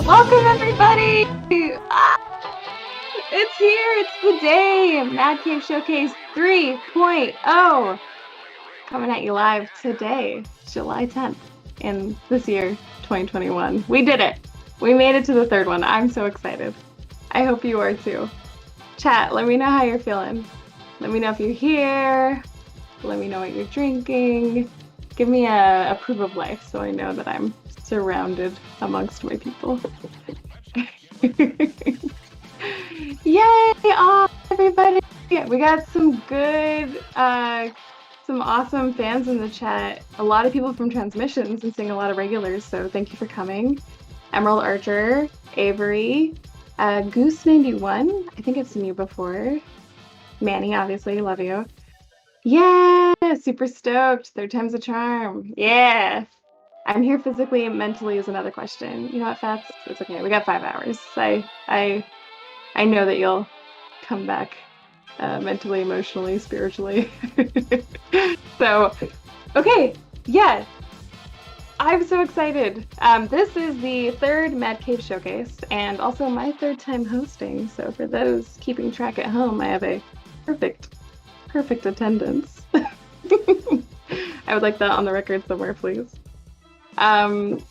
Welcome everybody! It's here, it's the day! Mad Cave Showcase 3.0 coming at you live today, July 10th in this year, 2021. We did it! We made it to the third one. I'm so excited. I hope you are too. Chat, let me know how you're feeling. Let me know if you're here. Let me know what you're drinking. Give me a proof of life so I know that I'm surrounded amongst my people. Yay! Everybody! We got some good, some awesome fans in the chat. A lot of people from transmissions and seeing a lot of regulars, so thank you for coming. Emerald Archer, Avery, Goose91, I think I've seen you before. Manny, obviously, love you. Yeah! Super stoked. Third time's a charm. Yeah! I'm here physically and mentally is another question. You know what, Fats? It's okay. We got 5 hours. I know that you'll come back mentally, emotionally, spiritually. So, okay. Yeah. I'm so excited. This is the third Mad Cave Showcase and also my third time hosting. So for those keeping track at home, I have a perfect attendance. I would like that on the record somewhere, please.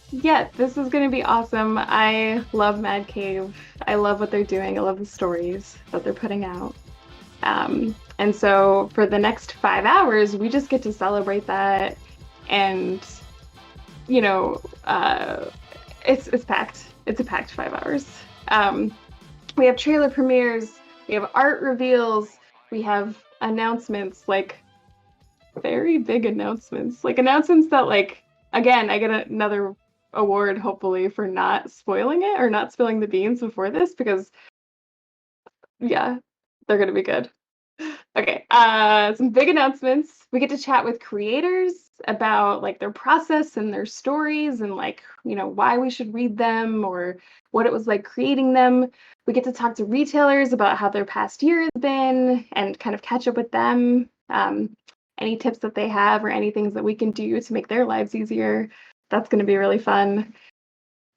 Yeah, this is gonna be awesome. I love Mad Cave. I love what they're doing. I love the stories that they're putting out. And so for the next 5 hours, we just get to celebrate that. And, you know, it's packed. It's a packed 5 hours. We have trailer premieres, we have art reveals, we have announcements, like very big announcements, like announcements that, like, again, I get another award, hopefully, for not spoiling it or not spilling the beans before this, because, yeah, they're going to be good. Okay, some big announcements. We get to chat with creators about, like, their process and their stories and, like, you know, why we should read them or what it was like creating them. We get to talk to retailers about how their past year has been and kind of catch up with them. Any tips that they have or any things that we can do to make their lives easier. That's going to be really fun.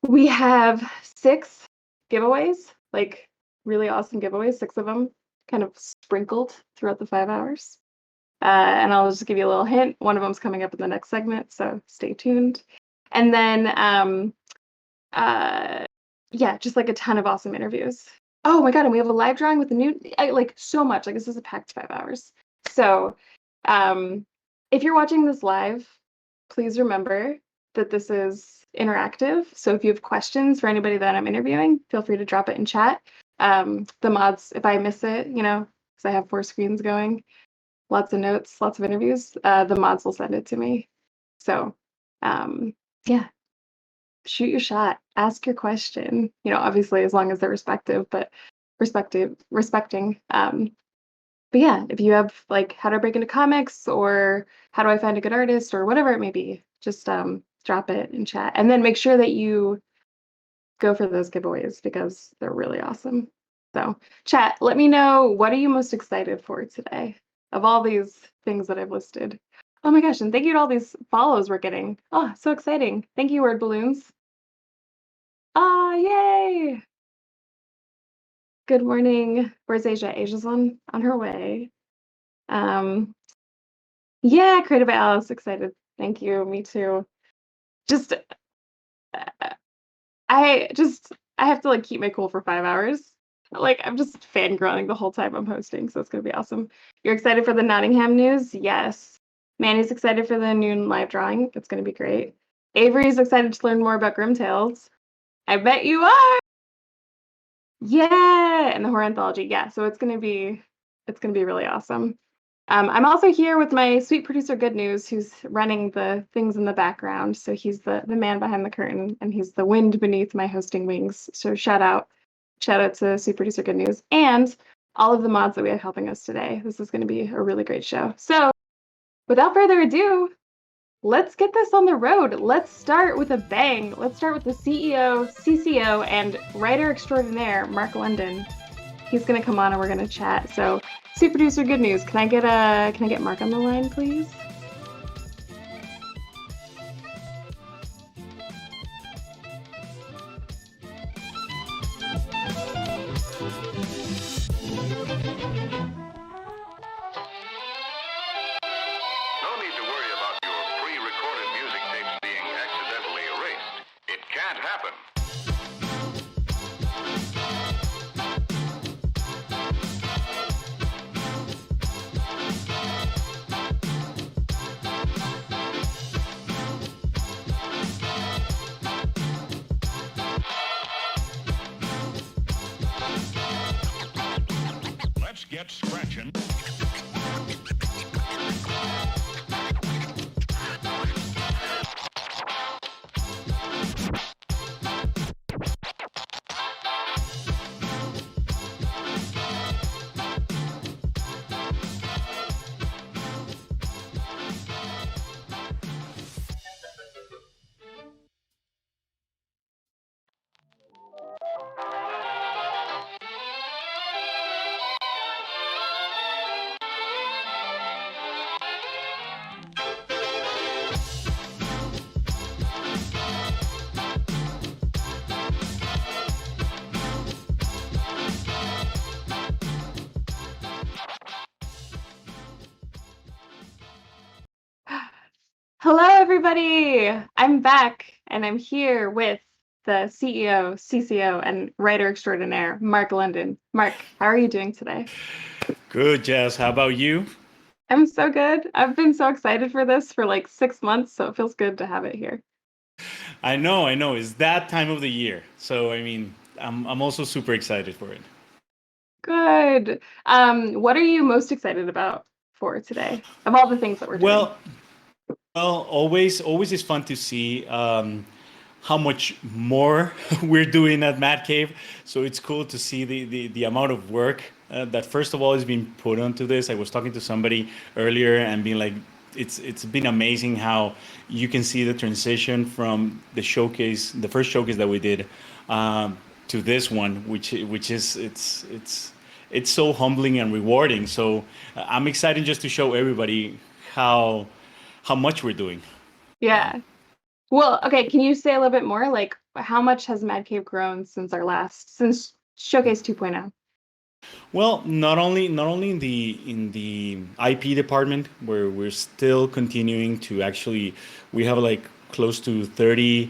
We have 6 giveaways, like really awesome giveaways, 6 of them kind of sprinkled throughout the 5 hours. And I'll just give you a little hint. One of them's coming up in the next segment, so stay tuned. And then, yeah, just like a ton of awesome interviews. Oh my God, and we have a live drawing with the new, like so much. Like this is a packed 5 hours. So if you're watching this live, please remember that this is interactive. So if you have questions for anybody that I'm interviewing, feel free to drop it in chat. The mods, if I miss it, you know, because I have 4 screens going, lots of notes, lots of interviews, the mods will send it to me. So yeah, shoot your shot, ask your question, you know, obviously as long as they're respecting. But yeah, if you have like how to break into comics or how do I find a good artist or whatever it may be, just drop it in chat. And then make sure that you go for those giveaways because they're really awesome. So chat, let me know, what are you most excited for today of all these things that I've listed? Oh my gosh, and thank you to all these follows we're getting. Oh, so exciting. Thank you, Word Balloons. Ah, yay! Good morning. Where's Asia? Asia's on her way. Yeah, created by Alice. Excited. Thank you. Me too. Just, I have to like keep my cool for 5 hours. Like I'm just fangirling the whole time I'm hosting, so it's gonna be awesome. You're excited for the Nottingham news? Yes. Manny's excited for the noon live drawing. It's gonna be great. Avery's excited to learn more about Grim Tales. I bet you are. Yeah, and the horror anthology. Yeah, so it's gonna be really awesome. I'm also here with my sweet producer Good News, who's running the things in the background. So he's the man behind the curtain, and he's the wind beneath my hosting wings. So shout out Shout out to Super Producer Good News and all of the mods that we have helping us today. This is going to be a really great show. So, without further ado, let's get this on the road. Let's start with a bang. Let's start with the CEO, CCO, and writer extraordinaire, Mark London. He's going to come on and we're going to chat. So, Super Producer Good News, can I get Mark on the line, please? Get scratching. Hello, everybody. I'm back, and I'm here with the CEO, CCO, and writer extraordinaire, Mark London. Mark, how are you doing today? Good, Jess. How about you? I'm so good. I've been so excited for this for like 6 months, so it feels good to have it here. I know. It's that time of the year. So, I mean, I'm also super excited for it. Good. What are you most excited about for today, of all the things that we're doing? Well, always is fun to see how much more we're doing at Mad Cave. So it's cool to see the amount of work that first of all is being put onto this. I was talking to somebody earlier and being like, it's been amazing how you can see the transition from the showcase, the first showcase that we did, to this one, which is it's so humbling and rewarding. So I'm excited just to show everybody how much we're doing. Yeah. Well, okay, can you say a little bit more? Like, how much has Mad Cave grown since Showcase 2.0? Well, not only in the IP department where we're still continuing to actually we have like close to 30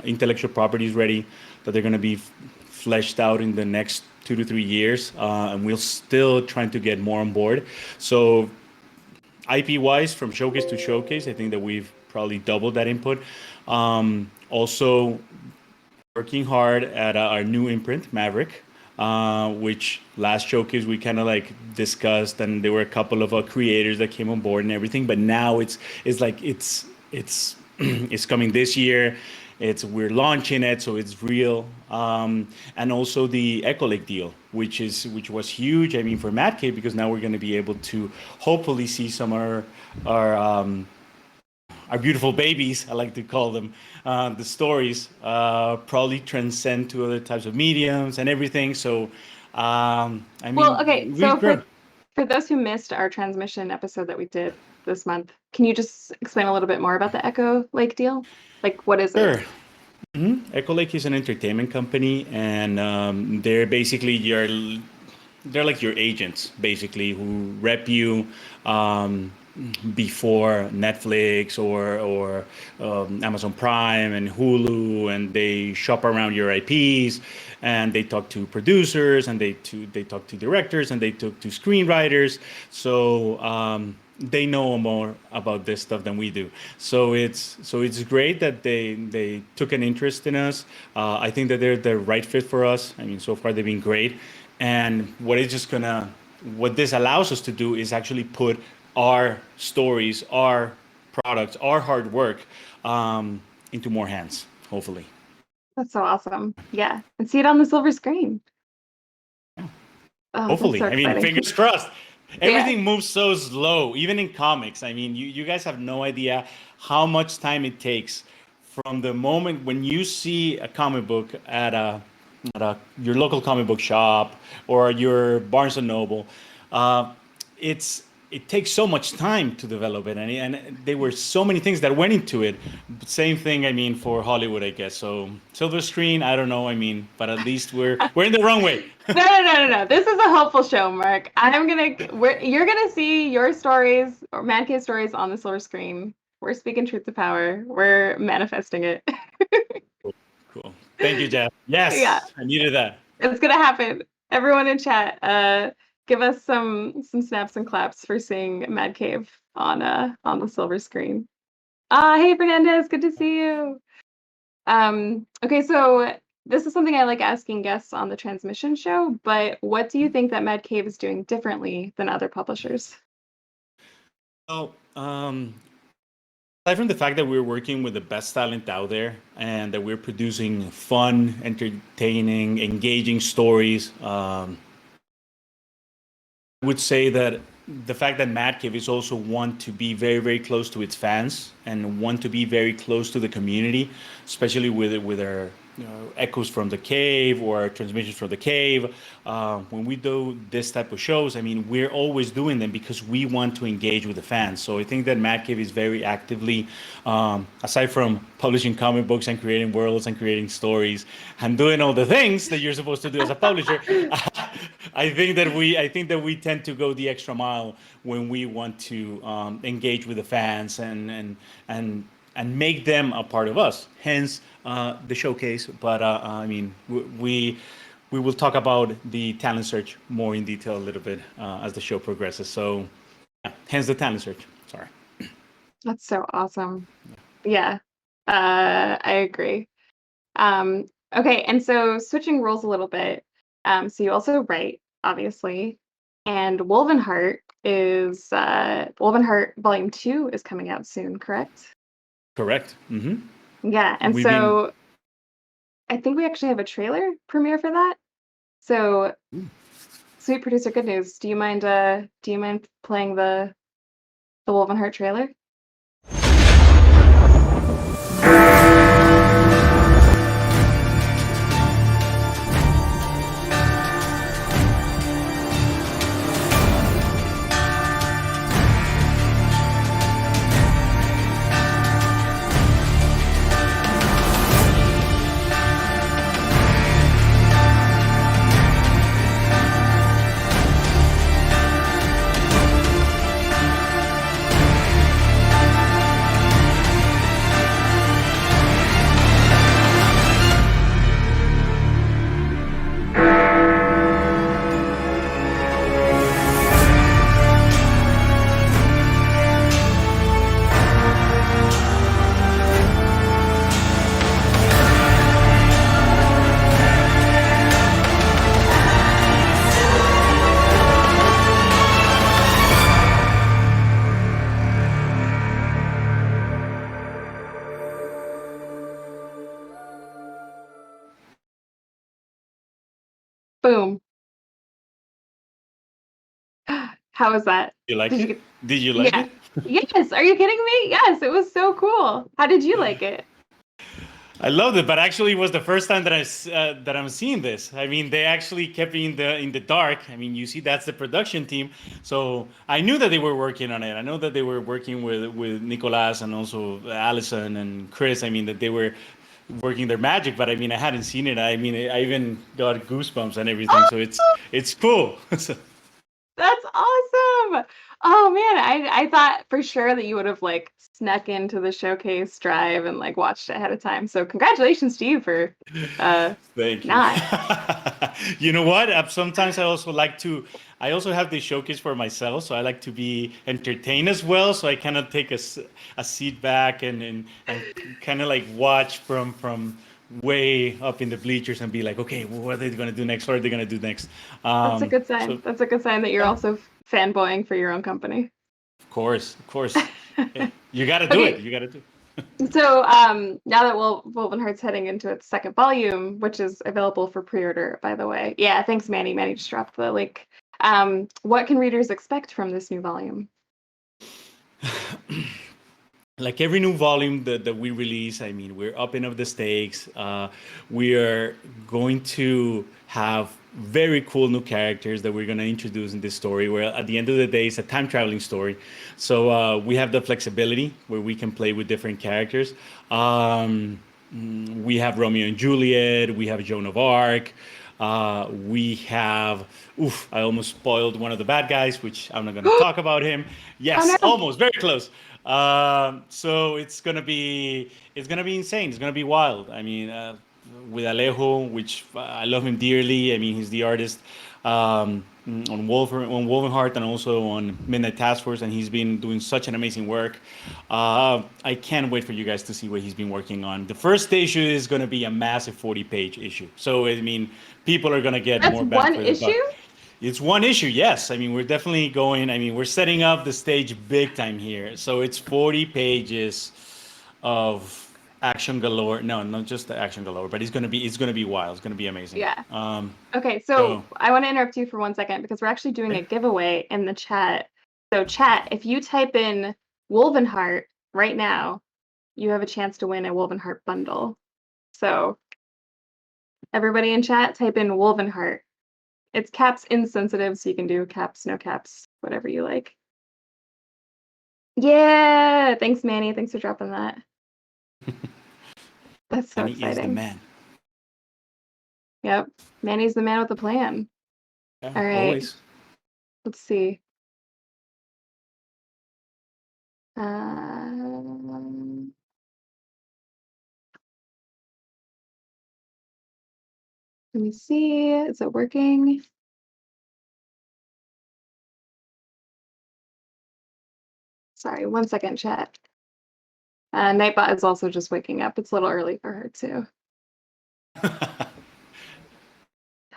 intellectual properties ready that they're going to be fleshed out in the next 2 to 3 years, and we're still trying to get more on board. So IP wise, from showcase to showcase, I think that we've probably doubled that input. Also, working hard at our new imprint, Maverick, which last showcase we kind of like discussed, and there were a couple of creators that came on board and everything. But now it's it's coming this year. We're launching it, so it's real. And also the Echo Lake deal, which was huge. I mean, for Mad Cave, because now we're going to be able to hopefully see some of our beautiful babies, I like to call them, the stories probably transcend to other types of mediums and everything. So, I mean, Well, okay, we've so grown. for those who missed our transmission episode that we did this month, can you just explain a little bit more about the Echo Lake deal? Like, what is it? Sure. Echo Lake is an entertainment company, and they're basically they're like your agents, basically, who rep you before Netflix or Amazon Prime and Hulu, and they shop around your IPs, and they talk to producers, and they talk to directors, and they talk to screenwriters. So. They know more about this stuff than we do. So it's great that they took an interest in us. I think that they're the right fit for us. I mean, so far they've been great. And what this allows us to do is actually put our stories, our products, our hard work into more hands, hopefully. That's so awesome. Yeah. And see it on the silver screen. Oh, that's Hopefully, so I mean, exciting. fingers crossed. Yeah. Everything moves so slow, even in comics. I mean, you guys have no idea how much time it takes from the moment when you see a comic book at your local comic book shop or your Barnes and Noble. Uh, it's it takes so much time to develop it, and there were so many things that went into it. Same thing, I mean, for Hollywood, I guess. So silver screen, I don't know. I mean, but at least we're in the wrong way. No. This is a hopeful show, Mark. You're gonna see your stories or Man Cave stories on the silver screen. We're speaking truth to power. We're manifesting it. Cool. Thank you, Jeff. Yeah, Yes, I needed that. it's gonna happen. Everyone in chat, give us some snaps and claps for seeing Mad Cave on the silver screen. Hey Fernandez, good to see you. Okay, so this is something I like asking guests on the transmission show, but what do you think that Mad Cave is doing differently than other publishers? Well, aside from the fact that we're working with the best talent out there and that we're producing fun, entertaining, engaging stories, I would say that the fact that Mad Cave is also want to be very, very close to its fans and want to be very close to the community, especially with our echoes from the cave or our transmissions from the cave. When we do this type of shows, I mean, we're always doing them because we want to engage with the fans. So I think that Mad Cave is very actively, aside from publishing comic books and creating worlds and creating stories and doing all the things that you're supposed to do as a publisher. I think that we tend to go the extra mile when we want to engage with the fans and make them a part of us. Hence the showcase. But I mean, we will talk about the talent search more in detail a little bit as the show progresses. So, yeah, hence the talent search. Sorry. That's so awesome. Yeah, I agree. Okay, and so switching roles a little bit. So you also write, obviously, and Wolvenheart Volume 2 is coming out soon, correct? Correct. Mm-hmm. Yeah, and We've been. so I think we actually have a trailer premiere for that. So, sweet producer, good news. Do you mind playing the Wolvenheart trailer? Boom. How was that? You like Did you it? get? Did you like Yeah. it? Yes. Are you kidding me? Yes, it was so cool. How did you like it? I loved it, but actually, it was the first time that I'm seeing this. I mean, they actually kept me in the dark. I mean, you see, that's the production team, so I knew that they were working on it. I know that they were working with Nicolas and also Allison and Chris. I mean, that they were working their magic, but I mean, I hadn't seen it. I mean, I even got goosebumps and everything. So Oh, it's cool. So, that's awesome. Oh man, I thought for sure that you would have like snuck into the showcase drive and like watched it ahead of time. So congratulations to you for thank you. not. You know what? Sometimes I also like to. I also have this showcase for myself, so I like to be entertained as well. So I kind of take a seat back and kind of like watch from way up in the bleachers and be like, okay, well, what are they going to do next? What are they going to do next? That's a good sign. So That's a good sign that you're yeah, also fanboying for your own company. of course. Yeah, you got to do it. Okay, You got to do. So now that Wolvenheart's heading into its second volume, which is available for pre-order, by the way. Yeah, thanks, Manny. Manny just dropped the link. What can readers expect from this new volume? Like every new volume that we release, I mean, we're upping up the stakes. We are going to have very cool new characters that we're going to introduce in this story, where at the end of the day, it's a time traveling story. So we have the flexibility where we can play with different characters. We have Romeo and Juliet, we have Joan of Arc. We have, I almost spoiled one of the bad guys, which I'm not going to talk about him. Yes, Oh, no. almost, very close. So it's gonna be insane. It's gonna be wild. I mean, with Alejo, which I love him dearly. I mean, he's the artist on Wolvenheart and also on Midnight Task Force, and he's been doing such an amazing work. I can't wait for you guys to see what he's been working on. The first issue is gonna be a massive 40-page issue. So I mean, people are gonna get That's more bang one for the buck. issue? It's one issue, yes. I mean, we're definitely going. I mean, we're setting up the stage big time here. So it's 40 pages of action galore. No, not just the action galore, but it's gonna be wild. It's gonna be amazing. Yeah. Um, Okay, so so I want to interrupt you for 1 second because we're actually doing a giveaway in the chat. So chat, if you type in Wolvenheart right now, you have a chance to win a Wolvenheart bundle. So everybody in chat, type in Wolvenheart. It's caps insensitive, so you can do caps, no caps, whatever you like. Yeah, thanks, Manny. Thanks for dropping that. That's so Manny is the exciting. man. Yep, Manny's the man with the plan. Yeah, All right. always. Let's see. Um, Let me see. Is it working? Sorry, 1 second, chat. Nightbot is also just waking up. It's a little early for her, too.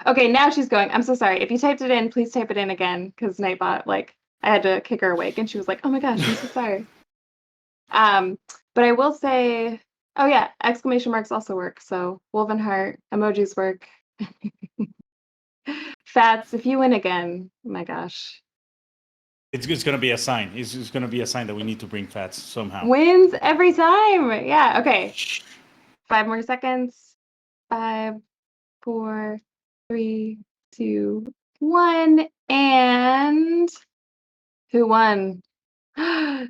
Okay, now she's going. I'm so sorry. If you typed it in, please type it in again, because Nightbot, like, I had to kick her awake, and she was like, oh my gosh, I'm so sorry. But I will say, oh yeah, exclamation marks also work. So Wolvenheart, emojis work. Fats, if you win again, oh my gosh. It's gonna be a sign. It's gonna be a sign that we need to bring Fats somehow. Wins every time. Yeah, okay. 5 more seconds. 5, 4, 3, 2, 1. And who won?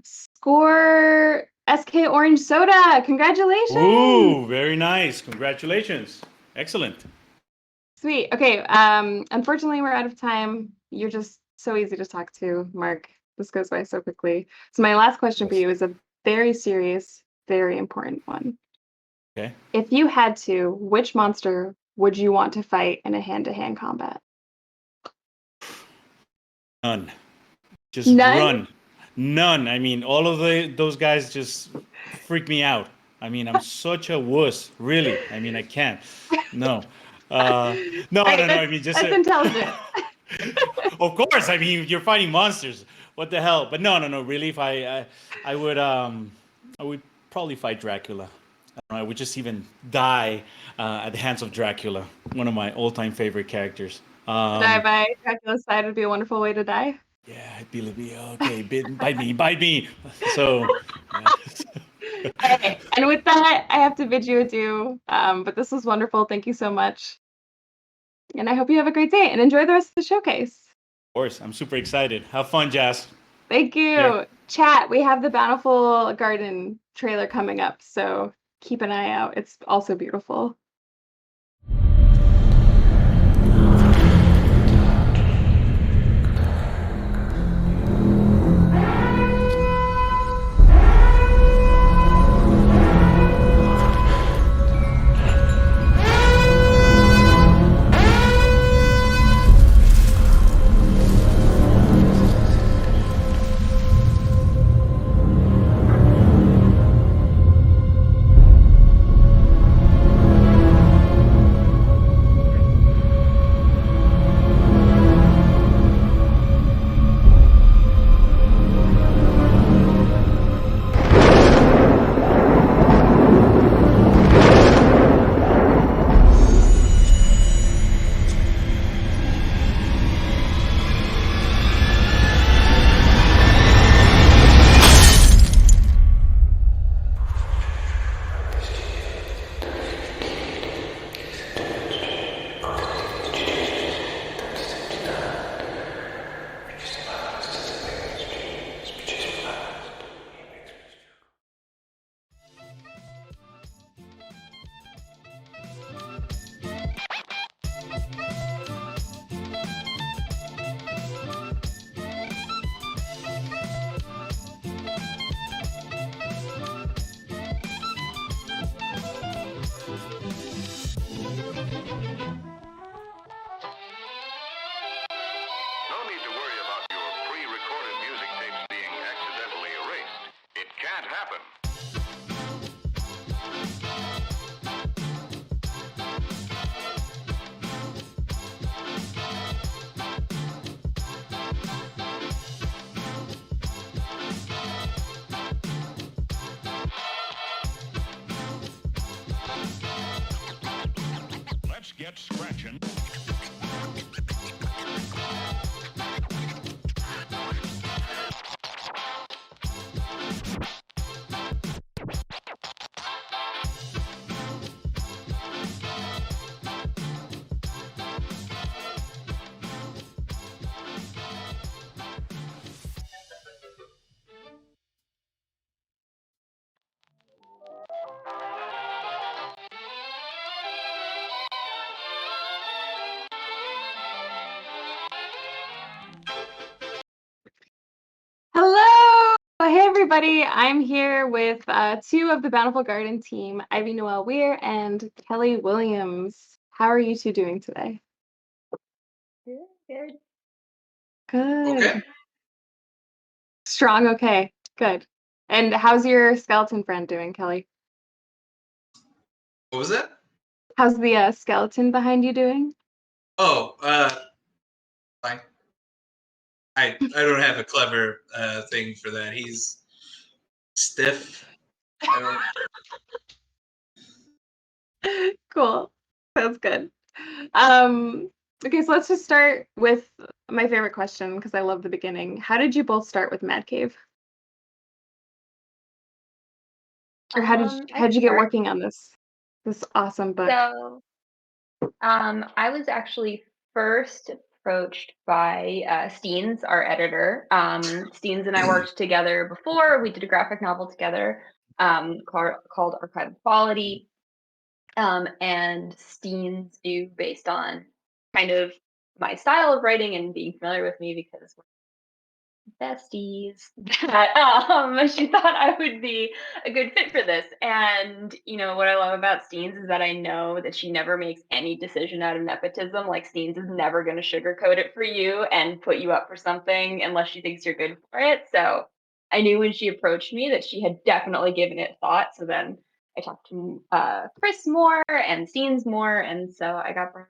Score SK Orange Soda. Congratulations. Ooh, very nice. Congratulations. Excellent. Sweet. Okay. Unfortunately, we're out of time. You're just so easy to talk to, Mark. This goes by so quickly. So my last question for you is a very serious, very important one. Okay. If you had to, which monster would you want to fight in a hand-to-hand combat? None. Just None? run. None. I mean, all of those guys just freak me out. I mean, I'm such a wuss. Really. I mean, I can't. No. No. I mean, just that's intelligent. Of course. I mean, you're fighting monsters. What the hell? But no. Really, if I would probably fight Dracula. I don't know, I would just even die at the hands of Dracula. One of my all-time favorite characters. Die by Dracula's side would be a wonderful way to die. Yeah, I'd be okay. Bite me. So. Okay. And with that, I have to bid you adieu. But this was wonderful. Thank you so much. And I hope you have a great day and enjoy the rest of the showcase. Of course, I'm super excited. Have fun, Jazz. Thank you. Yeah. Chat, we have the Bountiful Garden trailer coming up, so keep an eye out. It's also beautiful. can't happen. Let's get scratching. Hello! Hey, everybody. I'm here with two of the Bountiful Garden team, Ivy Noelle Weir and Kelly Williams. How are you two doing today? Good. Good. Okay. Strong, okay. Good. And how's your skeleton friend doing, Kelly? What was that? How's the skeleton behind you doing? Oh, fine. I don't have a clever thing for that. He's stiff. I don't. Cool. Sounds good. Okay, so let's just start with my favorite question because I love the beginning. How did you both start with Mad Cave? Or how'd you get working on this awesome book? So, I was actually first approached by Steens, our editor. Steens and I worked together before. We did a graphic novel together called Archive of Quality. And Steens knew based on kind of my style of writing and being familiar with me because besties that she thought I would be a good fit for this. And what I love about Steens is that I know that she never makes any decision out of nepotism. Like Steens is never going to sugarcoat it for you and put you up for something unless she thinks you're good for it. So I knew when she approached me that she had definitely given it thought. So then I talked to Chris more and Steens more, and so I got brought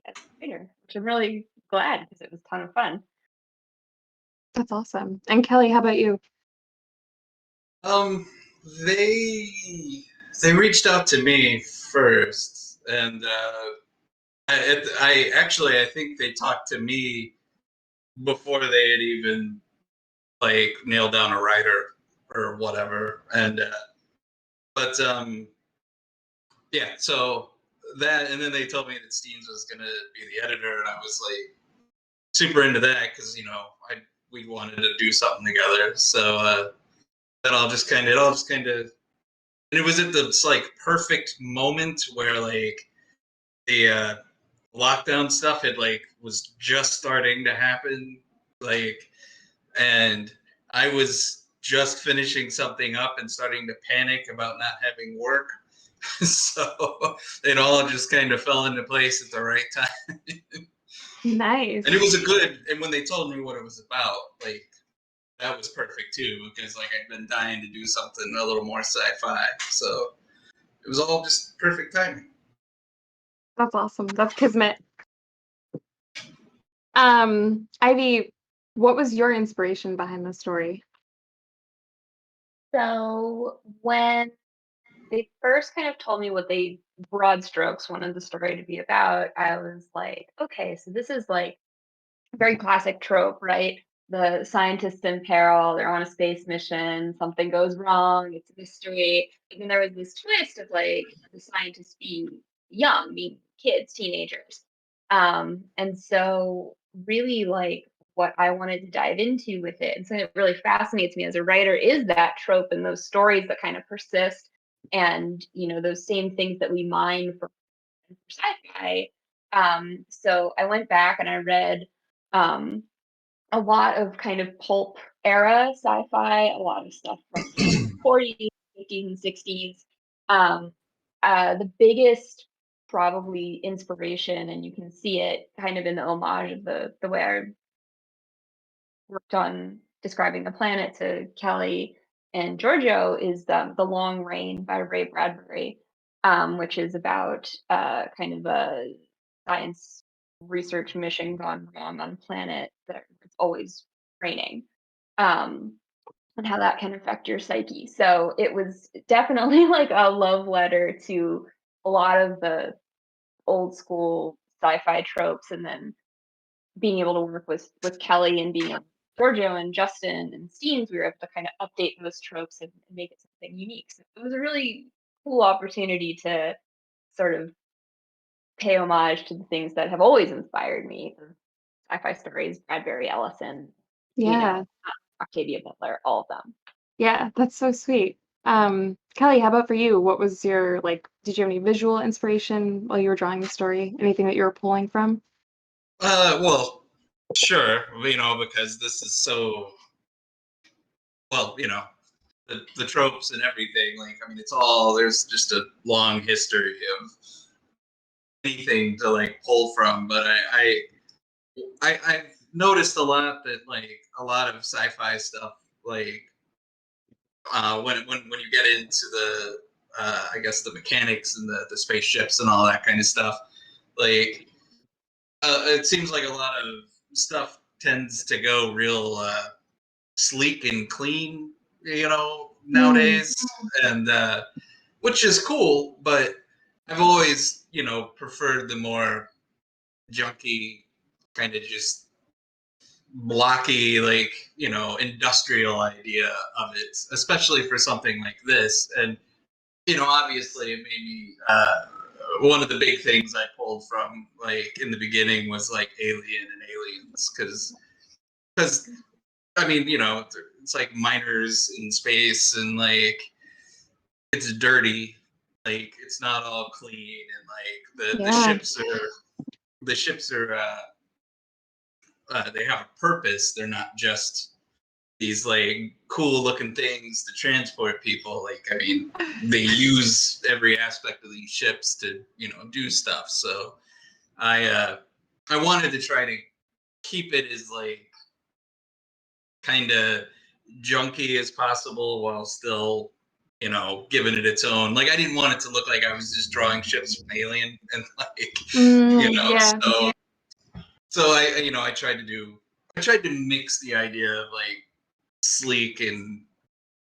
as a writer, which I'm really glad because it was a ton of fun. That's awesome. And Kelly, how about you? They reached out to me first, and I think they talked to me before they had even like nailed down a writer or whatever. And but yeah, so that, and then they told me that Steens was gonna be the editor, and I was like super into that because we wanted to do something together. So that all just kind of, and it was at this like perfect moment where like the lockdown stuff had like was just starting to happen, like, and I was just finishing something up and starting to panic about not having work. So it all just kind of fell into place at the right time. Nice. And it was a good, and when they told me what it was about, like, that was perfect too, because like I'd been dying to do something a little more sci-fi. So it was all just perfect timing. That's awesome. That's kismet. Ivy, what was your inspiration behind the story? So when they first kind of told me what they broad strokes wanted the story to be about, I was like, okay, so this is like a very classic trope, right? The scientists in peril, they're on a space mission, something goes wrong, it's a mystery. And then there was this twist of like the scientists being young, being kids, teenagers. And so really like what I wanted to dive into with it, and something that really fascinates me as a writer is that trope and those stories that kind of persist, and those same things that we mine for sci-fi. So I went back and I read a lot of kind of pulp era sci-fi, a lot of stuff from the 40s, 50s, and 60s. Um, the biggest probably inspiration, and you can see it kind of in the homage of the way I worked on describing the planet to Kelly, and Giorgio is The Long Rain by Ray Bradbury, which is about kind of a science research mission gone wrong on a planet that it's always raining, and how that can affect your psyche. So it was definitely like a love letter to a lot of the old school sci-fi tropes, and then being able to work with Kelly and being Giorgio and Justin and Steens, we were able to kind of update those tropes and make it something unique. So it was a really cool opportunity to sort of pay homage to the things that have always inspired me. The sci-fi stories, Bradbury Ellison, Yeah. Octavia Butler, all of them. Yeah, that's so sweet. Kelly, how about for you? What was your did you have any visual inspiration while you were drawing the story? Anything that you were pulling from? Well, sure, because this is so well, the tropes and everything. Like, I mean, it's all there's just a long history of anything to like pull from. But I've noticed a lot that like a lot of sci-fi stuff, like when you get into the I guess the mechanics and the spaceships and all that kind of stuff, like it seems like a lot of stuff tends to go real sleek and clean, nowadays, and which is cool. But I've always, preferred the more junky, kind of just blocky, like industrial idea of it, especially for something like this. And obviously, it made me. One of the big things I pulled from, like in the beginning, was like Alien and Aliens, because I mean, it's like miners in space, and like it's dirty, like it's not all clean, and like the Yeah. ships are they have a purpose. They're not just these like cool looking things to transport people. Like, I mean, they use every aspect of these ships to do stuff. So I wanted to try to keep it as like kind of junky as possible while still giving it its own. Like, I didn't want it to look like I was just drawing ships from Alien, and like Yeah. so I tried to mix the idea of like sleek and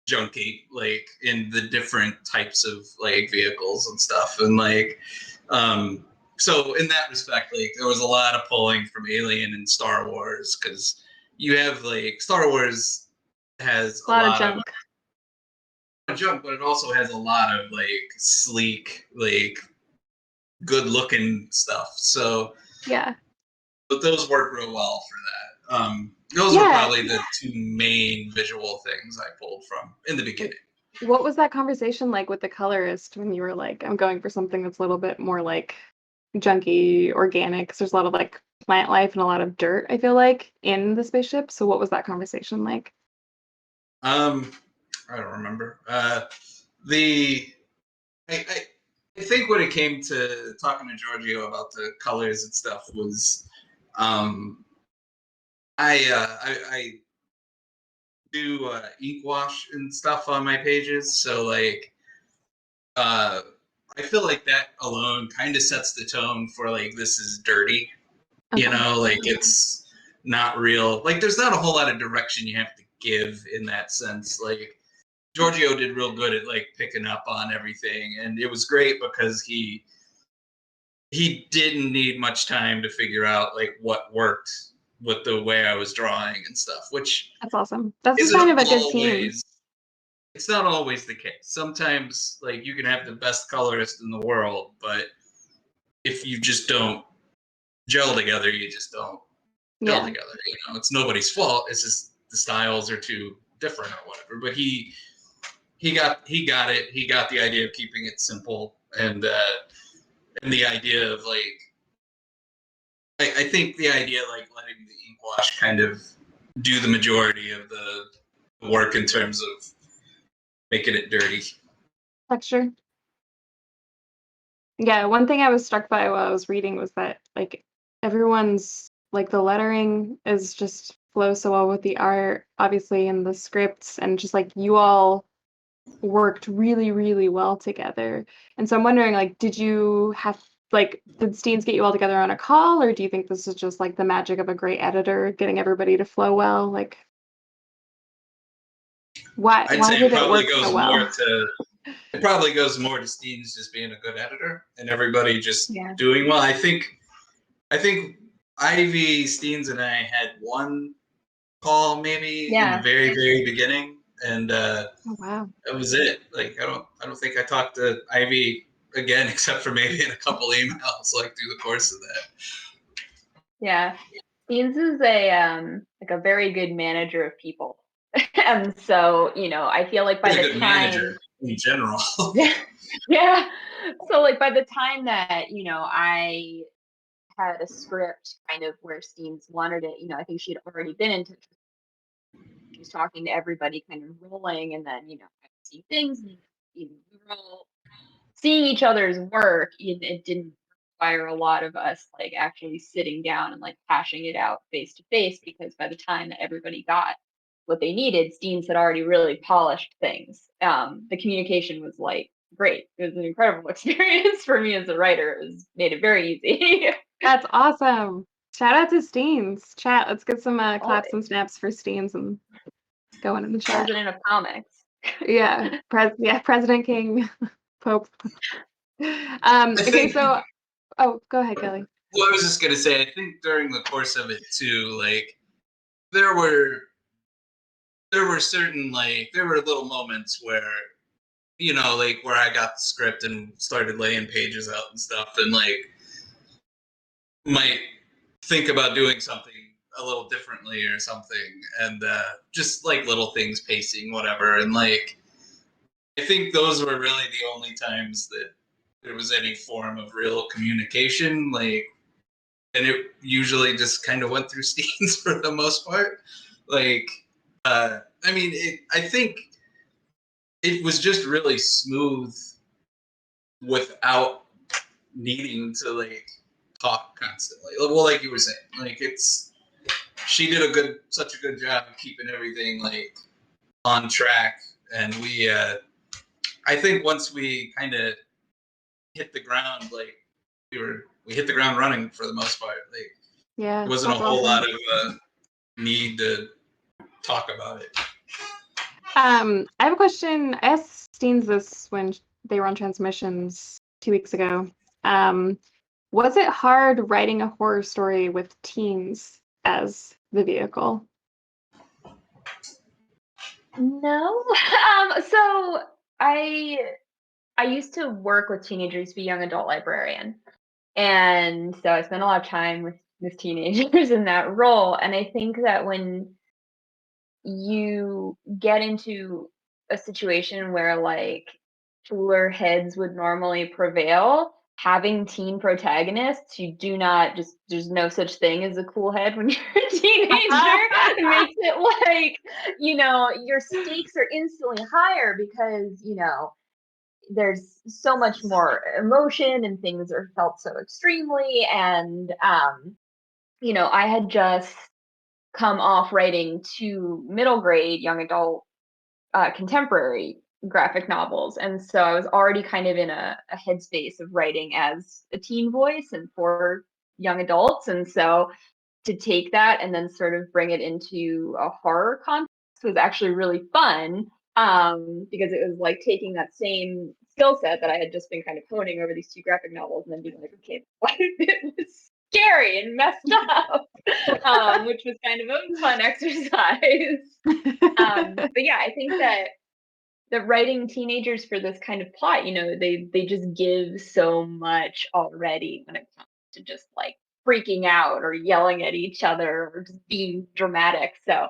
junky, like in the different types of like vehicles and stuff, and like so in that respect, like there was a lot of pulling from Alien and Star Wars, because you have like Star Wars has A lot of junk. junk, but it also has a lot of like sleek, like good looking stuff. So Yeah. but those work real well for that. Those were probably the two main visual things I pulled from in the beginning. What was that conversation like with the colorist when you were like, I'm going for something that's a little bit more like junky, organic? Because there's a lot of like plant life and a lot of dirt, I feel like, in the spaceship. So what was that conversation like? I don't remember. The I think when it came to talking to Giorgio about the colors and stuff was, I do ink wash and stuff on my pages, so like I feel like that alone kind of sets the tone for like this is dirty, Okay. like it's not real. Like there's not a whole lot of direction you have to give in that sense. Like Giorgio did real good at like picking up on everything, and it was great because he didn't need much time to figure out like what worked with the way I was drawing and stuff, which That's awesome. That's isn't kind of a good team. always. It's not always the case. Sometimes, like, you can have the best colorist in the world, but if you just don't gel together, you just don't gel together. It's nobody's fault. It's just the styles are too different or whatever. But he got it. He got the idea of keeping it simple, and the idea of like I think the idea like letting the ink wash kind of do the majority of the work in terms of making it dirty. Texture. Yeah, one thing I was struck by while I was reading was that like everyone's like the lettering is just flows so well with the art, obviously, and the scripts, and just like you all worked really, really well together. And so I'm wondering, like, did Steens get you all together on a call, or do you think this is just like the magic of a great editor getting everybody to flow well? Like, why I'd say did it work so well? it probably goes more to Steens just being a good editor and everybody just Yeah. doing well. I think Ivy, Steens, and I had one call maybe in the very, very beginning, and Oh, wow. that was it. Like I don't think I talked to Ivy again except for maybe in a couple emails like through the course of that. Yeah. Steens is a very good manager of people. And so, I feel like by the time manager in general. yeah. So like by the time that, I had a script kind of where Steens wanted it, I think she'd already been in touch. She was talking to everybody, kind of rolling, and then, I see things, and we were all seeing each other's work. It didn't require a lot of us like actually sitting down and like hashing it out face to face, because by the time that everybody got what they needed, Steens had already really polished things. The communication was like great. It was an incredible experience for me as a writer. It made it very easy. That's awesome. Shout out to Steens. Chat, let's get some claps and snaps for Steens and going in the chat. President of comics. Yeah, President King, Pope. Okay, so go ahead, Kelly. Well, I was just gonna say, I think during the course of it too, like there were certain there were little moments where like where I got the script and started laying pages out and stuff, and like might think about doing something a little differently or something, and just like little things, pacing, whatever, and like I think those were really the only times that there was any form of real communication, like, and it usually just kind of went through Steens for the most part. Like, I mean, I think it was just really smooth without needing to like talk constantly. Well, like you were saying, like she did such a good job of keeping everything like on track, and we I think once we kind of hit the ground, like we hit the ground running for the most part. Like, yeah, there wasn't a whole lot of need to talk about it. I have a question. I asked Steens this when they were on transmissions 2 weeks ago. Was it hard writing a horror story with teens as the vehicle? No. So I used to work with teenagers, be young adult librarian. And so I spent a lot of time with teenagers in that role. And I think that when you get into a situation where like cooler heads would normally prevail, having teen protagonists who do not just, there's no such thing as a cool head when you're a teenager, makes it like, your stakes are instantly higher because, there's so much more emotion and things are felt so extremely. And, I had just come off writing 2 middle grade young adult contemporary graphic novels. And so I was already kind of in a headspace of writing as a teen voice and for young adults. And so to take that and then sort of bring it into a horror context was actually really fun, because it was like taking that same skill set that I had just been kind of honing over these 2 graphic novels and then being like, okay, what if it was scary and messed up? Which was kind of a fun exercise. But yeah, I think that writing teenagers for this kind of plot, they just give so much already when it comes to just like freaking out or yelling at each other or just being dramatic. So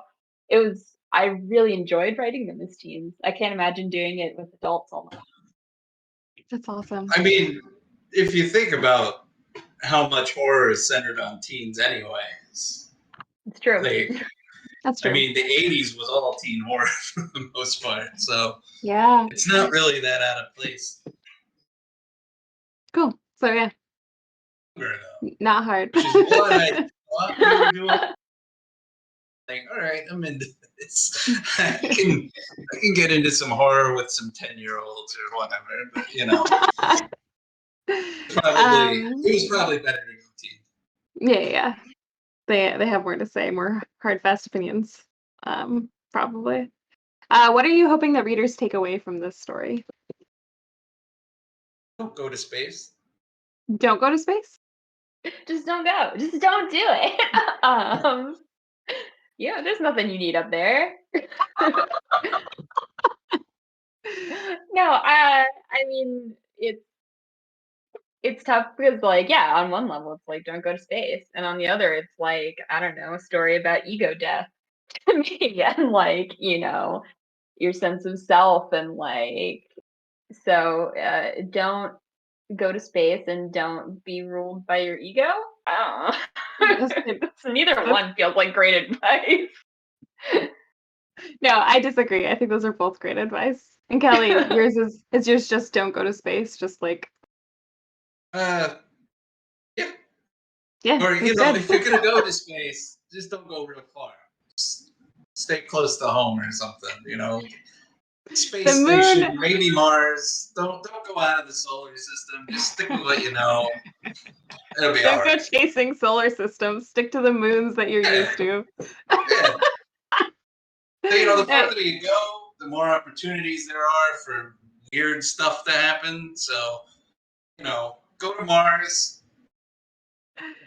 I really enjoyed writing them as teens. I can't imagine doing it with adults almost. That's awesome. I mean, if you think about how much horror is centered on teens anyways. It's true. That's true. I mean, the 80s was all teen horror for the most part, so yeah, it's not really that out of place. Cool. So yeah, Though, not hard. which is what I thought we were doing. like, all right, I'm into this. I can get into some horror with some 10-year-olds or whatever, but it was probably better to go teen. Yeah. They have more to say, more hard, fast opinions, probably. What are you hoping that readers take away from this story? Don't go to space. Don't go to space? Just don't go. Just don't do it. There's nothing you need up there. No, I mean it's tough because on one level it's like don't go to space, and on the other it's like, I don't know, a story about ego death to me, and your sense of self, and don't go to space and don't be ruled by your ego. I don't know. Neither one feels like great advice. No, I disagree. I think those are both great advice. And Kelly, yours is yours just don't go to space, just like Yeah. Yeah. Or if you're gonna go to space, just don't go real far. Just stay close to home or something. Space station, maybe Mars. Don't go out of the solar system. Just stick with what you know. It'll be all right. Don't go chasing solar systems. Stick to the moons that you're used to. Yeah. So, the farther you go, the more opportunities there are for weird stuff to happen. So, go to Mars.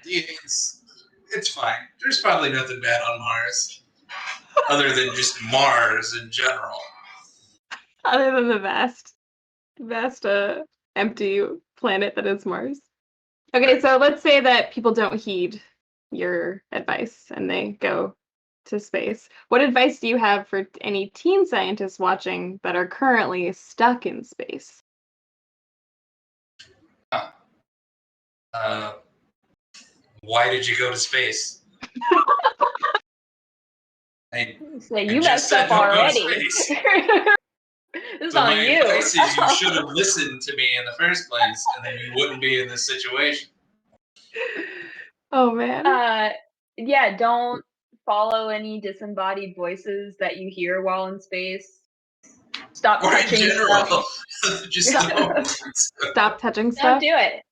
It's fine. There's probably nothing bad on Mars, other than just Mars in general. Other than the vast, empty planet that is Mars. Okay, so let's say that people don't heed your advice and they go to space. What advice do you have for any teen scientists watching that are currently stuck in space? Why did you go to space? You messed up already. This is on you. My advice is you should have listened to me in the first place, and then you wouldn't be in this situation. Oh man. Don't follow any disembodied voices that you hear while in space. Stop touching stuff. Just Stop touching stuff. Don't do it.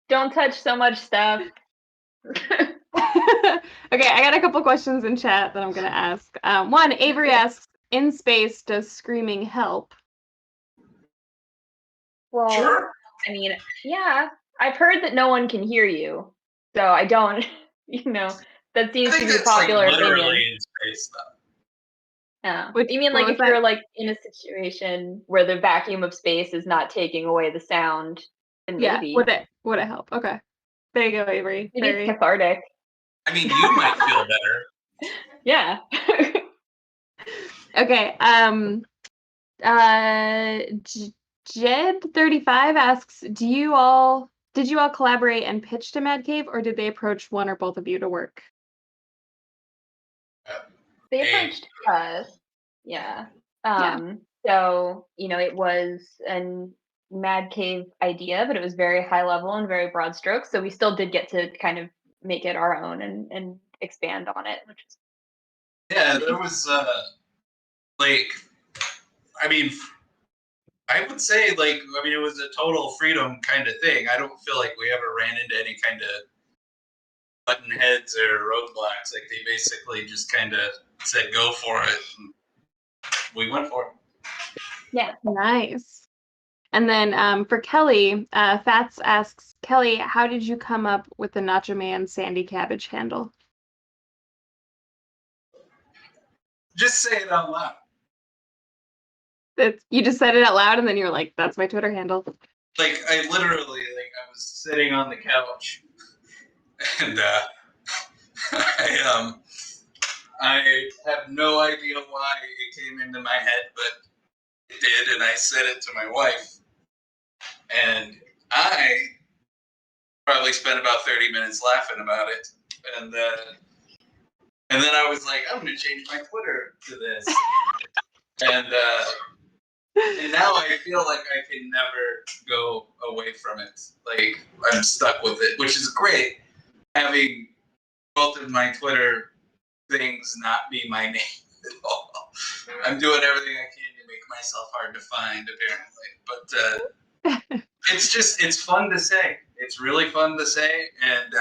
Don't touch so much stuff. Okay, I got a couple questions in chat that I'm going to ask. One, Avery asks, in space, does screaming help? Well, sure. I mean, yeah. I've heard that no one can hear you. So I don't, that seems to be a popular opinion. Literally in space, though. Yeah. You mean if you're in a situation where the vacuum of space is not taking away the sound, then maybe. Would it help? Okay. There you go, Avery. Maybe it's cathartic. I mean, you might feel better. Yeah. Okay. Jed35 asks, did you all collaborate and pitch to Mad Cave, or did they approach one or both of you to work? They approached us. Yeah. So, it was a Mad Cave idea, but it was very high level and very broad strokes. So we still did get to kind of make it our own and expand on it, which is there was I would say it was a total freedom kind of thing. I don't feel like we ever ran into any kind of button heads or roadblocks. Like they basically just kind of said go for it. And we went for it. Yeah, nice. And then for Kelly, Fats asks, Kelly, how did you come up with the Nacho Man Sandy Cabbage handle? Just say it out loud. You just said it out loud, and then you're like, that's my Twitter handle. I literally, I was sitting on the couch, and I have no idea why it came into my head, but it did, and I said it to my wife. And I probably spent about 30 minutes laughing about it. And then I was like, I'm going to change my Twitter to this. And now I feel like I can never go away from it. I'm stuck with it, which is great. Having both of my Twitter things not be my name at all. I'm doing everything I can to make myself hard to find, apparently. But it's fun to say. It's really fun to say, and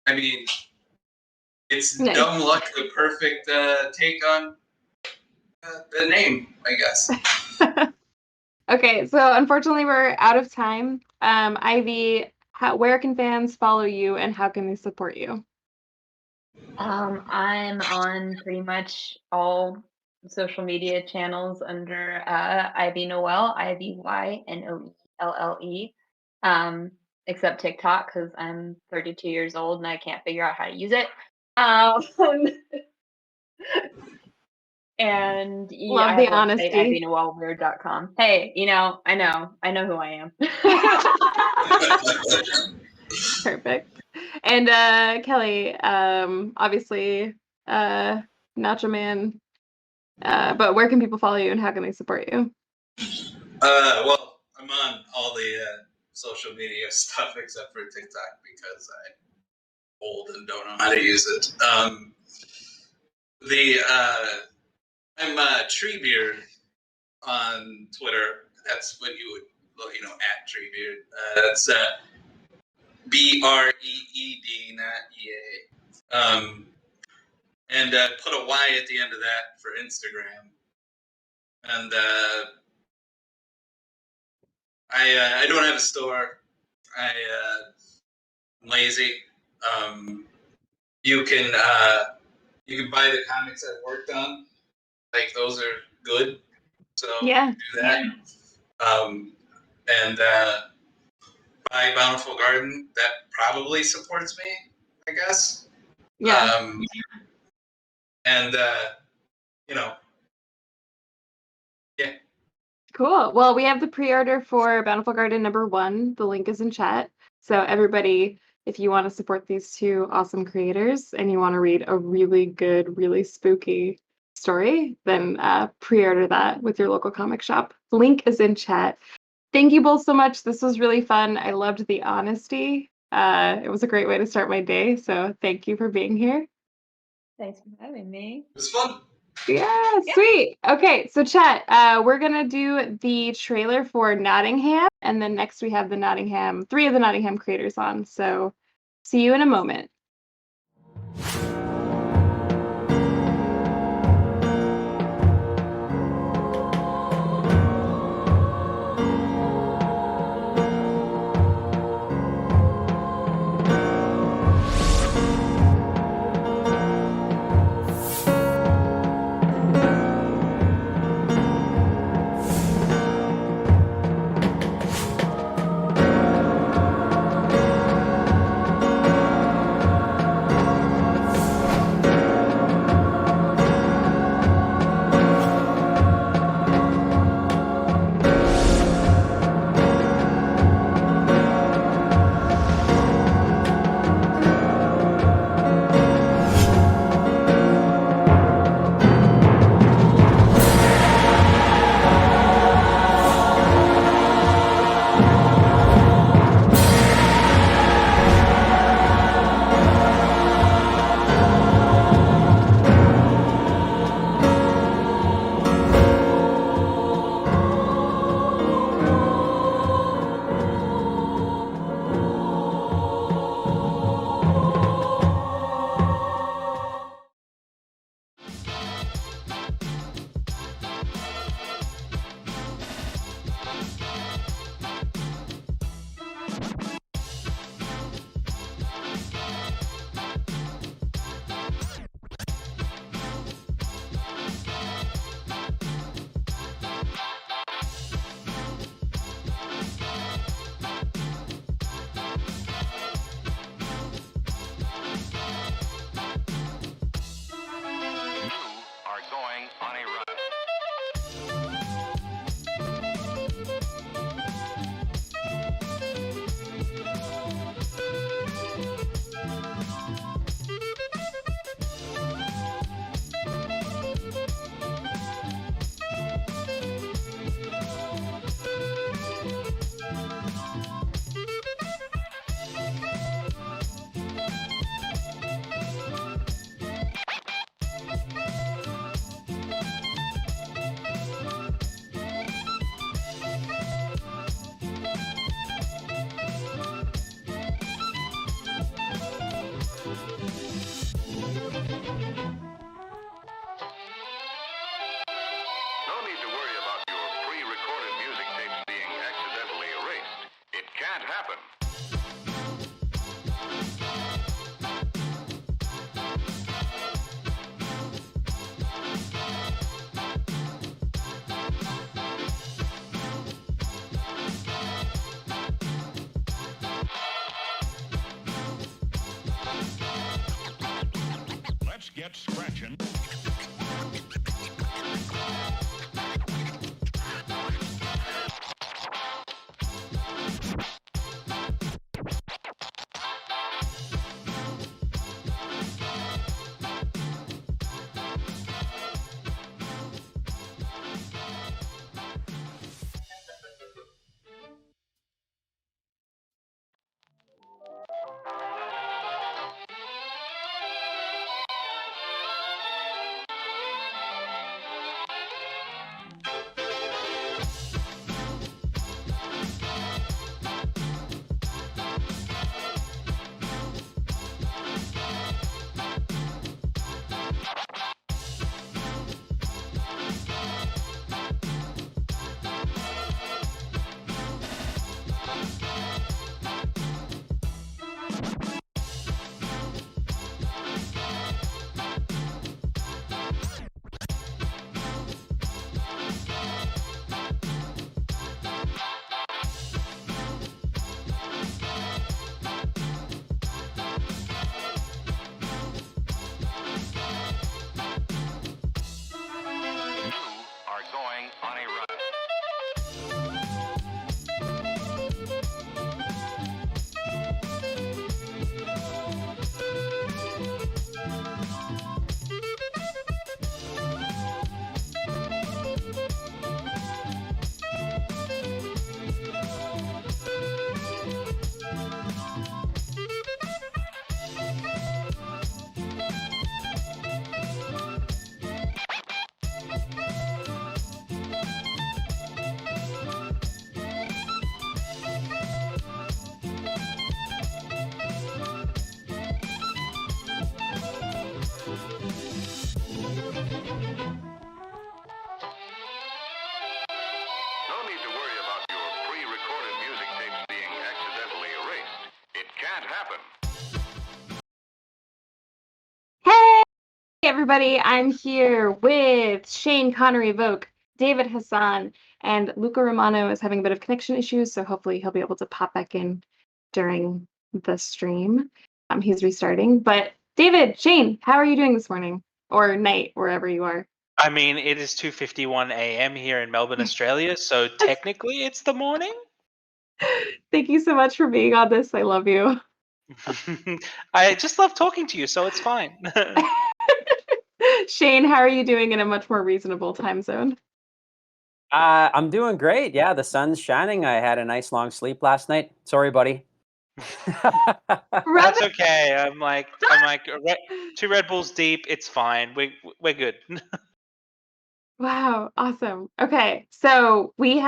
I mean, it's Nice. dumb luck, the perfect take on the name, I guess. Okay, so unfortunately we're out of time. Ivy, where can fans follow you and how can they support you? I'm on pretty much all social media channels under Ivy Noelle, IvyNoelle, except TikTok because I'm 32 years old and I can't figure out how to use it. And yeah, Love I the have a website, honesty. ivynoelleweir.com. Hey, I know who I am. Perfect. And Kelly, obviously, Nacho Man. But where can people follow you and how can they support you? Well, I'm on all the social media stuff except for TikTok because I'm old and don't know how to use it. I'm Treebeard on Twitter. That's what you would, at Treebeard. That's BREED, not EA. And put a Y at the end of that for Instagram. And I don't have a store. I'm lazy. You can buy the comics I've worked on. Like those are good. So Yeah. do that. And buy Bountiful Garden. That probably supports me, I guess. Yeah. And yeah. Cool. Well, we have the pre-order for Bountiful Garden #1. The link is in chat. So everybody, if you want to support these two awesome creators and you want to read a really good, really spooky story, then pre-order that with your local comic shop. The link is in chat. Thank you both so much. This was really fun. I loved the honesty. It was a great way to start my day. So thank you for being here. Thanks for having me. It was fun. Yeah, sweet. Okay, so chat, we're gonna do the trailer for Nottingham, and then next we have the three of the Nottingham creators on. So see you in a moment. get scratching. Everybody, I'm here with Shane, Connery, Volk, David Hazan, and Luca Romano is having a bit of connection issues, so hopefully he'll be able to pop back in during the stream. He's restarting. But David, Shane, how are you doing this morning? Or night, wherever you are? I mean, it is 2:51 a.m. here in Melbourne, Australia, so technically it's the morning. Thank you so much for being on this. I love you. I just love talking to you, so it's fine. Shane, how are you doing in a much more reasonable time zone? I'm doing great. Yeah, the sun's shining. I had a nice long sleep last night. Sorry, buddy. That's okay. I'm like 2 Red Bulls deep. It's fine. We're good. Wow, awesome. Okay, so we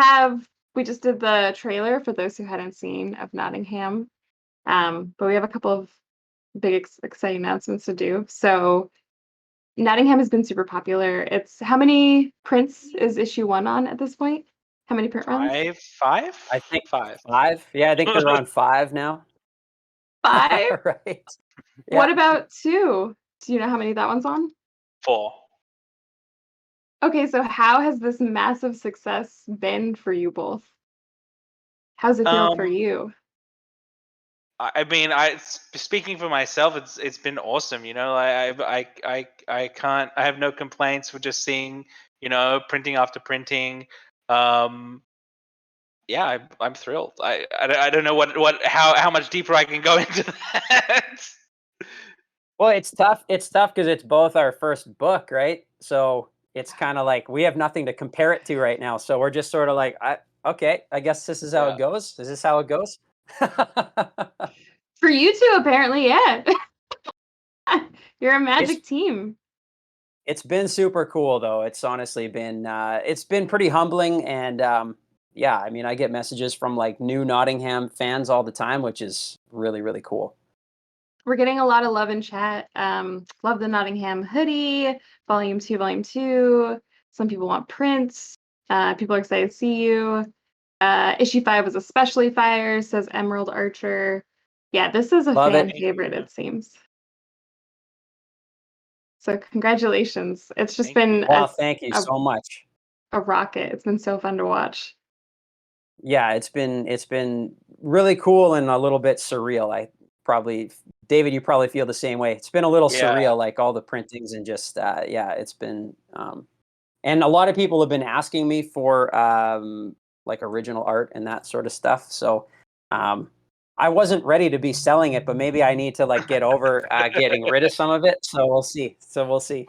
just did the trailer for those who hadn't seen of Nottingham, but we have a couple of big exciting announcements to do. So Nottingham has been super popular. It's how many prints is issue 1 on at this point? How many print runs? Five? I think 5. 5. Yeah, I think they're on 5 now. 5? Right. Yeah. What about 2? Do you know how many that one's on? 4. Okay, so how has this massive success been for you both? How's it feel for you? I mean, speaking for myself, it's been awesome. You know, I can't. I have no complaints with just seeing, printing after printing. Yeah, I'm thrilled. I don't know how much deeper I can go into that. Well, it's tough. It's tough because it's both our first book, right? So it's kind of like we have nothing to compare it to right now. So we're just sort of like, okay, I guess this is how it goes. Is this how it goes? For you two, apparently, yeah. You're a magic team. It's been super cool, though. It's honestly been pretty humbling, and yeah, I mean, I get messages from like new Nottingham fans all the time, which is really, really cool. We're getting a lot of love in chat. Love the Nottingham hoodie, volume 2. Some people want prints. People are excited to see you. Issue 5 was especially fire, says Emerald Archer. Yeah, this is a fan favorite, it seems. So congratulations. It's just been thank you so much. A rocket. It's been so fun to watch. Yeah, it's been really cool and a little bit surreal. I probably David, you probably feel the same way. It's been a little Yeah. surreal, like all the printings and just it's been. And a lot of people have been asking me for like original art and that sort of stuff. So I wasn't ready to be selling it, but maybe I need to like get over getting rid of some of it. So we'll see.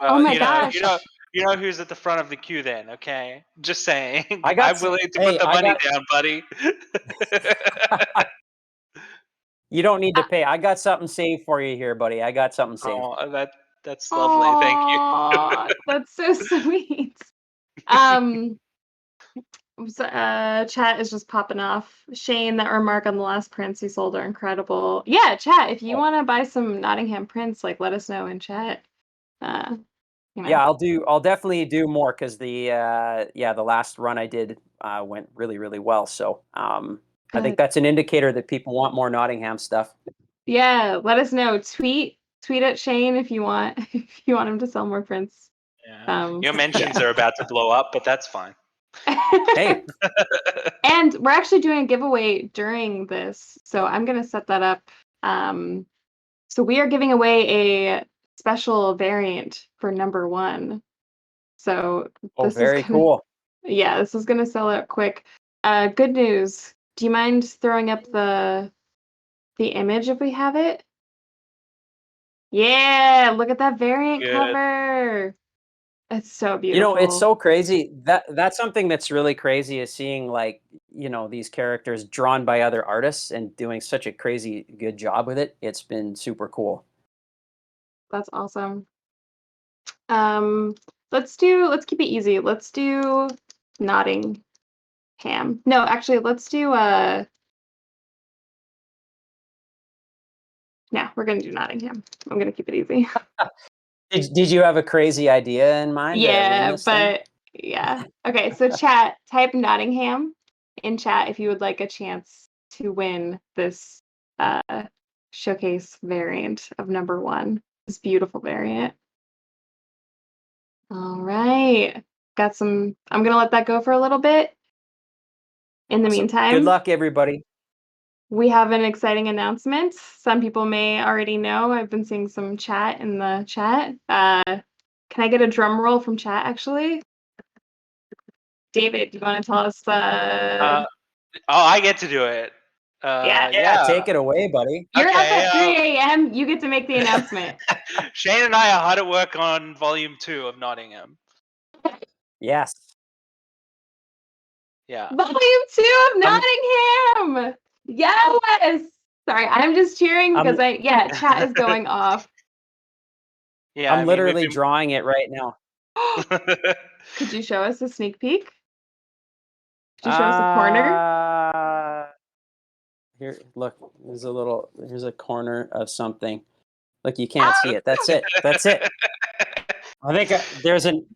Oh my you gosh. know who's at the front of the queue then, okay? Just saying. I got I'm willing to put the money down, buddy. You don't need to pay. I got something saved for you here, buddy. I got something saved. Oh, that's lovely. Thank you. Aw, that's so sweet. Chat is just popping off. Shane, that remark on the last prints you sold are incredible. Yeah, chat, if you want to buy some Nottingham prints, like let us know in chat. Yeah, I'll definitely do more because the last run I did went really, really well. So I think that's an indicator that people want more Nottingham stuff. Yeah, let us know. Tweet at Shane if you want him to sell more prints. Yeah. Your mentions are about to blow up, but that's fine. Hey. And we're actually doing a giveaway during this, so I'm gonna set that up. So we are giving away a special variant for number 1. So this very is gonna, cool. Yeah, this is gonna sell out quick. Good news. Do you mind throwing up the image if we have it? Yeah, look at that variant cover. It's so beautiful. It's so crazy. That's something that's really crazy is seeing like, these characters drawn by other artists and doing such a crazy good job with it. It's been super cool. That's awesome. Let's keep it easy. Let's do Nottingham. No, actually, let's do no, we're gonna do Nottingham. I'm gonna keep it easy. Did you have a crazy idea in mind? Yeah, but yeah. Okay, so chat, type Nottingham in chat if you would like a chance to win this showcase variant of number 1. This beautiful variant. All right. I'm gonna let that go for a little bit. In the meantime, good luck, everybody. We have an exciting announcement. Some people may already know. I've been seeing some chat in the chat. Can I get a drum roll from chat, actually? David, do you want to tell us I get to do it. Yeah, take it away, buddy. You're up at 3 a.m. You get to make the announcement. Shane and I are hard at work on Volume 2 of Nottingham. Yes. Yeah. Volume 2 of Nottingham! Yes! Sorry, I'm just cheering because chat is going off. Yeah, I'm literally drawing it right now. Could you show us a sneak peek? Could you show us a corner? Here, look. Here's a corner of something. Look, you can't see it. That's it. That's it. I think there's an.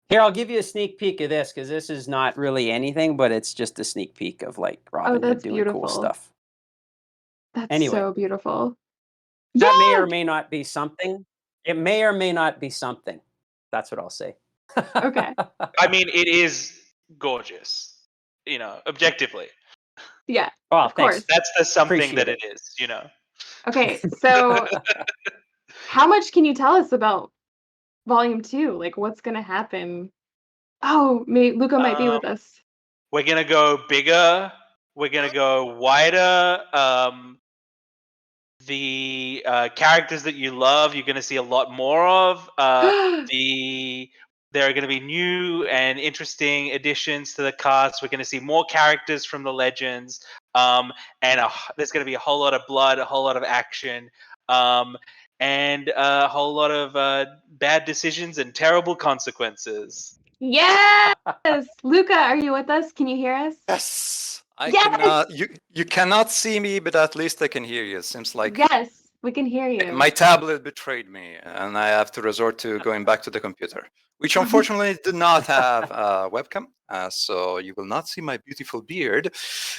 Here, I'll give you a sneak peek of this because this is not really anything, but it's just a sneak peek of like Robin Hood doing cool stuff. That's so beautiful. That may or may not be something. It may or may not be something. That's what I'll say. Okay. I mean, it is gorgeous, objectively. Yeah. Oh, of course. That's the something that it is, Okay, so how much can you tell us about Volume 2? Like, what's going to happen? Oh, Luca might be with us. We're going to go bigger. We're going to go wider. The characters that you love, you're going to see a lot more of. There are going to be new and interesting additions to the cast. We're going to see more characters from the Legends. And there's going to be a whole lot of blood, a whole lot of action, and a whole lot of bad decisions and terrible consequences. Yes! Luca, are you with us? Can you hear us? Yes! I cannot. You cannot see me, but at least I can hear you. It seems like yes, we can hear you. My tablet betrayed me, and I have to resort to going back to the computer, which unfortunately did not have a webcam, so you will not see my beautiful beard.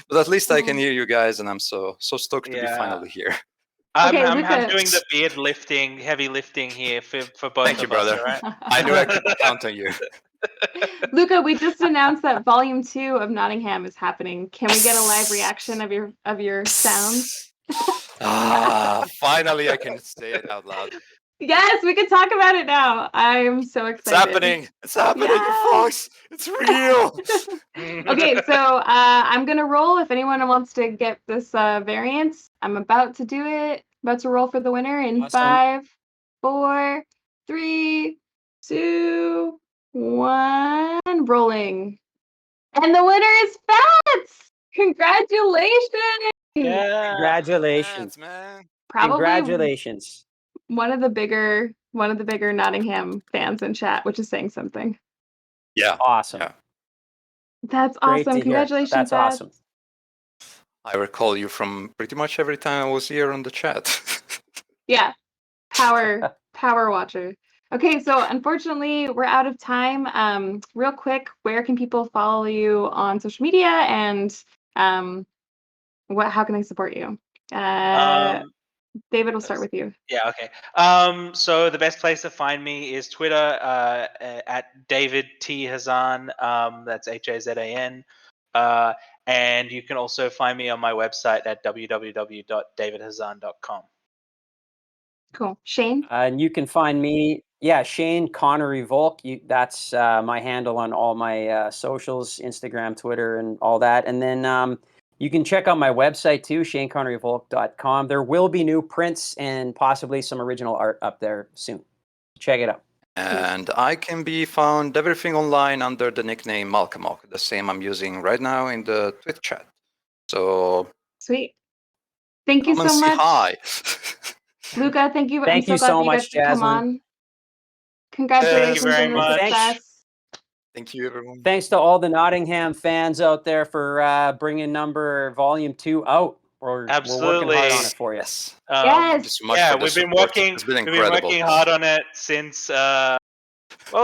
But at least I can hear you guys, and I'm so stoked to be finally here. I'm doing the beard lifting, heavy lifting here for both Thank you, of us. brother. Right? I knew I could count on you. Luca, we just announced that Volume 2 of Nottingham is happening. Can we get a live reaction of your sounds? Finally, I can say it out loud. Yes, we can talk about it now. I'm so It's excited. happening. It's happening, Yeah. folks. It's real. Okay, so I'm gonna roll. If anyone wants to get this variance, I'm about to do it. About to roll for the winner in Awesome. 5, 4, 3, 2, 1. Rolling. And the winner is Fats! Congratulations! Yeah. Congratulations. Thanks, man. Probably Congratulations. one of the bigger Nottingham fans in chat, which is saying something. Yeah. Awesome. Yeah. That's Great awesome. to hear. Congratulations, That's Fats. awesome. I recall you from pretty much every time I was here on the chat. Yeah. Power watcher. Okay, so unfortunately we're out of time. Real quick, where can people follow you on social media, and how can they support you? David, we'll start with you. Yeah, okay. So the best place to find me is Twitter at David T Hazan. That's Hazan. And you can also find me on my website at www.davidhazan.com. Cool. Shane? And you can find me, Shane Connery Volk. That's my handle on all my socials, Instagram, Twitter, and all that. And then you can check out my website too, shaneconneryvolk.com. There will be new prints and possibly some original art up there soon. Check it out. And I can be found everything online under the nickname Malcolmok, the same I'm using right now in the Twitch chat. So Sweet. Thank you come and so see much. hi. Luca, thank you. Thank I'm you so glad so that you much, guys could come Jasmine. on. Congratulations very on the much. success. Thank you, everyone. Thanks to all the Nottingham fans out there for bringing Volume 2 out. We're working Absolutely. hard on it for you. Yes. Yes. Thank you so much Yeah, for the we've been support. working. It's been We've been incredible. working hard on it since. What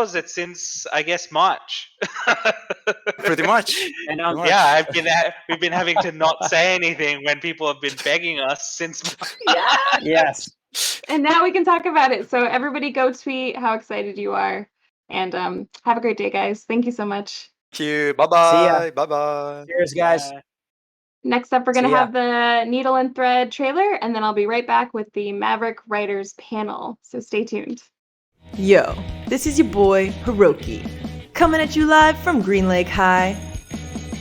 was it? Since I guess March. Pretty much. And Pretty much. Yeah, we've been having to not say anything when people have been begging us since. Yeah. Yes. And now we can talk about it. So everybody go tweet how excited you are. And have a great day, guys. Thank you so much. Thank you. Bye See ya. bye. Bye bye. Cheers, guys. Next up, we're going to See ya. have the Needle and Thread trailer, and then I'll be right back with the Maverick Writers panel. So stay tuned. Yo, this is your boy, Hiroki, coming at you live from Green Lake High.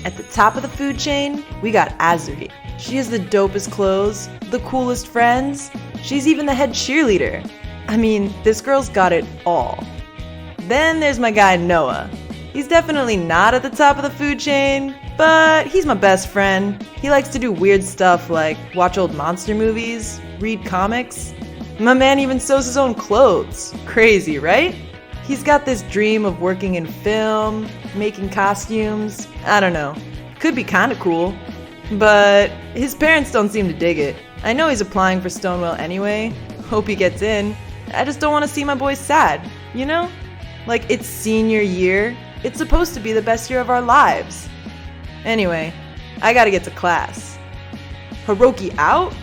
At the top of the food chain, we got Azuri. She has the dopest clothes, the coolest friends. She's even the head cheerleader. I mean, this girl's got it all. Then there's my guy Noah. He's definitely not at the top of the food chain, but he's my best friend. He likes to do weird stuff like watch old monster movies, read comics. My man even sews his own clothes. Crazy, right? He's got this dream of working in film, making costumes. I don't know. Could be kinda cool. But his parents don't seem to dig it. I know he's applying for Stonewell anyway. Hope he gets in. I just don't want to see my boy sad, you know? Like, it's senior year. It's supposed to be the best year of our lives. Anyway, I gotta get to class. Hiroki out?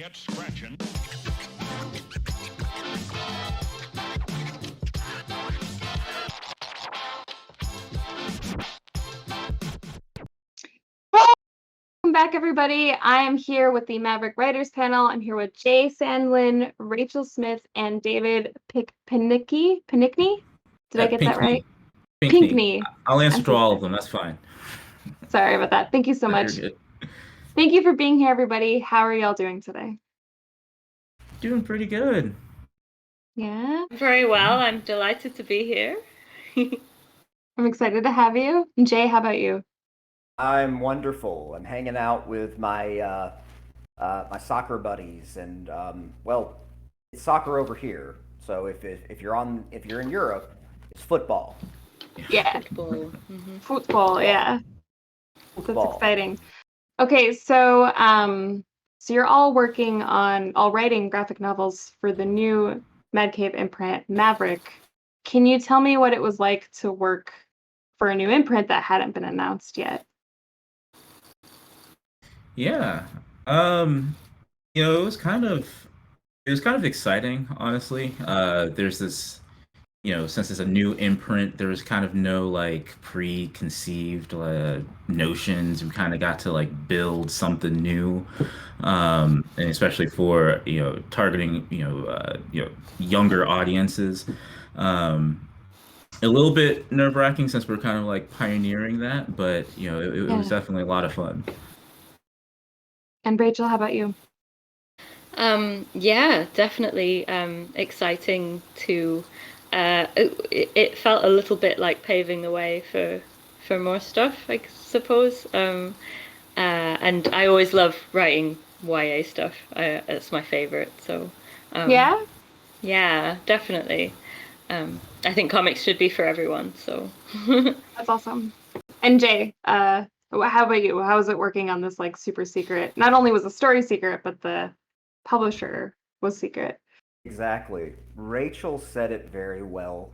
get scratching. Welcome back, everybody. I am here with the Maverick Writers panel. I'm here with Jay Sandlin, Rachael Smith, and David Pinckney. Did I get that right? Pinckney. I'll answer to all of them. That's fine. Sorry about that. Thank you so much. You're good. Thank you for being here, everybody. How are y'all doing today? Doing pretty good. Yeah, Very well. I'm delighted to be here. I'm excited to have you. And Jay, how about you? I'm wonderful. I'm hanging out with my my soccer buddies, and well, it's soccer over here. So if you're in Europe, it's football. Yeah, Football. football. Yeah, Football. that's exciting. Okay, so so you're all writing graphic novels for the new Mad Cave imprint, Maverick. Can you tell me what it was like to work for a new imprint that hadn't been announced yet? Yeah. You know, it was kind of exciting, honestly. There's this, you know, since it's a new imprint, there was kind of no like preconceived notions. We kind of got to like build something new, and especially for, you know, targeting, younger audiences. A little bit nerve-wracking since we're kind of like pioneering that, but you know, it was definitely a lot of fun. And Rachael, how about you? Yeah, definitely exciting to. It felt a little bit like paving the way for more stuff, I suppose. And I always love writing YA stuff. It's my favorite. So. Yeah, definitely. I think comics should be for everyone. So. That's awesome. And Jay, how about you? How was it working on this like super secret? Not only was the story secret, but the publisher was secret. Exactly. Rachael said it very well,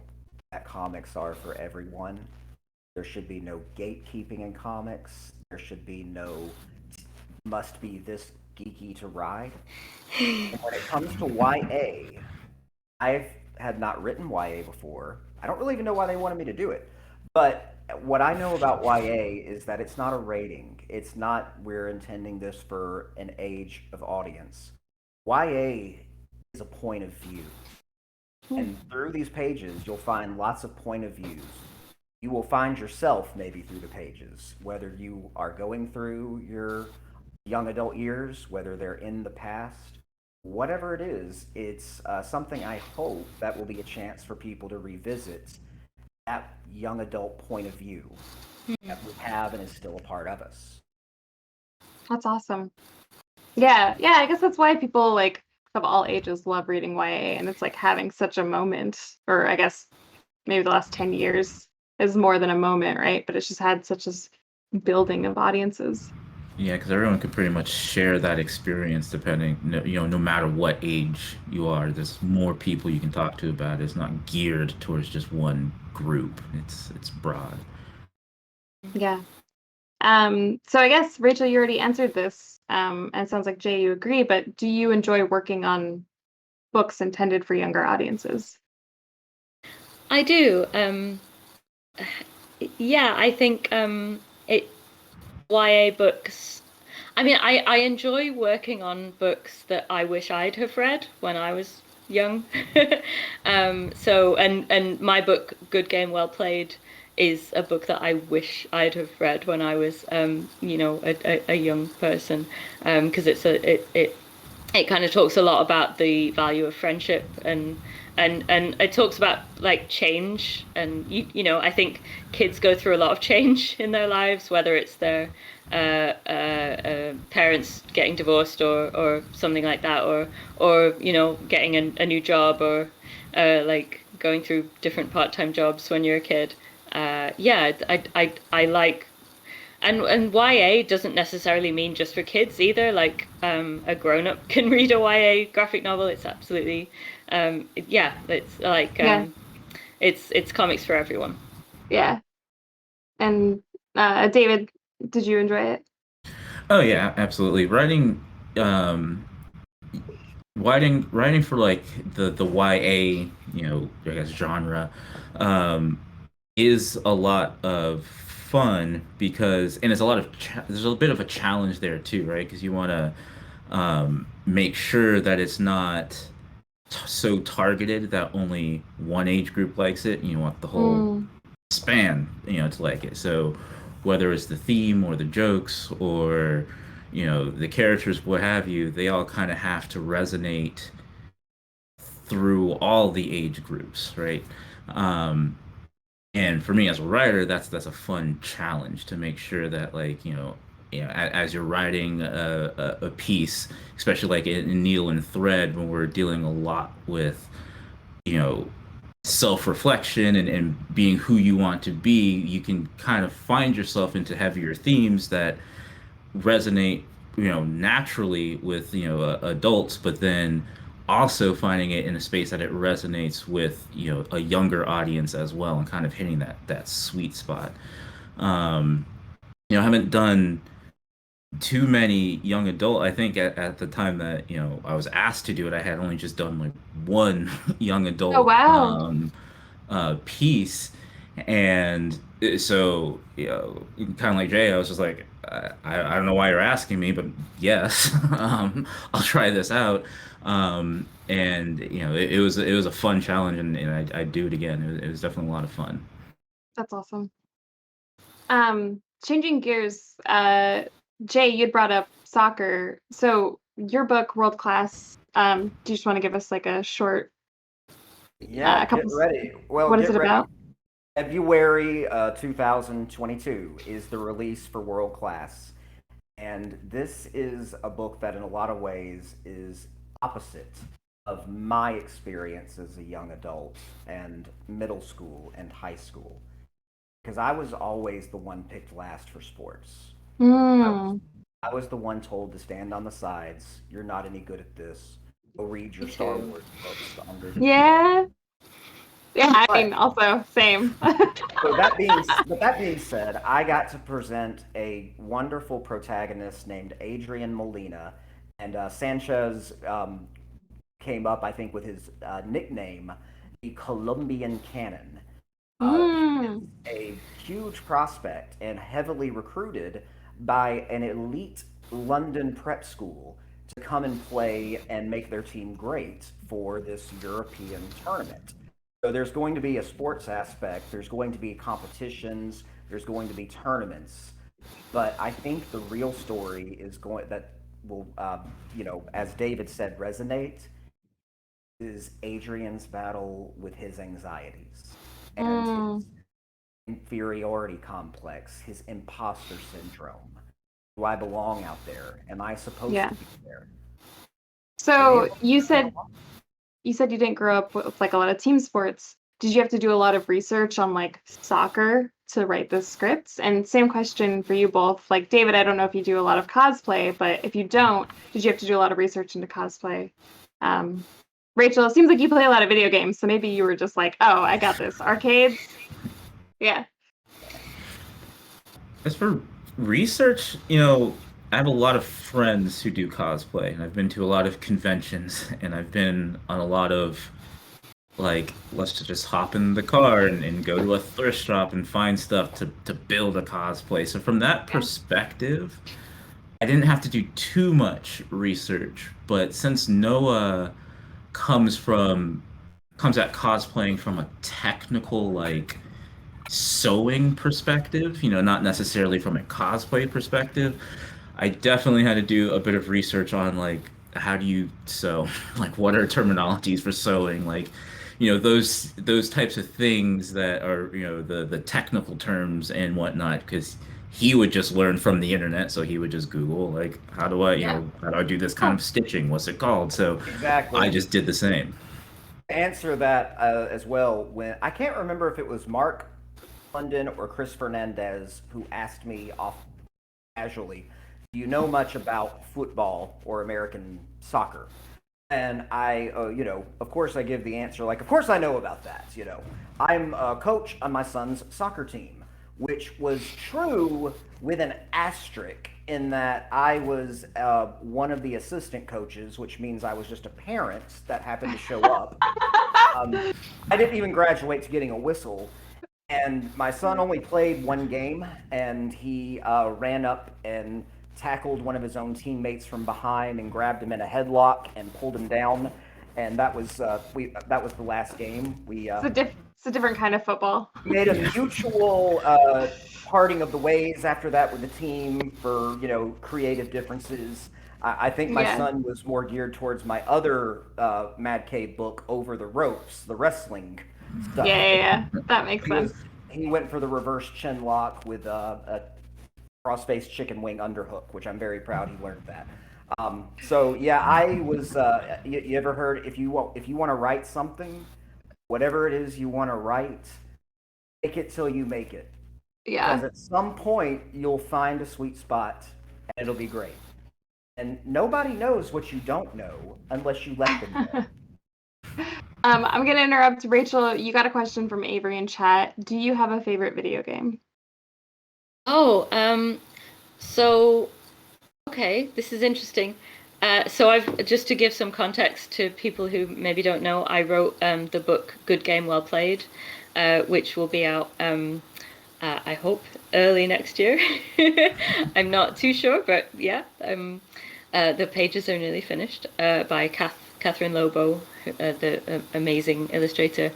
that comics are for everyone. There should be no gatekeeping in comics. There should be no must be this geeky to ride. And when it comes to YA, I had not written YA before. I don't really even know why they wanted me to do it. But what I know about YA is that it's not a rating. It's not we're intending this for an age of audience. YA is a point of view. And through these pages, you'll find lots of point of views. You will find yourself maybe through the pages, whether you are going through your young adult years, whether they're in the past, whatever it is, it's something I hope that will be a chance for people to revisit that young adult point of view that we have and is still a part of us. That's awesome. Yeah, I guess that's why people like of all ages love reading YA, and it's like having such a moment, or I guess maybe the last 10 years is more than a moment, right? But it's just had such a building of audiences. Yeah, because everyone could pretty much share that experience depending, no matter what age you are. There's more people you can talk to about it. It's not geared towards just one group. It's broad. Yeah. So I guess, Rachael, you already answered this, and it sounds like, Jay, you agree, but do you enjoy working on books intended for younger audiences? I do. Yeah, I think YA books. I mean, I enjoy working on books that I wish I'd have read when I was young. So my book, Good Game, Well Played, is a book that I wish I'd have read when I was, a young person, because it kind of talks a lot about the value of friendship and it talks about like change, and I think kids go through a lot of change in their lives, whether it's their parents getting divorced or something like that, or getting a new job, or like going through different part-time jobs when you're a kid. I like, and YA doesn't necessarily mean just for kids either. Like a grown-up can read a YA graphic novel. It's absolutely it's like it's comics for everyone. Yeah. And David, did you enjoy it? Oh yeah, absolutely. Writing writing for like the YA, I guess genre, um, is a lot of fun because, and it's a lot of there's a bit of a challenge there too, right? Because you want to make sure that it's not so targeted that only one age group likes it. You want the whole Mm. span, to like it. So whether it's the theme or the jokes or the characters, what have you, they all kind of have to resonate through all the age groups, right? Um, and for me as a writer, that's a fun challenge to make sure that like as you're writing a piece, especially like in Needle and Thread, when we're dealing a lot with you know self-reflection and being who you want to be, you can kind of find yourself into heavier themes that resonate naturally with adults, but then also finding it in a space that it resonates with a younger audience as well, and kind of hitting that sweet spot. um I haven't done too many young adult. I think at the time that I was asked to do it, I had only just done like one young Oh, adult wow. piece. And so kind of like Jay, I was just like, I don't know why you're asking me, but yes, I'll try this out. And it was a fun challenge, and I'd do it again. It was definitely a lot of fun. That's awesome. Changing gears, Jay, you'd brought up soccer. So your book, World Class, do you just want to give us like a short, Yeah, a couple, get ready. Well, what is get it ready. about? February 2022 is the release for World Class. And this is a book that, in a lot of ways, is opposite of my experience as a young adult and middle school and high school. Because I was always the one picked last for sports. I was, Mm, I was the one told to stand on the sides. You're not any good at this. Go read your me Star too. Wars books under the tree. Yeah. Yeah, I But mean, also, same. that being said, I got to present a wonderful protagonist named Adrian Molina, and Sanchez came up, I think, with his nickname, the Colombian Cannon. He is Mm, a huge prospect and heavily recruited by an elite London prep school to come and play and make their team great for this European tournament. So there's going to be a sports aspect, there's going to be competitions, there's going to be tournaments. But I think the real story is going that will, as David said, resonate is Adrian's battle with his anxieties and mm, his inferiority complex, his imposter syndrome. Do I belong out there? Am I supposed yeah. to be there? So you said you didn't grow up with like a lot of team sports. Did you have to do a lot of research on like soccer to write the scripts? And same question for you both. Like David, I don't know if you do a lot of cosplay, but if you don't, did you have to do a lot of research into cosplay? Um, Rachel, it seems like you play a lot of video games, so maybe you were just like, oh, I got this. Arcades? Yeah. As for research, I have a lot of friends who do cosplay, and I've been to a lot of conventions, and I've been on a lot of like, let's just hop in the car and go to a thrift shop and find stuff to build a cosplay. So from that Yeah. perspective, I didn't have to do too much research. But since Noah comes from comes at cosplaying from a technical like sewing perspective, not necessarily from a cosplay perspective, I definitely had to do a bit of research on like how do you sew, like what are terminologies for sewing, like those types of things that are the technical terms and whatnot, because he would just learn from the internet, so he would just Google like Yeah. how do I do this kind Huh. of stitching? What's it called? So I Exactly. just did the same. Answer that as well. When I can't remember if it was Mark London or Chris Fernandez who asked me off casually, "Do you know much about football or American soccer?" And I, of course, I give the answer like, "Of course I know about that." I'm a coach on my son's soccer team, which was true with an asterisk in that I was one of the assistant coaches, which means I was just a parent that happened to show up. I didn't even graduate to getting a whistle. And my son only played one game, and he ran up and tackled one of his own teammates from behind and grabbed him in a headlock and pulled him down. And that was that was the last game. It's a different kind of football. Made a mutual parting of the ways after that with the team for creative differences. I think my son was more geared towards my other Mad Cave book, Over the Ropes, the wrestling stuff. Yeah. That makes sense. He went for the reverse chin lock with a cross-faced chicken wing underhook, which I'm very proud he learned that. So yeah, I was. You ever heard if you want to write something, whatever it is you want to write, make it till you make it. Yeah. Because at some point you'll find a sweet spot, and it'll be great. And nobody knows what you don't know unless you let them know. I'm going to interrupt. Rachel, you got a question from Avery in chat. Do you have a favorite video game? So, okay, this is interesting. So I've, just to give some context to people who maybe don't know, I wrote the book Good Game Well Played, which will be out, I hope, early next year. I'm not too sure, but yeah, the pages are nearly finished by Katherine Lobo, the amazing illustrator.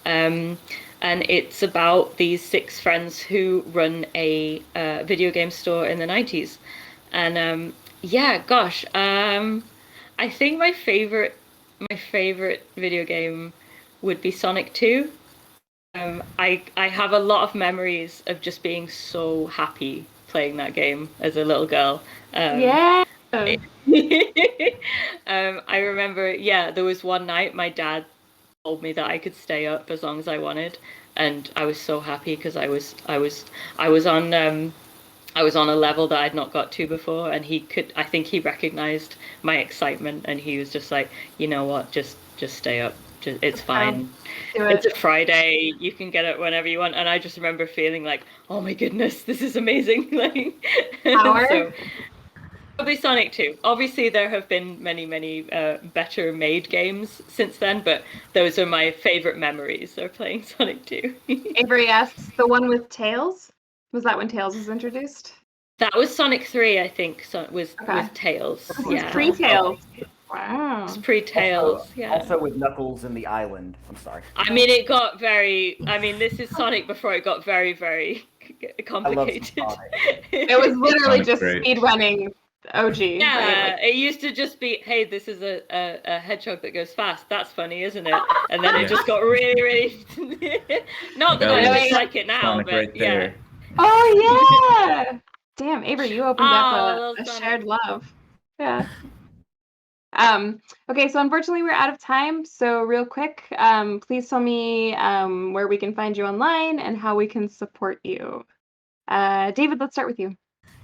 And it's about these 6 friends who run a video game store in the 90s. And yeah, gosh, I think my favorite video game would be Sonic 2. I have a lot of memories of just being so happy playing that game as a little girl. Yeah. I remember, there was one night my dad told me that I could stay up as long as I wanted, and I was so happy because I was on a level that I'd not got to before, and I think he recognized my excitement, and he was just like, you know what, just stay up. It's fine. It's a Friday. You can get it whenever you want. And I just remember feeling like, oh my goodness, this is amazing. Like, so, probably Sonic 2. Obviously, there have been many, many better made games since then, but those are my favorite memories of playing Sonic 2. Avery asks, the one with Tails? Was that when Tails was introduced? That was Sonic 3, I think. So it was with Tails. Yeah. Pre-Tails. Wow. It's pre-Tails, Also with Knuckles and the island. I'm sorry. I mean, it got very... I mean, this is Sonic before it got very, very complicated. It was literally just speedrunning OG. Yeah, right? it used to just be, hey, this is a hedgehog that goes fast. That's funny, isn't it? And then it just got really, really... Not that I always like it now, Sonic but right there. Oh, yeah! Damn, Avery, you opened up a Sonic. shared love. Yeah. Okay, so unfortunately we're out of time. So real quick, please tell me where we can find you online and how we can support you. David, let's start with you.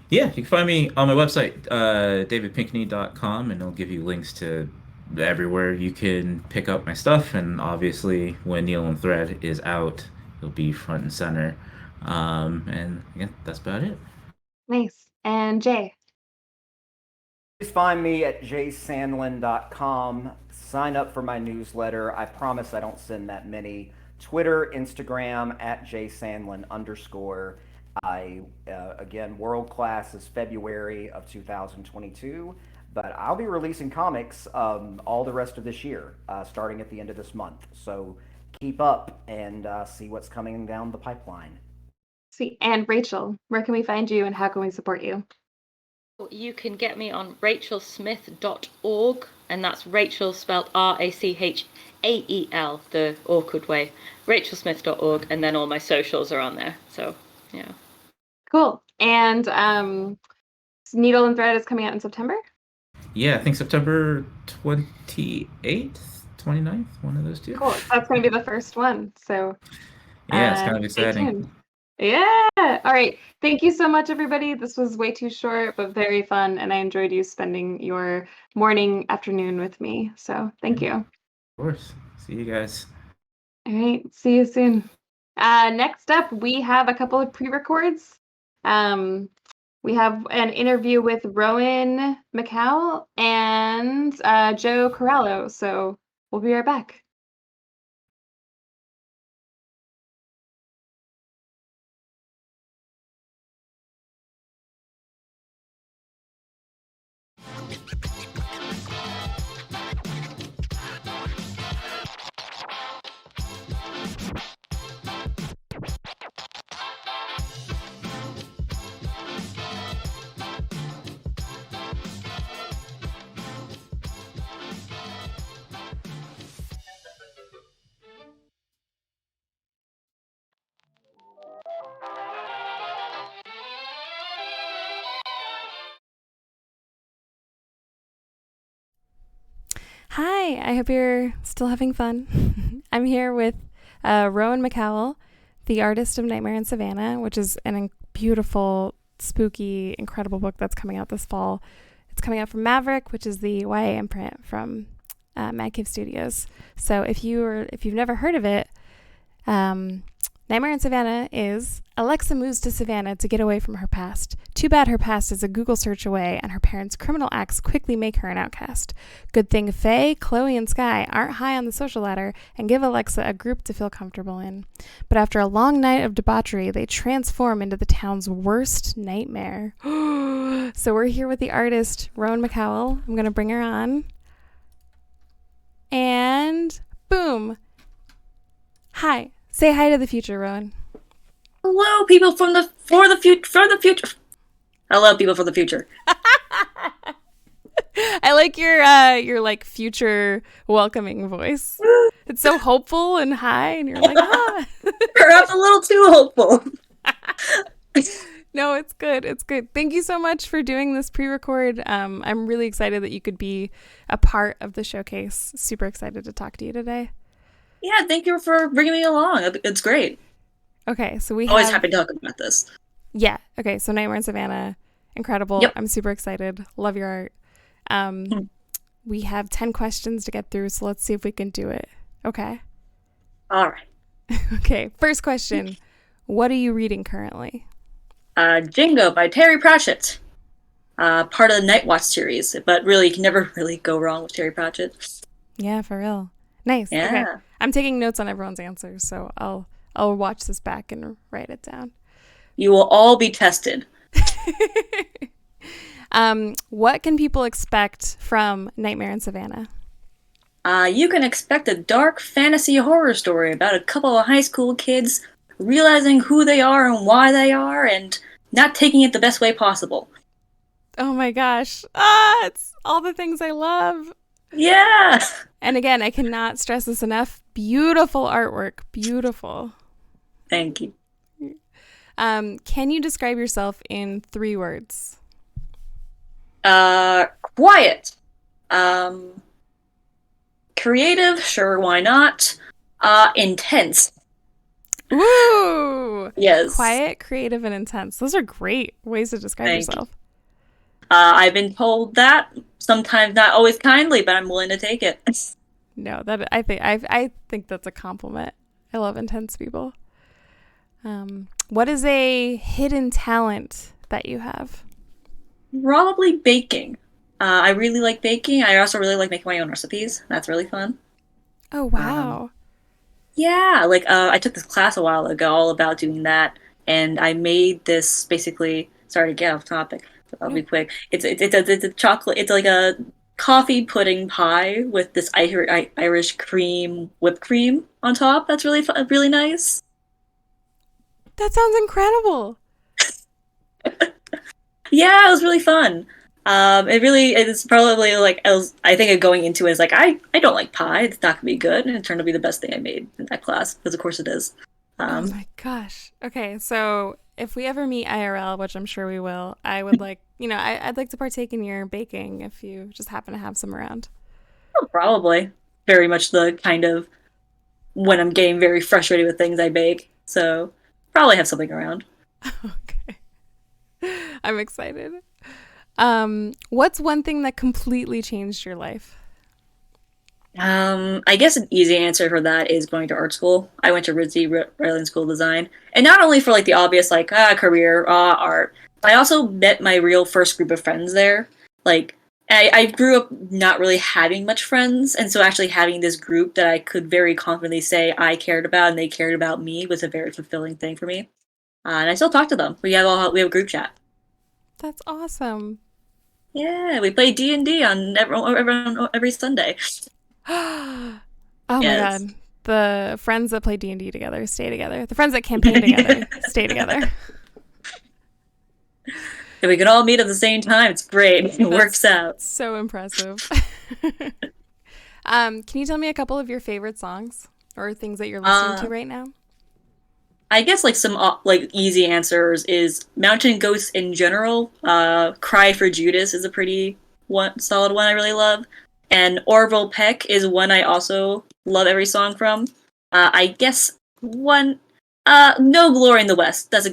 Yeah, you can find me on my website, davidpinckney.com, and it'll give you links to everywhere you can pick up my stuff. And obviously, when Needle and Thread is out, it'll be front and center. And yeah, that's about it. Nice. And Jay? Please find me at jsandlin.com. Sign up for my newsletter. I promise I don't send that many. Twitter, Instagram, at jsandlin_. Again, World Class is February of 2022, but I'll be releasing comics all the rest of this year, starting at the end of this month. So keep up and see what's coming down the pipeline. Sweet. And Rachel, where can we find you and how can we support you? You can get me on rachelsmith.org, and that's Rachel spelled RACHAEL, the awkward way. rachelsmith.org, and then all my socials are on there. So, yeah. Cool. And Needle and Thread is coming out in September? Yeah, I think September 28th, 29th, one of those two. Cool. That's going to be the first one. So yeah, it's kind of exciting. Yeah. All right. Thank you so much, everybody. This was way too short, but very fun. And I enjoyed you spending your morning, afternoon with me. So thank you. Of course. See you guys. All right. See you soon. Next up, we have a couple of pre-records. We have an interview with Rowan, Maccoll, and Joe Corallo. So we'll be right back. Hi, I hope you're still having fun. I'm here with Rowan Maccoll, the artist of Nightmare in Savannah, which is a beautiful, spooky, incredible book that's coming out this fall. It's coming out from Maverick, which is the YA imprint from Mad Cave Studios. So if you've never heard of it, Nightmare in Savannah is Alexa moves to Savannah to get away from her past. Too bad her past is a Google search away, and her parents' criminal acts quickly make her an outcast. Good thing Faye, Chloe, and Sky aren't high on the social ladder and give Alexa a group to feel comfortable in. But after a long night of debauchery, they transform into the town's worst nightmare. So we're here with the artist, Rowan Maccoll. I'm going to bring her on. And boom. Hi. Say hi to the future, Rowan. Hello, people for the future. Hello, people for the future. I like your like future welcoming voice. It's so hopeful and high, and you're like, ah. Perhaps a little too hopeful. No, it's good. It's good. Thank you so much for doing this pre-record. I'm really excited that you could be a part of the showcase. Super excited to talk to you today. Yeah, thank you for bringing me along. It's great. Okay, so always happy to talk about this. Yeah. Okay, so Nightmare in Savannah, incredible. Yep. I'm super excited. Love your art. We have 10 questions to get through, so let's see if we can do it. Okay. All right. Okay. First question: what are you reading currently? Jingo by Terry Pratchett. Part of the Night Watch series, but really, you can never really go wrong with Terry Pratchett. Yeah, for real. Nice. Yeah. Okay. I'm taking notes on everyone's answers, so I'll watch this back and write it down. You will all be tested. What can people expect from Nightmare in Savannah? You can expect a dark fantasy horror story about a couple of high school kids realizing who they are and why they are, and not taking it the best way possible. Oh my gosh. It's all the things I love. Yeah. And again, I cannot stress this enough. Beautiful artwork. Beautiful. Thank you. Can you describe yourself in 3 words? Quiet. Creative, sure, why not? Intense. Woo! Yes. Quiet, creative, and intense. Those are great ways to describe yourself. I've been told that, sometimes not always kindly, but I'm willing to take it. No, I think that's a compliment. I love intense people. What is a hidden talent that you have? Probably baking. I really like baking. I also really like making my own recipes. That's really fun. Oh, wow. Yeah, like I took this class a while ago all about doing that, and I made this basically. Sorry to get off topic, but I'll be quick. It's a chocolate. It's like a coffee pudding pie with this Irish cream whipped cream on top. That's really fun, really nice. That sounds incredible. Yeah, it was really fun. It's probably like I think of going into it as like I don't like pie. It's not gonna be good, and it turned to be the best thing I made in that class because of course it is. Oh my gosh. Okay, so if we ever meet IRL, which I'm sure we will, I would like I'd like to partake in your baking if you just happen to have some around. Oh, probably very much the kind of when I'm getting very frustrated with things I bake. So probably have something around. Okay. I'm excited. What's one thing that completely changed your life? I guess an easy answer for that is going to art school. I went to RISD, Rhode Island School of Design, and not only for like the obvious like career art, I also met my real first group of friends there. Like, I grew up not really having much friends, and so actually having this group that I could very confidently say I cared about and they cared about me was a very fulfilling thing for me. And I still talk to them. We have a group chat. That's awesome. Yeah, we play D&D on every Sunday. Oh Yes. my god. The friends that play D&D together stay together. The friends that campaign together stay together. If we can all meet at the same time, it's great. It works out. So impressive. Can you tell me a couple of your favorite songs or things that you're listening to right now? I guess like some like easy answers is Mountain Ghosts in general. Cry for Judas is a pretty solid one I really love. And Orville Peck is one I also love every song from. I guess one No Glory in the West. That's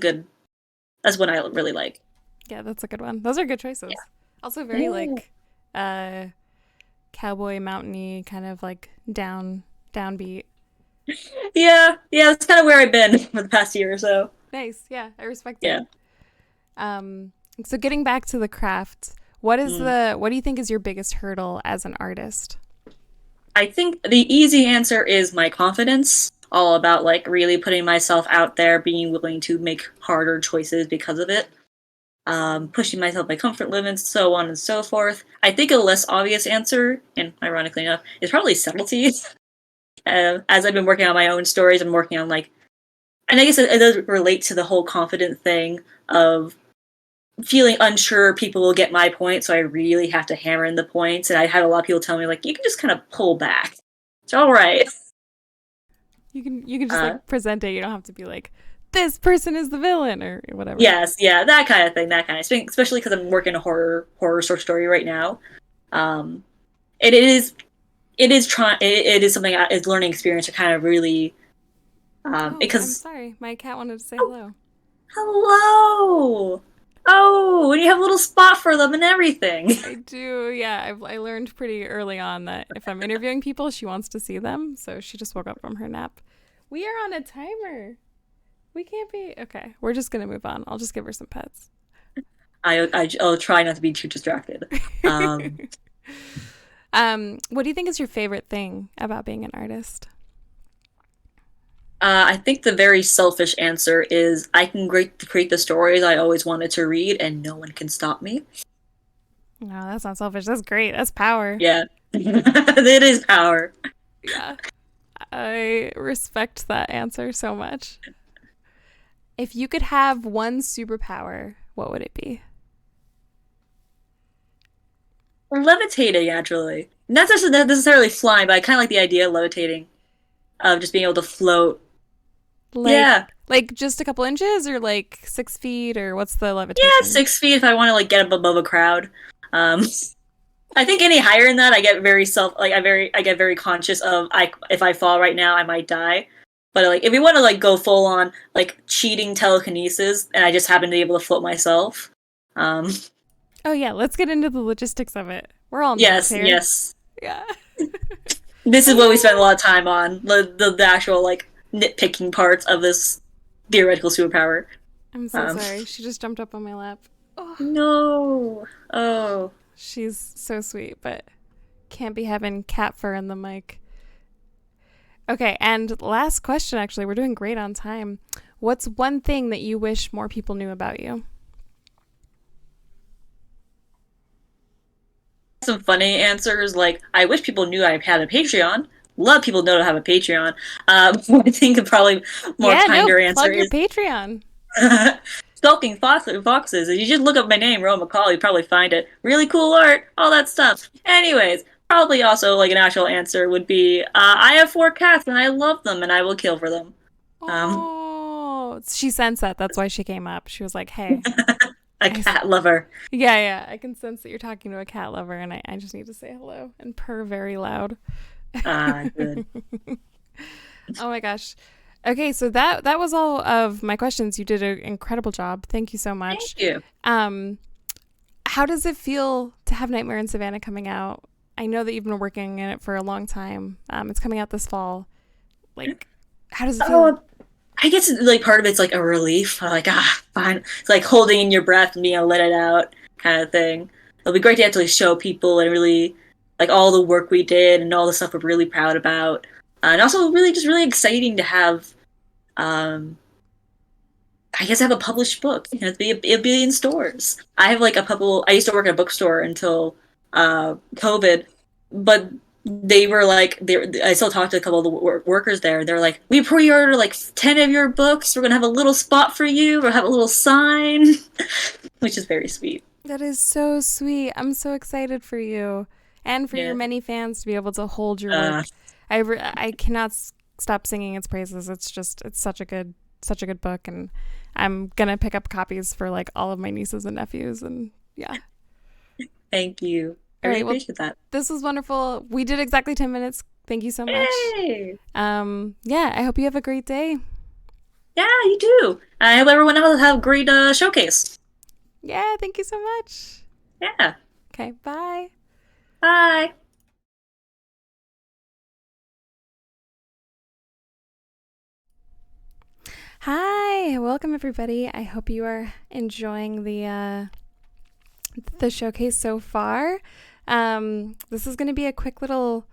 one I really like. Yeah, that's a good one. Those are good choices. Yeah. Also very like cowboy mountainy, kind of like downbeat. Yeah, that's kind of where I've been for the past year or so. Nice. Yeah, I respect it. So getting back to the craft, what do you think is your biggest hurdle as an artist? I think the easy answer is my confidence. All about like really putting myself out there, being willing to make harder choices because of it. Pushing myself my comfort limits, so on and so forth. I think a less obvious answer, and ironically enough, is probably subtleties. As I've been working on my own stories, I'm working on like, and I guess it does relate to the whole confident thing of feeling unsure people will get my point, so I really have to hammer in the points. And I had a lot of people tell me like, you can just kind of pull back. It's all right. You can just like present it. You don't have to be like, this person is the villain or whatever. Yes, yeah, that kind of thing. Especially because I'm working a horror short story right now. It is something it's learning experience to kind of really because I'm sorry, my cat wanted to say hello. Hello. Oh, and you have a little spot for them and everything. I do, yeah. I learned pretty early on that if I'm interviewing people, she wants to see them. So she just woke up from her nap. We are on a timer. We can't be... Okay, we're just going to move on. I'll just give her some pets. I'll try not to be too distracted. What do you think is your favorite thing about being an artist? I think the very selfish answer is I can create the stories I always wanted to read, and no one can stop me. No, that's not selfish. That's great. That's power. Yeah, it is power. Yeah, I respect that answer so much. If you could have one superpower, what would it be? Levitating, actually. Not necessarily flying, but I kind of like the idea of levitating. Of just being able to float. Like just a couple inches or like 6 feet or what's the levitation? Yeah, 6 feet if I want to like get up above a crowd. I think any higher than that, I get I get very conscious of if I fall right now, I might die. But like if we want to like go full on like cheating telekinesis, and I just happen to be able to float myself. Oh yeah, let's get into the logistics of it. We're all military. Yes. Yeah. This is what we spend a lot of time on the actual like nitpicking parts of this theoretical superpower. I'm so sorry. She just jumped up on my lap. Oh. No. Oh. She's so sweet, but can't be having cat fur in the mic. Okay, and last question, actually. We're doing great on time. What's one thing that you wish more people knew about you? Some funny answers, like, I wish people knew I had a Patreon. Love people know to have a Patreon. I think probably more kinder answer plug is... your Patreon. Skulking Foxes. If you just look up my name, Rowan Maccoll, you probably find it. Really cool art, all that stuff. Anyways, probably also like an actual answer would be, I have 4 cats and I love them and I will kill for them. Oh, she sensed that. That's why she came up. She was like, hey. A cat lover. Yeah. I can sense that you're talking to a cat lover and I just need to say hello and purr very loud. Good. Oh my gosh. Okay, so that was all of my questions. You did an incredible job. Thank you so much. Thank you. How does it feel to have Nightmare in Savannah coming out? I know that you've been working in it for a long time. It's coming out this fall. Like, how does it feel? I guess like part of it's like a relief. I'm like, fine. It's like holding in your breath and being able to let it out kind of thing. It'll be great to actually show people and really like all the work we did and all the stuff we're really proud about. And also really just really exciting to have I guess have a published book. You know, it'll be in stores. I have like a couple. I used to work at a bookstore until COVID, but they were like, I still talk to a couple of the workers there. They're like, we pre-order like 10 of your books. We're gonna have a little spot for you. We'll have a little sign, which is very sweet. That is so sweet. I'm so excited for you and for your many fans to be able to hold your work. I cannot stop singing its praises. It's such a good book, and I'm gonna pick up copies for like all of my nieces and nephews, and yeah. Thank you. I really appreciate that. This was wonderful. We did exactly 10 minutes. Thank you so much. Yay! Yeah, I hope you have a great day. Yeah, you too. I hope everyone else have a great showcase. Yeah, thank you so much. Yeah. Okay, bye. Bye. Hi, welcome everybody. I hope you are enjoying the showcase so far. This is going to be a quick little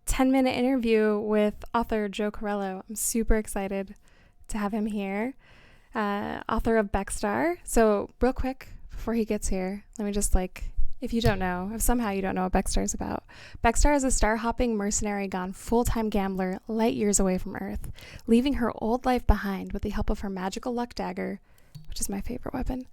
10-minute interview with author Joe Corallo. I'm super excited to have him here. Author of Beckstar. So real quick before he gets here, let me just if you don't know, if somehow you don't know what Beckstar is about, Beckstar is a star-hopping mercenary gone full-time gambler light years away from Earth, leaving her old life behind with the help of her magical luck dagger, which is my favorite weapon,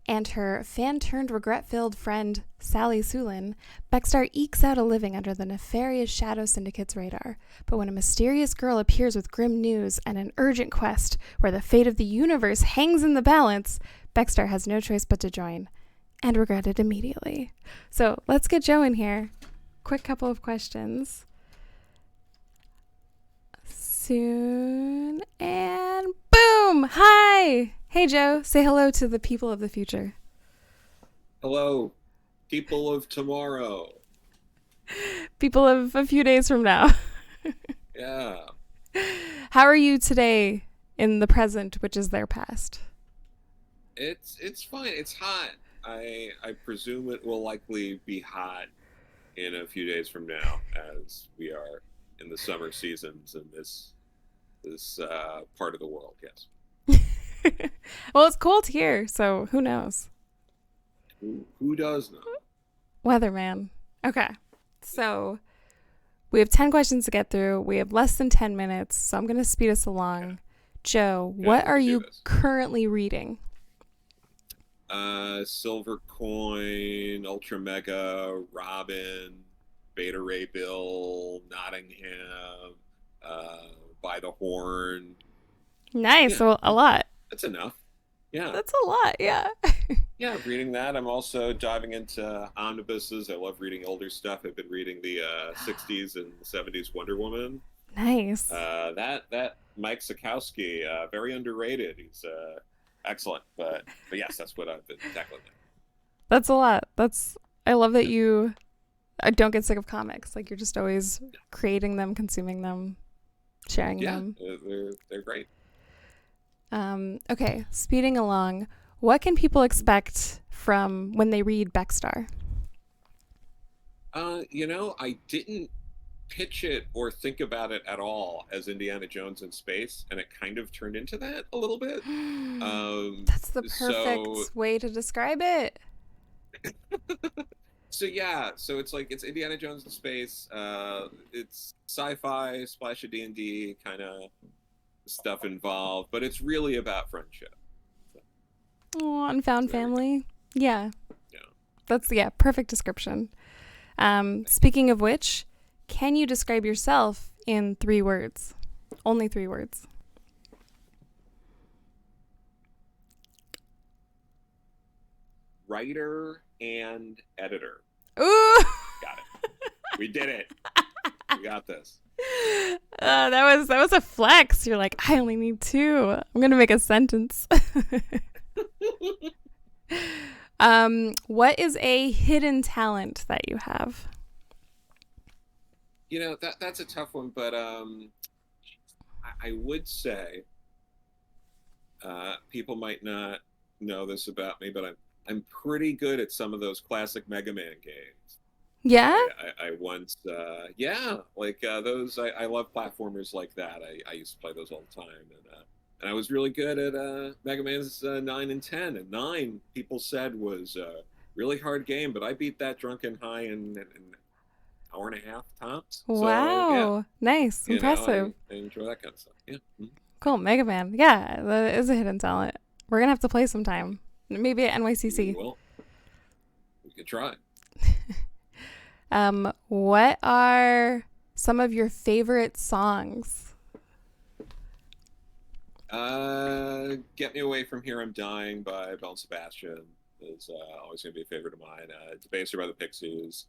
and her fan-turned-regret-filled friend, Sally Sulin. Beckstar ekes out a living under the nefarious Shadow Syndicate's radar. But when a mysterious girl appears with grim news and an urgent quest where the fate of the universe hangs in the balance, Beckstar has no choice but to join. And regret it immediately. So let's get Joe in here. Quick couple of questions. Soon and boom! Hi! Hey Joe, say hello to the people of the future. Hello, people of tomorrow. People of a few days from now. Yeah. How are you today in the present, which is their past? It's fine. It's hot. I presume it will likely be hot in a few days from now, as we are in the summer seasons in this part of the world. Yes. Well, it's cold here, so who knows? Who does know? Weatherman. Okay, so we have 10 questions to get through. We have less than 10 minutes, so I'm going to speed us along. Joe, what are you currently reading? Silver Coin, Ultra Mega, Robin, Beta Ray Bill, Nottingham, By the Horn. Nice. So a lot. That's enough. Yeah. That's a lot. Yeah. Yeah, reading that. I'm also diving into omnibuses. I love reading older stuff. I've been reading the 60s and 70s Wonder Woman. Nice. That Mike Sikowski, very underrated. He's excellent. But yes, that's what I've been tackling. That's a lot. I love that you don't get sick of comics. Like, you're just always creating them, consuming them, sharing them. Yeah, they're great. Okay, speeding along. What can people expect from when they read Beckstar? I didn't pitch it or think about it at all as Indiana Jones in space, and it kind of turned into that a little bit. That's the perfect way to describe it. So it's Indiana Jones in space. It's sci-fi, splash of D&D kind of stuff involved, but it's really about friendship. Oh, and found family. Yeah. Yeah. That's perfect description. Speaking of which, can you describe yourself in 3 words? Only 3 words. Writer and editor. Ooh! Got it. We did it. We got this. That was a flex. You're like, I only need 2. I'm gonna make a sentence. What is a hidden talent that you have? That's a tough one, but I would say people might not know this about me, but I'm pretty good at some of those classic Mega Man games. Yeah? I once, like those. I love platformers like that. I used to play those all the time, and I was really good at Mega Man's 9 and 10. And 9, people said was a really hard game, but I beat that drunken high in an hour and a half tops. Wow. So, yeah, Nice. Impressive. I enjoy that kind of stuff. Yeah. Cool. Mega Man. Yeah, that is a hidden talent. We're going to have to play sometime. Maybe at NYCC. Well, we could try. What are some of your favorite songs? Get Me Away From Here, I'm Dying by Belle and Sebastian is always going to be a favorite of mine. Debaser by the Pixies.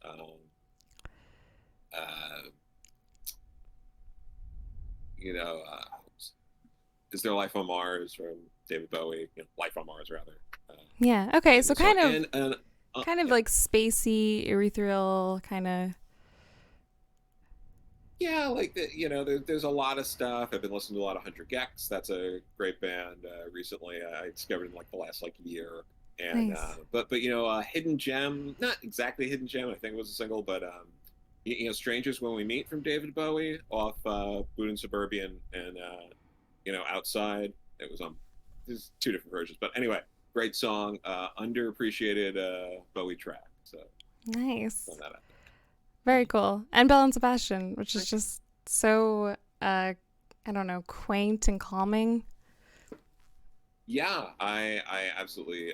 Is There Life on Mars from David Bowie? Life on Mars, rather. Yeah. Okay. So kind of yeah. like spacey, ethereal kind of. Yeah, like there's a lot of stuff. I've been listening to a lot of 100 Gex. That's a great band. Recently, I discovered in like the last year. And Nice. but Hidden Gem, not exactly Hidden Gem. I think it was a single, but Strangers When We Meet from David Bowie off Boot and Suburban and Outside. It was on. There's 2 different versions, but anyway, great song. Underappreciated Bowie track. So Nice. on that up. Very cool. And Belle and Sebastian, which is just so, I don't know, quaint and calming. Yeah, I absolutely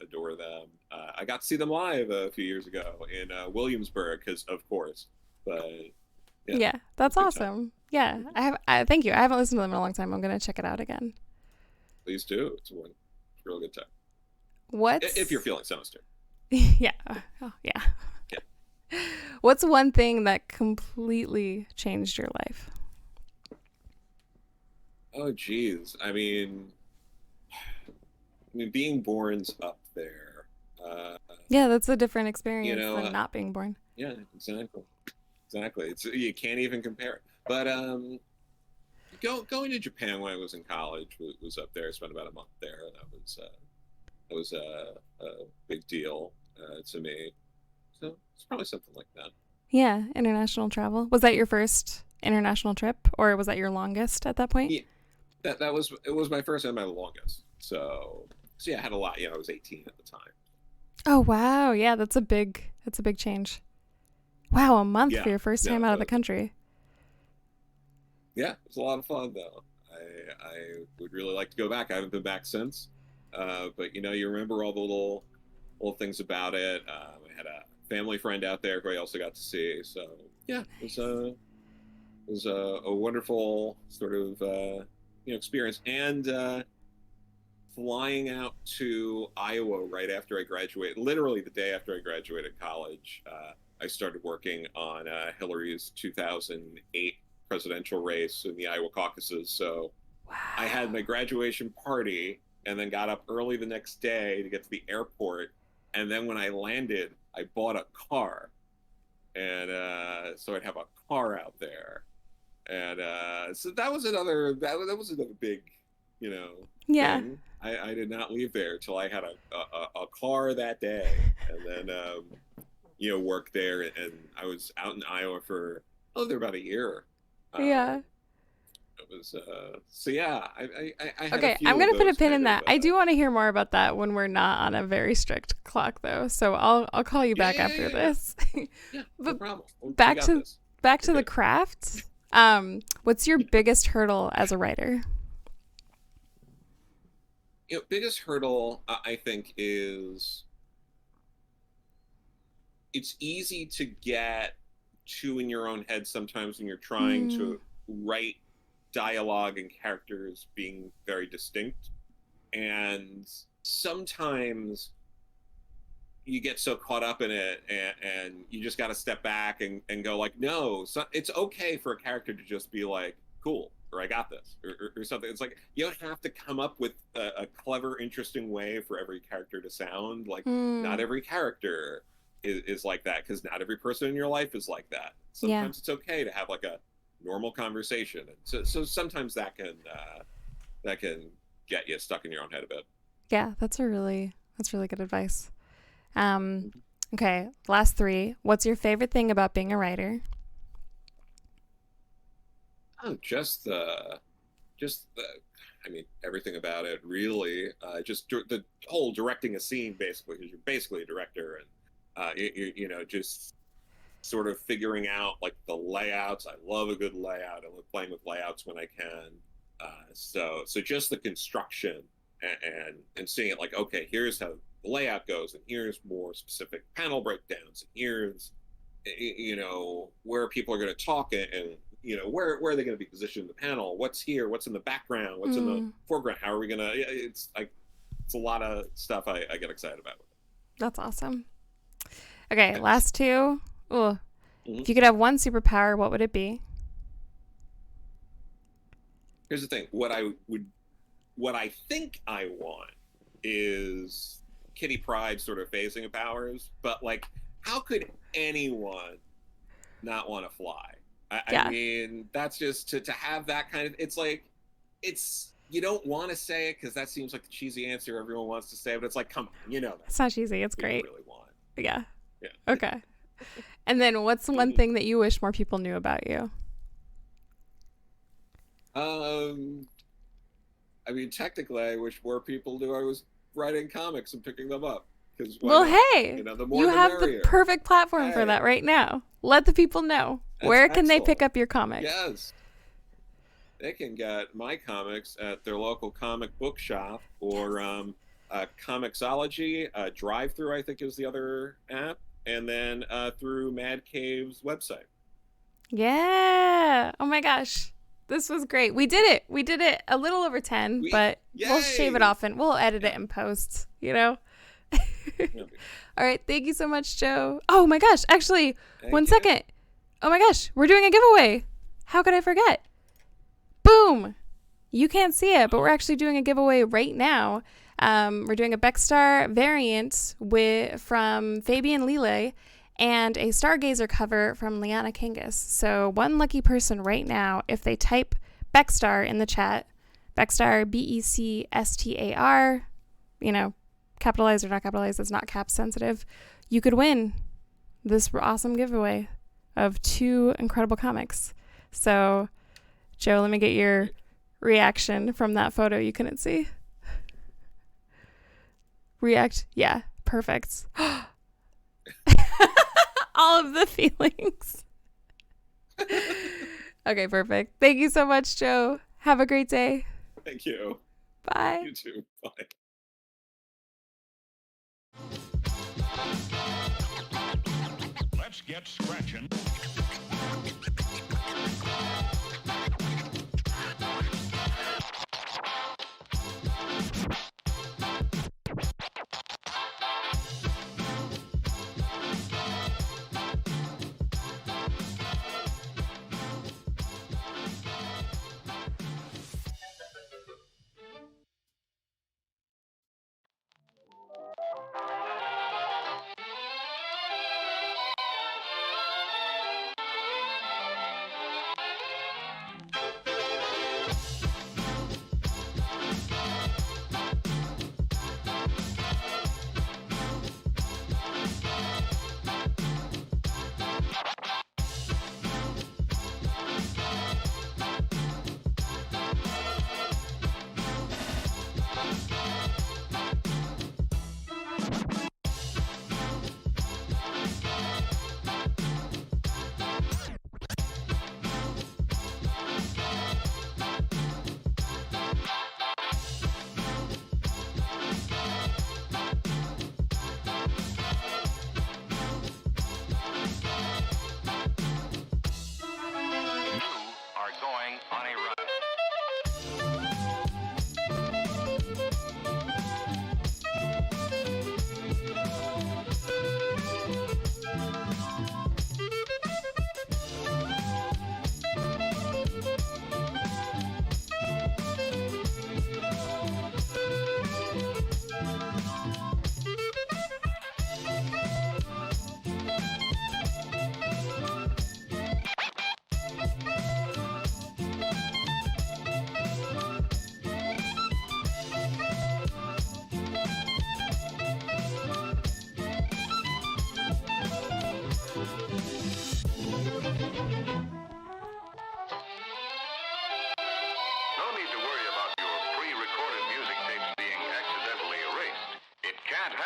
adore them. I got to see them live a few years ago in Williamsburg, because of course. But Yeah, that's awesome. Yeah, thank you. I haven't listened to them in a long time. I'm gonna check it out again. Please do. It's a real good time. What's If you're feeling sinister. yeah. Oh, yeah. What's one thing that completely changed your life? Oh, geez. I mean, being born's up there. Yeah, that's a different experience than not being born. Yeah, exactly. You can't even compare it. But going to Japan when I was in college was up there. I spent about a month there. That was a big deal to me. So it's probably something like that. Yeah, international travel. Was that your first international trip, or was that your longest at that point? Yeah, it was my first and my longest. So yeah, I had a lot. I was 18 at the time. Oh wow, yeah, that's a big change. Wow, a month Yeah, for your first time out of the country. Yeah, it was a lot of fun though. I would really like to go back. I haven't been back since. But you remember all the little things about it. I had a family friend out there who I also got to see. So yeah, it was a wonderful sort of experience. And flying out to Iowa right after I graduated, literally the day after I graduated college, I started working on Hillary's 2008 presidential race in the Iowa caucuses. So I had my graduation party and then got up early the next day to get to the airport. And then when I landed, I bought a car. And so I'd have a car out there. And so that was another big, Yeah. thing. I did not leave there till I had a car that day. And then, worked there. And I was out in Iowa for, there about a year. Yeah. It was so yeah. I had Okay, a few I'm gonna of put a those pin in kind that. of, I do want to hear more about that when we're not on a very strict clock, though. So I'll call you back after this. Yeah, But no problem. We back got to this. the craft. What's your biggest hurdle as a writer? Biggest hurdle I think is it's easy to get too in your own head sometimes when you're trying to write dialogue and characters being very distinct, and sometimes you get so caught up in it and you just got to step back and go like, no, so it's okay for a character to just be like, cool, or I got this, or something. It's like you don't have to come up with a clever, interesting way for every character to sound. Like not every character is like that, because not every person in your life is like that. Sometimes it's okay to have like a normal conversation. So sometimes that can get you stuck in your own head a bit. Yeah, that's really good advice. Okay, last three. What's your favorite thing about being a writer? Oh, just the, I mean, everything about it, really. Just the whole directing a scene, basically, because you're basically a director, and you know, just sort of figuring out like the layouts. I love a good layout. I love playing with layouts when I can. So just the construction and seeing it like, okay, here's how the layout goes, and here's more specific panel breakdowns, and here's, you know, where people are going to talk, and you know, where are they going to be positioned in the panel, what's here, what's in the background, what's in the foreground, how are we going to, it's like, it's a lot of stuff I get excited about. That's awesome. Okay, last two. Ooh. If you could have one superpower, what would it be? Here's the thing. What I think I want is Kitty Pryde sort of phasing of powers, but like, how could anyone not want to fly? I mean, that's just to have that kind of, it's like, it's, you don't want to say it because that seems like the cheesy answer everyone wants to say, but it's like, come on, you know that. It's not cheesy, it's great. You really want. Yeah. Yeah. Okay. And then what's one thing that you wish more people knew about you? I mean, technically, I wish more people knew I was writing comics and picking them up. Well, hey, you know, the more you the have merrier. the perfect platform for that right now. Let the people know. Where can they pick up your comics? Yes. They can get my comics at their local comic book shop, or Comixology, Drive-Thru, I think is the other app, and then through Mad Cave's website. Yeah. Oh my gosh. This was great. We did it. We did it a little over 10, but we'll shave it off and we'll edit it in post, you know? All right. Thank you so much, Joe. Oh my gosh. Actually, one second. Oh my gosh. We're doing a giveaway. How could I forget? Boom. You can't see it, but we're actually doing a giveaway right now. We're doing a Beckstar variant from Fabian Lela and a Stargazer cover from Liana Kangas. So one lucky person right now, if they type Beckstar in the chat, Beckstar, Becstar, you know, capitalized or not capitalized, it's not cap sensitive, you could win this awesome giveaway of 2 incredible comics. So, Joe, let me get your reaction from that photo you couldn't see. React. Yeah, perfect. All of the feelings. Okay, perfect. Thank you so much, Joe. Have a great day. Thank you. Bye. You too. Bye. Let's get scratching.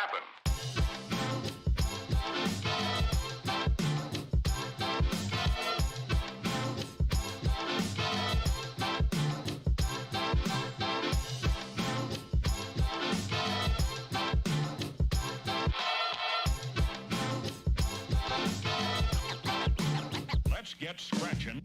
happen. Let's get scratching.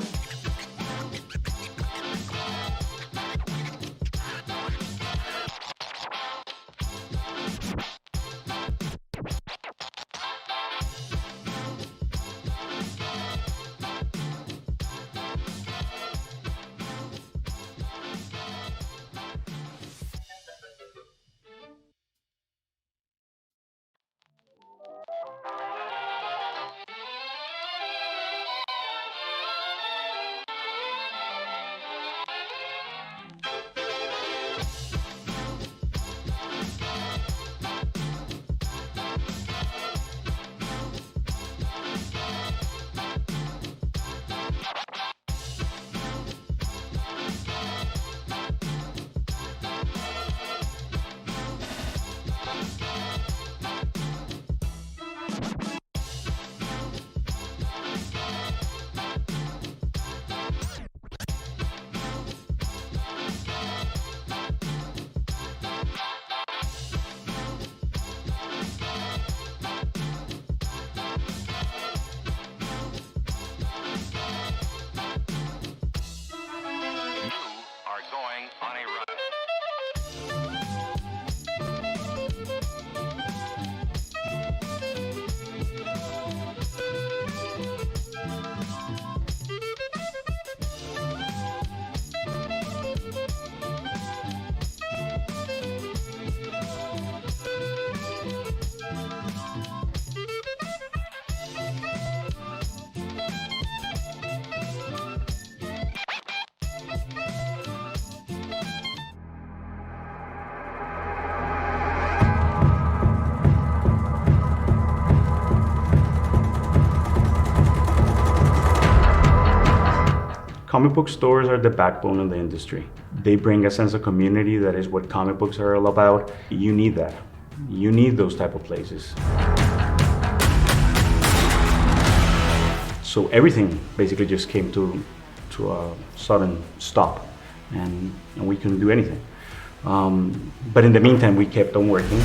Comic book stores are the backbone of the industry. They bring a sense of community that is what comic books are all about. You need that. You need those type of places. So everything basically just came to a sudden stop, and we couldn't do anything. But in the meantime, we kept on working.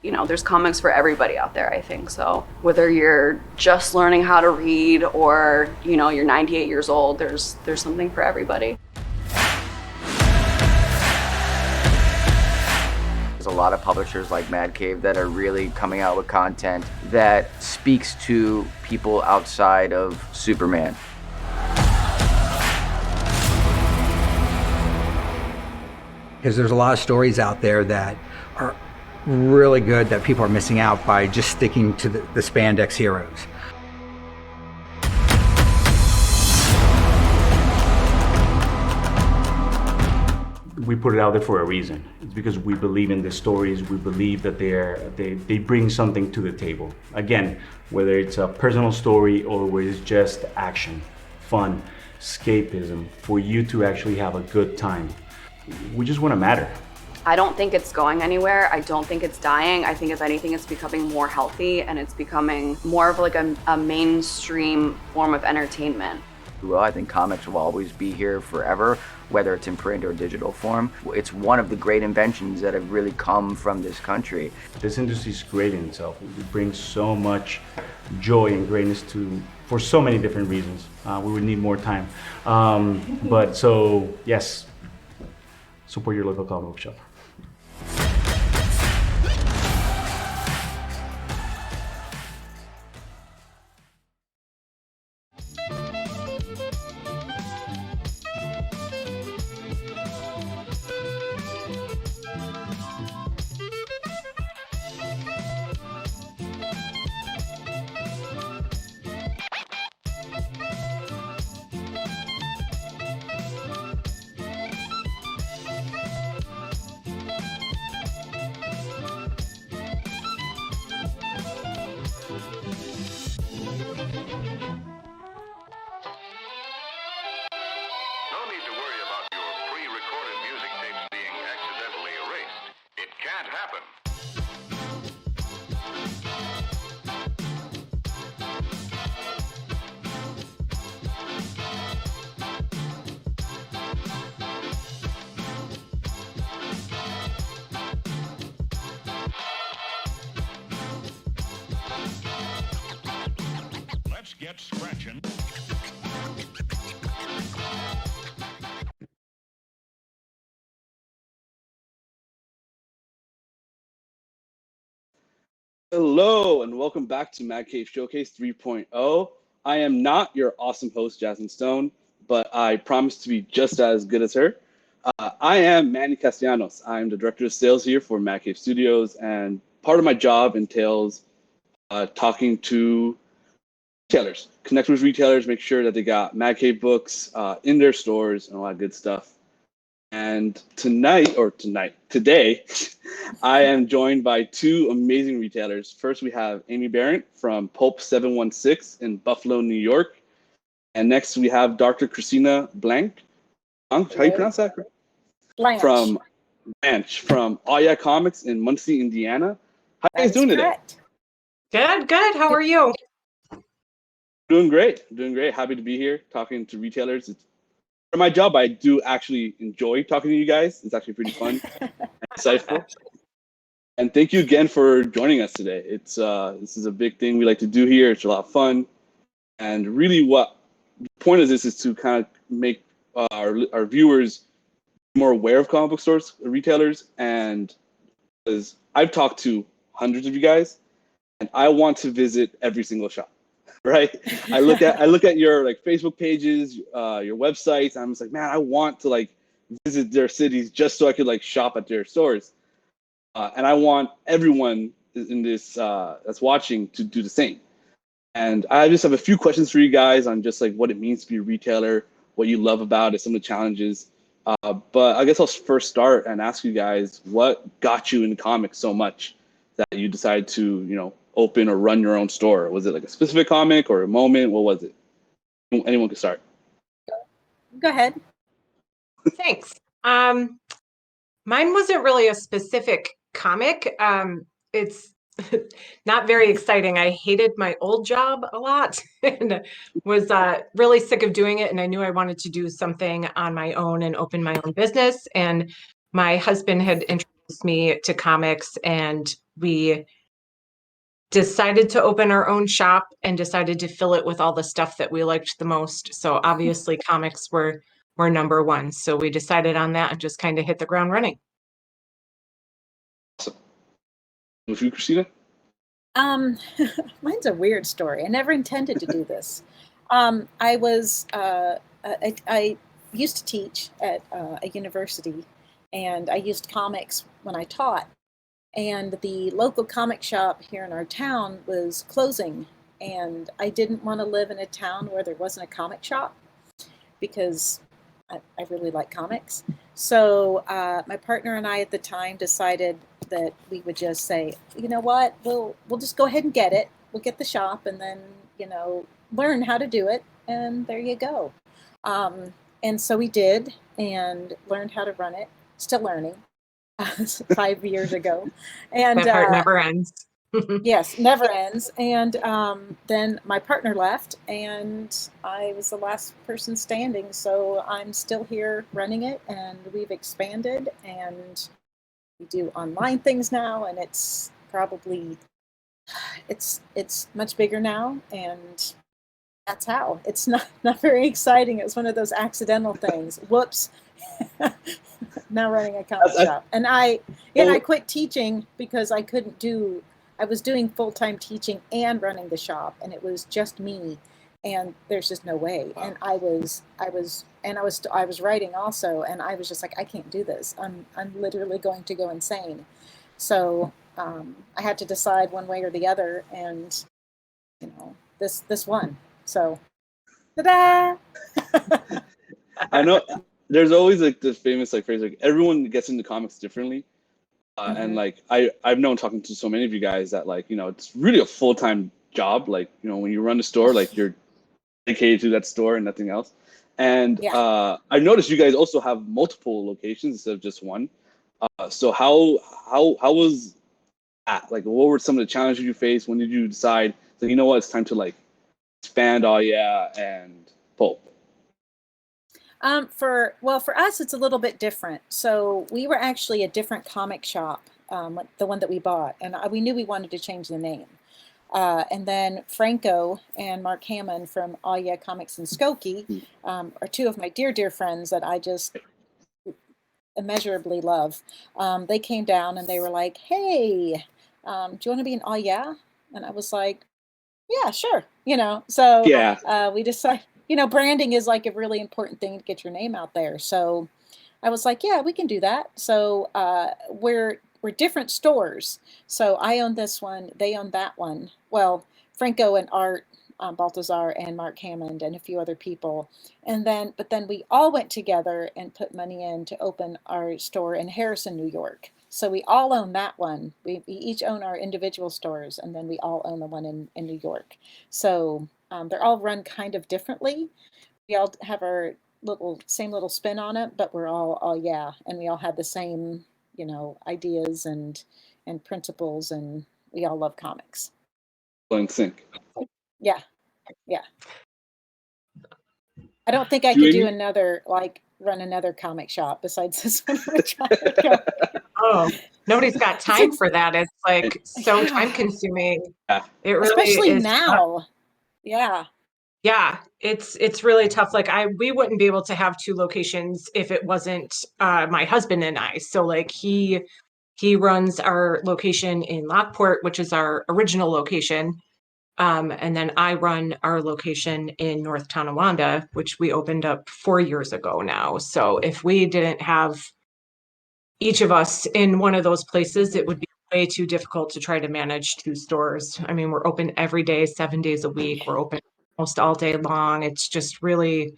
You know, there's comics for everybody out there, I think. So whether you're just learning how to read or, you know, you're 98 years old, there's something for everybody. There's a lot of publishers like Mad Cave that are really coming out with content that speaks to people outside of Superman. Because there's a lot of stories out there that are really good that people are missing out by just sticking to the spandex heroes. We put it out there for a reason. It's because we believe in the stories. We believe that they bring something to the table. Again, whether it's a personal story or whether it's just action, fun, escapism, for you to actually have a good time. We just want to matter. I don't think it's going anywhere. I don't think it's dying. I think if anything, it's becoming more healthy and it's becoming more of like a mainstream form of entertainment. Well, I think comics will always be here forever, whether it's in print or digital form. It's one of the great inventions that have really come from this country. This industry is great in itself. It brings so much joy and greatness for so many different reasons. We would need more time. But so, yes, support your local comic book shop. recorded music tapes being accidentally erased. It can't happen. Let's get scratching. Hello and welcome back to Mad Cave Showcase 3.0. I am not your awesome host, Jasmine Stone, but I promise to be just as good as her. I am Manny Castellanos. I'm the director of sales here for Mad Cave Studios, and part of my job entails talking to retailers, connect with retailers, make sure that they got Mad Cave books in their stores and a lot of good stuff. And today, I am joined by two amazing retailers. First, we have Amy Berent from Pulp 716 in Buffalo, New York. And next, we have Dr. Christina Blanch. How do you pronounce that? Blanch. From Blanch, from All Yeah Comics in Muncie, Indiana. How are you guys doing today? Good. How are you? Doing great. Happy to be here talking to retailers. For my job, I do actually enjoy talking to you guys. It's actually pretty fun and insightful. And thank you again for joining us today. It's this is a big thing we like to do here. It's a lot of fun. And really what the point of this is to kind of make our viewers more aware of comic book stores, retailers. And because I've talked to hundreds of you guys, and I want to visit every single shop. Right. I look at your like Facebook pages, your websites. And I'm just like, man, I want to like visit their cities just so I could like shop at their stores. And I want everyone in this that's watching to do the same. And I just have a few questions for you guys on just like what it means to be a retailer, what you love about it, some of the challenges. But I guess I'll first start and ask you guys what got you into comics so much that you decided to, open or run your own store? Was it like a specific comic or a moment? What was it? Anyone can start. Go ahead. Thanks. Mine wasn't really a specific comic. It's not very exciting. I hated my old job a lot and was really sick of doing it. And I knew I wanted to do something on my own and open my own business. And my husband had introduced me to comics, and we decided to open our own shop and decided to fill it with all the stuff that we liked the most. So obviously comics were number one. So we decided on that and just kind of hit the ground running. Awesome. With you, Christina? Mine's a weird story. I never intended to do this. I used to teach at a university, and I used comics when I taught. And the local comic shop here in our town was closing, and I didn't want to live in a town where there wasn't a comic shop because I really like comics. So my partner and I at the time decided that we would just say, you know what, we'll just go ahead and get it. We'll get the shop and then, learn how to do it. And there you go. And so we did and learned how to run it, still learning. 5 years ago, and that part never ends. Yes, never ends. And then my partner left, and I was the last person standing. So I'm still here running it, and we've expanded, and we do online things now, and it's probably it's much bigger now, and that's how. It's not very exciting. It was one of those accidental things. Whoops. Now running a comic shop, and I quit teaching because I was doing full-time teaching and running the shop, and it was just me, and there's just no way. And I was writing also, and I was just like, I can't do this. I'm literally going to go insane. So I had to decide one way or the other, and this one. So, ta-da! I know. There's always like this famous like phrase like everyone gets into comics differently, and like I've known talking to so many of you guys that like it's really a full-time job. Like when you run a store, like you're dedicated to that store and nothing else. And I noticed you guys also have multiple locations instead of just one. So how was that? Like, what were some of the challenges you faced? When did you decide that, you know what, it's time to like expand and Pulp? For us, it's a little bit different. So we were actually a different comic shop, the one that we bought, and we knew we wanted to change the name. And then Franco and Mark Hammond from Oh Yeah Comics in Skokie are two of my dear friends that I just immeasurably love. They came down and they were like, "Hey, do you want to be an Oh Yeah?" And I was like, "Yeah, sure." So we decided, branding is like a really important thing to get your name out there. So I was like, "Yeah, we can do that." So we're different stores. So I own this one, they own that one. Well, Franco and Art Baltazar and Mark Hammond and a few other people. But then we all went together and put money in to open our store in Harrison, New York. So we all own that one. We each own our individual stores, and then we all own the one in New York. So they're all run kind of differently. We all have our same little spin on it, but we're all yeah, and we all have the same, ideas and principles, and we all love comics. In sync. Yeah. I don't think I could do run another comic shop besides this one. Oh, nobody's got time for that. It's like so time consuming. Yeah. It really especially is now. tough. Yeah, it's really tough. Like we wouldn't be able to have two locations if it wasn't my husband and I. So like he runs our location in Lockport, which is our original location. And then I run our location in North Tonawanda, which we opened up 4 years ago now. So if we didn't have each of us in one of those places, it would be way too difficult to try to manage two stores. I mean, we're open every day, 7 days a week. We're open almost all day long. It's just really,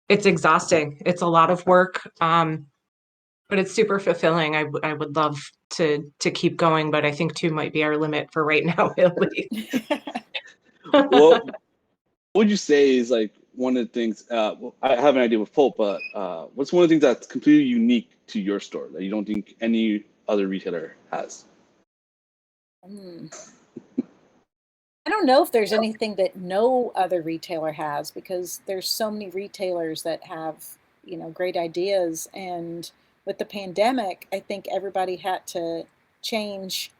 it's exhausting. It's a lot of work, but it's super fulfilling. I would love to keep going, but I think 2 might be our limit for right now, at least. What would you say is like one of the things? I have an idea with Pulp, but what's one of the things that's completely unique to your store that you don't think any other retailer has? I don't know if there's anything that no other retailer has, because there's so many retailers that have, great ideas. And with the pandemic, I think everybody had to change.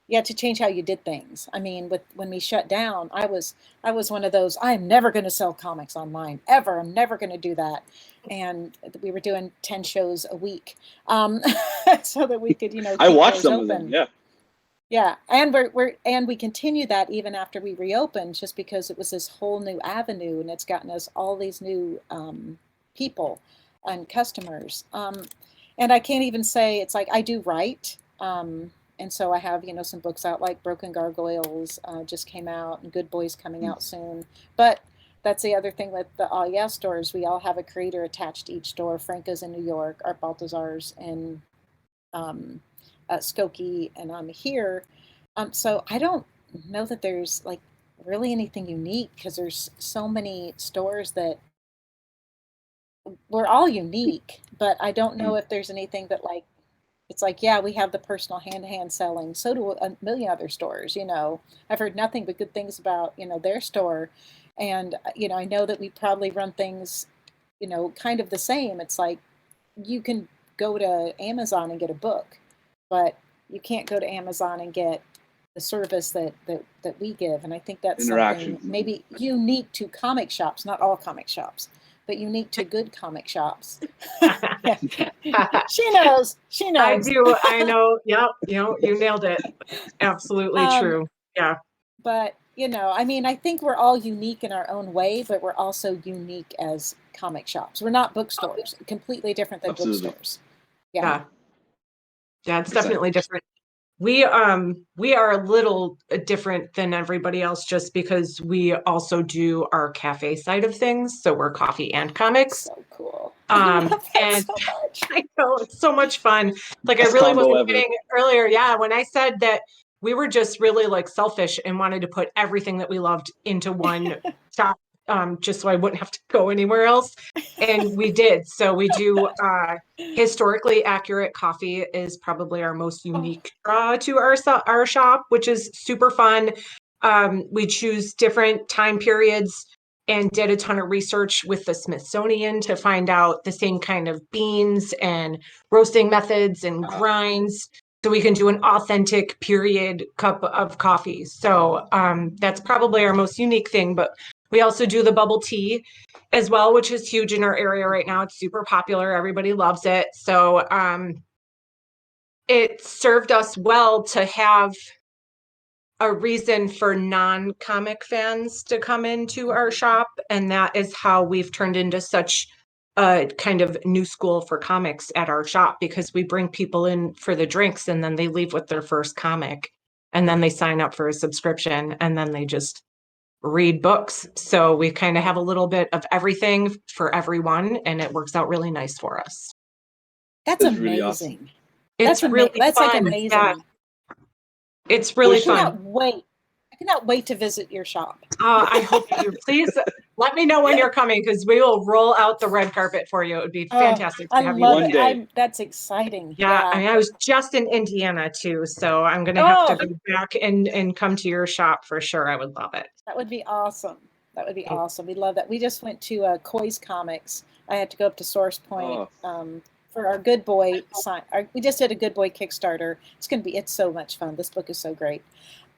You had to change how you did things. I mean, when we shut down, I was one of those, I'm never going to sell comics online ever. I'm never going to do that. And we were doing 10 shows a week, so that we could, I keep watched those some open. of them. Yeah. Yeah, and we continue that even after we reopened, just because it was this whole new avenue, and it's gotten us all these new people and customers. And I can't even say, it's like I do write. And so I have, some books out, like Broken Gargoyles just came out, and Good Boys coming out soon. But that's the other thing with the Oh Yeah stores. We all have a creator attached to each store. Franco's in New York, Art Baltazar's in Skokie, and I'm here. So I don't know that there's like really anything unique, because there's so many stores that we're all unique, but I don't know if there's anything that like, it's like, yeah, we have the personal hand-to-hand selling. So do a million other stores, I've heard nothing but good things about, their store. And, I know that we probably run things, kind of the same. It's like, you can go to Amazon and get a book, but you can't go to Amazon and get the service that we give. And I think that's something maybe unique to comic shops, not all comic shops, but unique to good comic shops. She knows. I do. I know. Yep. You nailed it. Absolutely true. Yeah. But, I think we're all unique in our own way, but we're also unique as comic shops. We're not bookstores. Completely different than bookstores. Yeah, it's definitely different. We are a little different than everybody else, just because we also do our cafe side of things. So we're coffee and comics. So cool. And so much. I know, it's so much fun. Like, I really wasn't kidding earlier. Yeah, when I said that we were just really like selfish and wanted to put everything that we loved into one shop. just so I wouldn't have to go anywhere else. And we did. So we do historically accurate coffee is probably our most unique draw to our shop, which is super fun. We choose different time periods and did a ton of research with the Smithsonian to find out the same kind of beans and roasting methods and grinds, so we can do an authentic period cup of coffee. So that's probably our most unique thing. But we also do the bubble tea as well, which is huge in our area right now. It's super popular. Everybody loves it. So it served us well to have a reason for non-comic fans to come into our shop. And that is how we've turned into such a kind of new school for comics at our shop, because we bring people in for the drinks and then they leave with their first comic and then they sign up for a subscription and then they just read books. So we kind of have a little bit of everything for everyone, and it works out really nice for us. That's That's amazing. really awesome. It's really that's fun. like amazing. Yeah. It's really I cannot fun. wait. I cannot wait to visit your shop. I hope you do. Please let me know when you're coming, because we will roll out the red carpet for you. It would be fantastic to I have love you. it. That's exciting. Yeah, I mean, I was just in Indiana too, so I'm gonna have to go back and come to your shop for sure. I would love it. That would be awesome. That would be awesome. We love that. We just went to Coy's Comics. I had to go up to Source Point for our Good Boy sign. We just did a Good Boy Kickstarter. It's so much fun. This book is so great.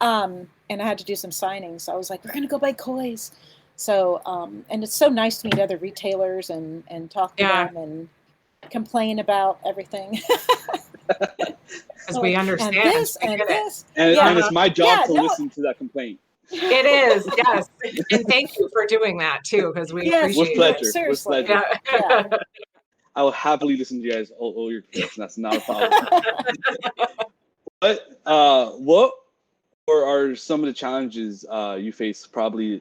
And I had to do some signings. So I was like, we're gonna go by Coy's. So and it's so nice to meet other retailers and talk to them and complain about everything. Because we understand. And this and this. And it's my job to listen to that complaint. It is, yes. And thank you for doing that too, because we appreciate With pleasure. it. Seriously. With pleasure. Yeah. I will happily listen to you guys all your complaints. That's not a problem. But what are some of the challenges you face? Probably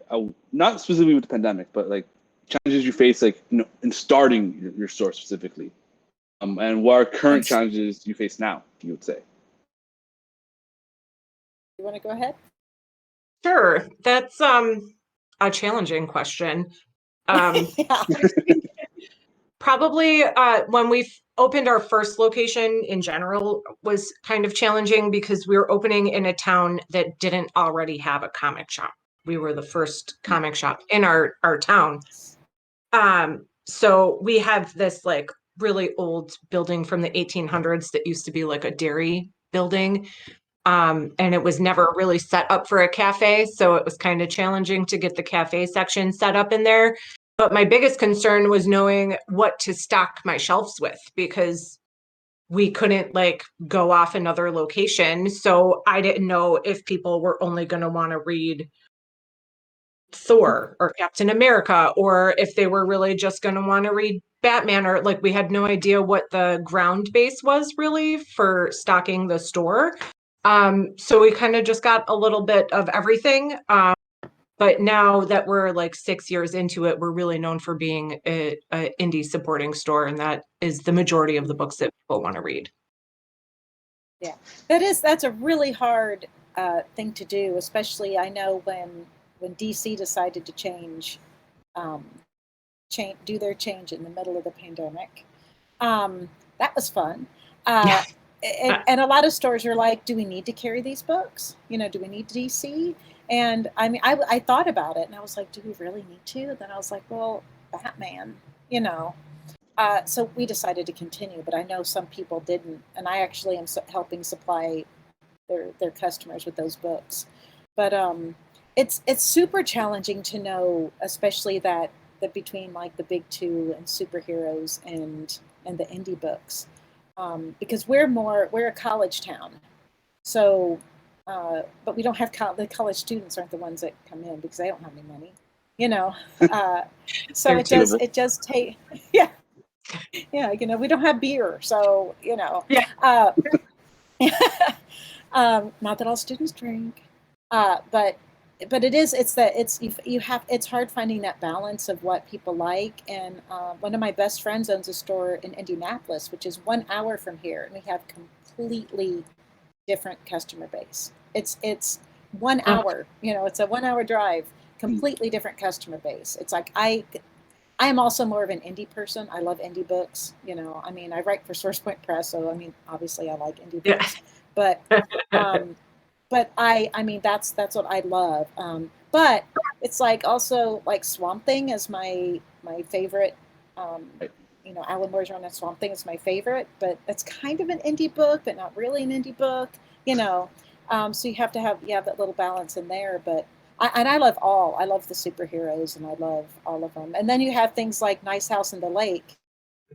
not specifically with the pandemic, but like challenges you face, like in starting your store specifically, and what are current challenges you face now? You would say. You want to go ahead? Sure. That's a challenging question. Probably when we opened our first location in general was kind of challenging, because we were opening in a town that didn't already have a comic shop. We were the first comic shop in our town. So we have this like really old building from the 1800s that used to be like a dairy building. And it was never really set up for a cafe. So it was kind of challenging to get the cafe section set up in there. But my biggest concern was knowing what to stock my shelves with, because we couldn't like go off another location. So I didn't know if people were only going to want to read Thor or Captain America, or if they were really just going to want to read Batman, or like we had no idea what the ground base was really for stocking the store. So we kind of just got a little bit of everything. But now that we're like 6 years into it, we're really known for being a indie supporting store, and that is the majority of the books that people want to read. Yeah, that's a really hard thing to do, especially I know when DC decided to do their change in the middle of the pandemic. That was fun. And a lot of stores are like, do we need to carry these books? Do we need DC? And I mean, I thought about it and I was like, do we really need to? And then I was like, well, Batman, So we decided to continue, but I know some people didn't. And I actually am helping supply their customers with those books. But it's super challenging to know, especially that between like the big two and superheroes and the indie books. Because we're a college town. So, but we don't have the college students aren't the ones that come in because they don't have any money, so it does take, yeah, we don't have beer. So, not that all students drink, but it's hard finding that balance of what people like. And one of my best friends owns a store in Indianapolis, which is 1 hour from here, and we have completely different customer base. It's 1 hour, it's a 1 hour drive, completely different customer base. It's like I am also more of an indie person. I love indie books. You know, I mean, I write for Source Point Press, so I mean, obviously, I like indie books. But I mean, that's what I love. But it's like also like Swamp Thing is my favorite. You know, Alan Moore's run on Swamp Thing is my favorite, but it's kind of an indie book, but not really an indie book. You know, so you have to have that little balance in there. But I love all. I love the superheroes, and I love all of them. And then you have things like Nice House in the Lake,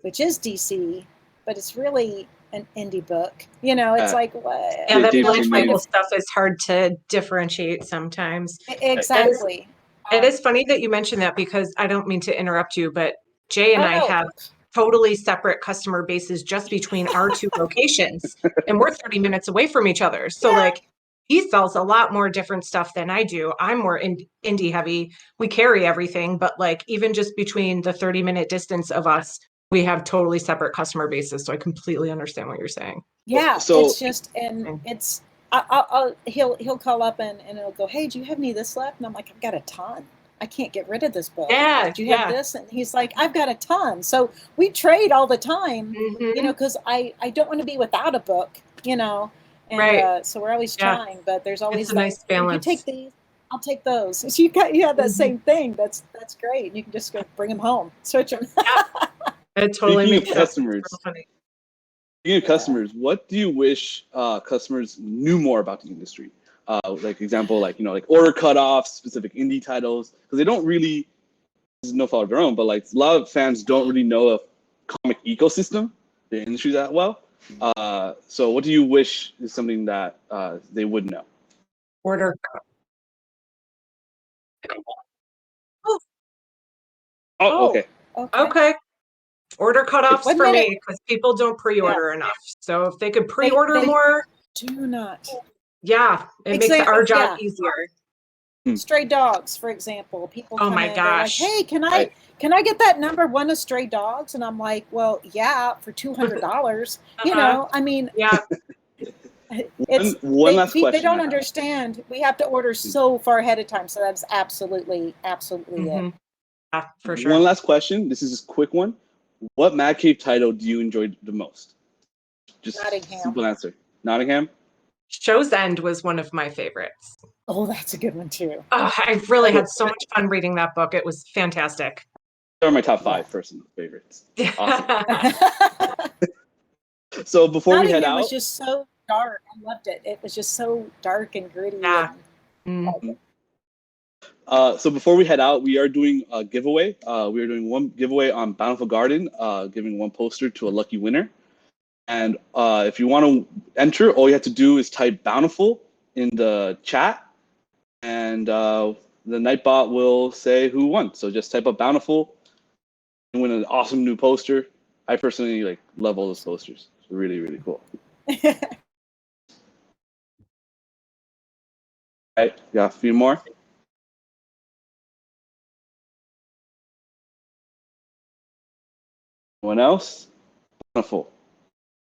which is DC, but it's really an indie book. You know, it's like what? Yeah, that Blanch label stuff is hard to differentiate sometimes. Exactly. It is funny that you mentioned that because I don't mean to interrupt you, but Jay and I have totally separate customer bases just between our two locations, and we're 30 minutes away from each other. So like he sells a lot more different stuff than I do. I'm more indie heavy. We carry everything, but like even just between the 30-minute distance of us, we have totally separate customer bases. So I completely understand what you're saying. Yeah, So- it's just, and it's, he'll call up and he'll go, hey, do you have any of this left? And I'm like, I've got a ton. I can't get rid of this book. Yeah, do you have this? And he's like, I've got a ton. So we trade all the time, you know, because I don't want to be without a book, you know. And so we're always trying, but there's always It's a nice balance. You take these, I'll take those. So you have that same thing. That's great. You can just go bring them home, switch them. It totally Speaking makes of sense. customers, It's real funny. Speaking of customers, what do you wish customers knew more about the industry? Like example, like, you know, like order cutoffs, specific indie titles, because they don't really, this is no fault of their own, but like a lot of fans don't really know a comic ecosystem, the industry that well. So what do you wish is something that they would know? Order. Oh, okay. Okay. Order cutoffs One for minute. me because people don't pre-order enough. So if they could pre-order they more, do not. Yeah, it makes our job easier. Stray dogs, for example. People Oh come my in, they're like, gosh. hey, can I get that number one of Stray Dogs? And I'm like, well, yeah, for $200. You know, I mean, it's one last they question I don't have. understand. We have to order so far ahead of time. So that's absolutely it. Yeah, for sure. One last question. This is a quick one. What Mad Cave title do you enjoy the most? Just Nottingham. simple answer. Nottingham? Show's End was one of my favorites. Oh, that's a good one too. Oh, I really had so much fun reading that book. It was fantastic. They're my top 5 personal favorites. Awesome. So before we head Nottingham out, was just so dark. I loved it. It was just so dark and gritty. Yeah. So before we head out, we are doing a giveaway. We are doing one giveaway on Bountiful Garden, giving one poster to a lucky winner. And if you want to enter, all you have to do is type Bountiful in the chat, and the Nightbot will say who won. So just type up Bountiful and win an awesome new poster. I personally love all those posters. It's really, really cool. All right, got a few more. Anyone else? Wonderful.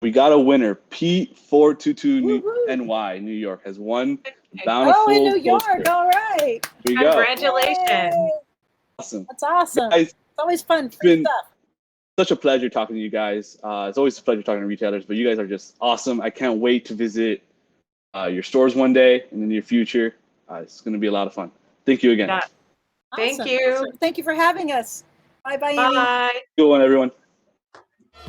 We got a winner. P422NY, New York, has won Bountiful. Oh, in New York. poster. All right. Here you go. Congratulations. Awesome. That's awesome. Guys, It's always fun. It's Free been stuff. such a pleasure talking to you guys. It's always a pleasure talking to retailers, but you guys are just awesome. I can't wait to visit your stores one day in the near future. It's going to be a lot of fun. Thank you again. Yeah. Thank Awesome. you. Thank you for having us. Bye-bye, Amy. Bye. Good one, everyone. You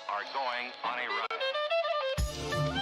are going on a run.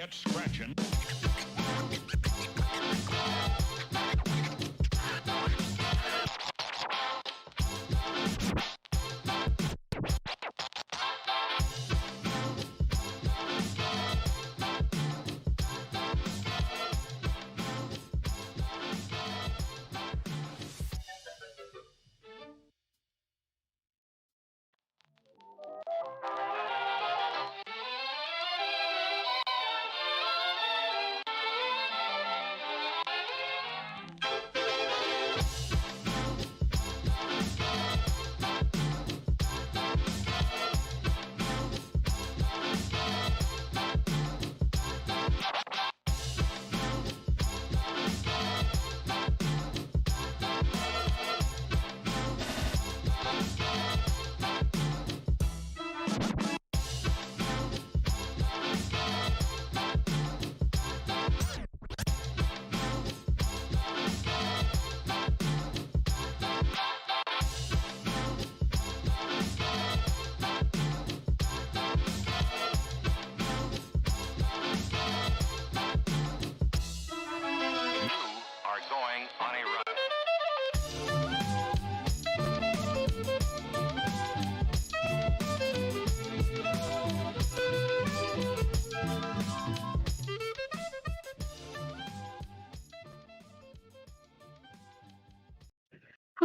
get scratching.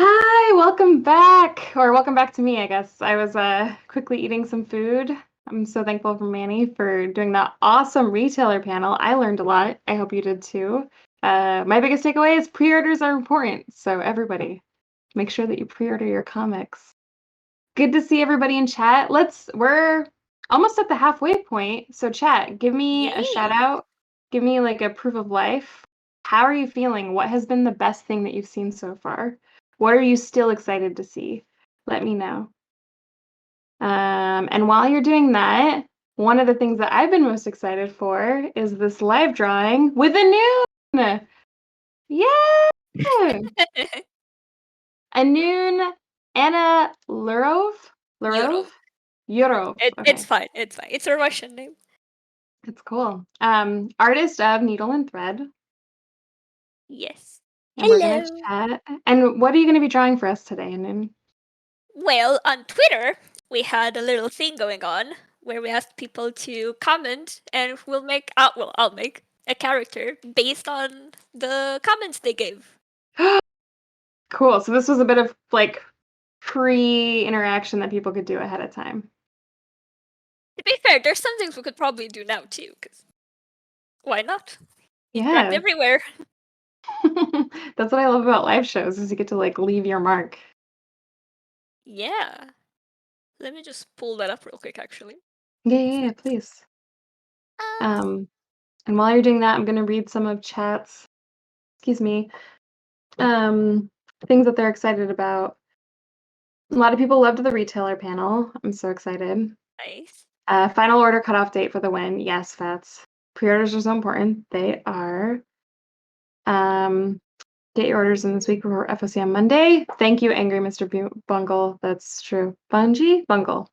Hi, welcome back. Or welcome back to me, I guess. I was quickly eating some food. I'm so thankful for Manny for doing that awesome retailer panel. I learned a lot. I hope you did too. My biggest takeaway is pre-orders are important. So everybody, make sure that you pre-order your comics. Good to see everybody in chat. We're almost at the halfway point. So chat, give me a shout out. Give me like a proof of life. How are you feeling? What has been the best thing that you've seen so far? What are you still excited to see? Let me know. And while you're doing that, one of the things that I've been most excited for is this live drawing with Ennun. Yeah! Ennun Anna Lurov? Iurov. Iurov. Okay. It's fine. It's fine. It's a Russian name. It's cool. Artist of Needle and Thread. Yes. And we're gonna chat. And what are you gonna be drawing for us today, Ennun? Well, on Twitter, we had a little thing going on where we asked people to comment, and we'll make I'll make a character based on the comments they gave. Cool. So this was a bit of like pre-interaction that people could do ahead of time. To be fair, there's some things we could probably do now too, because why not? Interact Yeah. everywhere. That's what I love about live shows is you get to like leave your mark. Yeah. Let me just pull that up real quick, actually. Yeah, please. And while you're doing that, I'm gonna read some of chat's, excuse me, things that they're excited about. A lot of people loved the retailer panel. I'm so excited. Nice. Final order cutoff date for the win. Yes, Fats. Pre-orders are so important. They are. Get your orders in this week for FOC on Monday. Thank you, Angry Mr. Bungle. That's true. Bungle.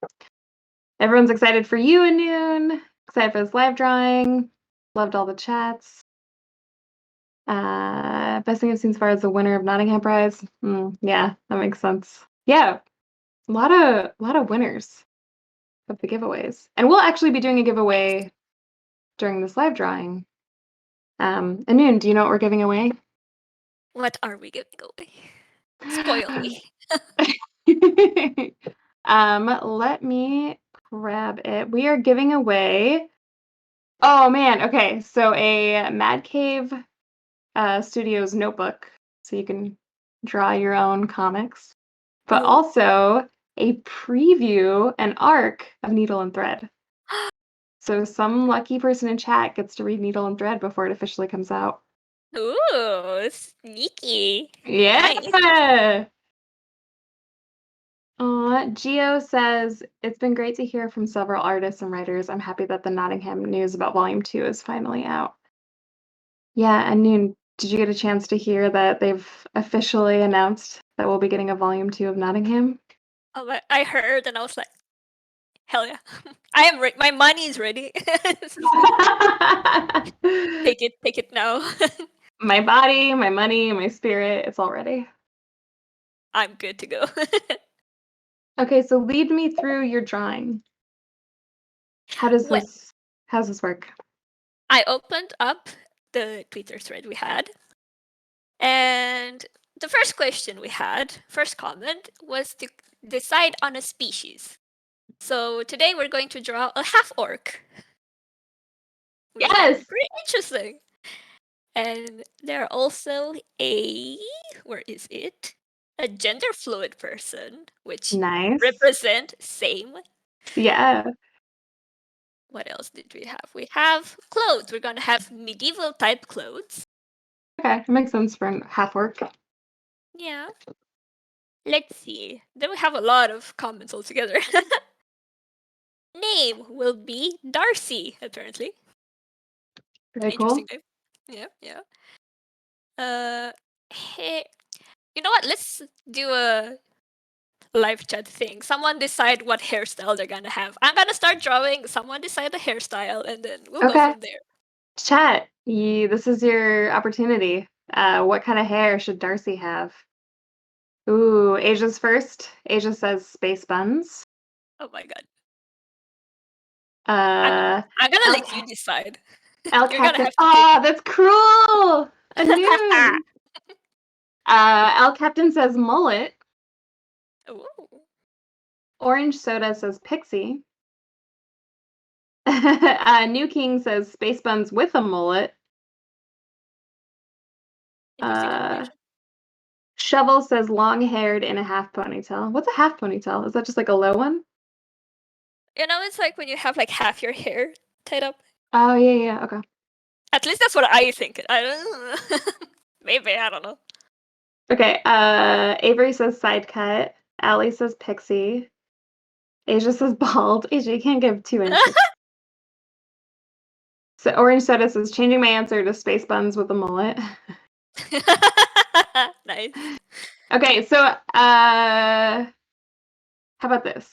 Everyone's excited for you, Ennun. Excited for this live drawing. Loved all the chats. Best thing I've seen so far is the winner of Nottingham Prize. Yeah, that makes sense. Yeah, a lot of winners of the giveaways, and we'll actually be doing a giveaway during this live drawing. Ennun, do you know what we're giving away? What are we giving away? Spoil me. Let me grab it. We are giving away. Oh man, okay. So a Mad Cave Studios notebook, so you can draw your own comics, but also a preview and arc of Needle and Thread. So some lucky person in chat gets to read Needle and Thread before it officially comes out. Ooh, sneaky. Yeah. Nice. Gio says, it's been great to hear from several artists and writers. I'm happy that the Nottingham news about Volume 2 is finally out. Yeah, Ennun, did you get a chance to hear that they've officially announced that we'll be getting a Volume 2 of Nottingham? Oh, I heard and I was like, Hell yeah. I am ready. My money is ready. Take it now. My body, my money, my spirit, it's all ready. I'm good to go. Okay, so lead me through your drawing. How's this work? I opened up the Twitter thread we had, and the first question we had, first comment, was to decide on a species. So today we're going to draw a half orc. Yes! Pretty interesting. And there are also where is it? A gender fluid person, which Nice. represent same. Yeah. What else did we have? We have clothes. We're gonna have medieval type clothes. Okay, it makes sense for a half orc. Yeah. Let's see. Then we have a lot of comments altogether. Name will be Darcy, apparently. Very Interesting cool. name. Yeah. Hey, you know what? Let's do a live chat thing. Someone decide what hairstyle they're gonna have. I'm gonna start drawing. Someone decide the hairstyle, and then we'll go Okay. from there. Chat, this is your opportunity. What kind of hair should Darcy have? Ooh, Asia's first. Asia says space buns. Oh my god. I'm gonna let you decide. El You're gonna Captain. have to Ah, that's cruel. Ennun. El Captain says mullet. Ooh. Orange Soda says pixie. New King says space buns with a mullet. Shovel says long-haired in a half ponytail. What's a half ponytail? Is that just like a low one? You know, it's like when you have like half your hair tied up. Oh yeah, okay. At least that's what I think. I don't know. Maybe, I don't know. Okay, Avery says side cut. Allie says pixie. Asia says bald. Asia, you can't give 2 answers. So Orange Soda says changing my answer to space buns with a mullet. Nice. Okay, so how about this?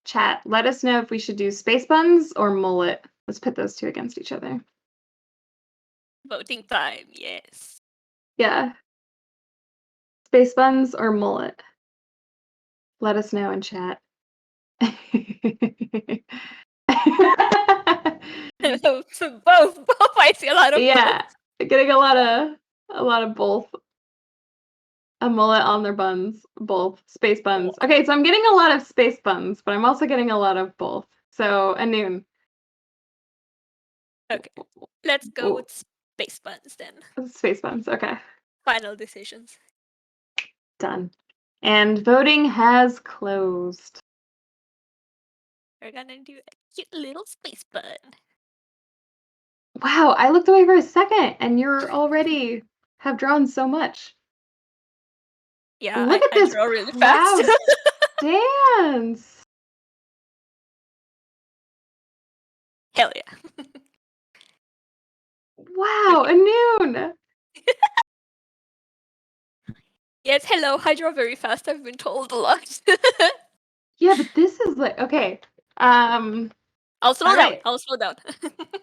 Chat, let us know if we should do space buns or mullet. Let's pit those two against each other. Voting time, yes. Yeah. Space buns or mullet? Let us know in chat. So both. I see a lot of yeah, both. getting a lot of both. A mullet on their buns, both space buns. Okay, so I'm getting a lot of space buns, but I'm also getting a lot of both. So Ennun. Okay, let's go with space buns then. Space buns. Okay, Final decisions. done. And voting has closed. We're gonna do a cute little space bun. Wow, I looked away for a second, and you're already have drawn so much. Yeah, Look at this draw really proud fast. dance. Hell yeah. Wow, Ennun. Yes, hello. I draw very fast. I've been told a lot. Yeah, but this is like okay. I'll slow down. right. I'll slow down.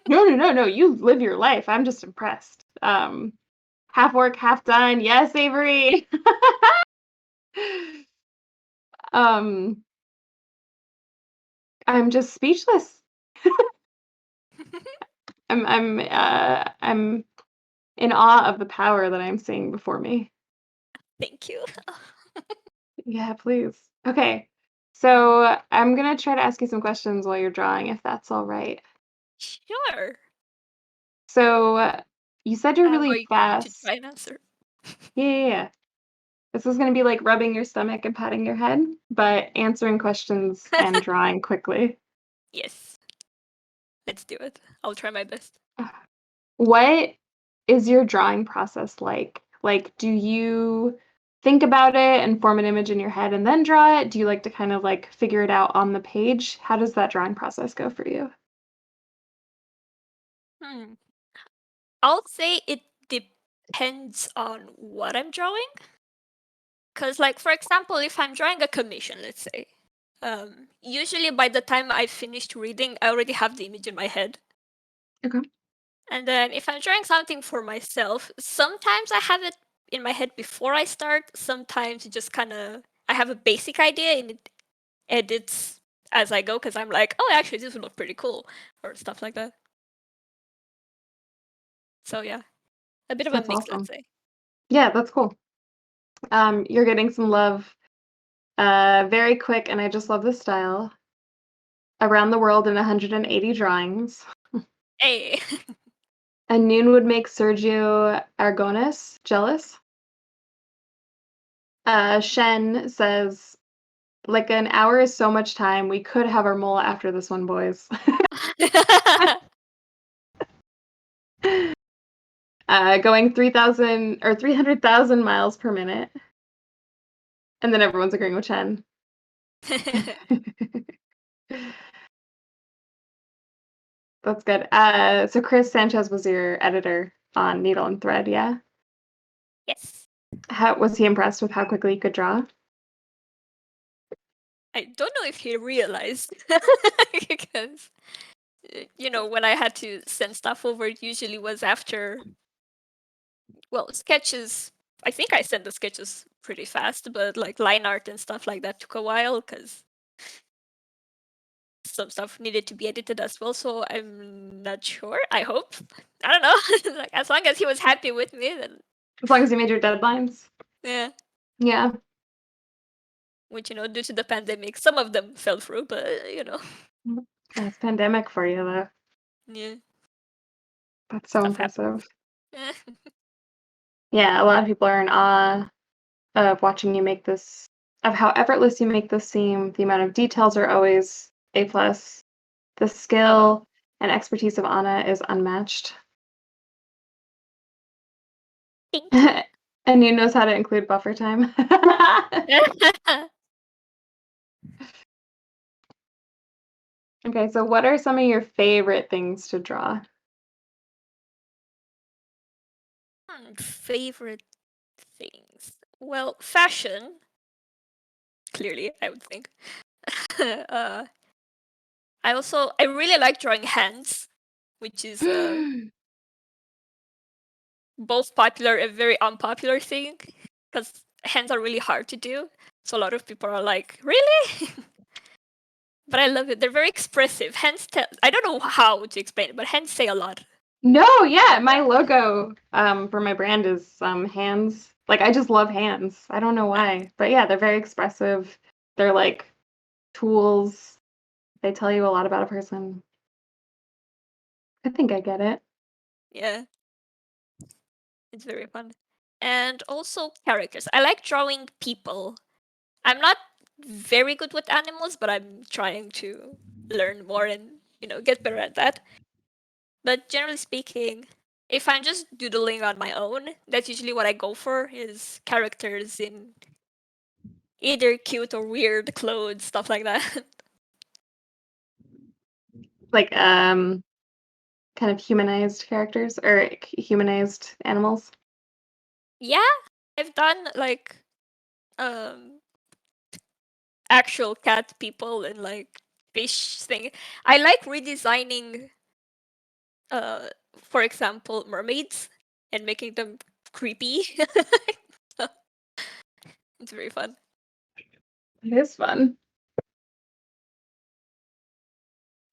No. You live your life. I'm just impressed. Half work, half done. Yes, Avery. I'm just speechless. I'm in awe of the power that I'm seeing before me. Thank you. Yeah, please. Okay. So I'm gonna try to ask you some questions while you're drawing, if that's all right. Sure. So you said you're really Going fast. to try and answer. Yeah. This is gonna be like rubbing your stomach and patting your head, but answering questions and drawing quickly. Yes. Let's do it. I'll try my best. What is your drawing process like? Like, do you think about it and form an image in your head and then draw it? Do you like to kind of like figure it out on the page? How does that drawing process go for you? I'll say it depends on what I'm drawing. Because, like, for example, if I'm drawing a commission, let's say, Usually by the time I finished reading, I already have the image in my head. Okay. And then if I'm drawing something for myself, sometimes I have it in my head before I start. Sometimes it just kind of, I have a basic idea and it edits as I go because I'm like, oh, actually, this would look pretty cool or stuff like that. So yeah, a bit of a That's mix, awesome. let's say. Yeah, that's cool. You're getting some love. Very quick, and I just love this style. Around the world in 180 drawings. Hey. Ennun would make Sergio Aragonis jealous. Shen says, like an hour is so much time. We could have our mole after this one, boys. Going 3,000 or 300,000 miles per minute. And then everyone's agreeing with Shen. That's good. So Chris Sanchez was your editor on Needle and Thread, yeah? Yes. How was he impressed with how quickly you could draw? I don't know if he realized because when I had to send stuff over, it usually was after sketches. I think I sent the sketches pretty fast, but like line art and stuff like that took a while because some stuff needed to be edited as well. So I'm not sure. I hope. I don't know. Like as long as he was happy with me, then As long as you made your deadlines. yeah. Yeah. Which due to the pandemic, some of them fell through, but That's pandemic for you, though. yeah. That's so Stuff impressive. happens. Yeah, a lot of people are in awe of watching you make this, of how effortless you make this seem. The amount of details are always A+. The skill and expertise of Anna is unmatched. And you knows how to include buffer time. Okay, so what are some of your favorite things to draw? Favorite things. Well, fashion. Clearly, I would think. I really like drawing hands, which is both popular and very unpopular thing, because hands are really hard to do. So a lot of people are like, really? But I love it. They're very expressive. Hands I don't know how to explain it, but hands say a lot. No, yeah, my logo for my brand is hands. Like I just love hands. I don't know why, but yeah, they're very expressive. They're like tools. They tell you a lot about a person. I think I get it. Yeah. It's very fun. And also characters. I like drawing people. I'm not very good with animals, but I'm trying to learn more and, get better at that. But generally speaking, if I'm just doodling on my own, that's usually what I go for is characters in either cute or weird clothes, stuff like that. Like kind of humanized characters or humanized animals. Yeah, I've done like actual cat people and like fish thing. I like redesigning for example, mermaids and making them creepy. So, it's very fun. It is fun.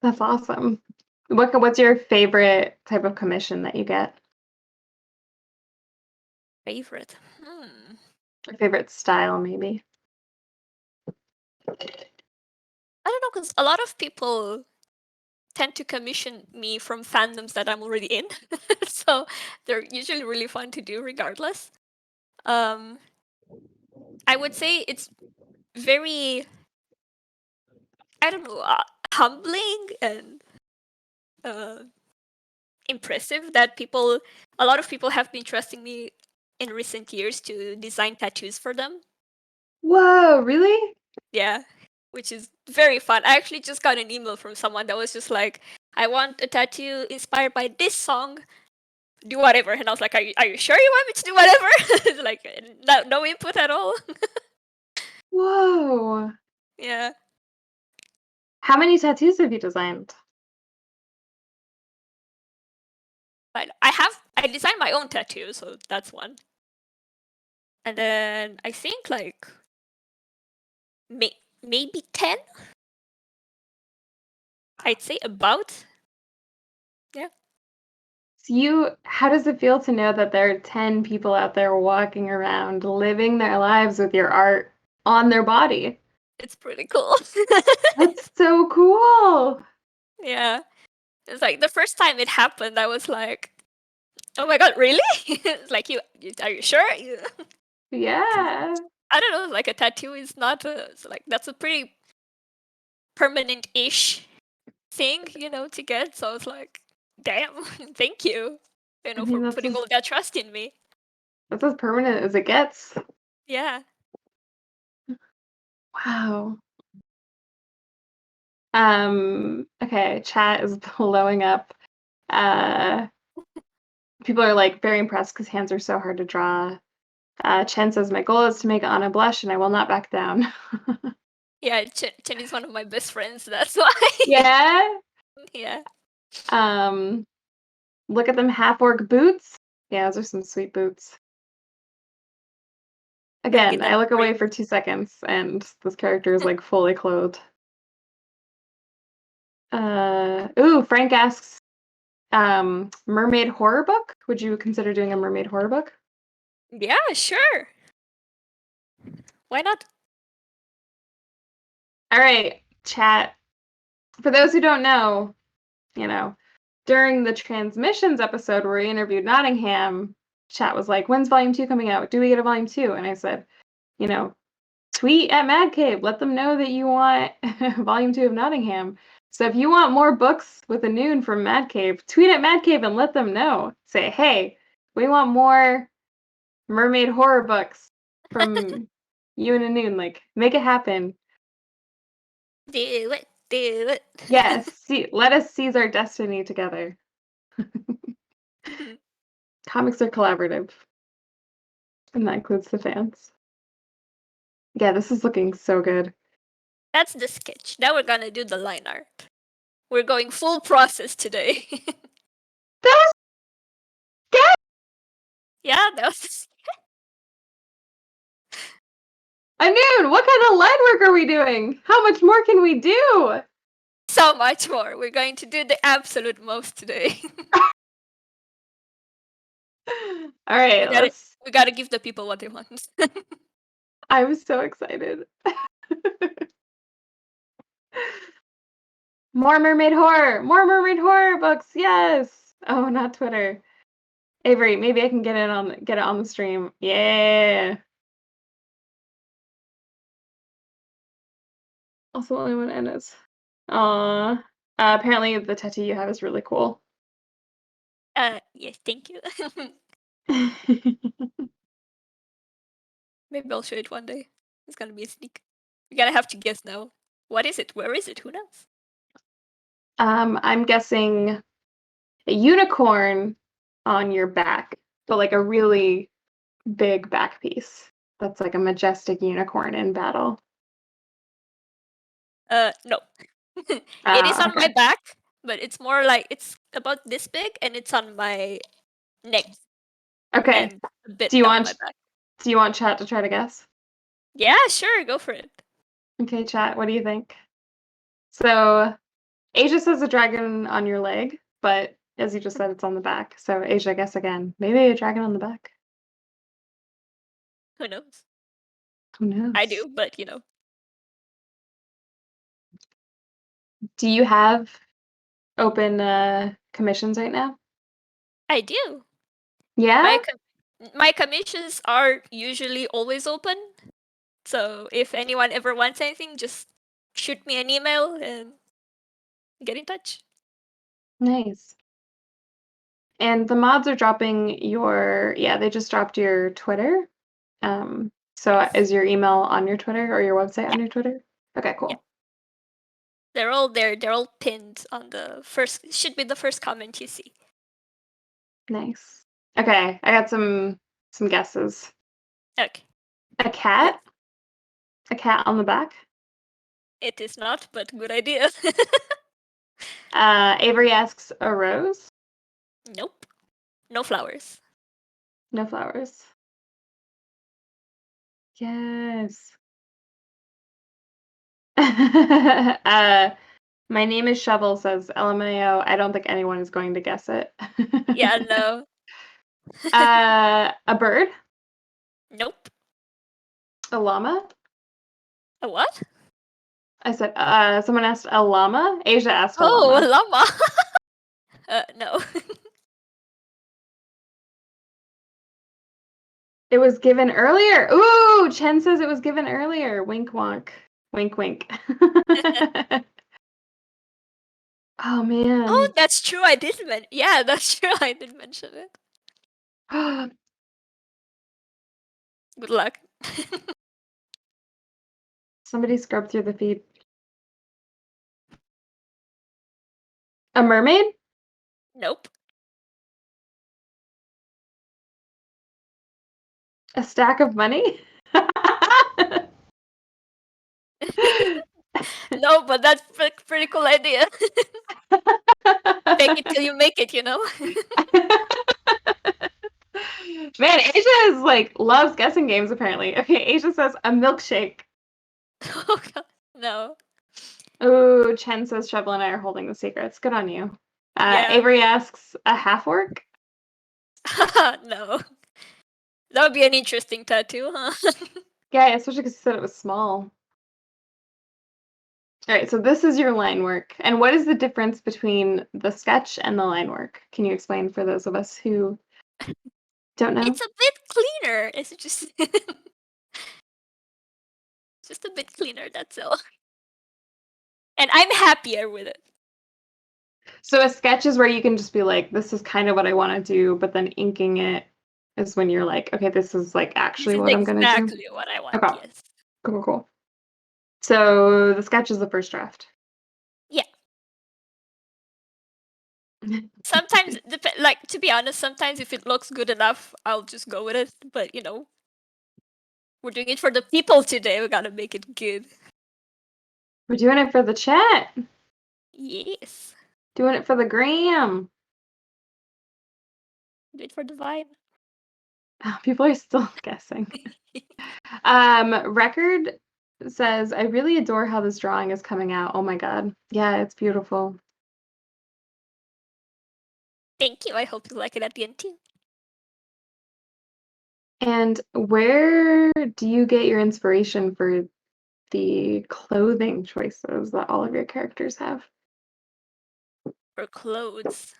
That's awesome. What's your favorite type of commission that you get? Favorite? Or favorite style, maybe? I don't know, because a lot of people tend to commission me from fandoms that I'm already in. So they're usually really fun to do regardless. I would say it's very, I don't know, humbling and impressive that a lot of people have been trusting me in recent years to design tattoos for them. Whoa, really? Yeah, which is very fun. I actually just got an email from someone that was just like, I want a tattoo inspired by this song. Do whatever. And I was like, are you sure you want me to do whatever? Like, no input at all. Whoa. Yeah. How many tattoos have you designed? But I designed my own tattoo, so that's one. And then I think like maybe 10. I'd say about. Yeah. So how does it feel to know that there are 10 people out there walking around, living their lives with your art on their body? It's pretty cool. That's so cool. Yeah. It's like the first time it happened, I was like, "Oh my god, really?" It's like, are you sure? Yeah. I don't know. Like a tattoo is not that's a pretty permanent-ish thing, to get. So I was like, "Damn, thank you, I for mean, putting all that trust in me." that's as permanent as it gets. Yeah. Wow. Okay, chat is blowing up. People are like very impressed because hands are so hard to draw. Chen says, my goal is to make Anna blush and I will not back down. Yeah, Chen is one of my best friends. That's why. Yeah. Yeah. Look at them half-orc boots. Yeah, those are some sweet boots. Again, I look away for 2 seconds and this character is like fully clothed. Ooh, Frank asks, mermaid horror book? Would you consider doing a mermaid horror book? Yeah, sure. Why not? All right, chat. For those who don't know, during the transmissions episode where we interviewed Nottingham, chat was like, when's volume 2 coming out? Do we get a volume 2? And I said, tweet at Mad Cave. Let them know that you want volume 2 of Nottingham. So if you want more books with Ennun from Mad Cave, tweet at Mad Cave and let them know. Say, hey, we want more mermaid horror books from you and Ennun. Like, make it happen. Do it. Yes, let us seize our destiny together. Comics are collaborative. And that includes the fans. Yeah, this is looking so good. That's the sketch. Now we're gonna do the line art. We're going full process today. Yeah, that was. Ennun, what kind of line work are we doing? How much more can we do? So much more. We're going to do the absolute most today. All right, we gotta give the people what they want. I'm so excited. More mermaid horror books. Yes. Oh, not Twitter. Avery, maybe I can get it on the stream. Yeah. Also, only one N is. Apparently the tattoo you have is really cool. Yes, thank you. Maybe I'll show it one day. It's gonna be a sneak. You're gonna have to guess now. What is it? Where is it? Who knows? I'm guessing a unicorn on your back, but like a really big back piece. That's like a majestic unicorn in battle. No. It is on my back, but it's more like it's about this big and it's on my neck. Okay. And a bit Do you down my back. chat to try to guess? Yeah, sure, go for it. Okay, chat, what do you think? So Asia says a dragon on your leg, but as you just said, it's on the back. So Asia, guess again. Maybe a dragon on the back. Who knows? Who knows? I do, but Do you have open commissions right now? I do. Yeah? My commissions are usually always open. So if anyone ever wants anything, just shoot me an email and get in touch. Nice. And the mods are dropping they just dropped your Twitter. So is your email on your Twitter or your website on your Twitter? Okay, cool. Yeah. They're all there. They're all pinned on the first. Should be the first comment you see. Nice. Okay, I got some guesses. Okay. A cat? A cat on the back? It is not, but good idea. Avery asks, a rose? Nope. No flowers. No flowers. Yes. My name is Shovel, says LMAO. I don't think anyone is going to guess it. Yeah, no. A bird? Nope. A llama? A what? I said, someone asked a llama? Asia asked a Oh, a llama. llama. No. It was given earlier. Ooh, Chen says it was given earlier. Wink, wonk. Wink, wink. Oh, man. Oh, that's true. I did mention. Yeah, that's true. I did mention it. Good luck. Somebody scrubbed through the feed. A mermaid? Nope. A stack of money? No, but that's a pretty cool idea. Fake it till you make it, you know? Man, Asia is like loves guessing games apparently. Okay, Asia says a milkshake. Oh god, no. Ooh, Chen says Shovel and I are holding the secrets. Good on you. Yeah. Avery asks a half orc. No. That would be an interesting tattoo, huh? Yeah, especially because you said it was small. All right, so this is your line work. And what is the difference between the sketch and the line work? Can you explain for those of us who don't know? It's a bit cleaner. It's just just a bit cleaner, that's all. And I'm happier with it. So a sketch is where you can just be like, this is kind of what I want to do, but then inking it is when you're like, okay, this is like actually This is what I'm gonna do. exactly what I want, Okay. yes. Cool, cool. So the sketch is the first draft. Yeah. Sometimes, like, to be honest, sometimes if it looks good enough, I'll just go with it. But, you know, we're doing it for the people today. We gotta make it good. We're doing it for the chat. Yes. Doing it for the gram. Do it for the vibe. Oh, people are still guessing. Record says, I really adore how this drawing is coming out. Oh my god. Yeah, it's beautiful. Thank you. I hope you like it at the end too. And where do you get your inspiration for the clothing choices that all of your characters have? For clothes.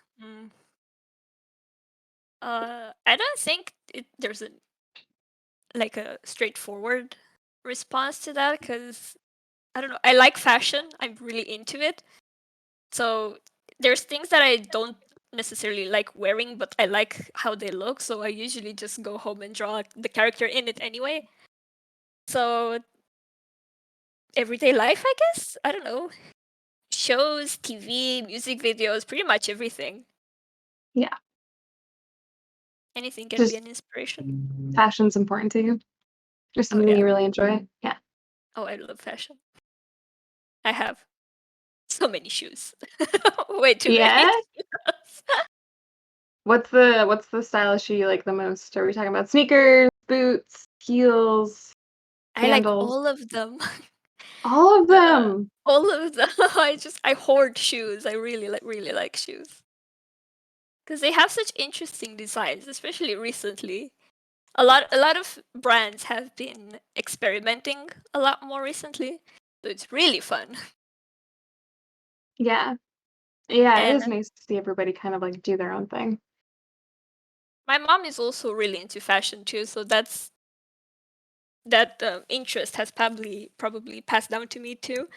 I don't think there's a straightforward response to that, because I don't know. I like fashion. I'm really into it. So there's things that I don't necessarily like wearing, but I like how they look. So I usually just go home and draw the character in it anyway. So everyday life, I guess? I don't know. Shows, TV, music videos, pretty much everything. Yeah. Anything can Just be an inspiration. fashion's important to you? Or something yeah. you really enjoy? Yeah. Oh, I love fashion. I have so many shoes. Way too Yeah? many. What's the style shoe you like the most? Are we talking about sneakers, boots, heels, I like sandals? all of them. All of them. All of them. I hoard shoes. I really like shoes. Because they have such interesting designs, especially recently. A lot of brands have been experimenting a lot more recently. So it's really fun. Yeah. Yeah, it is And nice to see everybody kind of like do their own thing. my mom is also really into fashion too, so that interest has probably passed down to me too,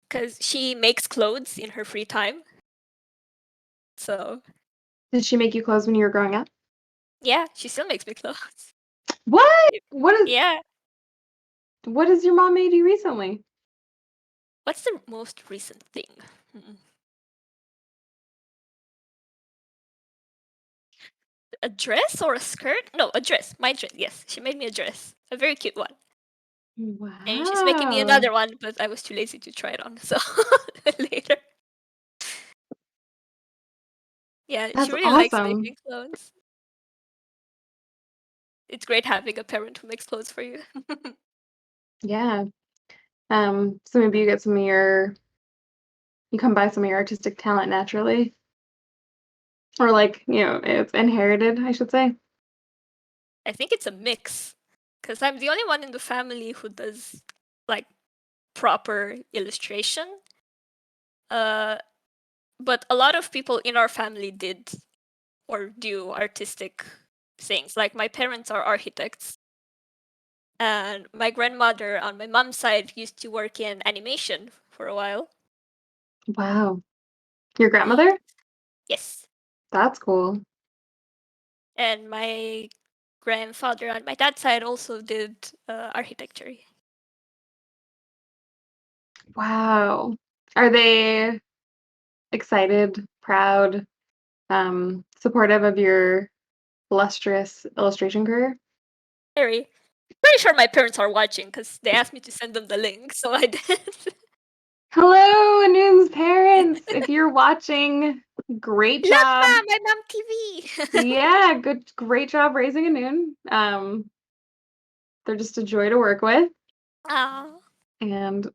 because she makes clothes in her free time. So Did she make you clothes when you were growing up? yeah, she still makes me clothes. What? Yeah. What has your mom made you recently? What's the most recent thing? A dress or a skirt? No, a dress. My dress. Yes, she made me a dress. A very cute one. And she's making me Wow. another one, but I was too lazy to try it on, so later. Yeah, That's she really likes awesome. making clothes. It's great having a parent who makes clothes for you. Yeah. So maybe you get you come by some of your artistic talent naturally. Or like, it's inherited, I should say. I think it's a mix, because I'm the only one in the family who does like proper illustration. But a lot of people in our family did or do artistic things. Like my parents are architects, and my grandmother on my mom's side used to work in animation for a while. Wow. Your grandmother? Yes. That's cool. And my grandfather on my dad's side also did architecture. Wow. Are they excited, proud, supportive of your illustrious illustration career? Very. Pretty sure my parents are watching because they asked me to send them the link, so I did. Hello, Ennun's parents. If you're watching, great job. Look, my mom TV. Yeah, great job raising Ennun. They're just a joy to work with. Oh. And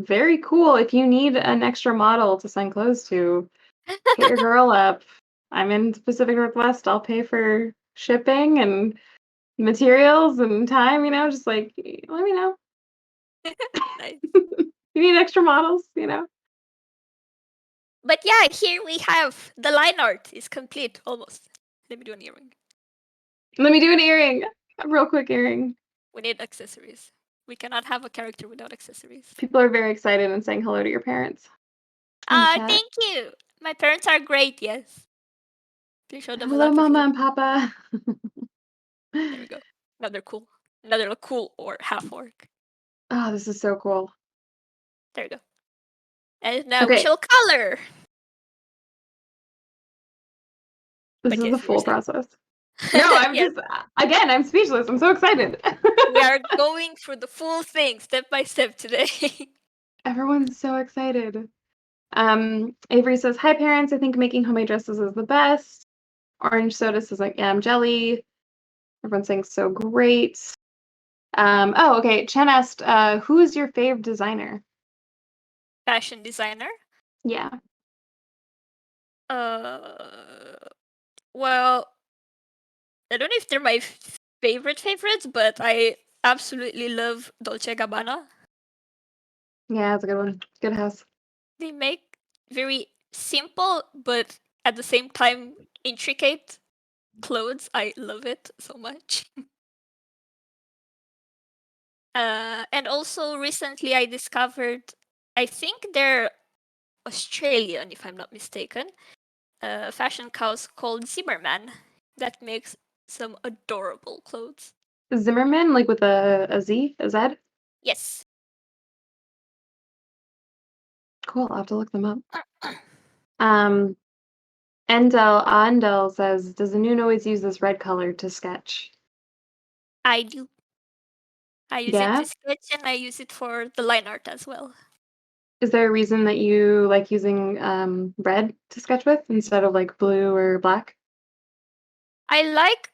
very cool. If you need an extra model to send clothes to, hit your girl up. I'm in the Pacific Northwest. I'll pay for shipping and materials and time, just like let me know. Nice. You need extra models, But yeah, here we have the line art is complete almost. Let me do an earring. Let me do an earring. A real quick earring. We need accessories. We cannot have a character without accessories. People are very excited and saying hello to your parents. Thank you. My parents are great, yes. Please show them a Hello, lot of Mama love. and Papa. There we go. Another cool or half orc. Oh, this is so cool. There we go. And now we Okay. shall color. This But is yes, the you were full saying. process. No, I'm Yes. just, again, I'm speechless. I'm so excited. We are going through the full thing step by step today. Everyone's so excited. Avery says, hi, parents. I think making homemade dresses is the best. Orange Soda says, like, yeah, I'm jelly. Everyone's saying so great. Oh, okay. Chen asked, who is your fave designer? Fashion designer. Yeah. Well, I don't know if they're my favorites, but I absolutely love Dolce & Gabbana. Yeah, it's a good one. Good house. They make very simple, but at the same time intricate clothes. I love it so much. And also recently I discovered, I think they're Australian, if I'm not mistaken, a fashion house called Zimmerman that makes some adorable clothes. Zimmerman, like with a Z, a Z? Yes. Cool. I'll have to look them up. Andel says, does Ennun always use this red color to sketch? I do. I use it to sketch and I use it for the line art as well. Is there a reason that you like using red to sketch with instead of like blue or black? I like,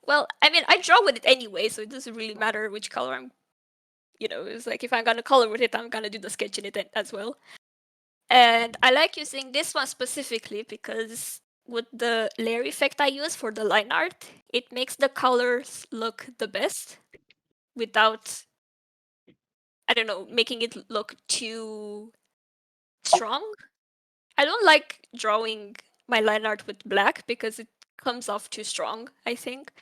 well, I mean, I draw with it anyway, so it doesn't really matter which color I'm, it's like if I'm gonna color with it, I'm gonna do the sketch in it as well. And I like using this one specifically because with the layer effect I use for the line art, it makes the colors look the best without, I don't know, making it look too strong. I don't like drawing my line art with black because it comes off too strong, I think.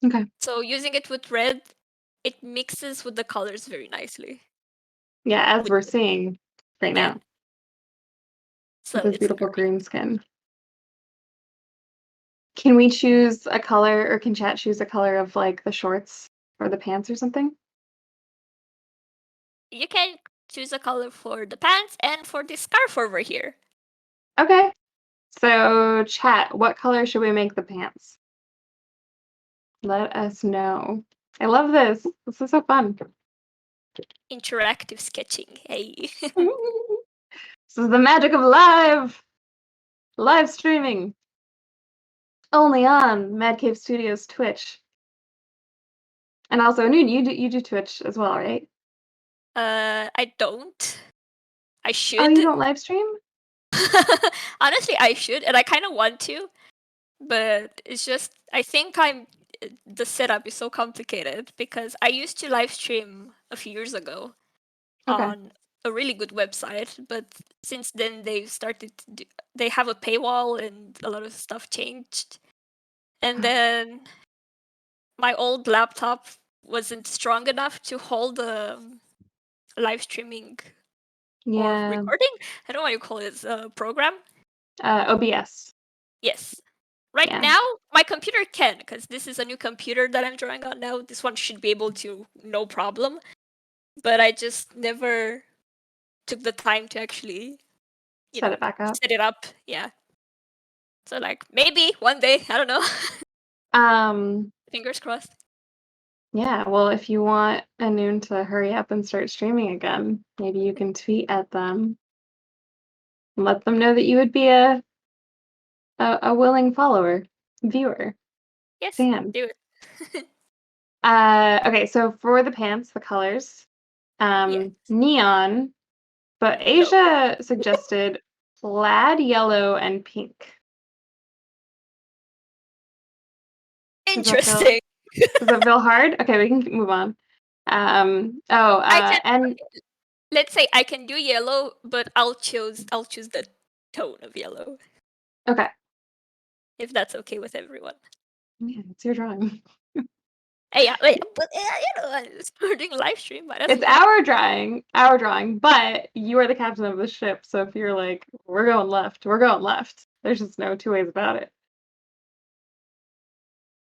Okay. So using it with red, it mixes with the colors very nicely. Yeah, as we're seeing right now. So With his it's beautiful green skin. Can we choose a color, or can chat choose a color of like the shorts or the pants or something? You can choose a color for the pants and for the scarf over here. Okay. So chat, what color should we make the pants? Let us know. I love this. This is so fun. Interactive sketching. Hey. This is the magic of live streaming. Only on Mad Cave Studios Twitch. And also, Ennun, you do Twitch as well, right? I don't. I should. Oh, you don't live stream? Honestly, I should, and I kind of want to, but it's just I think the setup is so complicated because I used to live stream a few years ago on a really good website, but since then they have a paywall and a lot of stuff changed. And then my old laptop wasn't strong enough to hold the live streaming or recording. I don't know what you call it, program. OBS. Yes. Right Yeah. now, my computer can, because this is a new computer that I'm drawing on now. This one should be able to, no problem. But I just never took the time to actually Set it back up. set it up. Yeah. So like maybe one day, I don't know. Fingers crossed. Yeah, well, if you want Ennun to hurry up and start streaming again, maybe you can tweet at them and let them know that you would be a willing viewer. Yes, Fan. do it. Okay, so for the pants, the colors, neon, but Asia suggested plaid, yellow, and pink. Interesting. Does that feel hard? Okay, we can move on. And let's say I can do yellow, but I'll choose the tone of yellow. Okay. If that's okay with everyone. Yeah, it's your drawing. Hey, yeah, but we're doing a live stream. It's our drawing, but you are the captain of the ship. So if you're like, we're going left, we're going left. There's just no two ways about it.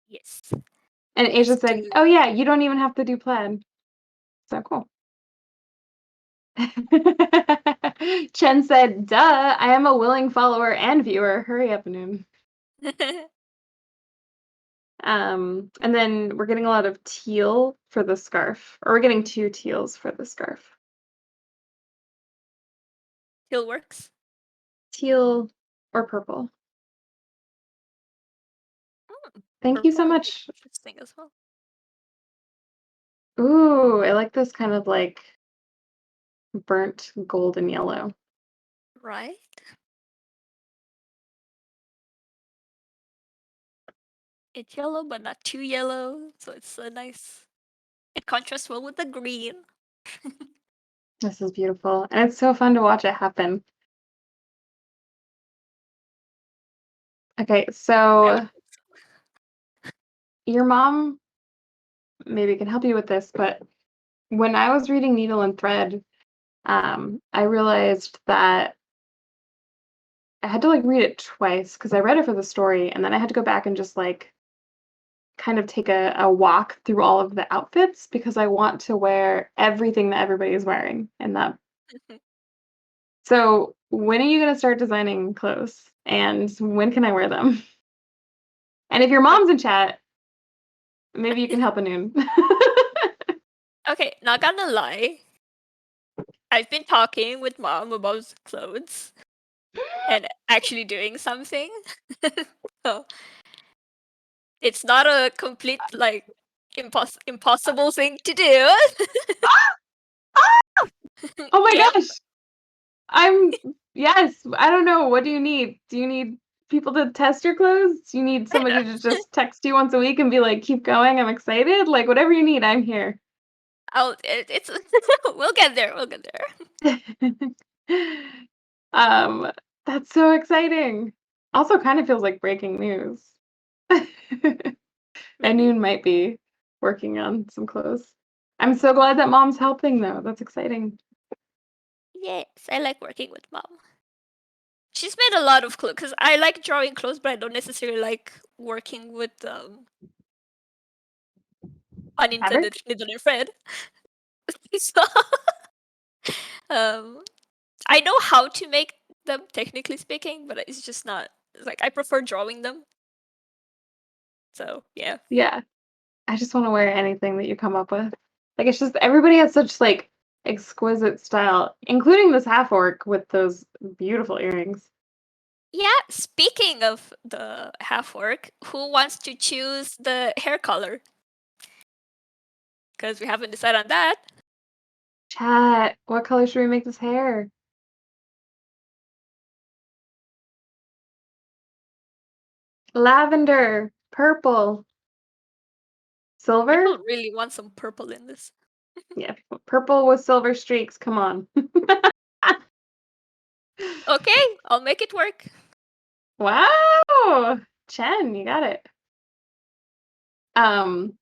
Yes. And Asia said, "Oh yeah, you don't even have to do plaid." So cool. Chen said, "Duh, I am a willing follower and viewer. Hurry up, Ennun." And then we're getting a lot of teal for the scarf, or we're getting 2 teals for the scarf. Teal works. Teal or purple. Thank you so much. Interesting as well. Ooh, I like this kind of like burnt golden yellow. Right. It's yellow, but not too yellow, so it's a nice. It contrasts well with the green. This is beautiful, and it's so fun to watch it happen. Okay, so your mom maybe can help you with this, but when I was reading Needle and Thread, I realized that I had to like read it twice because I read it for the story, and then I had to go back and just like kind of take a walk through all of the outfits because I want to wear everything that everybody is wearing in that. So when are you going to start designing clothes, and when can I wear them? And if your mom's in chat, maybe you can help Ennun. Okay, not gonna lie. I've been talking with mom about clothes and actually doing something. So it's not a complete like impossible thing to do. Oh my gosh. Yes, I don't know. What do you need? Do you need people to test your clothes? Do you need somebody to just text you once a week and be like, keep going, I'm excited? Like, whatever you need, I'm here. It's we'll get there. We'll get there. That's so exciting. Also kind of feels like breaking news. Ennun might be working on some clothes. I'm so glad that mom's helping though. That's exciting. Yes, I like working with mom. She's made a lot of clothes because I like drawing clothes, but I don't necessarily like working with unintended needle and thread. So, I know how to make them technically speaking, but it's just not like I prefer drawing them. So yeah. Yeah. I just want to wear anything that you come up with. Like it's just everybody has such like exquisite style, including this half orc with those beautiful earrings. Yeah, speaking of the half orc, who wants to choose the hair color? Because we haven't decided on that. Chat, what color should we make this hair? Lavender, purple, silver? People really want some purple in this. Yeah, purple with silver streaks. Come on. Okay, I'll make it work. Wow, Chen, you got it. I'm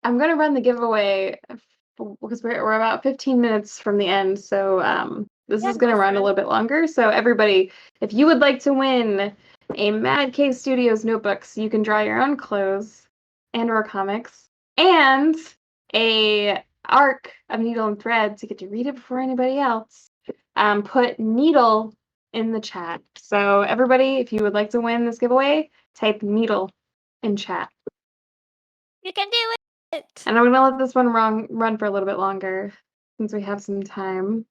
gonna run the giveaway because we're about 15 minutes from the end, so this is gonna run a little bit longer. So everybody, if you would like to win a Mad Cave Studios notebooks, you can draw your own clothes and/or comics, and a arc of needle and thread to get to read it before anybody else. Put needle in the chat. So everybody, if you would like to win this giveaway, type needle in chat. You can do it. And I'm gonna let this one run for a little bit longer since we have some time.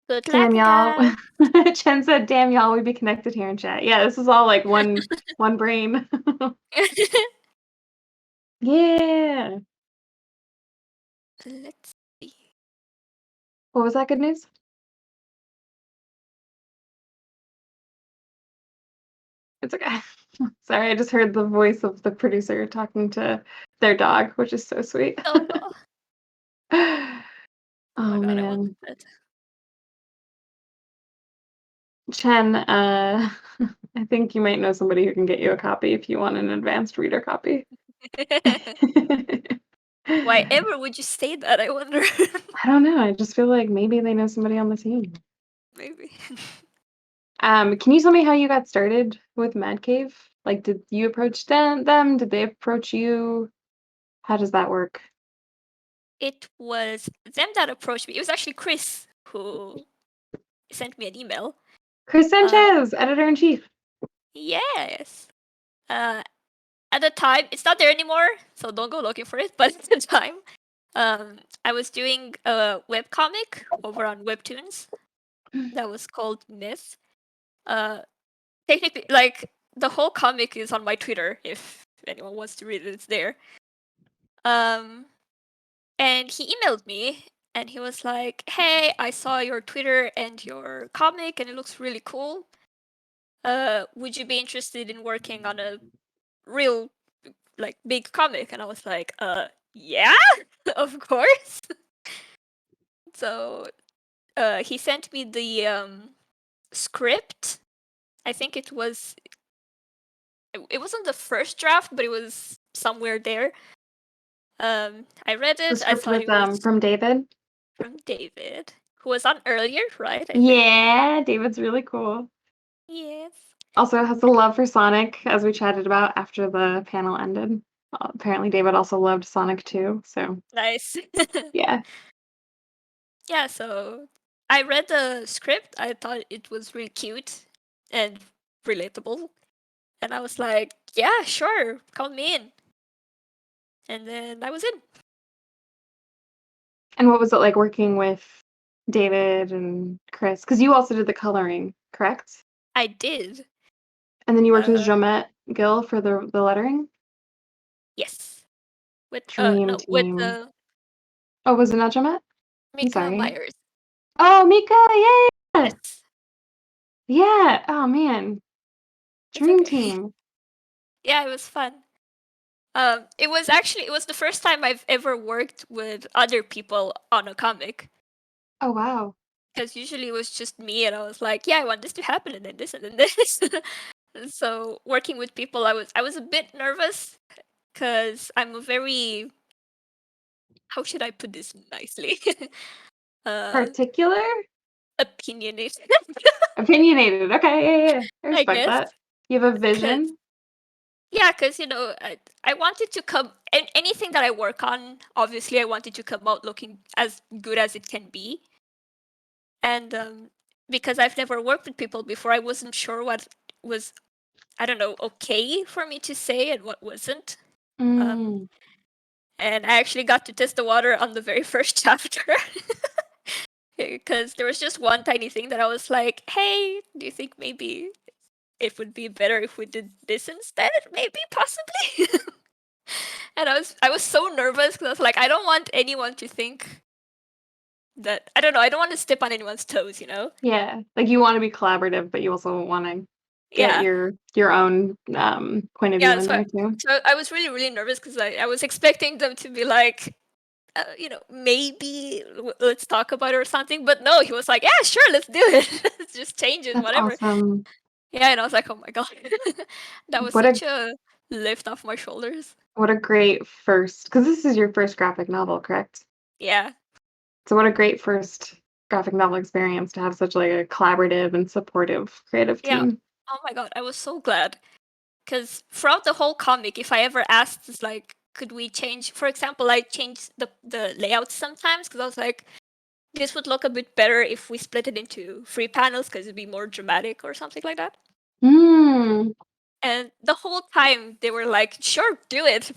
Good luck, Damn y'all. guys. Chen said, "Damn y'all, we'd be connected here in chat." Yeah, this is all like one brain. Yeah. Let's see. What was that good news? It's okay. Sorry, I just heard the voice of the producer talking to their dog, which is so sweet. Oh no. Oh my God, I man. want that. Chen, I think you might know somebody who can get you a copy if you want an advanced reader copy. Why ever would you say that? I wonder. I don't know. I just feel like maybe they know somebody on the team. Maybe. Can you tell me how you got started with Mad Cave? Like, did you approach them? Did they approach you? How does that work? It was them that approached me. It was actually Chris who sent me an email. Chris Sanchez, editor-in-chief. Yes. At the time, it's not there anymore, so don't go looking for it. But at the time, I was doing a webcomic over on Webtoons that was called Myth. Technically, like the whole comic is on my Twitter. If anyone wants to read it, it's there. And he emailed me, and he was like, "Hey, I saw your Twitter and your comic, and it looks really cool. Would you be interested in working on a real, like, big comic?" And I was like, yeah, of course. So, he sent me the script. I think it was. It wasn't the first draft, but it was somewhere there. I read The it. I script thought with it was from David. from David, who was on earlier, right? I think. Yeah, David's really cool. Yes. Also has a love for Sonic, as we chatted about after the panel ended. Apparently, David also loved Sonic too. So Nice. yeah. Yeah, so I read the script. I thought it was really cute and relatable. And I was like, yeah, sure, call me in. And then I was in. And what was it like working with David and Chris? Because you also did the coloring, correct? I did. And then you worked with Jomette Gill for the lettering? Yes. With Dream no, with team. Oh, was it not Jomette? I'm Mika sorry. Myers. Oh, Mika, yeah. Yes. Yeah. Oh man. Dream team. Yeah, it was fun. It was the first time I've ever worked with other people on a comic. Oh wow. Because usually it was just me, and I was like, yeah, I want this to happen, and then this, and then this. So working with people, I was a bit nervous because I'm a very, how should I put this nicely? Particular? Opinionated. Opinionated. Okay, yeah. I I respect guess. that. You have a vision. Yeah, because I wanted to come anything that I work on. Obviously, I wanted to come out looking as good as it can be. And because I've never worked with people before, I wasn't sure what was I don't know, okay for me to say and what wasn't. Mm. And I actually got to test the water on the very first chapter. Because there was just one tiny thing that I was like, hey, do you think maybe it would be better if we did this instead? Maybe, possibly. And I was so nervous because I was like, I don't want anyone to think that, I don't know, I don't want to step on anyone's toes, you know? Yeah, like you want to be collaborative, but you also want to get Yeah. your own point of view Yeah, in there too. so I was really, really nervous because I was expecting them to be like, you know, maybe let's talk about it or something. But no, he was like, yeah, sure, let's do it. Let's just change it, That's whatever. awesome. Yeah, and I was like, oh my god, that was What a such a lift off my shoulders. what a great first, because this is your first graphic novel, correct? Yeah, So what a great first graphic novel experience to have such like a collaborative and supportive creative yeah. team. Oh my god, I was so glad. Because throughout the whole comic, if I ever asked, it's like, could we change, for example, I changed the layout sometimes because I was like, this would look a bit better if we split it into 3 panels because it'd be more dramatic or something like that. Mm. And the whole time they were like, sure, do it,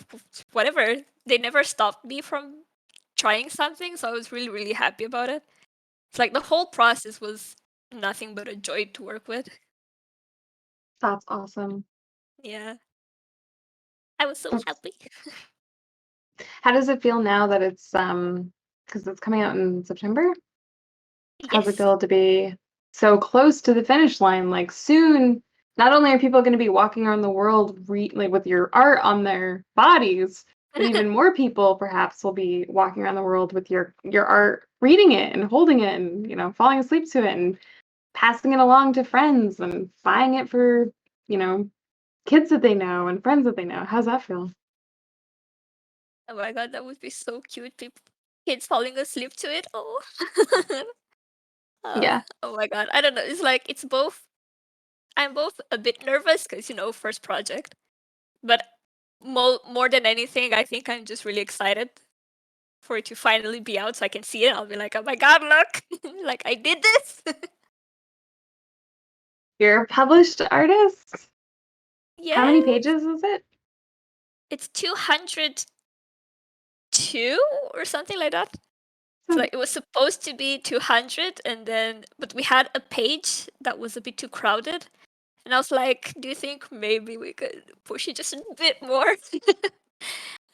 whatever. They never stopped me from trying something, so I was really, really happy about it. It's like the whole process was nothing but a joy to work with. That's awesome. Yeah. I was so happy. How does it feel now that it's because it's coming out in September? How's it Yes. feel to be so close to the finish line? Like soon, not only are people going to be walking around the world like with your art on their bodies, but even more people perhaps will be walking around the world with your art, reading it and holding it and, you know, falling asleep to it and passing it along to friends and buying it for, you know, kids that they know and friends that they know. How's that feel? Oh my god, that would be so cute. Kids falling asleep to it. Oh. Yeah. Oh my god. I don't know. It's like it's both. I'm both a bit nervous because, you know, first project. But more than anything, I think I'm just really excited for it to finally be out so I can see it. I'll be like, oh my god, look! Like, I did this! You're a published artist? Yeah. How many pages is it? It's 202 or something like that. It's like, it was supposed to be 200, and then, but we had a page that was a bit too crowded. And I was like, do you think maybe we could push it just a bit more?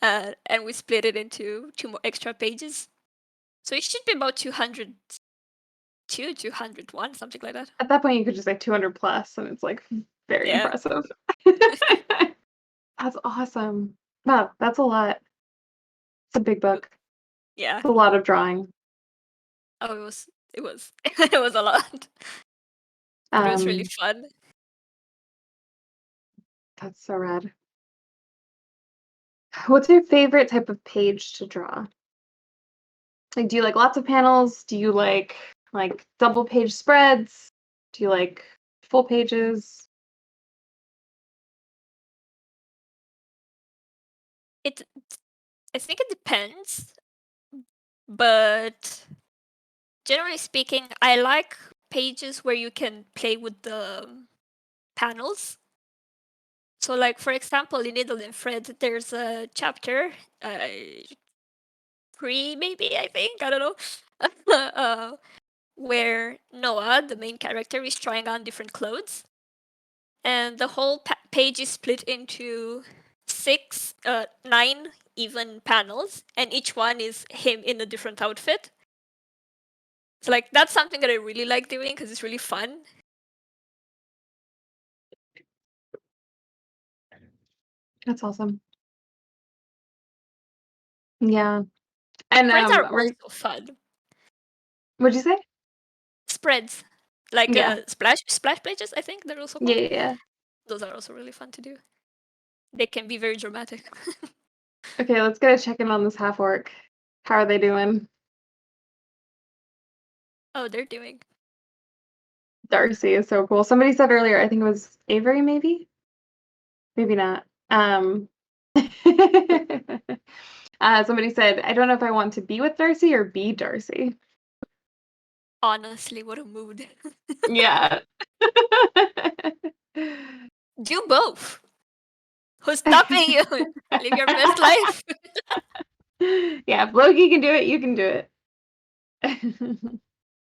And we split it into 2 more extra pages. So it should be about 202, 201, something like that. At that point, you could just say 200 plus, and it's like very Yeah. impressive. That's awesome. Wow, that's a lot. It's a big book. Yeah. It's a lot of drawing. Oh, it was it was a lot. But it was really fun. That's so rad. What's your favorite type of page to draw? Like, do you like lots of panels? Do you like double page spreads? Do you like full pages? I think it depends, but generally speaking, I like pages where you can play with the panels. So, like, for example, in Needle and Thread, there's a chapter, 3 maybe, I think, I don't know, where Noah, the main character, is trying on different clothes. And the whole page is split into 9 even panels, and each one is him in a different outfit. So, like, that's something that I really like doing because it's really fun. That's awesome. Yeah. And Spreads are also fun. What'd you say? Spreads. Like Yeah. splash pages, I think they're also called. Yeah. Those are also really fun to do. They can be very dramatic. Okay, let's get a check-in on this half orc. How are they doing? Oh, they're doing. Darcy is so cool. Somebody said earlier, I think it was Avery, maybe? Maybe not. Somebody said, I don't know if I want to be with Darcy or be Darcy. Honestly, what a mood. Yeah. Do both. Who's stopping you? Live your best life. Yeah, if Loki can do it, you can do it.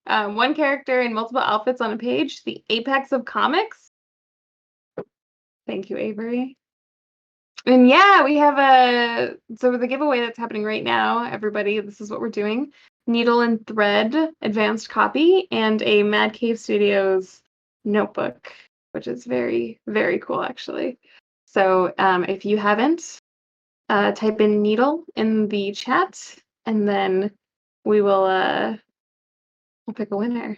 One character in multiple outfits on a page, the apex of comics. Thank you, Avery. And yeah, we have so the giveaway that's happening right now, everybody, this is what we're doing. Needle and thread advanced copy and a Mad Cave Studios notebook, which is very, very cool, actually. So if you haven't, type in needle in the chat, and then we will we'll pick a winner.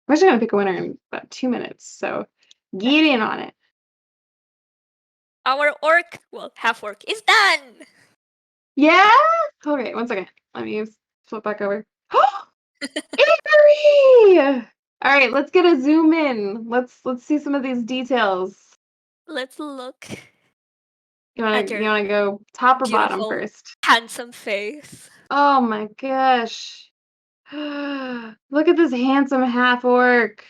We're actually going to pick a winner in about 2 minutes, so get in on it. Our orc, well, half orc, is done. Yeah? Okay, 1 second. Let me flip back over. Avery! All right, let's get a zoom in. Let's see some of these details. Let's look. You wanna go top or bottom first? Handsome face. Oh my gosh. Look at this handsome half orc.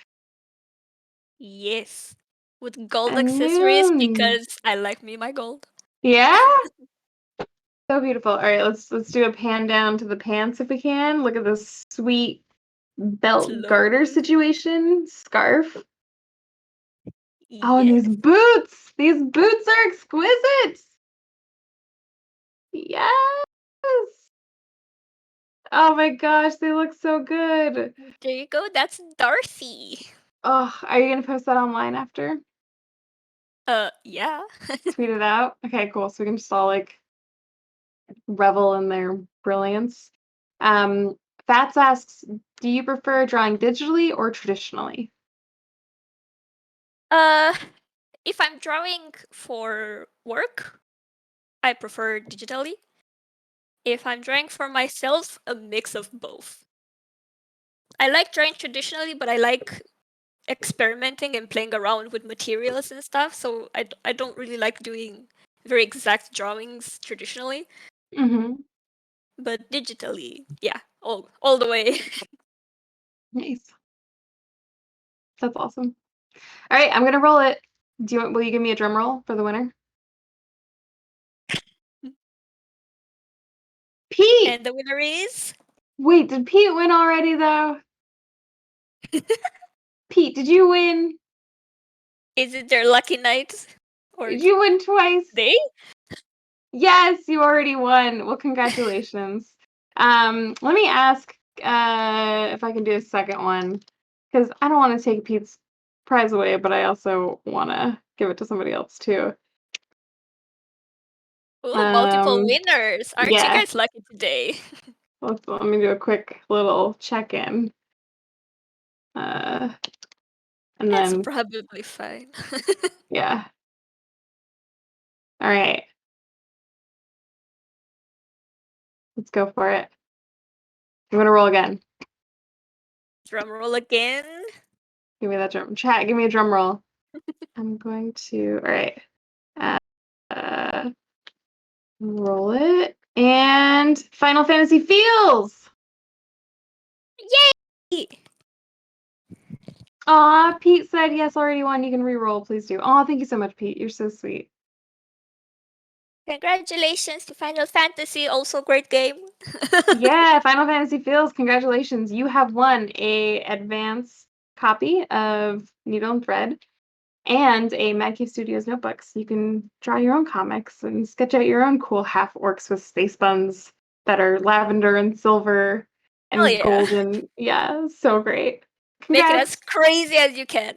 Yes. With gold accessories Ennun. because I like me my gold. Yeah? So beautiful. All right, let's do a pan down to the pants if we can. Look at this sweet belt garter situation. Scarf. Oh, and these boots! These boots are exquisite! Yes! Oh my gosh, they look so good. There you go. That's Darcy. Oh, are you gonna post that online after? Yeah. Tweet it out? Okay, cool. So we can just all like revel in their brilliance. Fats asks, do you prefer drawing digitally or traditionally? If I'm drawing for work, I prefer digitally. If I'm drawing for myself, a mix of both. I like drawing traditionally, but I like experimenting and playing around with materials and stuff, so I don't really like doing very exact drawings traditionally. Mm-hmm. But digitally, yeah, all the way. Nice. That's awesome. All right, I'm gonna roll it. Will you give me a drum roll for the winner? Pete! And the winner is? Wait, did Pete win already though? Pete, did you win? Is it their lucky night? Or did you win twice? They? Yes, you already won. Well, congratulations. Let me ask if I can do a second one, because I don't want to take Pete's prize away, but I also want to give it to somebody else too. Ooh, multiple winners. Aren't you yeah. guys lucky today? Let me do a quick little check-in. And That's then probably fine. yeah. All right. Let's go for it. I'm gonna roll again. Drum roll again. Give me that drum. Chat, give me a drum roll. I'm going to. All right. Roll it. And Final Fantasy Feels. Yay! Aw, Pete said yes, already won. You can re-roll. Please do. Aw, thank you so much, Pete. You're so sweet. Congratulations to Final Fantasy. Also great game. Yeah, Final Fantasy Feels. Congratulations. You have won a advanced copy of Needle and Thread and a Mad Cave Studios notebook. So you can draw your own comics and sketch out your own cool half orcs with space buns that are lavender and silver and Hell yeah. golden. Yeah, so great. Make it Congrats. as crazy as you can.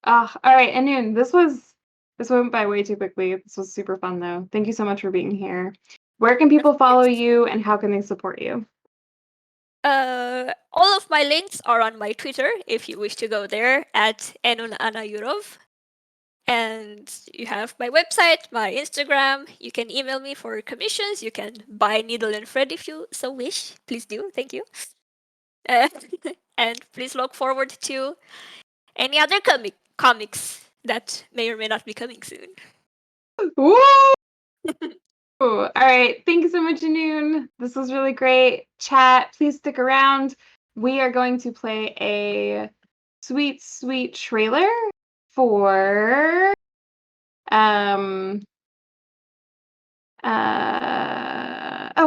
All right, Ennun, this went by way too quickly. This was super fun though. Thank you so much for being here. Where can people follow you and how can they support you? All of my links are on my Twitter if you wish to go there at Ennun Iurov. And you have my website, my Instagram. You can email me for commissions. You can buy Needle and Thread if you so wish. Please do. Thank you. And please look forward to any other comics that may or may not be coming soon. Woo! All right. Thank you so much, Ennun. This was really great. Chat, please stick around. We are going to play a sweet, sweet trailer for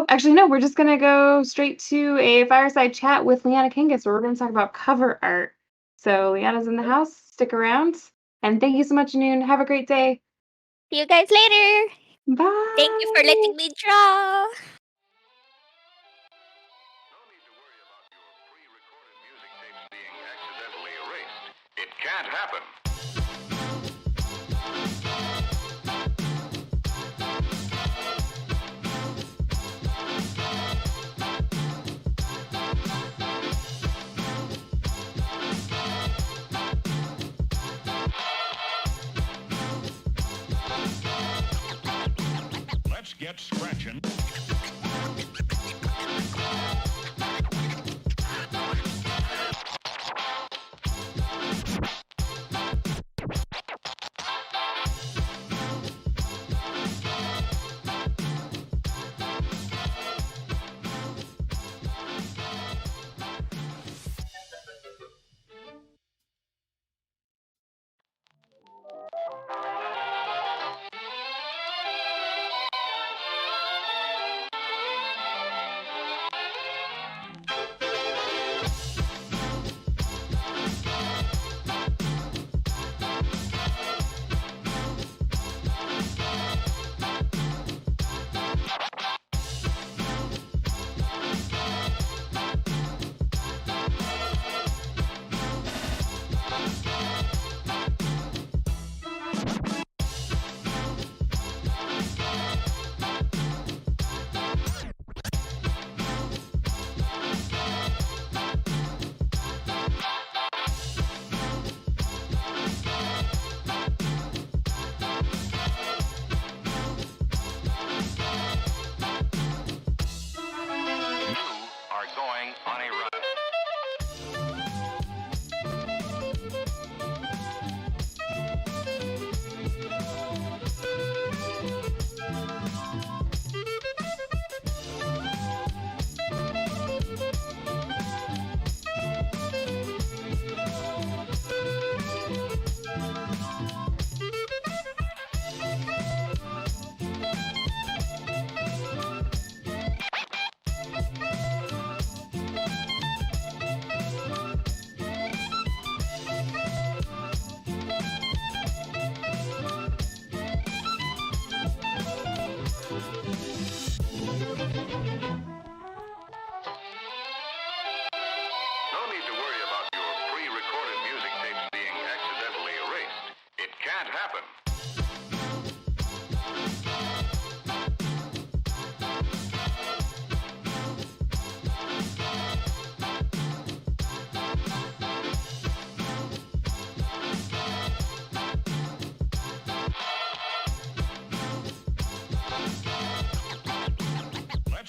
actually no, we're just gonna go straight to a fireside chat with Liana Kangas where we're gonna talk about cover art. So Liana's in the house, stick around. And thank you so much, Ennun. Have a great day. See you guys later. Bye. Thank you for letting me draw. It can't happen. Let's get scratching.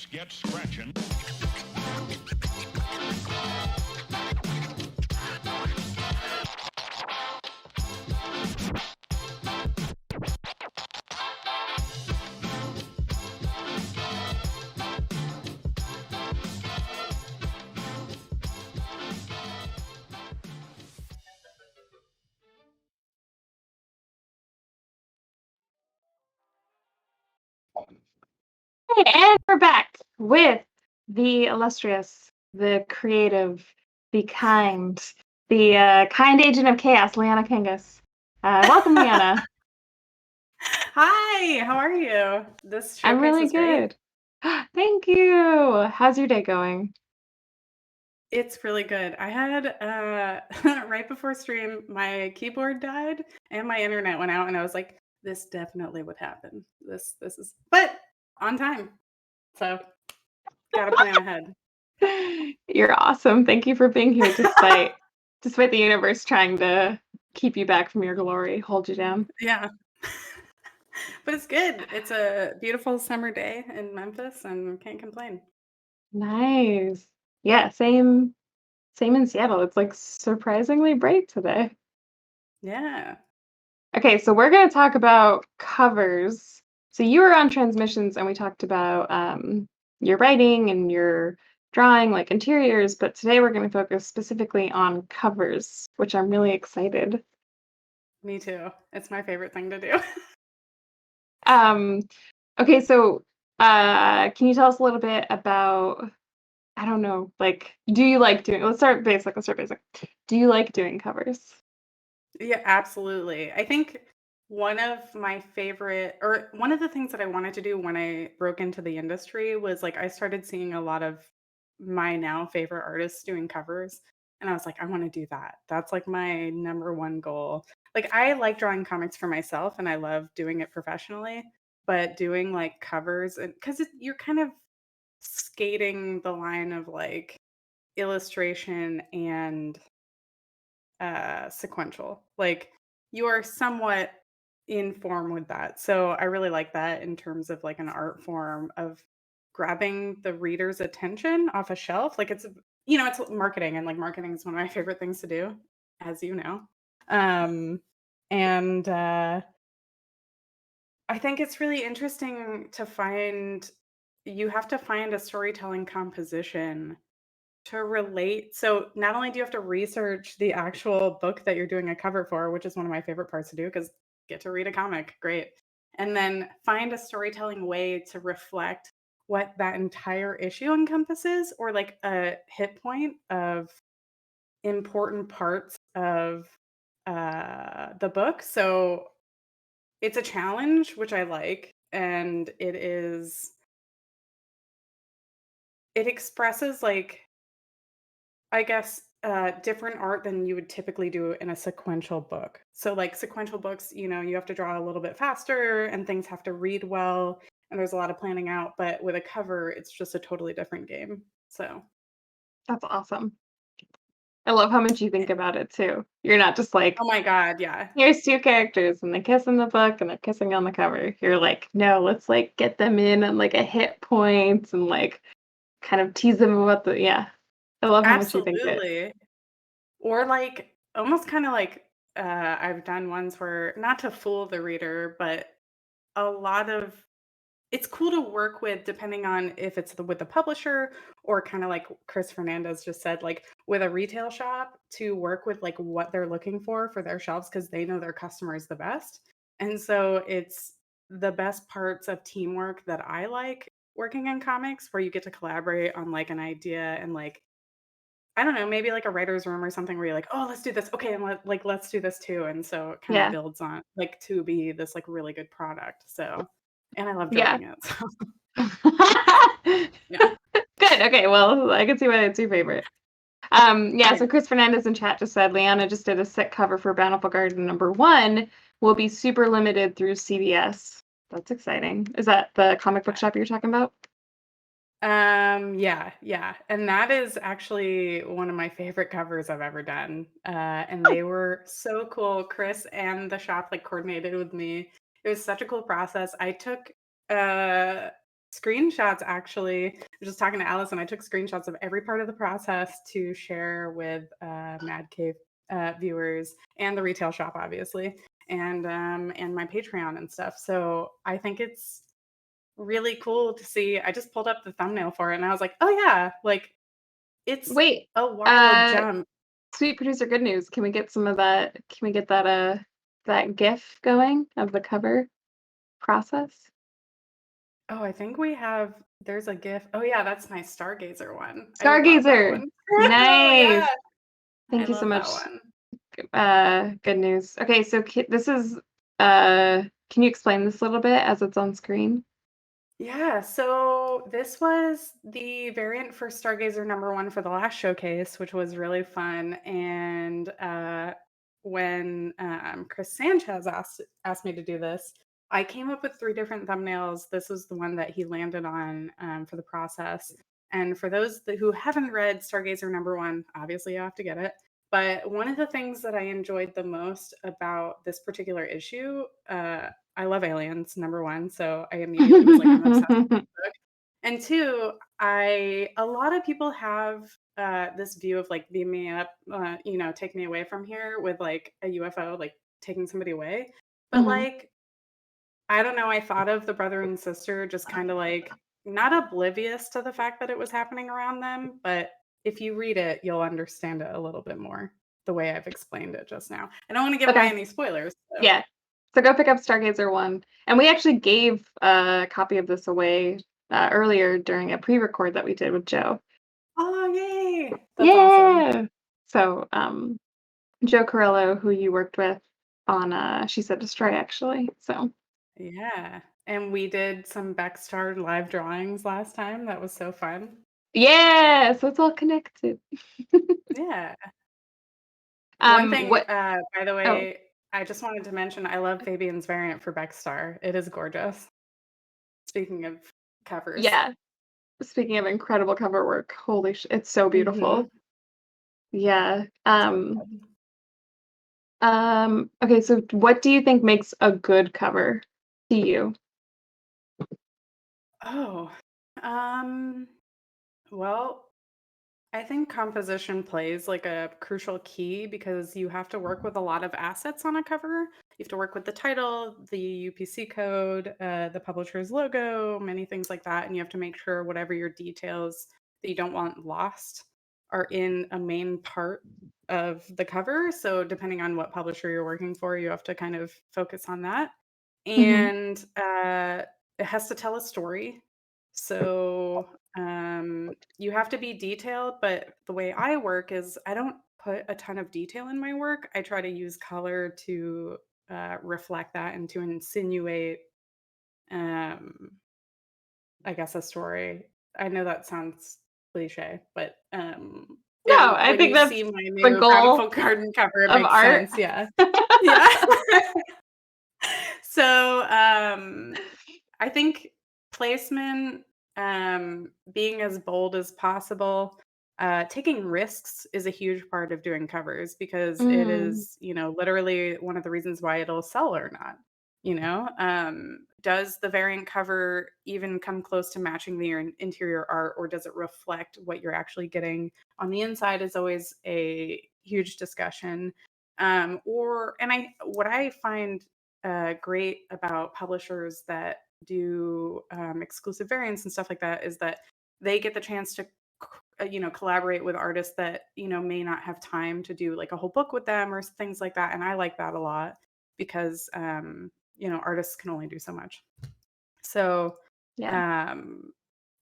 Get scratching. Hey, and we're back with the illustrious, the creative, the kind agent of chaos, Liana Kangas. Welcome, Liana. Hi, how are you? This I'm showcase really was great. good. Thank you. How's your day going? It's really good. I had right before stream, my keyboard died and my internet went out, and I was like, this definitely would happen. This is, but on time. So gotta plan ahead. You're awesome. Thank you for being here despite the universe trying to keep you back from your glory, hold you down. Yeah. But it's good. It's a beautiful summer day in Memphis and can't complain. Nice. Yeah, same in Seattle. It's like surprisingly bright today. Yeah. Okay, so we're going to talk about covers. So you were on transmissions and we talked about your writing and your drawing, like interiors, but today we're going to focus specifically on covers, which I'm really excited. Me too. It's my favorite thing to do. Okay, so can you tell us a little bit about, I don't know, like, do you like doing, let's start basic. Do you like doing covers? Yeah, absolutely. I think one of my favorite, or one of the things that I wanted to do when I broke into the industry was like I started seeing a lot of my now favorite artists doing covers. And I was like, I want to do that. That's like my number one goal. Like, I like drawing comics for myself and I love doing it professionally, but doing like covers, and because you're kind of skating the line of like illustration and sequential. Like, you are somewhat in form with that. So I really like that in terms of like an art form of grabbing the reader's attention off a shelf. Like, it's it's marketing, and like marketing is one of my favorite things to do, as you know. And I think it's really interesting to find, you have to find a storytelling composition to relate. So not only do you have to research the actual book that you're doing a cover for, which is one of my favorite parts to do because get to read a comic, great. And then find a storytelling way to reflect what that entire issue encompasses, or like a hit point of important parts of the book. So it's a challenge, which I like, and it expresses like, I guess, different art than you would typically do in a sequential book. So, like sequential books, you have to draw a little bit faster and things have to read well, and there's a lot of planning out. But with a cover, it's just a totally different game. So, That's awesome. I love how much you think about it too. You're not just like, oh my God, yeah. here's two characters and they kiss in the book and they're kissing on the cover. You're like, no, let's like get them in on like a hit point and like kind of tease them about the, yeah. I love how much you think it. Absolutely. Or like almost kind of like I've done ones where, not to fool the reader, but a lot of it's cool to work with, depending on if it's with the publisher, or kind of like Chris Fernandez just said, like with a retail shop, to work with like what they're looking for their shelves, because they know their customers the best. And so it's the best parts of teamwork that I like working in comics, where you get to collaborate on like an idea, and like, I don't know, maybe like a writer's room or something where you're like, oh, let's do this. Okay. And let's do this too. And so it kind of Yeah. builds on like to be this like really good product. So, and I love Yeah. drawing it. So. Yeah. Good. Okay. Well, I can see why it's your favorite. Yeah. So Chris Fernandez in chat just said Liana just did a sick cover for Bountiful Garden #1. Will be super limited through CBS. That's exciting. Is that the comic book shop you're talking about? Yeah. And that is actually one of my favorite covers I've ever done. And they were so cool. Chris and the shop like coordinated with me. It was such a cool process. I took screenshots, actually. I was just talking to Allison. I took screenshots of every part of the process to share with Mad Cave viewers and the retail shop, obviously, and my Patreon and stuff. So I think it's really cool to see. I just pulled up the thumbnail for it and I was like, oh yeah, like it's Wait, a wild jump. Sweet producer, good news. Can we get some of that? Can we get that that GIF going of the cover process? Oh, I think there's a GIF. Oh yeah, that's my Stargazer one. Stargazer. Nice. Yeah. Thank I you so love much. that one. Good news. Okay, so this is can you explain this a little bit as it's on screen? Yeah, so this was the variant for Stargazer #1 for the last showcase, which was really fun. And when Chris Sanchez asked me to do this, I came up with 3 different thumbnails. This was the one that he landed on for the process. And for those who haven't read Stargazer #1, obviously you have to get it. But one of the things that I enjoyed the most about this particular issue, I love aliens, #1, so I immediately was like, I'm obsessed with this book. And 2, a lot of people have this view of like, beam me up, take me away from here, with like a UFO, like taking somebody away. But like, I don't know, I thought of the brother and sister just kind of like not oblivious to the fact that it was happening around them, but if you read it, you'll understand it a little bit more. the way I've explained it just now. I don't want to give away any spoilers. So. Yeah. So go pick up Stargazer 1. And we actually gave a copy of this away earlier during a pre-record that we did with Joe. Oh, yay! That's awesome. So Joe Corallo, who you worked with on She Said Destroy, actually. So yeah. And we did some Backstar live drawings last time. That was so fun. Yeah, so it's all connected. Yeah. One thing, what by the way, I just wanted to mention I love Fabian's variant for Backstar. It is gorgeous. Speaking of covers. Yeah. Speaking of incredible cover work, holy it's so beautiful. Yeah. Okay, so what do you think makes a good cover to you? Oh. Well, I think composition plays like a crucial key because you have to work with a lot of assets on a cover. You have to work with the title, the UPC code, the publisher's logo, many things like that. And you have to make sure whatever your details that you don't want lost are in a main part of the cover. So depending on what publisher you're working for, you have to kind of focus on that. And it has to tell a story. So you have to be detailed, but the way I work is I don't put a ton of detail in my work. I try to use color to reflect that and to insinuate, I guess, a story. I know that sounds cliche, but no, I when think you that's see my the new goal Bountiful garden cover, it of makes art. sense. Yeah, yeah. So I think placement, being as bold as possible, taking risks is a huge part of doing covers because it is, literally one of the reasons why it'll sell or not. Does the variant cover even come close to matching the interior art, or does it reflect what you're actually getting on the inside? Is always a huge discussion. What I find great about publishers that do exclusive variants and stuff like that is that they get the chance to collaborate with artists that may not have time to do like a whole book with them or things like that, and I like that a lot because artists can only do so much. So you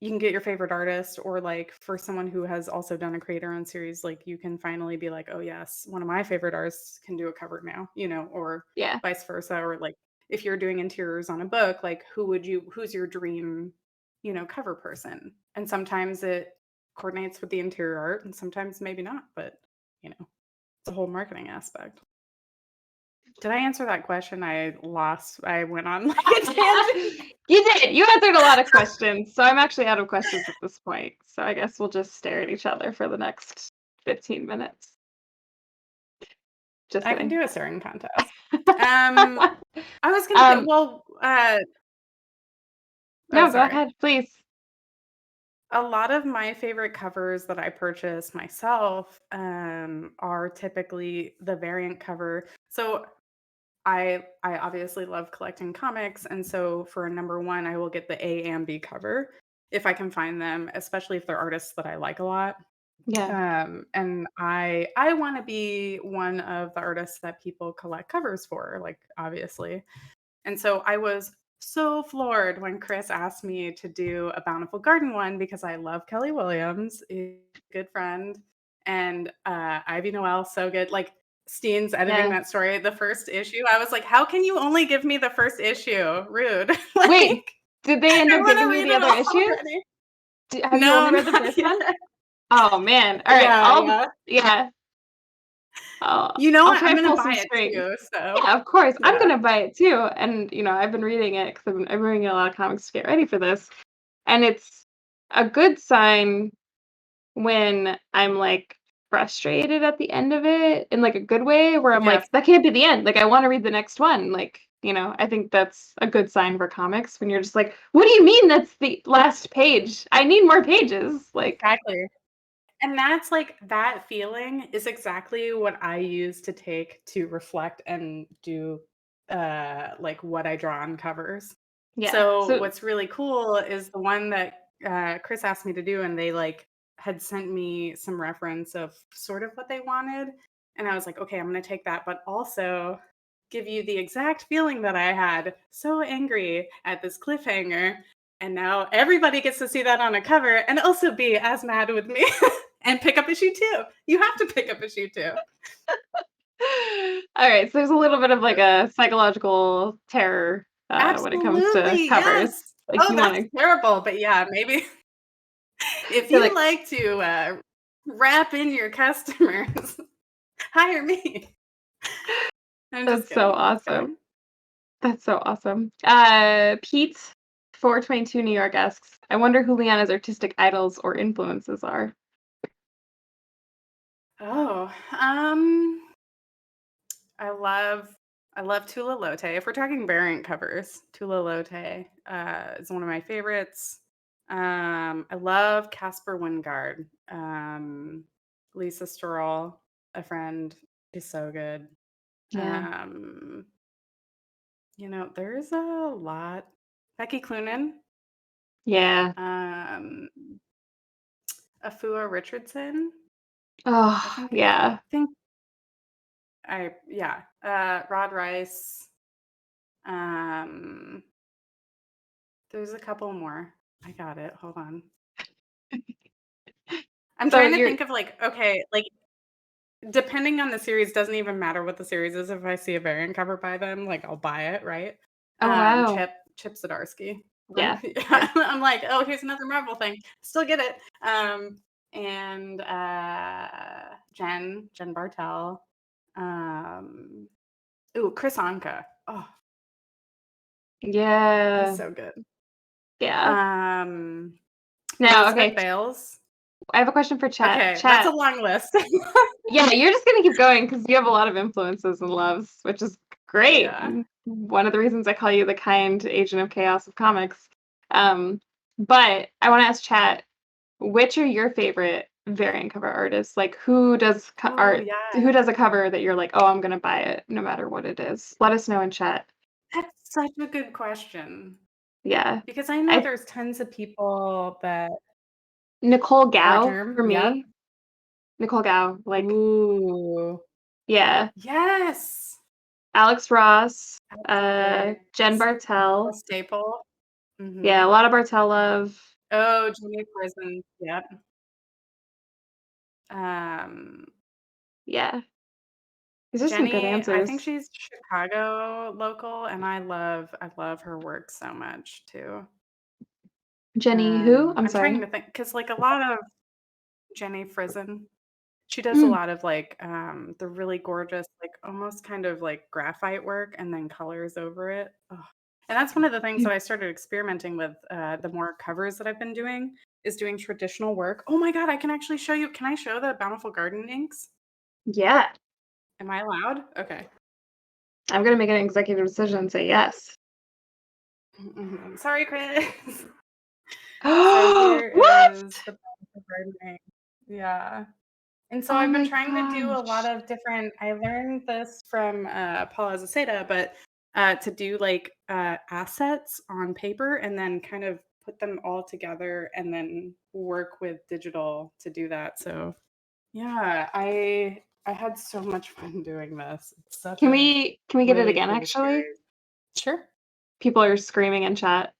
can get your favorite artist, or like for someone who has also done a creator-owned series, like you can finally be like, oh yes, one of my favorite artists can do a cover now, or vice versa. Or like if you're doing interiors on a book, like who's your dream, cover person? And sometimes it coordinates with the interior art and sometimes maybe not, but it's a whole marketing aspect. Did I answer that question? I went on like a tangent. You did. You answered a lot of questions. So I'm actually out of questions at this point. So I guess we'll just stare at each other for the next 15 minutes. Just I can kidding. do a staring contest. I was gonna no, go ahead, please. A lot of my favorite covers that I purchase myself are typically the variant cover. So I obviously love collecting comics, and so for number one, I will get the A and B cover if I can find them, especially if they're artists that I like a lot. Yeah. And I want to be one of the artists that people collect covers for, like obviously. And so I was so floored when Chris asked me to do a Bountiful Garden one because I love Kelly Williams, a good friend, and Ivy Noelle, so good. Like Steen's editing that story, the first issue. I was like, how can you only give me the first issue? Rude. Like, wait, did they end I up wanna giving you read the it other all issues? already. Have you only read the not first yet. one? Oh man. All right. Yeah. I'll You know what? try I'm to gonna pull some buy it strings. too. So Yeah, of course. I'm yeah. gonna buy it too. And I've been reading it because I've been reading a lot of comics to get ready for this. And it's a good sign when I'm like frustrated at the end of it in like a good way, where I'm like, that can't be the end. Like I want to read the next one. Like, I think that's a good sign for comics when you're just like, what do you mean that's the last page? I need more pages. Like exactly. And that's like that feeling is exactly what I use to take to reflect and do like what I draw on covers. Yeah. So what's really cool is the one that Chris asked me to do, and they like had sent me some reference of sort of what they wanted. And I was like, okay, I'm going to take that, but also give you the exact feeling that I had, so angry at this cliffhanger. And now everybody gets to see that on a cover and also be as mad with me and pick up issue 2. You have to pick up issue 2. All right, so there's a little bit of like a psychological terror when it comes to Absolutely, covers. yes. Like Oh, you that's want to, terrible. But yeah, maybe if You're you like- like to wrap in your customers, hire me. I'm that's just so kidding. Just kidding. awesome. That's so awesome. Pete, 422 New York asks, I wonder who Liana's artistic idols or influences are. Oh, I love Tula Lote. If we're talking Berent covers, Tula Lote is one of my favorites. I love Casper Wingard. Lisa Sturrell, a friend, is so good. Yeah. There's a lot. Becky Cloonan, Yeah. Afua Richardson. Oh, yeah. Rod Rice. There's a couple more. I got it. Hold on. I'm So trying to you're- think of depending on the series, doesn't even matter what the series is. If I see a variant cover by them, I'll buy it, right? Oh, wow. Chip Zdarsky. Yeah. I'm like, oh, here's another Marvel thing. Still get it. And Jen Bartel. Chris Anka. Oh, Yeah. he's so good. Yeah. Elizabeth okay. Bales. I have a question for chat. Okay, Chat. that's a long list. Yeah, you're just gonna keep going because you have a lot of influences and loves, which is great. Yeah. One of the reasons I call you the kind agent of chaos of comics. But I want to ask chat, which are your favorite variant cover artists? Like, who does art? yeah. Who does a cover that you're like, oh, I'm gonna buy it no matter what it is? Let us know in chat. That's such a good question. Yeah, Because I know there's tons of people that Nicole Gao Term, for me. yep. Nicole Gao, like, ooh, yeah. yes, Alex Ross, Absolutely. Jen Bartel. a staple. Yeah, a lot of Bartel love. Oh, Jimmy Prison. Yep. Yeah. These are some good Jenny, I answers. think she's Chicago local, and I love her work so much too. Jenny, who? I'm I'm sorry. trying to think because a lot of Jenny Frison, she does a lot of the really gorgeous, almost kind of graphite work and then colors over it. Oh. And that's one of the things that I started experimenting with. The more covers that I've been doing is doing traditional work. Oh my God, I can actually show you. Can I show the Bountiful Garden inks? Yeah. Am I allowed? Okay. I'm gonna make an executive decision and say yes. Sorry, Chris. So here What? is the Bountiful Garden ink. Yeah. And so Oh I've been my trying to do a lot gosh. of different. I learned this from Paul Azaceta, but to do assets on paper and then kind of put them all together and then work with digital to do that. So yeah, I had so much fun doing this. It's such Can a we get it really again cool actually? series. Sure. People are screaming in chat.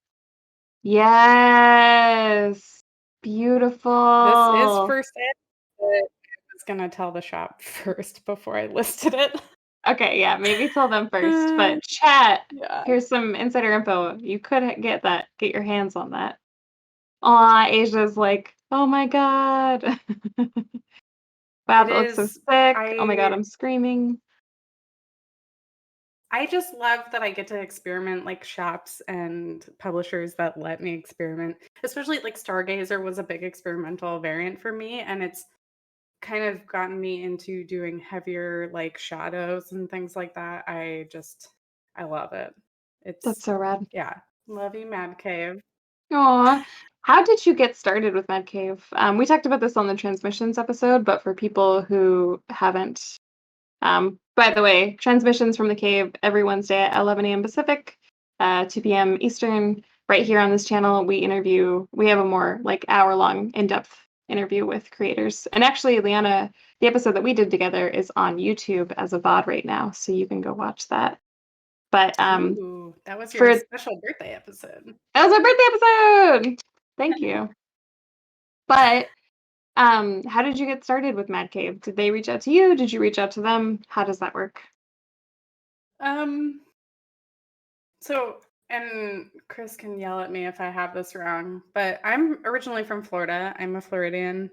Yes. Beautiful. This is first ed, but I was gonna tell the shop first before I listed it. Okay, yeah, maybe tell them first. But chat, Yeah. here's some insider info. You could get your hands on that. Aw, Asia's like, oh my God. Wow, It that looks so is- sick. Oh my God, I'm screaming. I just love that I get to experiment shops and publishers that let me experiment. Especially Stargazer was a big experimental variant for me, and it's kind of gotten me into doing heavier shadows and things like that. I love it. That's so rad. Yeah. Love you, Mad Cave. Aw. How did you get started with Mad Cave? We talked about this on the transmissions episode, but for people who haven't, by the way, transmissions from the cave every Wednesday at 11 a.m. Pacific, 2 p.m. Eastern, right here on this channel. We have a more hour-long in-depth interview with creators. And actually, Liana, the episode that we did together is on YouTube as a VOD right now, so you can go watch that. But Ooh, that was for your special birthday episode. that was our birthday episode. Thank you. But how did you get started with Mad Cave? Did they reach out to you? Did you reach out to them? How does that work? So, and Chris can yell at me if I have this wrong, but I'm originally from Florida. I'm a Floridian,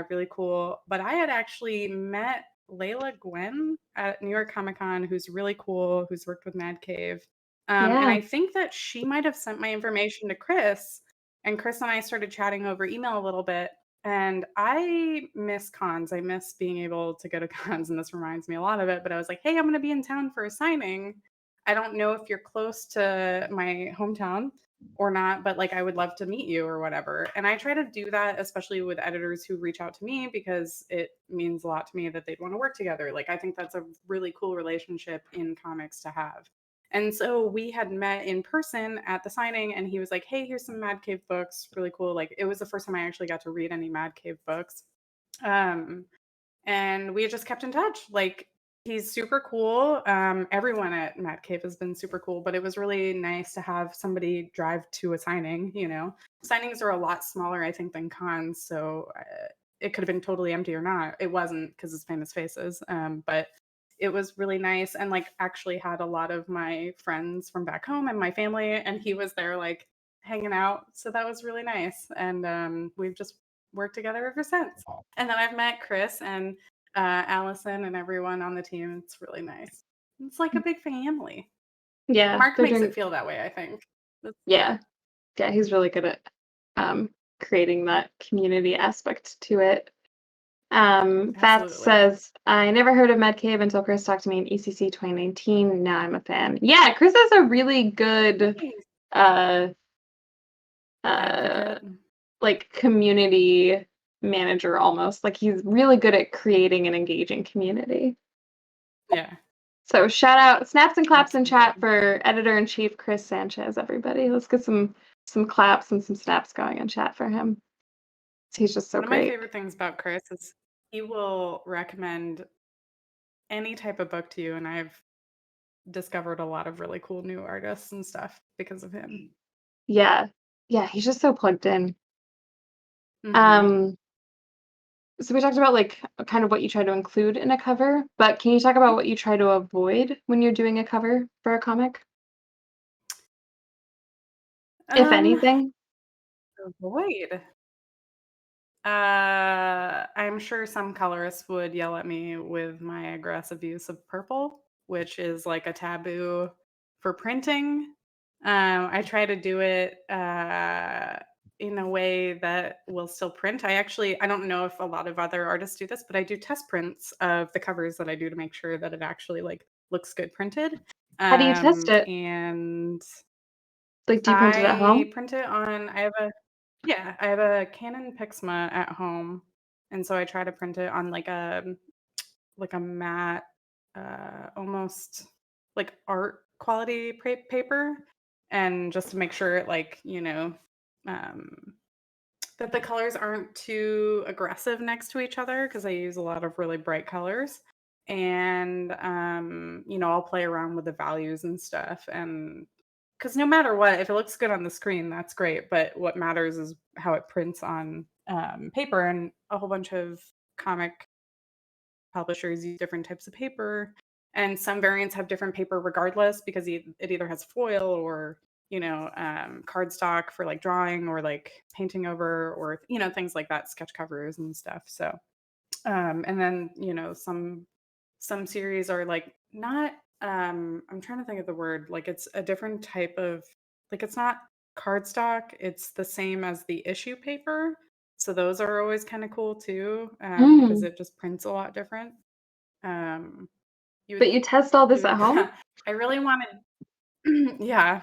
really cool. But I had actually met Lela Gwenn at New York Comic Con, who's really cool, who's worked with Mad Cave. And Yeah. I think that she might have sent my information to Chris, and Chris and I started chatting over email a little bit. And I miss cons. I miss being able to go to cons, and this reminds me a lot of it. But I was like, hey, I'm going to be in town for a signing. I don't know if you're close to my hometown or not, but like I would love to meet you or whatever. And I try to do that, especially with editors who reach out to me, because it means a lot to me that they'd want to work together. Like I think that's a really cool relationship in comics to have. And so we had met in person at the signing, and he was like, hey, here's some Mad Cave books. Really cool. Like it was the first time I actually got to read any Mad Cave books. And we just kept in touch. Like he's super cool. Everyone at Mad Cave has been super cool, but it was really nice to have somebody drive to a signing. You know, signings are a lot smaller, I think, than cons. So it could have been totally empty or not. It wasn't because it's famous faces. But it was really nice, and like actually had a lot of my friends from back home and my family, and he was there like hanging out. So that was really nice. And we've just worked together ever since. And then I've met Chris and Allison and everyone on the team. It's really nice. It's like a big family. Yeah, Mark they're makes doing. it feel that way, I think. Yeah, yeah, he's really good at creating that community aspect to it. Fats Absolutely. says, I never heard of Mad Cave until Chris talked to me in ECC 2019. Now I'm a fan. Yeah, Chris has a really good Advocate. like community manager almost. Like he's really good at creating an engaging community. Yeah. So shout out, snaps and claps in chat for editor-in-chief Chris Sanchez, everybody. Let's get some claps and some snaps going in chat for him. He's just so One of my great. favorite things about Chris is he will recommend any type of book to you, and I've discovered a lot of really cool new artists and stuff because of him. Yeah. Yeah, he's just so plugged in. Mhm. So we talked about like kind of what you try to include in a cover, but can you talk about what you try to avoid when you're doing a cover for a comic? If anything? Avoid. I'm sure some colorists would yell at me with my aggressive use of purple, which is like a taboo for printing. I try to do it in a way that will still print. I don't know if a lot of other artists do this, but I do test prints of the covers that I do to make sure that it actually like looks good printed. How do you test it? And like, do you print it at home? I print it on. I have a Canon Pixma at home, and so I try to print it on like a matte, almost like art quality paper, and just to make sure that the colors aren't too aggressive next to each other, because I use a lot of really bright colors. And I'll play around with the values and stuff, and because no matter what, if it looks good on the screen, that's great. But what matters is how it prints on paper. And a whole bunch of comic publishers use different types of paper, and some variants have different paper regardless, because it either has foil or cardstock for like drawing or like painting over, or things like that, sketch covers and stuff. So and then some series are like not I'm trying to think of the word, like it's a different type of, like it's not cardstock, it's the same as the issue paper. So those are always kind of cool too, because it just prints a lot different. But you test all this at home? I really wanted yeah,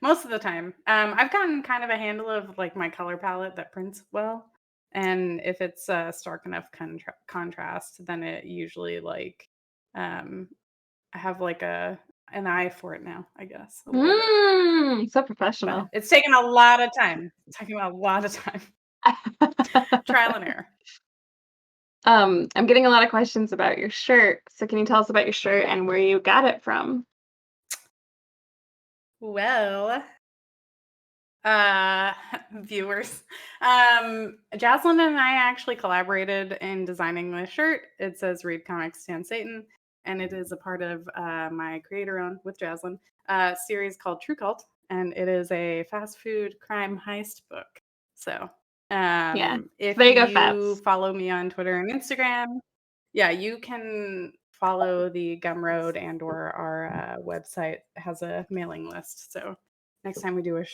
most of the time. I've gotten kind of a handle of like my color palette that prints well, and if it's stark enough contrast, then it usually like I have like an eye for it now, I guess. So professional. But it's taken a lot of time. It's taken a lot of time. Trial and error. I'm getting a lot of questions about your shirt. So can you tell us about your shirt and where you got it from? Well, viewers, Jaslyn and I actually collaborated in designing this shirt. It says "Read Comics, Stand Satan," and it is a part of my creator-owned with Jaslyn series called True Cult, and it is a fast food crime heist book. So, if there you go, you Fats. follow me on Twitter and Instagram, yeah, you can follow the Gumroad and/or our website has a mailing list. So next time we do a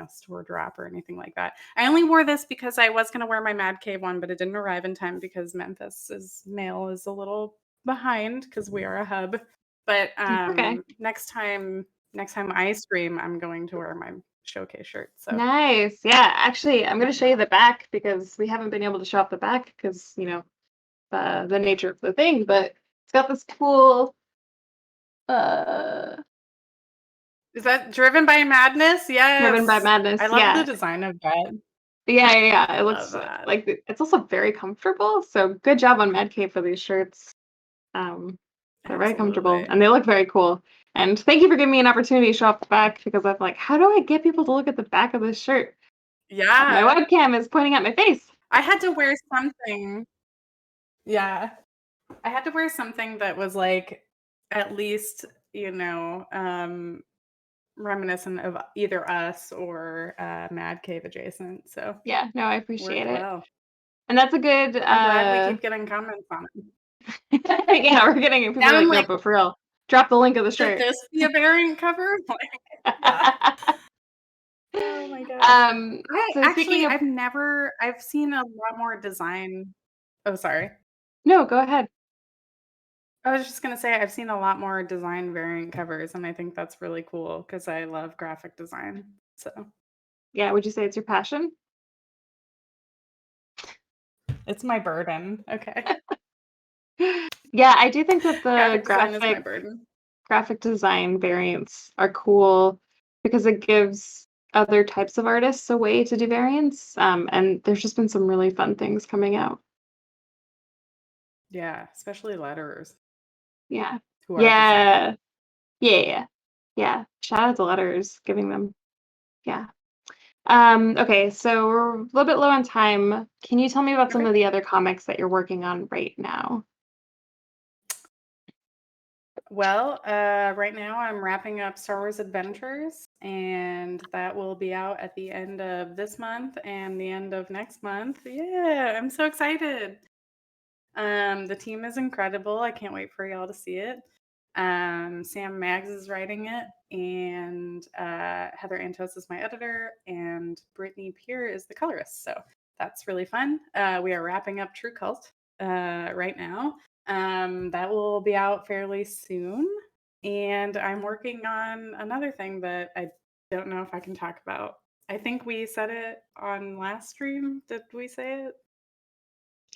store drop or anything like that. I only wore this because I was going to wear my Mad Cave one, but it didn't arrive in time because Memphis's mail is a little behind because we are a hub. But Okay. next time I stream, I'm going to wear my showcase shirt. So Nice. Yeah, actually, I'm going to show you the back because we haven't been able to show off the back because, the nature of the thing, but it's got this cool is that Driven by Madness? Yes. Driven by Madness. I love Yeah. the design of that. Yeah. It Love looks that. like it's also very comfortable. So good job on Mad Cave for these shirts. They're very comfortable Absolutely. and they look very cool. And thank you for giving me an opportunity to show off the back because I'm like, how do I get people to look at the back of this shirt? Yeah. My webcam is pointing at my face. I had to wear something. Yeah. I had to wear something that was like at least, reminiscent of either us or Mad Cave adjacent. So Yeah, no, I appreciate worked it. well. And that's a good I'm glad we keep getting comments on it. yeah, we're getting people Now like, I'm no, like, but for real. Drop the link of the should shirt. this be a variant cover? Yeah. Oh my gosh. I've seen a lot more design. Oh, sorry. No, go ahead. I was just gonna say I've seen a lot more design variant covers, and I think that's really cool because I love graphic design. So Yeah, would you say it's your passion? it's my burden. Okay. Yeah, I do think that the Graphic design is my burden. graphic design variants are cool because it gives other types of artists a way to do variants. And there's just been some really fun things coming out. Yeah, especially letterers. Yeah. Who are designers. Yeah. Shout out to letters, giving them. Yeah. Okay, so we're a little bit low on time. Can you tell me about some of the other comics that you're working on right now? Well, right now I'm wrapping up Star Wars Adventures, and that will be out at the end of this month and the end of next month. Yeah, I'm so excited. The team is incredible. I can't wait for y'all to see it. Sam Maggs is writing it, and Heather Antos is my editor, and Brittany Peer is the colorist. So that's really fun. We are wrapping up True Cult right now. That will be out fairly soon. And I'm working on another thing that I don't know if I can talk about. I think we said it on last stream. Did we say it?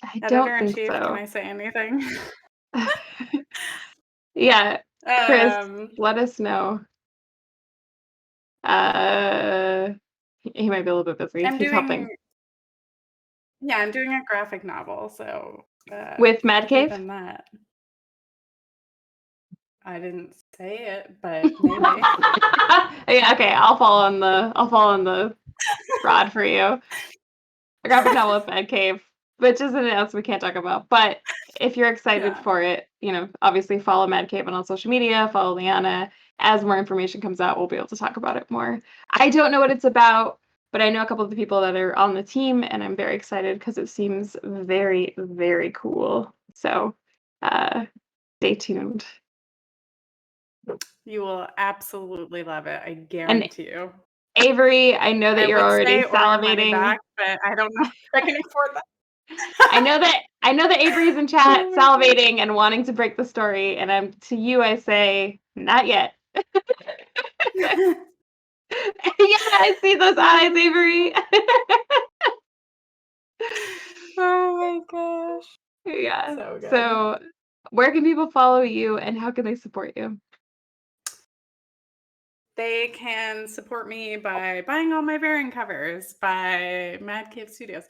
I Editor don't in think chief, so. can I say anything? Yeah, Chris, let us know. He might be a little bit busy. He's helping. Yeah, I'm doing a graphic novel, so With Mad other Cave? than that, I didn't say it, but maybe. Yeah, okay, I'll fall on the rod for you. A graphic novel with Mad Cave, which is an announcement we can't talk about. But if you're excited for it, obviously follow Mad Cave on all social media, follow Liana. As more information comes out, we'll be able to talk about it more. I don't know what it's about, but I know a couple of the people that are on the team, and I'm very excited because it seems very, very cool. So stay tuned. You will absolutely love it. I guarantee you. Avery, I know that you're already salivating. Back, but I don't know if I can afford that. I know that Avery's in chat salivating and wanting to break the story, and to you I say, not yet. Yeah, I see those eyes, Avery. Oh my gosh. Yeah. So good. So where can people follow you and how can they support you? they can support me by buying all my variant covers by Mad Cave Studios.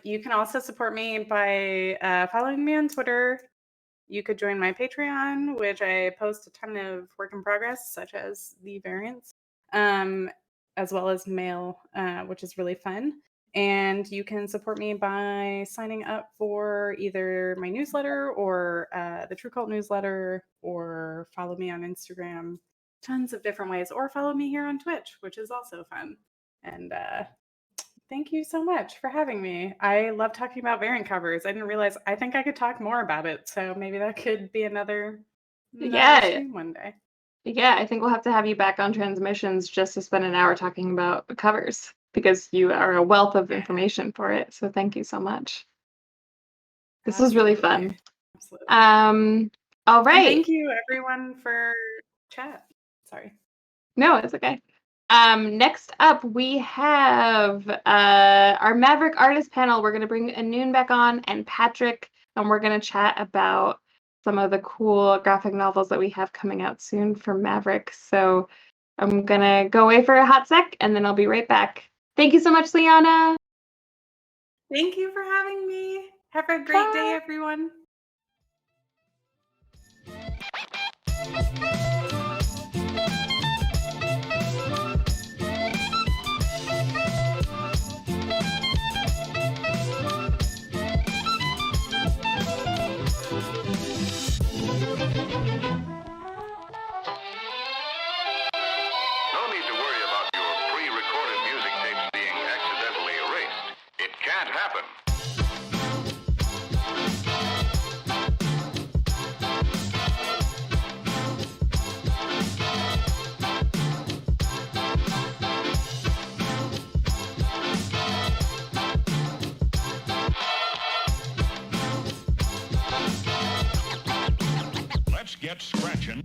You can also support me by following me on Twitter. You could join my Patreon, which I post a ton of work in progress, such as the variants, as well as mail, which is really fun. And you can support me by signing up for either my newsletter or the True Cult newsletter, or follow me on Instagram. Tons of different ways, or follow me here on Twitch, which is also fun. And thank you so much for having me. I love talking about variant covers. I didn't realize, I think I could talk more about it. So maybe that could be another Yeah. stream one day. Yeah, I think we'll have to have you back on transmissions just to spend an hour talking about covers, because you are a wealth of information for it. So thank you so much. This was really fun. Absolutely. All And right. thank you everyone for chat. Sorry. No, it's okay. Next up, we have our Maverick artist panel. We're going to bring Ennun back on and Patrick, and we're going to chat about some of the cool graphic novels that we have coming out soon for Maverick. So I'm going to go away for a hot sec, and then I'll be right back. Thank you so much, Liana. Thank you for having me. Have a great day, everyone. No need to worry about your pre-recorded music tapes being accidentally erased. It can't happen. Let's get scratching.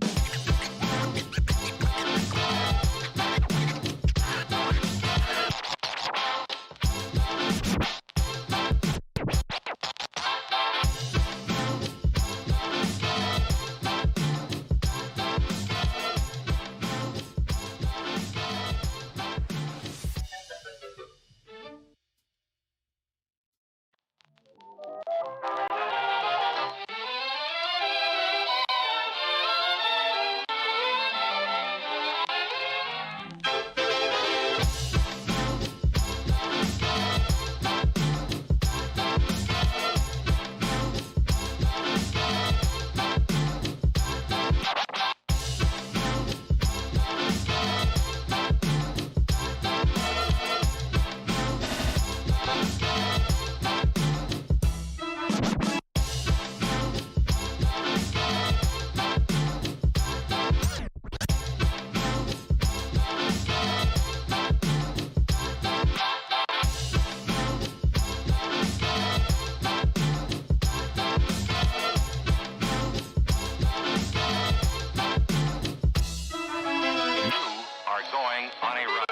Are going on a run.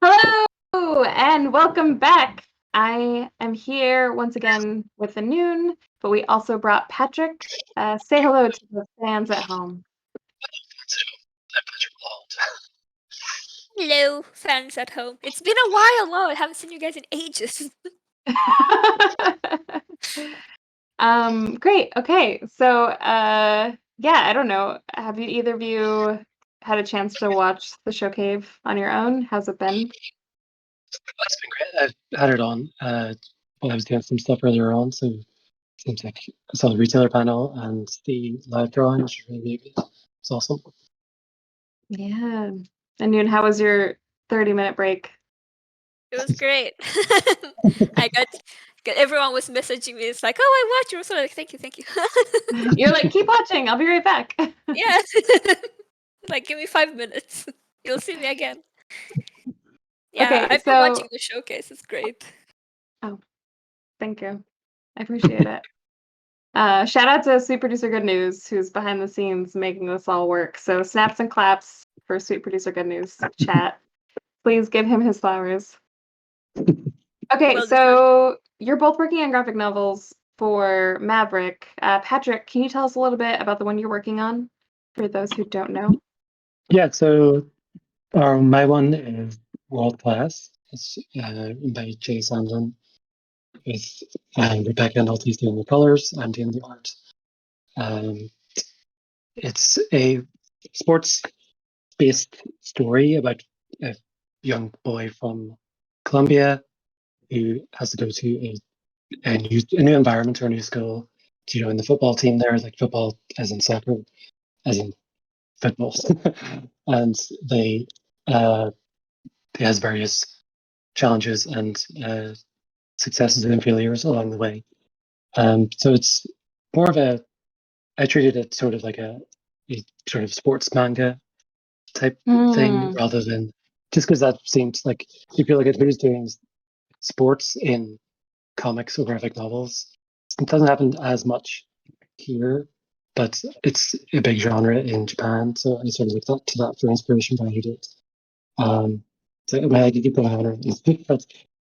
Hello, and welcome back. I am here once again with Ennun, but we also brought Patrick. Say hello to the fans at home. Hello, fans at home. It's been a while. Wow, I haven't seen you guys in ages. Great. Okay. So, yeah, I don't know. Have you either of you had a chance to watch the show Cave on your own? How's it been? It's been great. I've had it on. But I was doing some stuff earlier on, so it seems like I saw the retailer panel and the live drawing, which is really good. It's awesome. Yeah. Ennun, how was your 30-minute break? It was great. I got everyone was messaging me. It's like, oh, I watched you. So like, thank you. You're like, keep watching. I'll be right back. Yeah. Like, give me 5 minutes. You'll see me again. Yeah, Okay, I've been so- watching the showcase. It's great. Oh, thank you. I appreciate it. Shout out to Sweet Producer Good News, who's behind the scenes making this all work. So snaps and claps for Sweet Producer Good News chat. Please give him his flowers. Okay, Well so you're both working on graphic novels for Maverick. Patrick, can you tell us a little bit about the one you're working on for those who don't know? Yeah, so my one is World Class. It's by Jay Sandlin with Rebecca Nolte's doing the colors. I'm doing the art. It's a sports-based story about a young boy from Colombia who has to go to a new environment or a new school to join the football team there, like football as in soccer, as in football. And they he has various challenges and successes and failures along the way. So it's more of I treated it sort of like a sort of sports manga type thing rather than just because that seems like you feel like if who's doing sports in comics or graphic novels, it doesn't happen as much here, but it's a big genre in Japan. So I sort of looked up to that for inspiration when I did it. So I mean, I could keep going on, but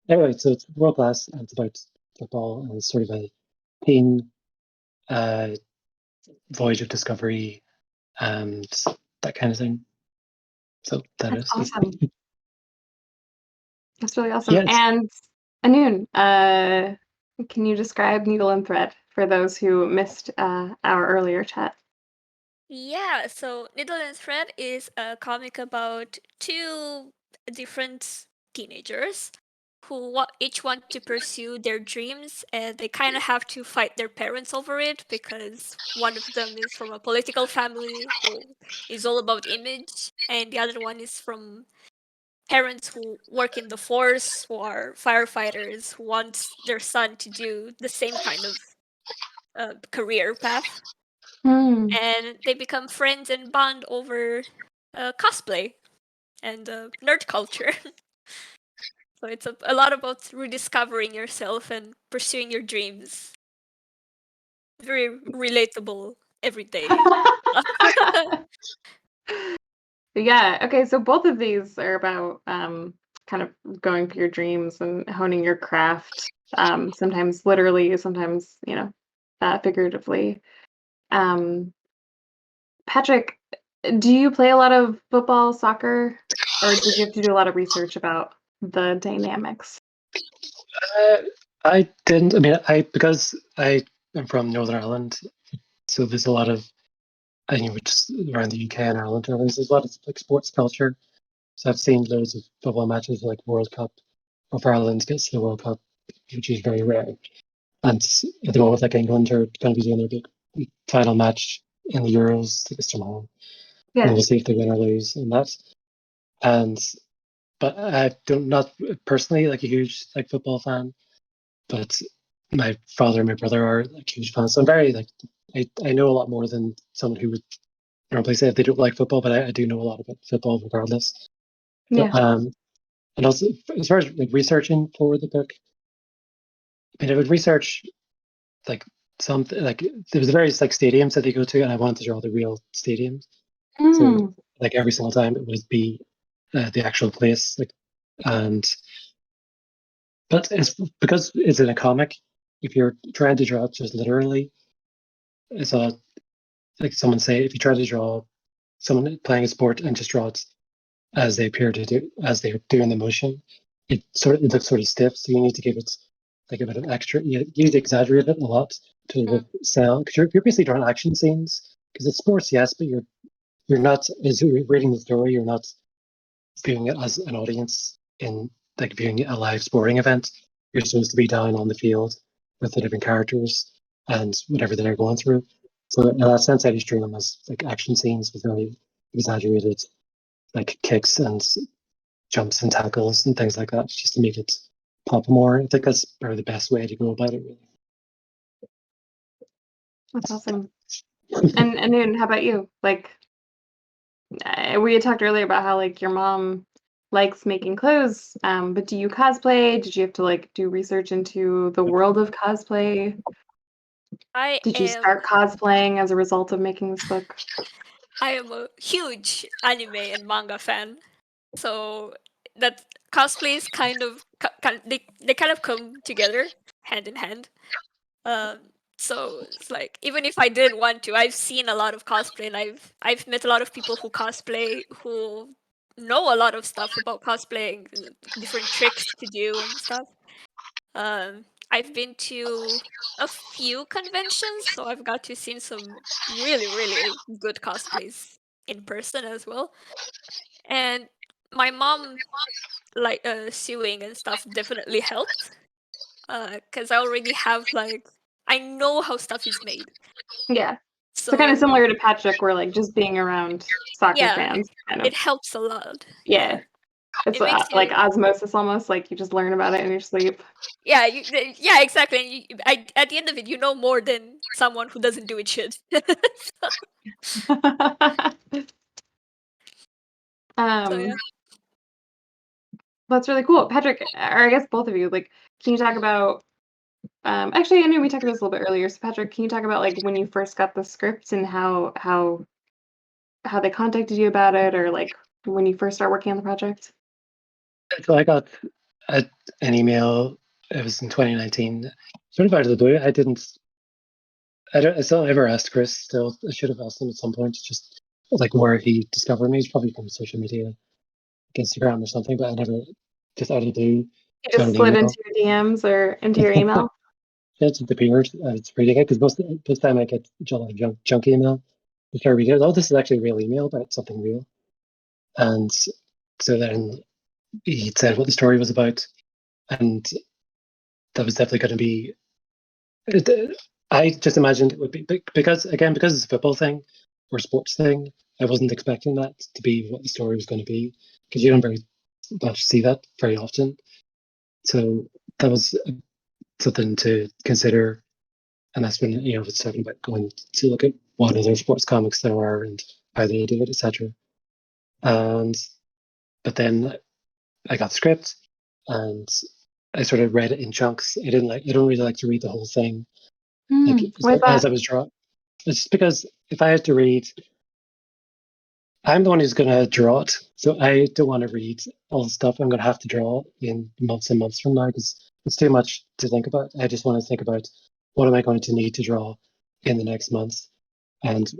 anyway, so it's world class and it's about football and it's sort of a teen voyage of discovery and that kind of thing. So That's awesome. That's really awesome. Yes. And Ennun, can you describe Needle and Thread for those who missed our earlier chat? Yeah, so Needle and Thread is a comic about two different teenagers who each want to pursue their dreams, and they kind of have to fight their parents over it because one of them is from a political family who is all about image, and the other one is from parents who work in the force, who are firefighters, who want their son to do the same kind of career path. And they become friends and bond over cosplay and nerd culture. So it's a lot about rediscovering yourself and pursuing your dreams. Very relatable, everyday stuff. Yeah, okay, so both of these are about kind of going for your dreams and honing your craft, sometimes literally, sometimes, figuratively. Patrick, do you play a lot of football, soccer, or did you have to do a lot of research about the dynamics? I didn't. I mean, because I am from Northern Ireland, so there's a lot of just around the UK and Ireland. There's a lot of like sports culture. So I've seen loads of football matches, like World Cup, of Ireland gets to the World Cup, which is very rare. And at the moment, like England are going to be doing their big final match in the Euros this tomorrow. Yeah. And we'll see if they win or lose in that. But I don't not personally like a huge like football fan, but my father and my brother are like huge fans. So I'm very like I know a lot more than someone who would normally say if they don't like football, but I do know a lot about football regardless. Yeah. And also as far as like researching for the book, I mean I would research like something like there was various like stadiums that they go to, and I wanted to draw the real stadiums. So like every single time it would be the actual place, like but it's because it's in a comic. If you're trying to draw it just literally, it's like someone say if you try to draw someone playing a sport and just draw it as they appear to do as they're doing the motion, it looks sort of stiff. So you need to give it like a bit of extra. You need to exaggerate it a lot to sell because you're basically drawing action scenes because it's sports, yes, but you're not as you're reading the story. You're not viewing it as an audience in like viewing a live sporting event. You're supposed to be down on the field with the different characters and whatever they're going through. So in that sense, I just drew them as like action scenes with very exaggerated like kicks and jumps and tackles and things like that, just to make it pop more. I think that's probably the best way to go about it, really. That's awesome. And Ennun, how about you? Like, we had talked earlier about how like your mom likes making clothes, but do you cosplay? Did you have to like do research into the world of cosplay? Did you start cosplaying as a result of making this book? I am a huge anime and manga fan. So that cosplays they kind of come together hand in hand. So it's like even if I didn't want to, I've seen a lot of cosplay, and I've met a lot of people who cosplay who know a lot of stuff about cosplaying, different tricks to do and stuff. I've been to a few conventions, so I've got to see some really, really good cosplays in person as well. And my mom, like sewing and stuff, definitely helped. Because I already have I know how stuff is made. Yeah. So kind of So similar to Patrick, where like just being around soccer yeah, fans kind of it helps a lot. yeah. It's It makes like you osmosis almost, like you just learn about it in your sleep. yeah, yeah, exactly. And at the end of it, you know more than someone who doesn't do it should. So yeah. That's really cool. Patrick, or I guess both of you, like, can you talk about actually I knew we talked about this a little bit earlier. So Patrick, can you talk about like when you first got the script and how they contacted you about it, or like when you first started working on the project? So I got an email. It was in 2019, sort of out of the blue. I still never asked Chris. Still, I should have asked him at some point. Just like where he discovered me. It's probably from social media, like Instagram or something. But I never, just out of the blue, You got just an slid email. into your DMs or into your email? It's disappeared. It's pretty good because most of the time I get a lot of junk email. I start reading it. Oh, this is actually a real email about something real. And so then he said what the story was about, and that was definitely going to be. I just imagined it would be because it's a football thing or sports thing. I wasn't expecting that to be what the story was going to be because you don't very much see that very often. So that was something to consider, and that's when I was talking about going to look at what other sports comics there are and how they do it, etc. And but then I got the script and I sort of read it in chunks. I don't really like to read the whole thing. Why's As that? I was drawing. It's just because if I had to read, I'm the one who's going to draw it. So I don't want to read all the stuff I'm going to have to draw in months and months from now because it's too much to think about. I just want to think about what am I going to need to draw in the next month. And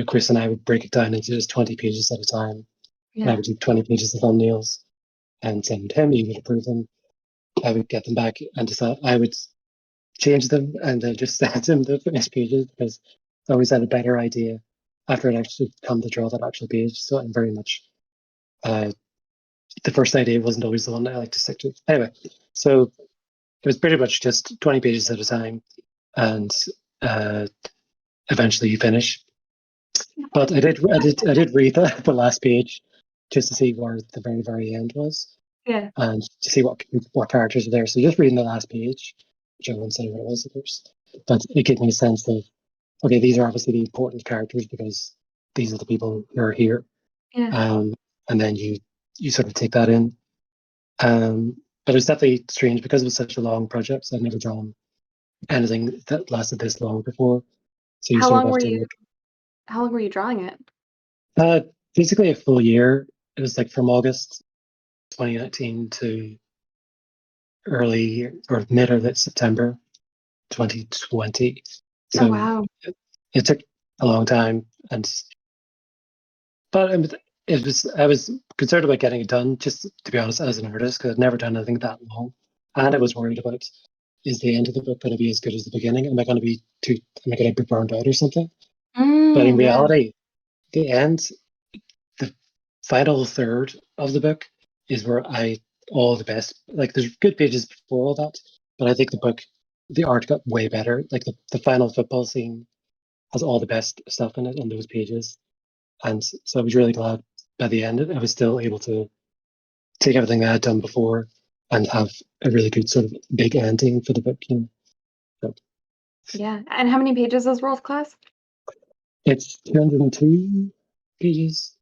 Chris and I would break it down into just 20 pages at a time. Yeah. I would do 20 pages of thumbnails and send him. He would approve them. I would get them back and decide. I would change them and then just send him the finished pages because I always had a better idea after it actually come to draw that actual page. So I'm very much the first idea wasn't always the one that I like to stick to. Anyway, so it was pretty much just 20 pages at a time, and eventually you finish. But I did read the last page just to see where the very end was, Yeah. and to see what characters are there. So just reading the last page, which I won't say what it was, of course, but it gave me a sense of okay, these are obviously the important characters because these are the people who are here. Yeah. And then you sort of take that in. But it was definitely strange because it was such a long project. So I'd never drawn anything that lasted this long before. So you How sort of long have were to you drawing it? basically a full year. It was like from August 2019 to early or mid or late September 2020. So Oh wow. it took a long time, but I was concerned about getting it done. Just to be honest, as an artist, because I'd never done anything that long, and I was worried about is the end of the book going to be as good as the beginning? Am I going to be burned out or something? But in Yeah. reality, the end, the final third of the book is where all the best. Like there's good pages before all that, but I think the art got way better. Like the final football scene has all the best stuff in it on those pages. And so I was really glad by the end I was still able to take everything I had done before and have a really good sort of big ending for the book. So Yeah. And how many pages is World Class? it's 202 pages.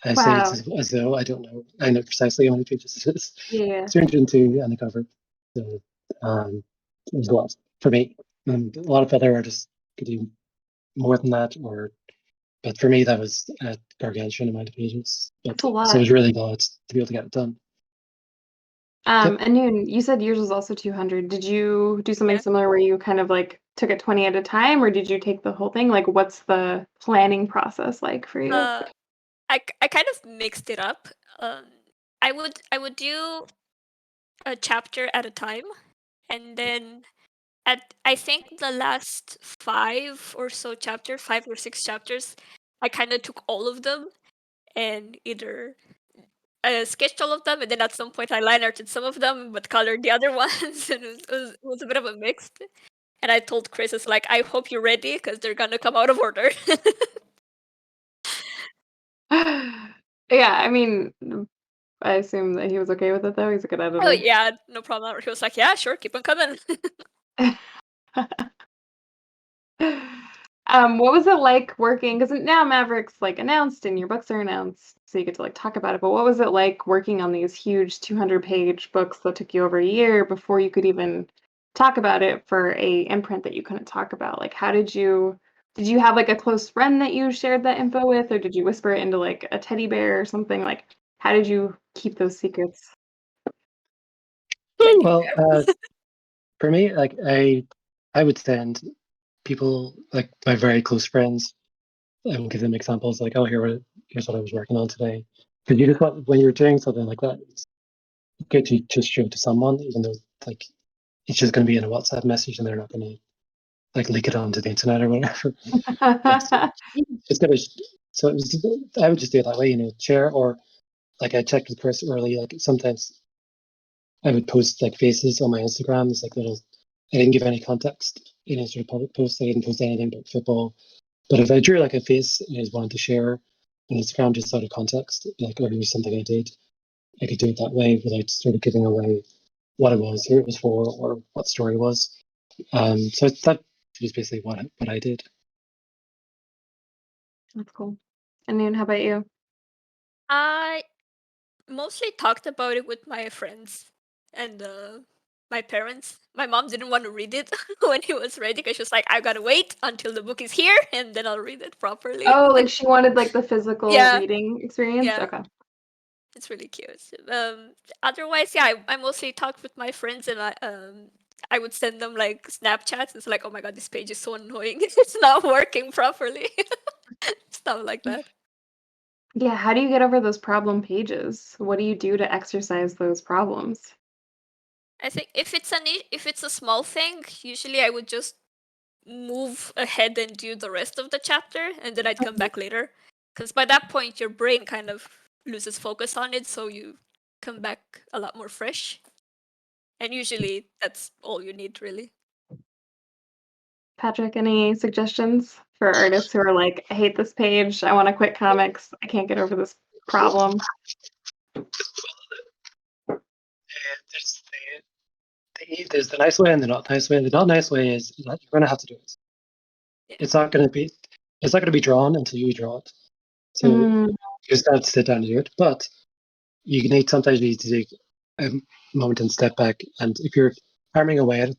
I say Wow. it's as though I don't know. I know precisely how many pages it is. Yeah. 202 on the cover. So there's a lot for me. And a lot of other artists could do more than that, but for me that was a gargantuan amount of pages. That's a So I lot. was really glad to be able to get it done. Ennun, you said yours was also 200. Did you do something Yeah. similar where you kind of like took it 20 at a time, or did you take the whole thing? Like, what's the planning process like for you? I kind of mixed it up. Um, I would do a chapter at a time, and then at I think the last 5 or 6 chapters, I kind of took all of them and either sketched all of them, and then at some point I line arted some of them, but colored the other ones, and it was a bit of a mix. And I told Chris, it's like, I hope you're ready because they're gonna come out of order. Yeah, I mean, I assume that he was okay with it though. He's a good Oh editor. yeah, no problem. He was like, yeah, sure, keep on coming. What was it like working? Because now Maverick's like announced and your books are announced, so you get to like talk about it. But what was it like working on these huge 200-page books that took you over a year before you could even talk about it for a imprint that you couldn't talk about? Like, how did you have like a close friend that you shared that info with, or did you whisper it into like a teddy bear or something? Like, how did you keep those secrets? Well, for me, like I would send people, like my very close friends, and give them examples like, oh, here's what I was working on today. Because you just want, when you're doing something like that, it's good to just show it to someone, even though like it's just going to be in a WhatsApp message and they're not going to like leak it onto the internet or whatever. It's gonna. So it was. I would just do it that way, share, or like I checked with Chris early. Like sometimes I would post like faces on my Instagram. It's like little. I didn't give any context in a sort of public post. I didn't post anything about football. But if I drew like a face and I just wanted to share on Instagram just out of context, like, oh, here's something I did, I could do it that way without sort of giving away what it was, who it was for, or what story it was. So that was basically what I did. That's cool. And Noon, how about you? I mostly talked about it with my friends and my parents. My mom didn't want to read it when he was ready because she was like, I gotta wait until the book is here and then I'll read it properly. Oh, like she wanted like the physical Yeah. reading experience? Yeah. Okay. It's really cute. Otherwise, yeah, I mostly talked with my friends and I would send them like Snapchats. It's like, oh my god, this page is so annoying. It's not working properly. Stuff like that. Yeah, how do you get over those problem pages? What do you do to exercise those problems? I think if it's a small thing, usually I would just move ahead and do the rest of the chapter, and then I'd come back later. Because by that point, your brain kind of loses focus on it, so you come back a lot more fresh. And usually, that's all you need, really. Patrick, any suggestions for artists who are like, I hate this page, I want to quit comics, I can't get over this problem? There's the nice way and the not nice way. The not nice way is that you're going to have to do it. It's not going to be drawn until you draw it. So you just have to sit down and do it. But sometimes you need to take a moment and step back. And if you're hammering away at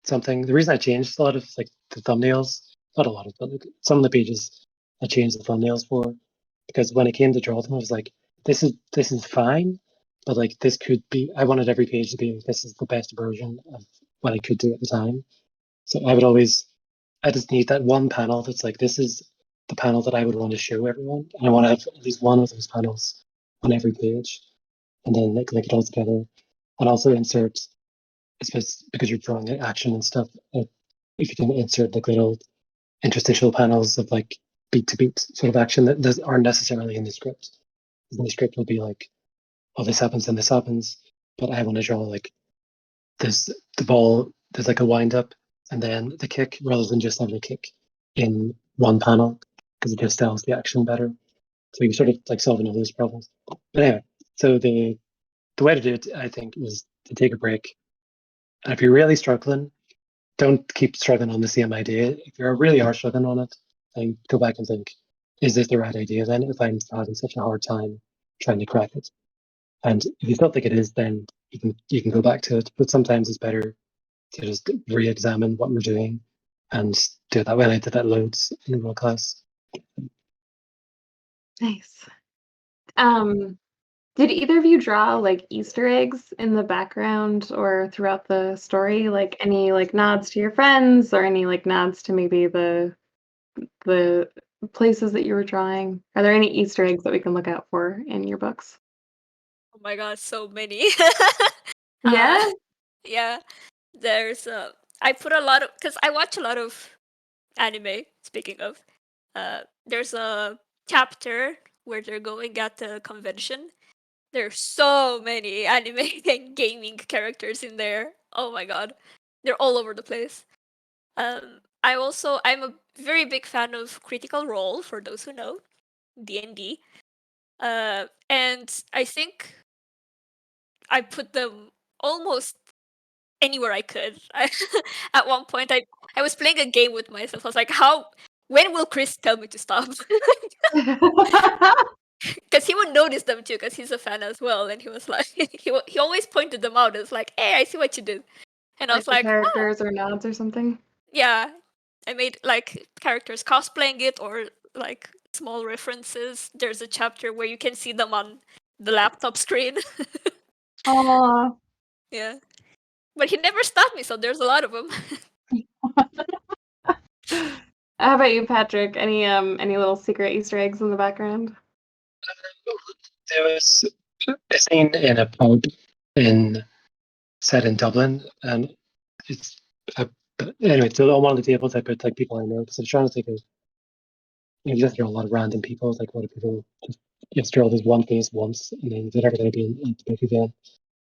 something, the reason I changed a lot of like the thumbnails, not a lot of, but some of the pages I changed the thumbnails for, because when it came to draw them, I was like, this is fine, but like this could be. I wanted every page to be, this is the best version of what I could do at the time. So I just need that one panel that's like, this is the panel that I would want to show everyone, and I want to have at least one of those panels on every page, and then like link it all together, and also insert, because you're drawing action and stuff. If you can insert like little interstitial panels of like beat to beat sort of action that aren't necessarily in the script. In the script will be like, oh, this happens and this happens, but I want to draw like this, the ball, there's like a wind up and then the kick, rather than just having a kick in one panel, because it just tells the action better. So you're sort of like solving all those problems. But anyway, so the way to do it, I think, is to take a break. And if you're really struggling, don't keep struggling on the same idea. If you really are struggling on it, then go back and think, is this the right idea then, if I'm having such a hard time trying to crack it? And if you still think it is, then you can go back to it. But sometimes it's better to just re-examine what you're doing and do it that way. I did that loads in real class. Nice. Did either of you draw like Easter eggs in the background or throughout the story? Like any like nods to your friends or any like nods to maybe the places that you were drawing? Are there any Easter eggs that we can look out for in your books? Oh my god, so many. Yeah? Yeah. There's I put a lot of because I watch a lot of anime, speaking of. There's a chapter where they're going at the convention. There's so many anime and gaming characters in there. Oh my god. They're all over the place. I'm a very big fan of Critical Role, for those who know, D&D. And I think I put them almost anywhere I could. At one point, I was playing a game with myself. I was like, when will Chris tell me to stop? Because he would notice them too, because he's a fan as well. And he was like, he always pointed them out. It's like, hey, I see what you did. And I Like was the like, oh, characters or nods or something? yeah. I made like characters cosplaying it or like small references. There's a chapter where you can see them on the laptop screen. Aw. Yeah. But he never stopped me, so there's a lot of them. How about you, Patrick? Any little secret Easter eggs in the background? There was a scene in a pub set in Dublin, and it's anyway. So on one of the tables, I put like people I know because I was trying to think of you just draw a lot of random people. Like what do people just draw this one face once, and then they're never going to be in the book again.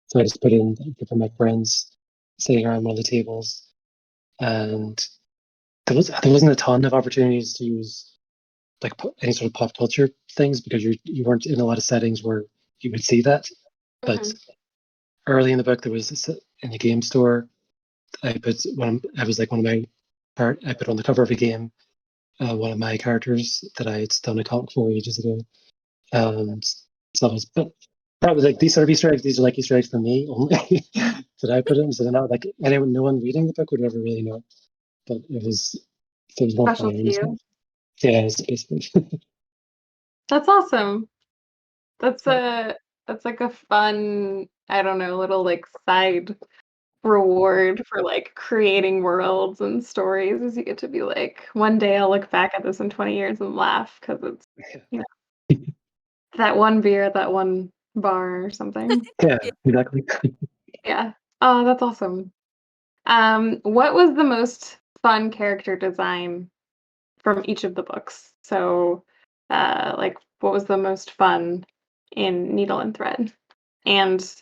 So I just put in for my friends sitting around one of the tables, and there wasn't a ton of opportunities to use like any sort of pop culture things because you weren't in a lot of settings where you would see that. But early in the book, there was in the game store. I put I was like one of my part. I put on the cover of a game one of my characters that I had done a comic for ages ago, and so that was like these sort of Easter eggs. These are like Easter eggs for me only that I put in. So they're not like no one reading the book would ever really know. But it was more Special fun. to you. Yeah, it's basically. That's awesome. That's like a fun, I don't know, little like side reward for like creating worlds and stories as you get to be like, one day I'll look back at this in 20 years and laugh because it's, you know, that one beer at that one bar or something. Yeah, exactly. Yeah. Oh, that's awesome. What was the most fun character design from each of the books? So, like, what was the most fun in Needle and Thread? And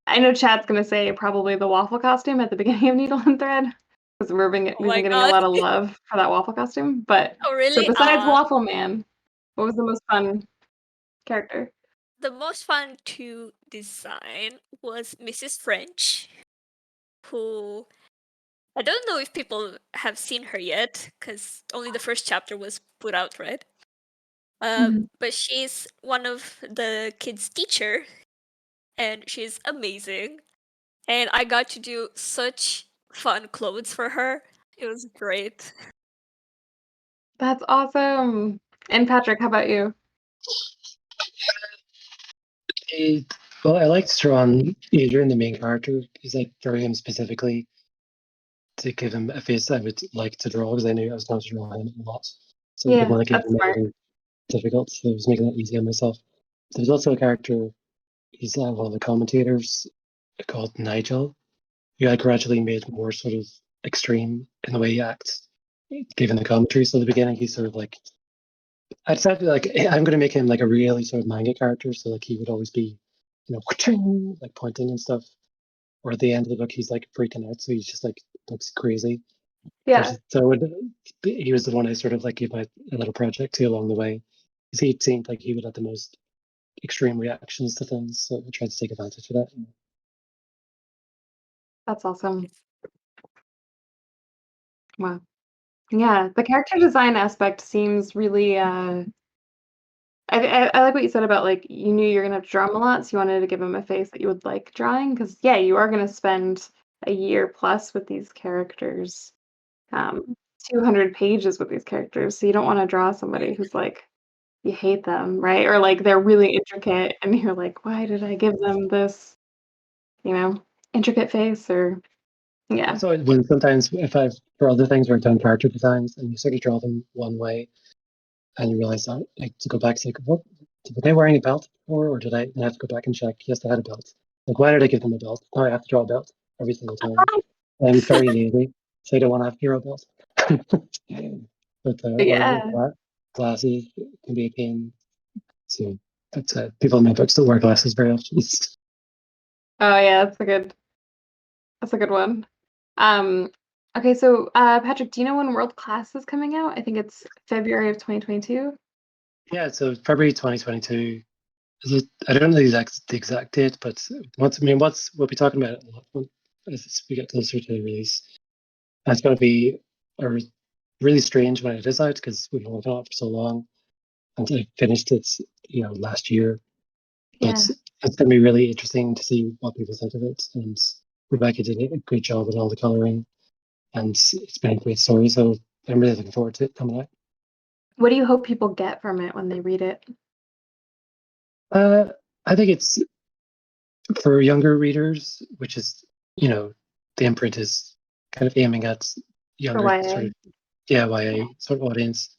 I know Chad's gonna say probably the waffle costume at the beginning of Needle and Thread because we've Oh been my getting a god. lot of love for that waffle costume. But Oh so really? besides Waffle Man, what was the most fun character? The most fun to design was Mrs. French, who I don't know if people have seen her yet, because only the first chapter was put out, right? But she's one of the kids' teacher, and she's amazing. And I got to do such fun clothes for her. It was great. That's awesome. And Patrick, how about you? Well, I liked drawing Adrian, the main character, because I drew him specifically to give him a face I would like to draw because I knew I was going to draw him a lot. So I didn't Yeah, want to give that's him smart. anything difficult. So I was making it easy on myself. There's also a character, he's one of the commentators called Nigel, who I gradually made more sort of extreme in the way he acts, given the commentary. So at the beginning, he's sort of like, I decided like I'm going to make him like a really sort of manga character. So like he would always be, like pointing and stuff. Or at the end of the book, he's like freaking out, so he's just like looks crazy. Yeah. So he was the one I sort of like gave a little project to along the way, because he seemed like he would have the most extreme reactions to things. So I tried to take advantage of that. That's awesome. Wow. Yeah, the character design aspect seems really I like what you said about like you knew you're gonna have to draw him a lot, so you wanted to give him a face that you would like drawing because yeah, you are gonna spend a year plus with these characters, um, 200 pages with these characters, so you don't want to draw somebody who's like you hate them, right? Or like they're really intricate and you're like, why did I give them this, intricate face or yeah. So when sometimes if I've for other things where I've done character designs and you sort of draw them one way and you realize that like to go back to like what were they wearing a belt before or did I have to go back and check? Yes, they had a belt. Like why did I give them a belt? Now I have to draw a belt every single time. And it's very lazy, so I don't want to have hero belt. But Yeah. glasses can be a pain. So but people in my books don't wear glasses very often. Oh yeah, that's a good one. Okay, so Patrick, do you know when World Class is coming out? I think it's February of 2022. Yeah, so February 2022. I don't know the exact date, but we'll be talking about it as we get closer to the release. And it's going to be really strange when it is out because we've been working on it for so long, and I finished it, last year. Yeah. But it's going to be really interesting to see what people think of it. And Rebecca did a great job with all the coloring, and it's been a great story. So I'm really looking forward to it coming out. What do you hope people get from it when they read it? I think it's for younger readers, which is, the imprint is kind of aiming at younger YA. sort of YA sort of audience.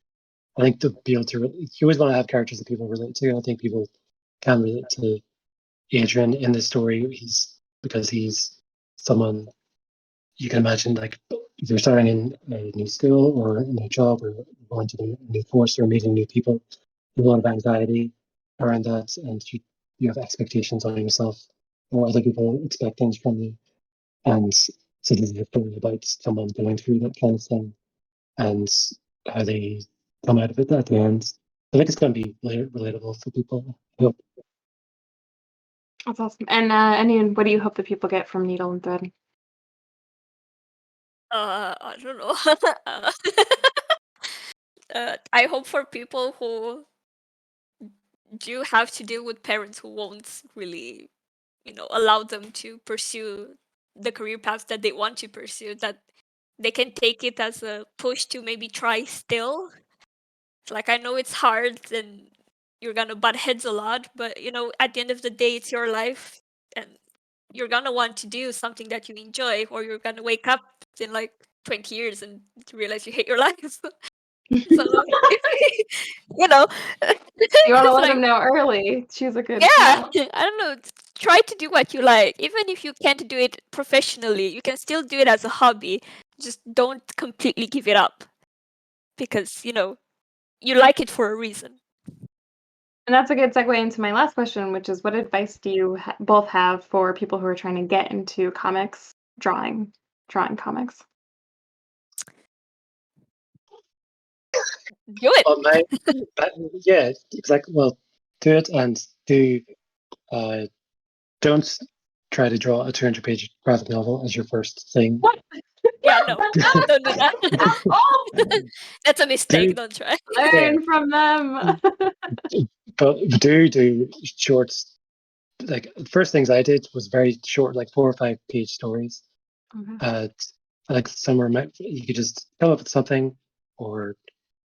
I think to be able to, you always want to have characters that people relate to. I think people can relate to Adrian in this story. Because he's someone you can imagine like if you're starting in a new school or a new job or going to a new force or meeting new people, there's a lot of anxiety around that, and you have expectations on yourself or other people expect things from you. And so this is a story about someone going through that kind of thing and how they come out of it at the end. I think it's going to be relatable for people. I hope. That's awesome. And Ennun, what do you hope that people get from Needle and Thread? I don't know. I hope for people who do have to deal with parents who won't really, allow them to pursue the career paths that they want to pursue, that they can take it as a push to maybe try still. Like, I know it's hard and you're gonna butt heads a lot, but at the end of the day, it's your life and you're gonna want to do something that you enjoy, or you're gonna wake up in like 20 years and realize you hate your life. So, you know, You want to it's let like, them know early. Choose a good yeah, path. I don't know. Try to do what you like. Even if you can't do it professionally, you can still do it as a hobby. Just don't completely give it up because, you like it for a reason. And that's a good segue into my last question, which is what advice do you both have for people who are trying to get into comics, drawing comics? Do it. Yeah, exactly. Well, do it and don't try to draw a 200-page graphic novel as your first thing. What? Yeah, no. Don't do that. That's a mistake. Don't try. Learn from them. But do shorts. Like the first things I did was very short, like 4 or 5 page stories. Like somewhere you could just come up with something or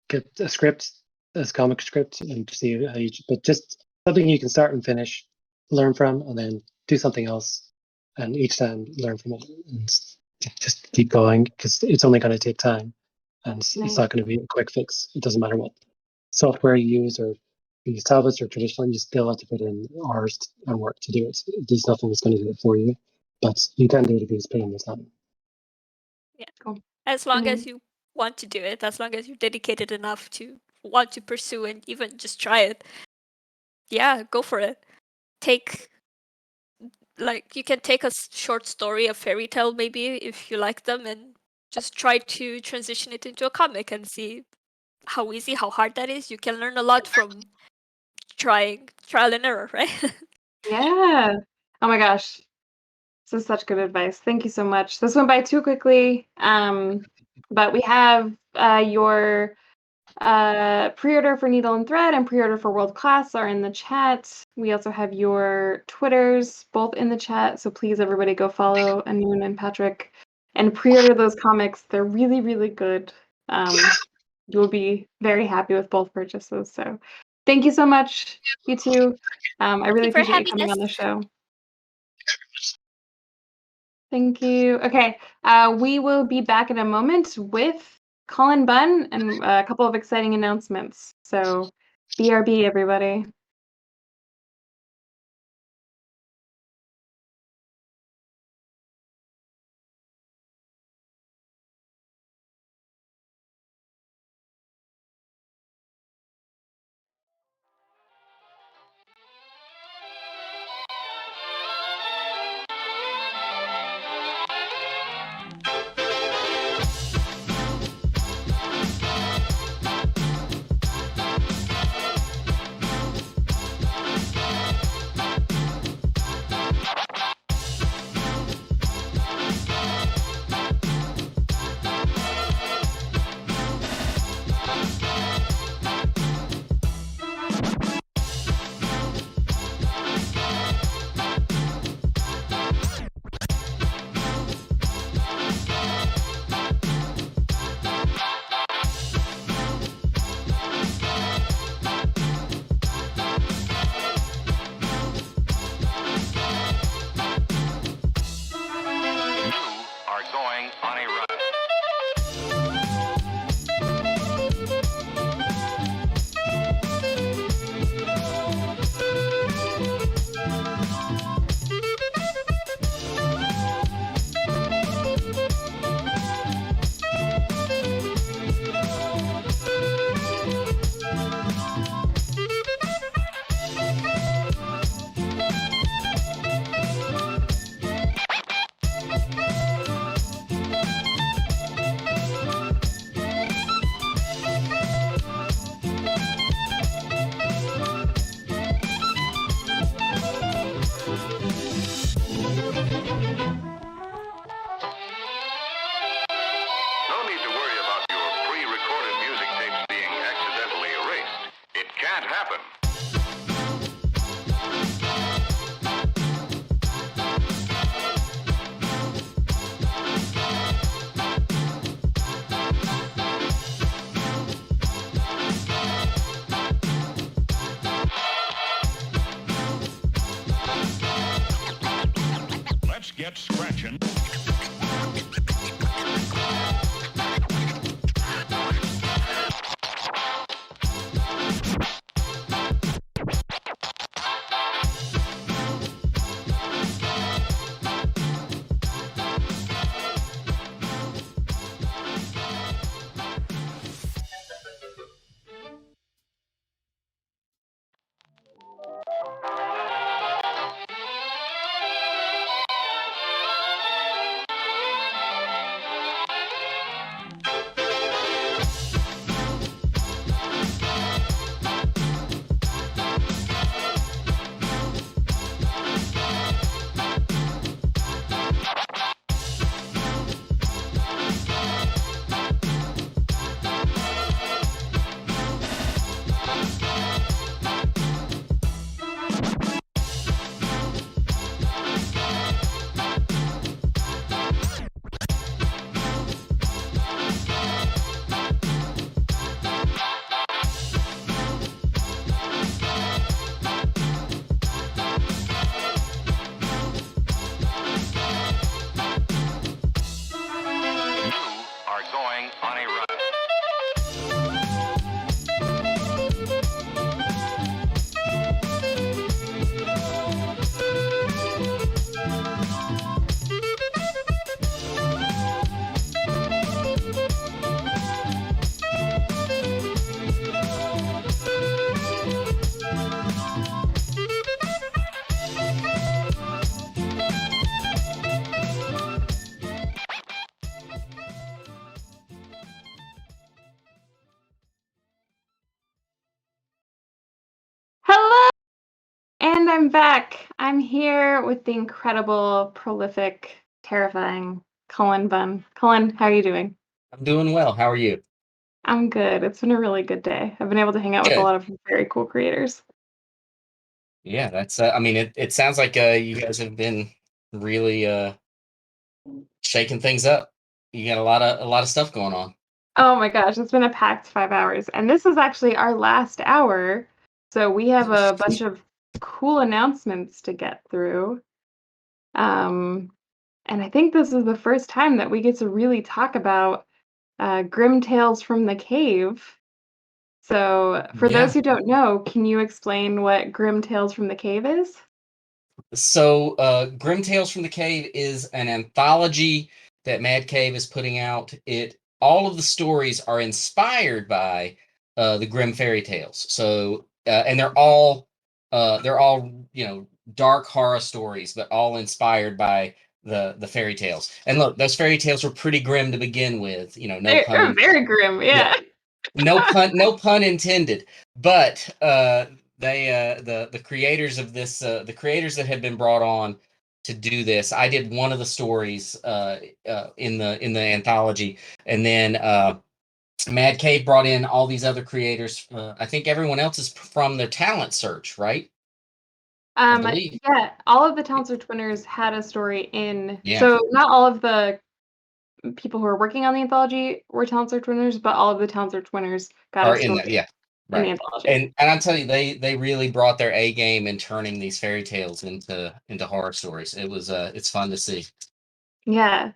get a script, as comic script, and see how but just something you can start and finish, learn from, and then do something else, and each time learn from it, and just keep going because it's only going to take time, and it's not going to be a quick fix. It doesn't matter what software you use or you use tablets or traditional, you still have to put in hours and work to do it. There's nothing that's going to do it for you, but you can do it if you just put in the time. Yeah. Cool. As long as you want to do it, as long as you're dedicated enough to want to pursue and even just try it, yeah, go for it. You can take a short story, a fairy tale maybe, if you like them, and just try to transition it into a comic and see how easy, how hard that is. You can learn a lot from trial and error, right? Yeah. Oh my gosh. This is such good advice. Thank you so much. This went by too quickly. But we have your pre-order for Needle and Thread and pre-order for World Class are in the chat. We also have your Twitters both in the chat. So please, everybody, go follow Ennun and Patrick and pre-order those comics. They're really, really good. You'll be very happy with both purchases. So Thank you so much. You too. I really you for appreciate you having coming us. on the show. Thank you. Okay, we will be back in a moment with Colin Bunn and a couple of exciting announcements. So, BRB, everybody. Are going on a run. No need to worry about your pre-recorded music tapes being accidentally erased. It can't happen. Let's get scratching. Hello! And I'm back. I'm here with the incredible, prolific, terrifying Colin Bunn. Colin, how are you doing? I'm doing well. How are you? I'm good. It's been a really good day. I've been able to hang out with a Good. lot of very cool creators. Yeah, that's. I mean, it sounds like you guys have been really shaking things up. You got a lot of stuff going on. Oh my gosh, it's been a packed 5 hours. And this is actually our last hour So we have a bunch of cool announcements to get through. And I think this is the first time that we get to really talk about Grim Tales from the Cave. So for Yeah. those who don't know, can you explain what Grim Tales from the Cave is? So, Grim Tales from the Cave is an anthology that Mad Cave is putting out. All of the stories are inspired by the Grimm fairy tales. So, and they're all dark horror stories, but all inspired by the fairy tales. And look, those fairy tales were pretty grim to begin with. No They're very grim, yeah. no pun intended. But the creators of this, the creators that had been brought on to do this, I did one of the stories in the anthology, and then Mad Cave brought in all these other creators. I think everyone else is from their talent search, right? I believe. Yeah, all of the Townsend Twinners had a story in. Yeah. So not all of the people who are working on the anthology were Townsend Twinners, but all of the Townsend Twinners got Or a story in the in the right. anthology. And I'm telling you, they really brought their A game in turning these fairy tales into horror stories. It's fun to see. Yeah.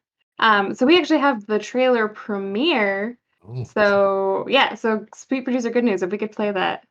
So we actually have the trailer premiere. Ooh. So yeah, so Sweet Producer Good News, if we could play that.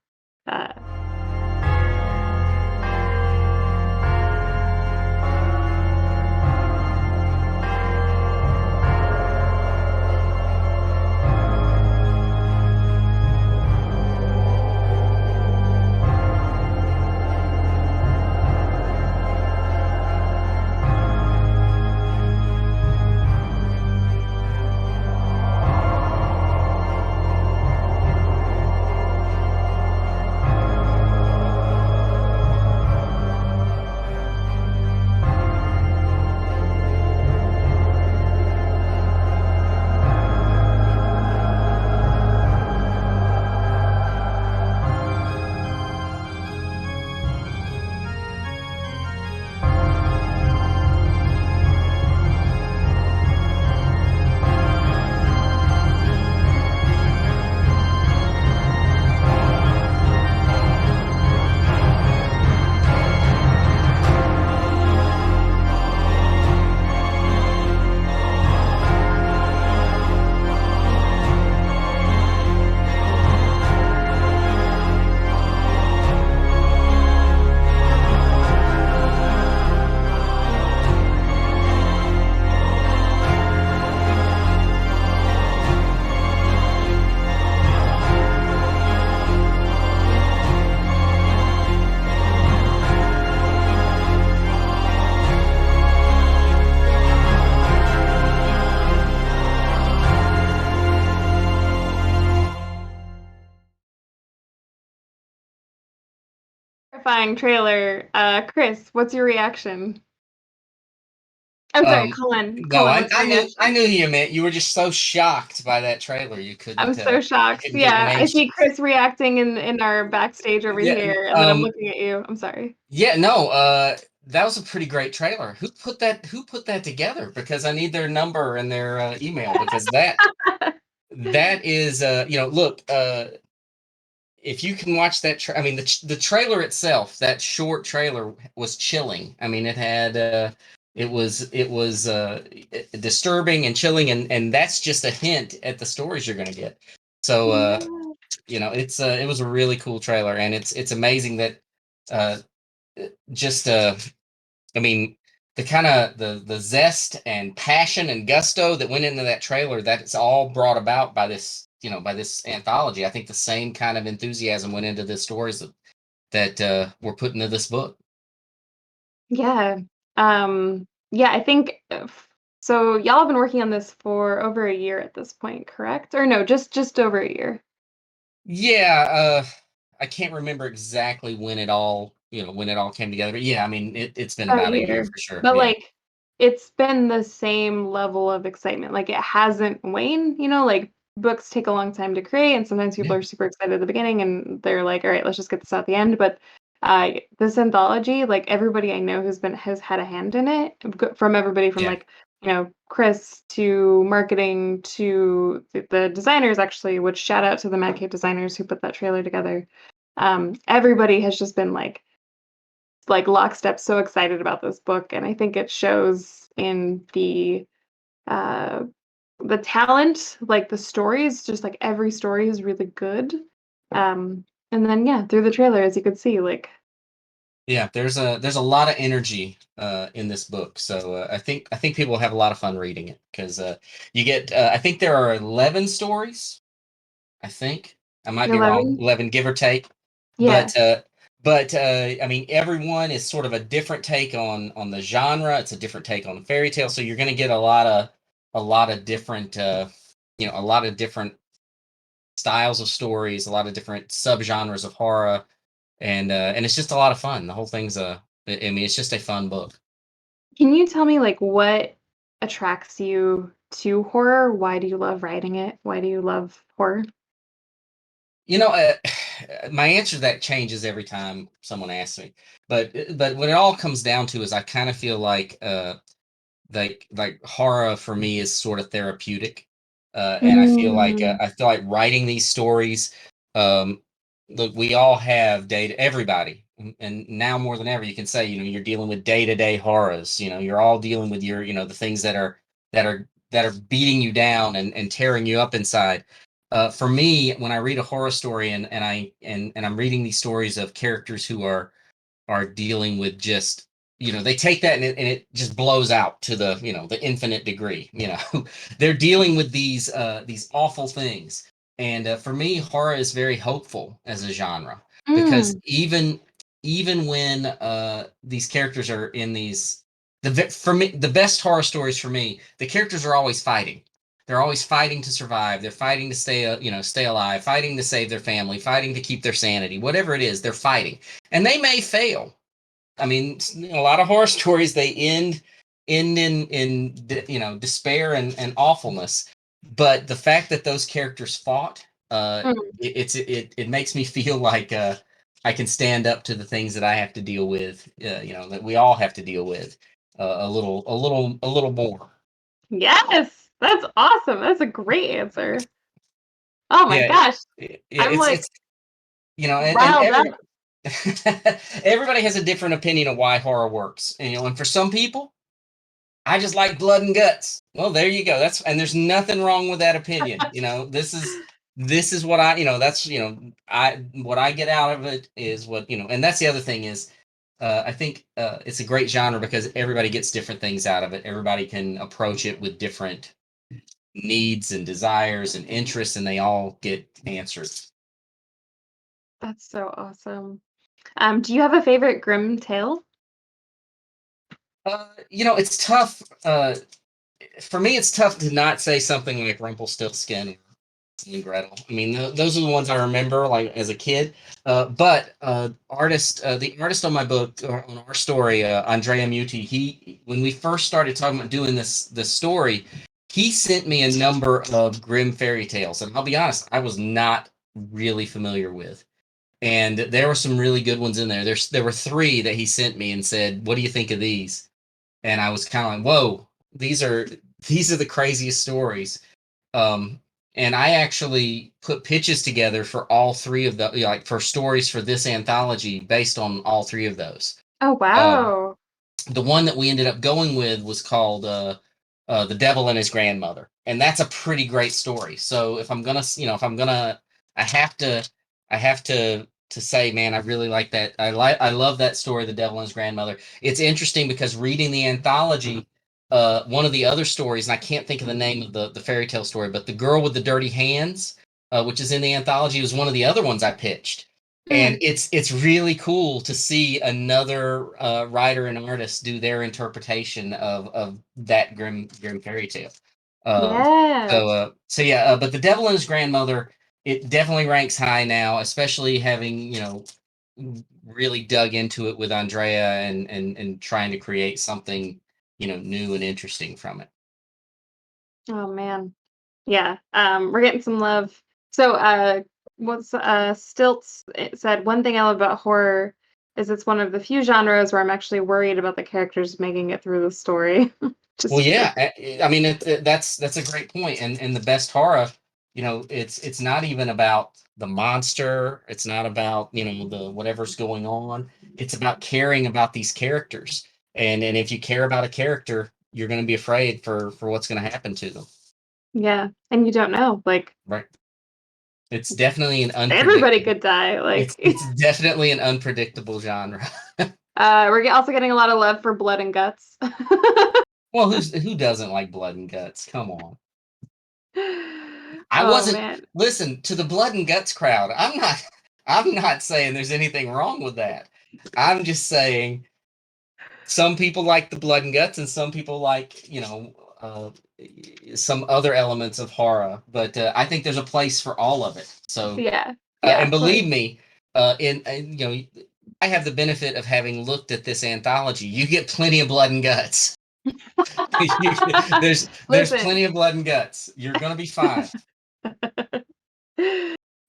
Terrifying trailer. Chris, what's your reaction? I'm sorry, Colin. No, Colin, what's your reaction? I knew you meant you were just so shocked by that trailer you couldn't. I'm so shocked. couldn't get your Yeah, name I see Chris reacting in our backstage over Yeah, here, and then I'm looking at you. I'm sorry. Yeah, no, that was a pretty great trailer. Who put that together? Because I need their number and their email, because that is look, if you can watch that I mean the trailer itself, that short trailer was chilling. I mean, it had it was disturbing and chilling, and that's just a hint at the stories you're going to get. So it was a really cool trailer, and it's amazing that I mean, the kind of the zest and passion and gusto that went into that trailer, that's all brought about by this anthology. I think the same kind of enthusiasm went into the stories that were put into this book. Yeah. Yeah, I think so y'all have been working on this for over a year at this point, correct? Or no, just over a year. Yeah, I can't remember exactly when it all came together. But yeah, I mean, it's been about a year for sure. But Yeah. like it's been the same level of excitement. Like it hasn't waned, like books take a long time to create, and sometimes people are super excited at the beginning and they're like, all right, let's just get this out the end. But this anthology, like everybody I know has had a hand in it, from everybody from like Chris to marketing to the designers, actually, which shout out to the Mad Cave designers who put that trailer together. Everybody has just been like lockstep so excited about this book, and I think it shows in uh the talent, like the stories, just like every story is really good. And then yeah, through the trailer, as you could see, like Yeah, there's a lot of energy in this book, so I think people will have a lot of fun reading it because you get I think there are 11 stories. I think I might be wrong, 11. 11 give or take, Yeah. but I mean everyone is sort of a different take on the genre. It's a different take on the fairy tale, so you're going to get a lot of different a lot of different styles of stories, a lot of different subgenres of horror, and it's just a lot of fun. The whole thing's I mean, it's just a fun book. Can you tell me like what attracts you to horror? Why do you love writing it? Why do you love horror? You know, my answer to that changes every time someone asks me. But what it all comes down to is I kind of feel like horror for me is sort of therapeutic, and Mm. I feel like writing these stories. Um, Look, we all have everybody, and now more than ever, you can say you're dealing with day to day horrors. You're all dealing with the things that are beating you down and tearing you up inside. For me, when I read a horror story and I'm reading these stories of characters who are dealing with just they take that and it just blows out to the infinite degree. They're dealing with these awful things, and for me horror is very hopeful as a genre because Mm. even when these characters are in for me the best horror stories for me, the characters are always fighting. They're always fighting to survive. They're fighting to stay alive, fighting to save their family, fighting to keep their sanity. Whatever it is, they're fighting, and they may fail. I mean, a lot of horror stories they end in despair and awfulness. But the fact that those characters fought, Mm. it makes me feel like I can stand up to the things that I have to deal with. That we all have to deal with a little more. Yes, that's awesome. That's a great answer. Oh my Yeah, gosh. yeah. I'm like It's and riled up. everybody has a different opinion of why horror works. And for some people, I just like blood and guts. Well, there you go. And there's nothing wrong with that opinion. This is what that's I what I get out of it is and that's the other thing is I think it's a great genre because everybody gets different things out of it. Everybody can approach it with different needs and desires and interests, and they all get answered. That's so awesome. Do you have a favorite grim tale? It's tough. For me, it's tough to not say something like Rumpelstiltskin and Gretel. I mean, those are the ones I remember, like as a kid. But the artist on my book, on our story, Andrea Muti, when we first started talking about doing this story, he sent me a number of grim fairy tales, and I'll be honest, I was not really familiar with. And there were some really good ones in there. There were three that he sent me and said, "What do you think of these?" And I was kind of like, "Whoa, these are the craziest stories." Um, and I actually put pitches together for all three of the like for stories for this anthology based on all three of those. Oh Um, wow. the one that we ended up going with was called "The Devil and His Grandmother," and that's a pretty great story. So I have to, I have to say, man, I really like that. I love that story, "The Devil and His Grandmother." It's interesting because reading the anthology, one of the other stories, and I can't think of the name of the fairy tale story, but "The Girl with the Dirty Hands," which is in the anthology, was one of the other ones I pitched. And it's really cool to see another writer and artist do their interpretation of that grim fairy tale. Um, Yes. so yeah, but The Devil and His Grandmother, it definitely ranks high now, especially having really dug into it with Andrea and trying to create something new and interesting from it. Oh man. Yeah. We're getting some love. So what's Stilts it said one thing I love about horror is it's one of the few genres where I'm actually worried about the characters making it through the story. Well, Just true. yeah, I mean that's a great point, and the best horror, it's not even about the monster. It's not about the whatever's going on. It's about caring about these characters, and if you care about a character, you're going to be afraid for what's going to happen to them. Yeah, and you don't know, like Right. It's definitely an everybody could die. Like it's definitely an unpredictable genre. we're also getting a lot of love for blood and guts. Well, who doesn't like blood and guts? Come on. I Oh wasn't man. listen to the blood and guts crowd. I'm not saying there's anything wrong with that. I'm just saying some people like the blood and guts and some people like, some other elements of horror, but I think there's a place for all of it. So Yeah. and believe me, I have the benefit of having looked at this anthology. You get plenty of blood and guts. There's Listen. plenty of blood and guts. You're gonna be fine.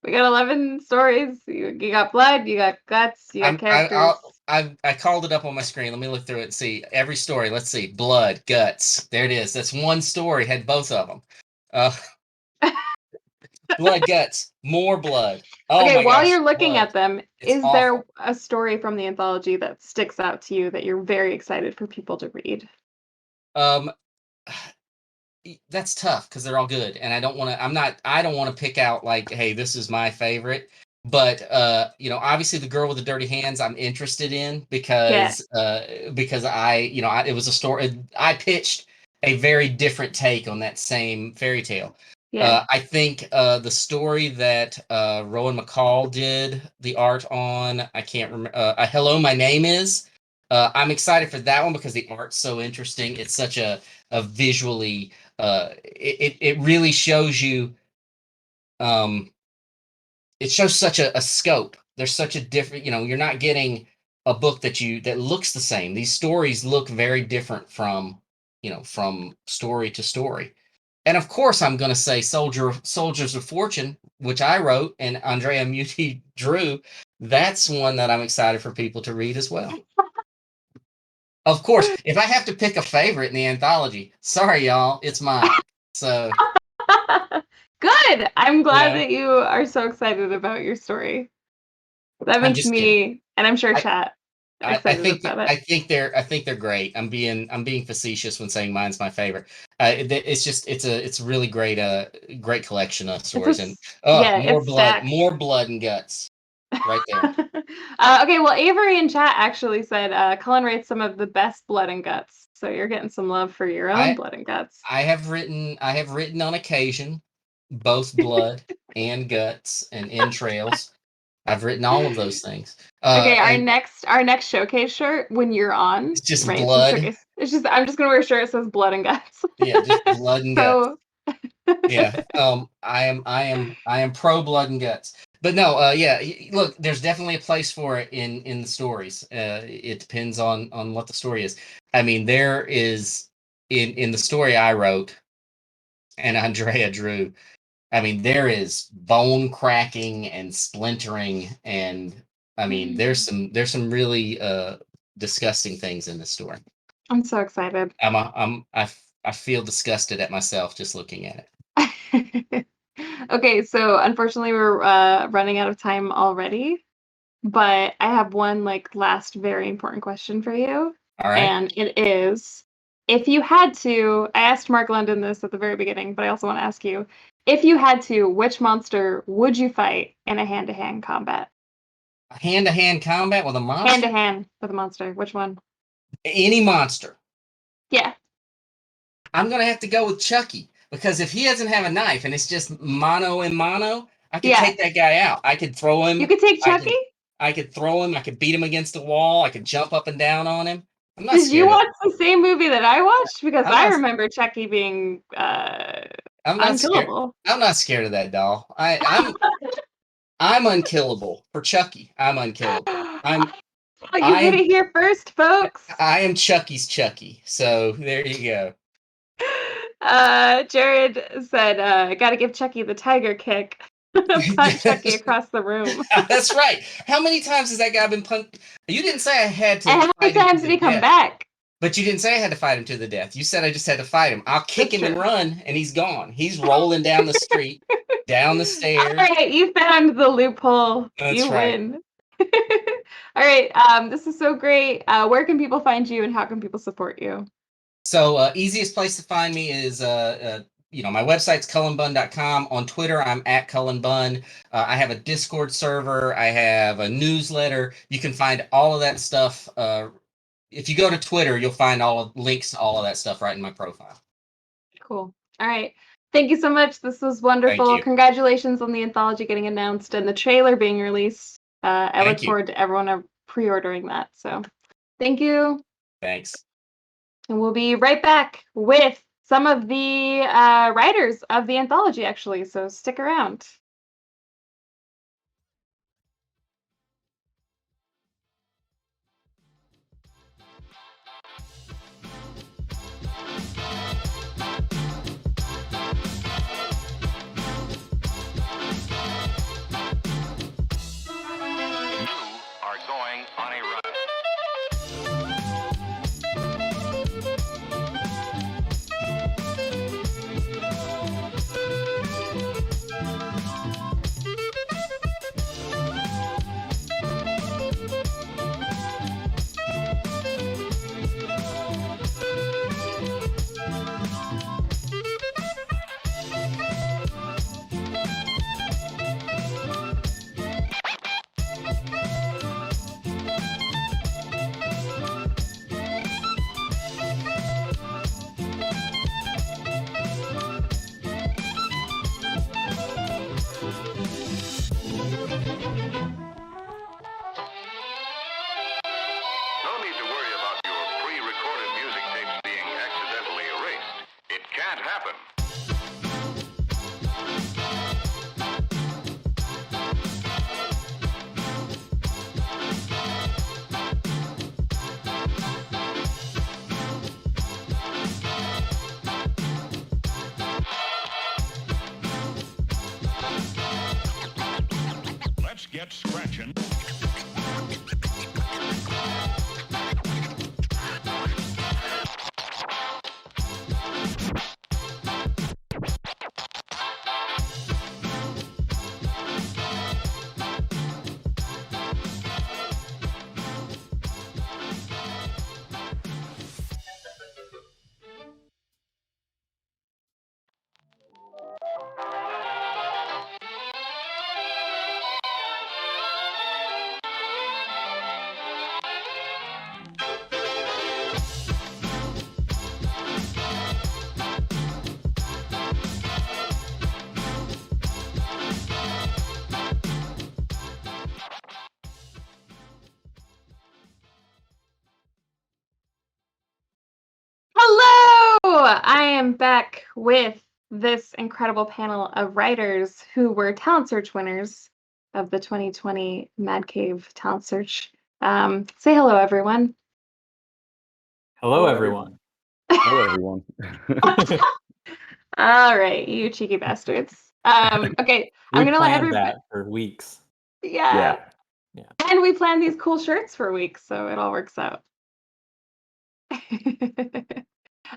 We got 11 stories. You got blood, you got guts, you got characters. I called it up on my screen. Let me look through it and see every story. Let's see, blood, guts. There it is. That's one story. Had both of them. Blood, guts, more blood. Oh Okay, my while gosh, you're looking blood. at them, It's is there a story from the anthology that sticks out to you that you're very excited for people to read? That's tough because they're all good, and I don't want to. I don't want to pick out like, hey, this is my favorite. But obviously, the girl with the dirty hands, I'm interested in because it was a story. I pitched a very different take on that same fairy tale. Yeah. I think the story that Rowan Maccoll did the art on, I can't remember. Hello, my name is. I'm excited for that one because the art's so interesting. It's such a visually. It really shows you. It shows such a scope. There's such a different. You're not getting a book that looks the same. These stories look very different from story to story. And of course, I'm going to say Soldiers of Fortune, which I wrote and Andrea Muti drew. That's one that I'm excited for people to read as well. Of course, if I have to pick a favorite in the anthology, sorry, y'all, it's mine. So Good. I'm glad that you are so excited about your story. That makes me, and I'm sure chat, excited about it. I think they're great. I'm being facetious when saying mine's my favorite. It's really great collection of stories and more blood and guts right there. Okay, well, Avery in chat actually said Cullen rates some of the best blood and guts. So you're getting some love for your own blood and guts. I have written on occasion both blood and guts and entrails. I've written all of those things. Okay, our next showcase shirt when you're on. It's just blood. It's just I'm just gonna wear a shirt that says blood and guts. Yeah, just blood and guts. Yeah. I am pro blood and guts. But no, look, there's definitely a place for it in the stories. It depends on what the story is. I mean, there is in the story I wrote and Andrea drew, I mean, there is bone cracking and splintering, and I mean, there's some really disgusting things in this story. I'm so excited. I feel disgusted at myself just looking at it. Okay, so unfortunately we're running out of time already, but I have one last very important question for you. All right. And it is, if you had to, I asked Mark London this at the very beginning, but I also want to ask you, if you had to, which monster would you fight in a hand-to-hand combat? Hand-to-hand combat with a monster? Hand-to-hand with a monster. Which one? Any monster. Yeah. I'm going to have to go with Chucky, because if he doesn't have a knife and it's just mano and mano, I could take that guy out. I could throw him. You could take Chucky? I could throw him. I could beat him against the wall. I could jump up and down on him. I'm not Did you watch the same movie that I watched? Because I remember Chucky being unkillable. I'm not scared of that doll. I'm unkillable for Chucky. I'm unkillable. You heard it here first, folks. I am Chucky's Chucky. So there you go. Jared said, "Got to give Chucky the tiger kick." Punch Chucky across the room. That's right. How many times has that guy been punched? You didn't say I had to. And how many times did he come back? But you didn't say I had to fight him to the death. You said I just had to fight him. I'll kick him and run, and he's gone. He's rolling down the street. Down the All stairs. right, you found the loophole. That's You right. win. All right, this is so great. Where can people find you and how can people support you? So easiest place to find me is my website's cullenbun.com. On Twitter, I'm at cullenbun. I have a Discord server. I have a newsletter. You can find all of that stuff. If you go to Twitter, you'll find links to all of that stuff right in my profile. Cool. All right. Thank you so much. This was wonderful. Thank you. Congratulations on the anthology getting announced and the trailer being released. I look Thank you. forward to everyone pre-ordering that. So thank you. Thanks. And we'll be right back with some of the writers of the anthology, actually. So stick around. Are going on a run. No need to worry about your pre-recorded music tapes being accidentally erased. It can't happen. Let's get scratching. Hello! I am back with this incredible panel of writers who were talent search winners of the 2020 Mad Cave Talent Search. Say hello, everyone. Hello, everyone. Hello, everyone. All right, you cheeky bastards. Okay, I'm We gonna let planned everybody. that for weeks. Yeah. Yeah. And we planned these cool shirts for weeks, so it all works out.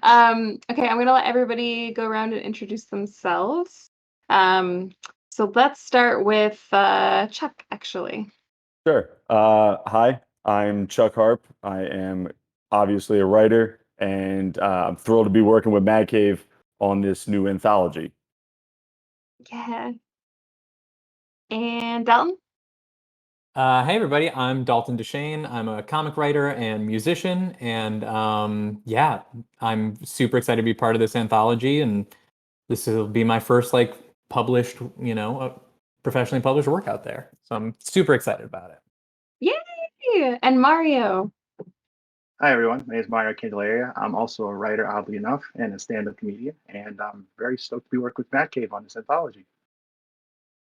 Okay, I'm gonna let everybody go around and introduce themselves. So let's start with Chuck, actually. Sure. Hi, I'm Chuck Harp. I am obviously a writer, and I'm thrilled to be working with Mad Cave on this new anthology. Yeah. And Dalton? Hey, everybody. I'm Dalton Duchesne. I'm a comic writer and musician. And yeah, I'm super excited to be part of this anthology. And this will be my first, published, professionally published work out there. So I'm super excited about it. Yay! And Mario. Hi, everyone. My name is Mario Candelaria. I'm also a writer, oddly enough, and a stand-up comedian. And I'm very stoked to be working with Mad Cave on this anthology.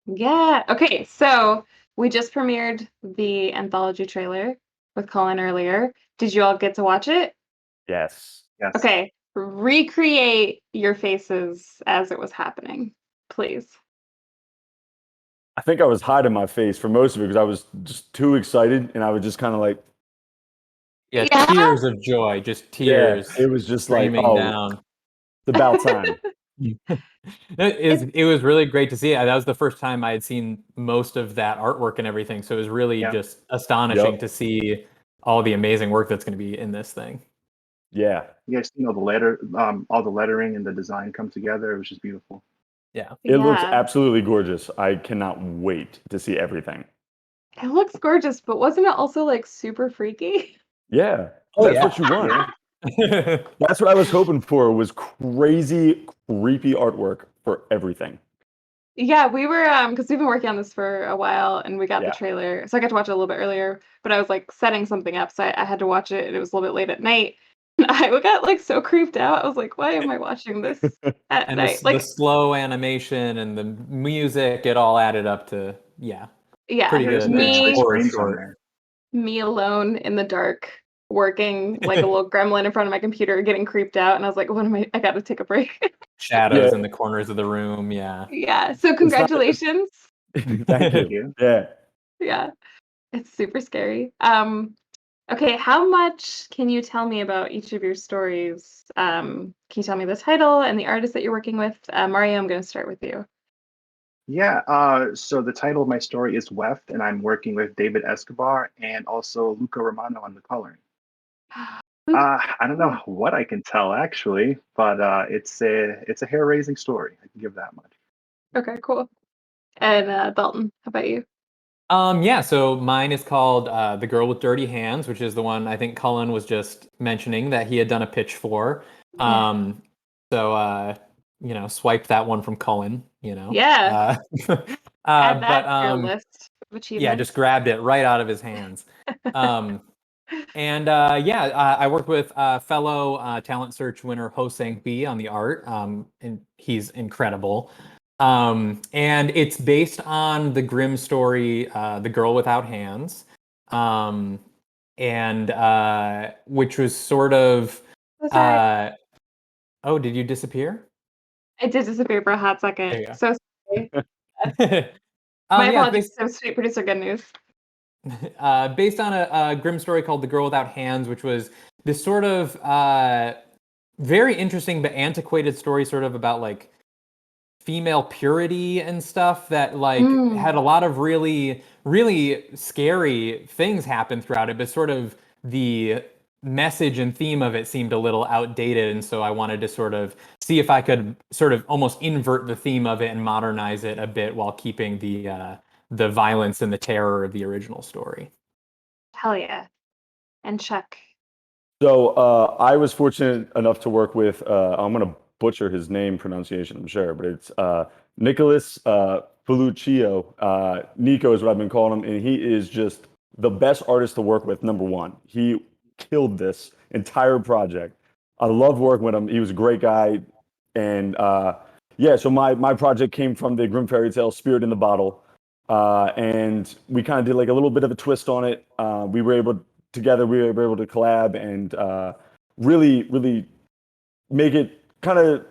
Yeah. Okay, so we just premiered the anthology trailer with Colin earlier. Did you all get to watch it? Yes. Yes. Okay. Recreate your faces as it was happening, please. I think I was hiding my face for most of it because I was just too excited, and I was just kind of like, Yeah, Yeah? tears of joy, just tears. it was just like, streaming oh, down. it's about time. It was really great to see. That was the first time I had seen most of that artwork and everything. So it was really just astonishing to see all the amazing work that's going to be in this thing. Yeah. You guys seen all the lettering and the design come together. It was just beautiful. Yeah. It looks absolutely gorgeous. I cannot wait to see everything. It looks gorgeous, but wasn't it also like super freaky? Yeah. Oh, That's yeah. what you want. That's what I was hoping for, was crazy, creepy artwork for everything. Yeah, we were because we've been working on this for a while and we got the trailer. So I got to watch it a little bit earlier, but I was like setting something up, so I had to watch it and it was a little bit late at night. And I got like so creeped out. I was like, why am I watching this at And night? the Like, slow animation and the music, it all added up to pretty good horror short. me alone in the dark, working like a little gremlin in front of my computer, getting creeped out, and I was like, what am I got to take a break. Shadows in the corners of the room. Yeah. Yeah. So congratulations. Thank you. Yeah. Yeah. It's super scary. Okay, how much can you tell me about each of your stories? Can you tell me the title and the artist that you're working with? Mario, I'm going to start with you. Yeah, so the title of my story is Weft, and I'm working with David Escobar and also Luca Romano on the coloring. I don't know what I can tell actually, but it's a hair-raising story. I can give that much. Okay, cool. And Dalton, how about you? Yeah, so mine is called The Girl with Dirty Hands, which is the one I think Cullen was just mentioning that he had done a pitch for. So swipe that one from Cullen, Yeah. Add that but to your list of achievements. yeah, just grabbed it right out of his hands. I worked with fellow talent search winner Ho Sang Bi on the art, and he's incredible. And it's based on the grim story, The Girl Without Hands, which was sort of... oh, did you disappear? I did disappear for a hot second. There you go. So sorry. My Yeah, apologies. So sweet producer, good news. Based on a grim story called The Girl Without Hands, which was this sort of very interesting but antiquated story sort of about like female purity and stuff that like had a lot of really, really scary things happen throughout it, but sort of the message and theme of it seemed a little outdated. And so I wanted to sort of see if I could sort of almost invert the theme of it and modernize it a bit while keeping the violence and the terror of the original story. Hell yeah. And Chuck. So I was fortunate enough to work with, I'm going to butcher his name pronunciation, I'm sure, but it's Nicholas Feluccio. Nico is what I've been calling him, and he is just the best artist to work with, number one. He killed this entire project. I love working with him. He was a great guy. And so my project came from the Grim Fairy Tale Spirit in the Bottle. And we kind of did like a little bit of a twist on it. We were able to collab and really, really make it kind of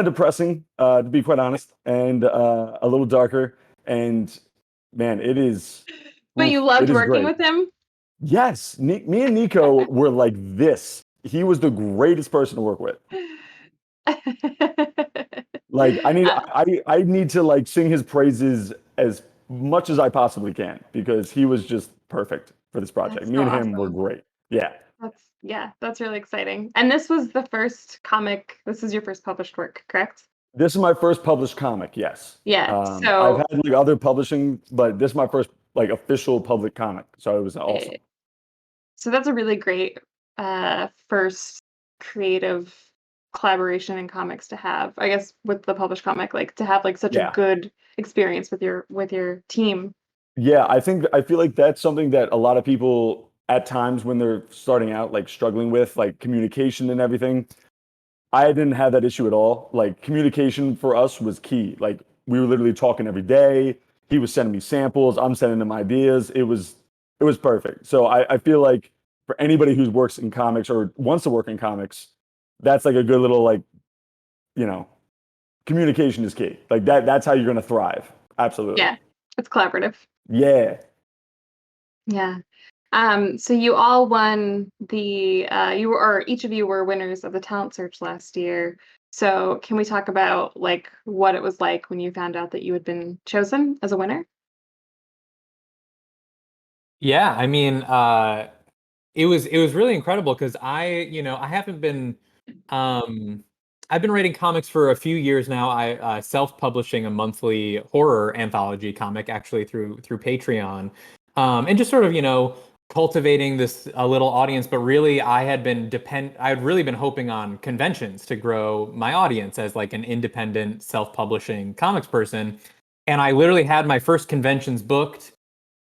depressing, to be quite honest, and a little darker. And man, it is. But you loved working with him? Yes, me and Nico were like this. He was the greatest person to work with. Like I need to like sing his praises as much as I possibly can because he was just perfect for this project. That's Me so and him were awesome. great. Yeah. That's really exciting. And this was the first comic. This is your first published work, correct? This is my first published comic. Yes. Yeah. I've had like other publishing, but this is my first like official public comic. So it was awesome. So that's a really great first creative collaboration in comics to have. I guess with the published comic, like to have like such a good experience with your team. Yeah, I feel like that's something that a lot of people at times when they're starting out like struggling with like communication and everything. I didn't have that issue at all. Like communication for us was key. Like we were literally talking every day. He was sending me samples. I'm sending him ideas. It was perfect. So I feel like for anybody who works in comics or wants to work in comics, that's like a good little like, communication is key. Like that's how you're going to thrive. Absolutely. Yeah. It's collaborative. Yeah. Yeah. So you all won each of you were winners of the talent search last year. So can we talk about like what it was like when you found out that you had been chosen as a winner? Yeah, I mean, it was really incredible because I haven't been I've been writing comics for a few years now. I self-publishing a monthly horror anthology comic actually through Patreon. And just sort of, cultivating this a little audience, but really I had really been hoping on conventions to grow my audience as like an independent self-publishing comics person. And I literally had my first conventions booked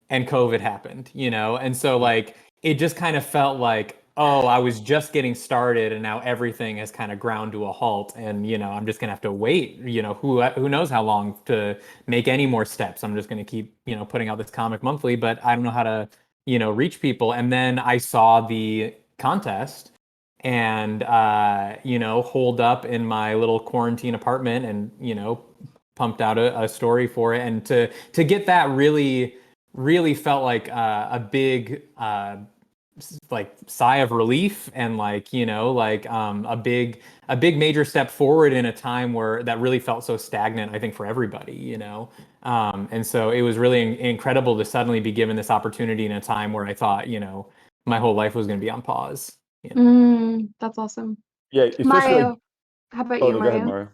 and COVID happened, And so like it just kind of felt like, oh, I was just getting started and now everything has kind of ground to a halt and I'm just gonna have to wait, who knows how long to make any more steps. I'm just gonna keep, putting out this comic monthly, but I don't know how to, reach people. And then I saw the contest and holed up in my little quarantine apartment and, pumped out a story for it. And to get that really felt like a big like sigh of relief and like a big major step forward in a time where that really felt so stagnant, I think, for everybody. And so it was really incredible to suddenly be given this opportunity in a time where I thought my whole life was going to be on pause. That's awesome. Yeah, especially Mario, how about oh, you, no, go ahead, Mario? Mario.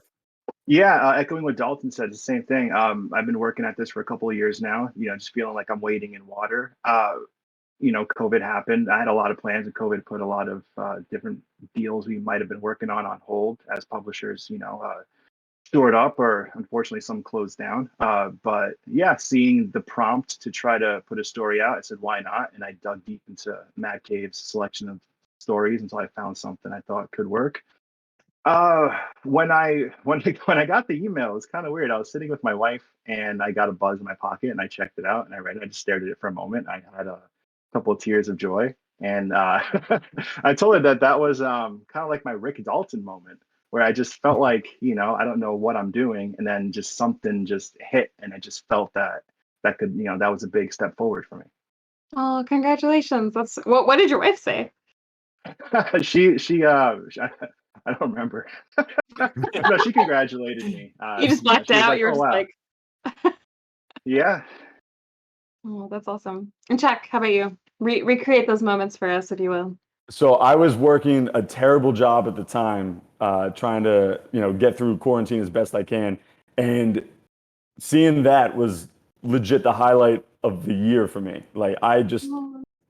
Yeah, echoing what Dalton said, the same thing. I've been working at this for a couple of years now, just feeling like I'm wading in water. COVID happened. I had a lot of plans, and COVID put a lot of different deals we might have been working on hold as publishers, stored up, or unfortunately some closed down. But yeah, seeing the prompt to try to put a story out, I said, why not? And I dug deep into Mad Cave's selection of stories until I found something I thought could work. When I when I got the email, it was kind of weird. I was sitting with my wife and I got a buzz in my pocket and I checked it out and I read it. I just stared at it for a moment. I had a couple of tears of joy, and I told her that was kind of like my Rick Dalton moment, where I just felt like I don't know what I'm doing, and then just something just hit, and I just felt that could that was a big step forward for me. Oh, congratulations. That's what did your wife say? I don't remember. No, she congratulated me. You just blacked She was out. like, You were "Oh just wow, like, yeah." oh, that's awesome. And Chuck, how about you? Recreate those moments for us, if you will. So I was working a terrible job at the time, trying to get through quarantine as best I can, and seeing that was legit the highlight of the year for me. Like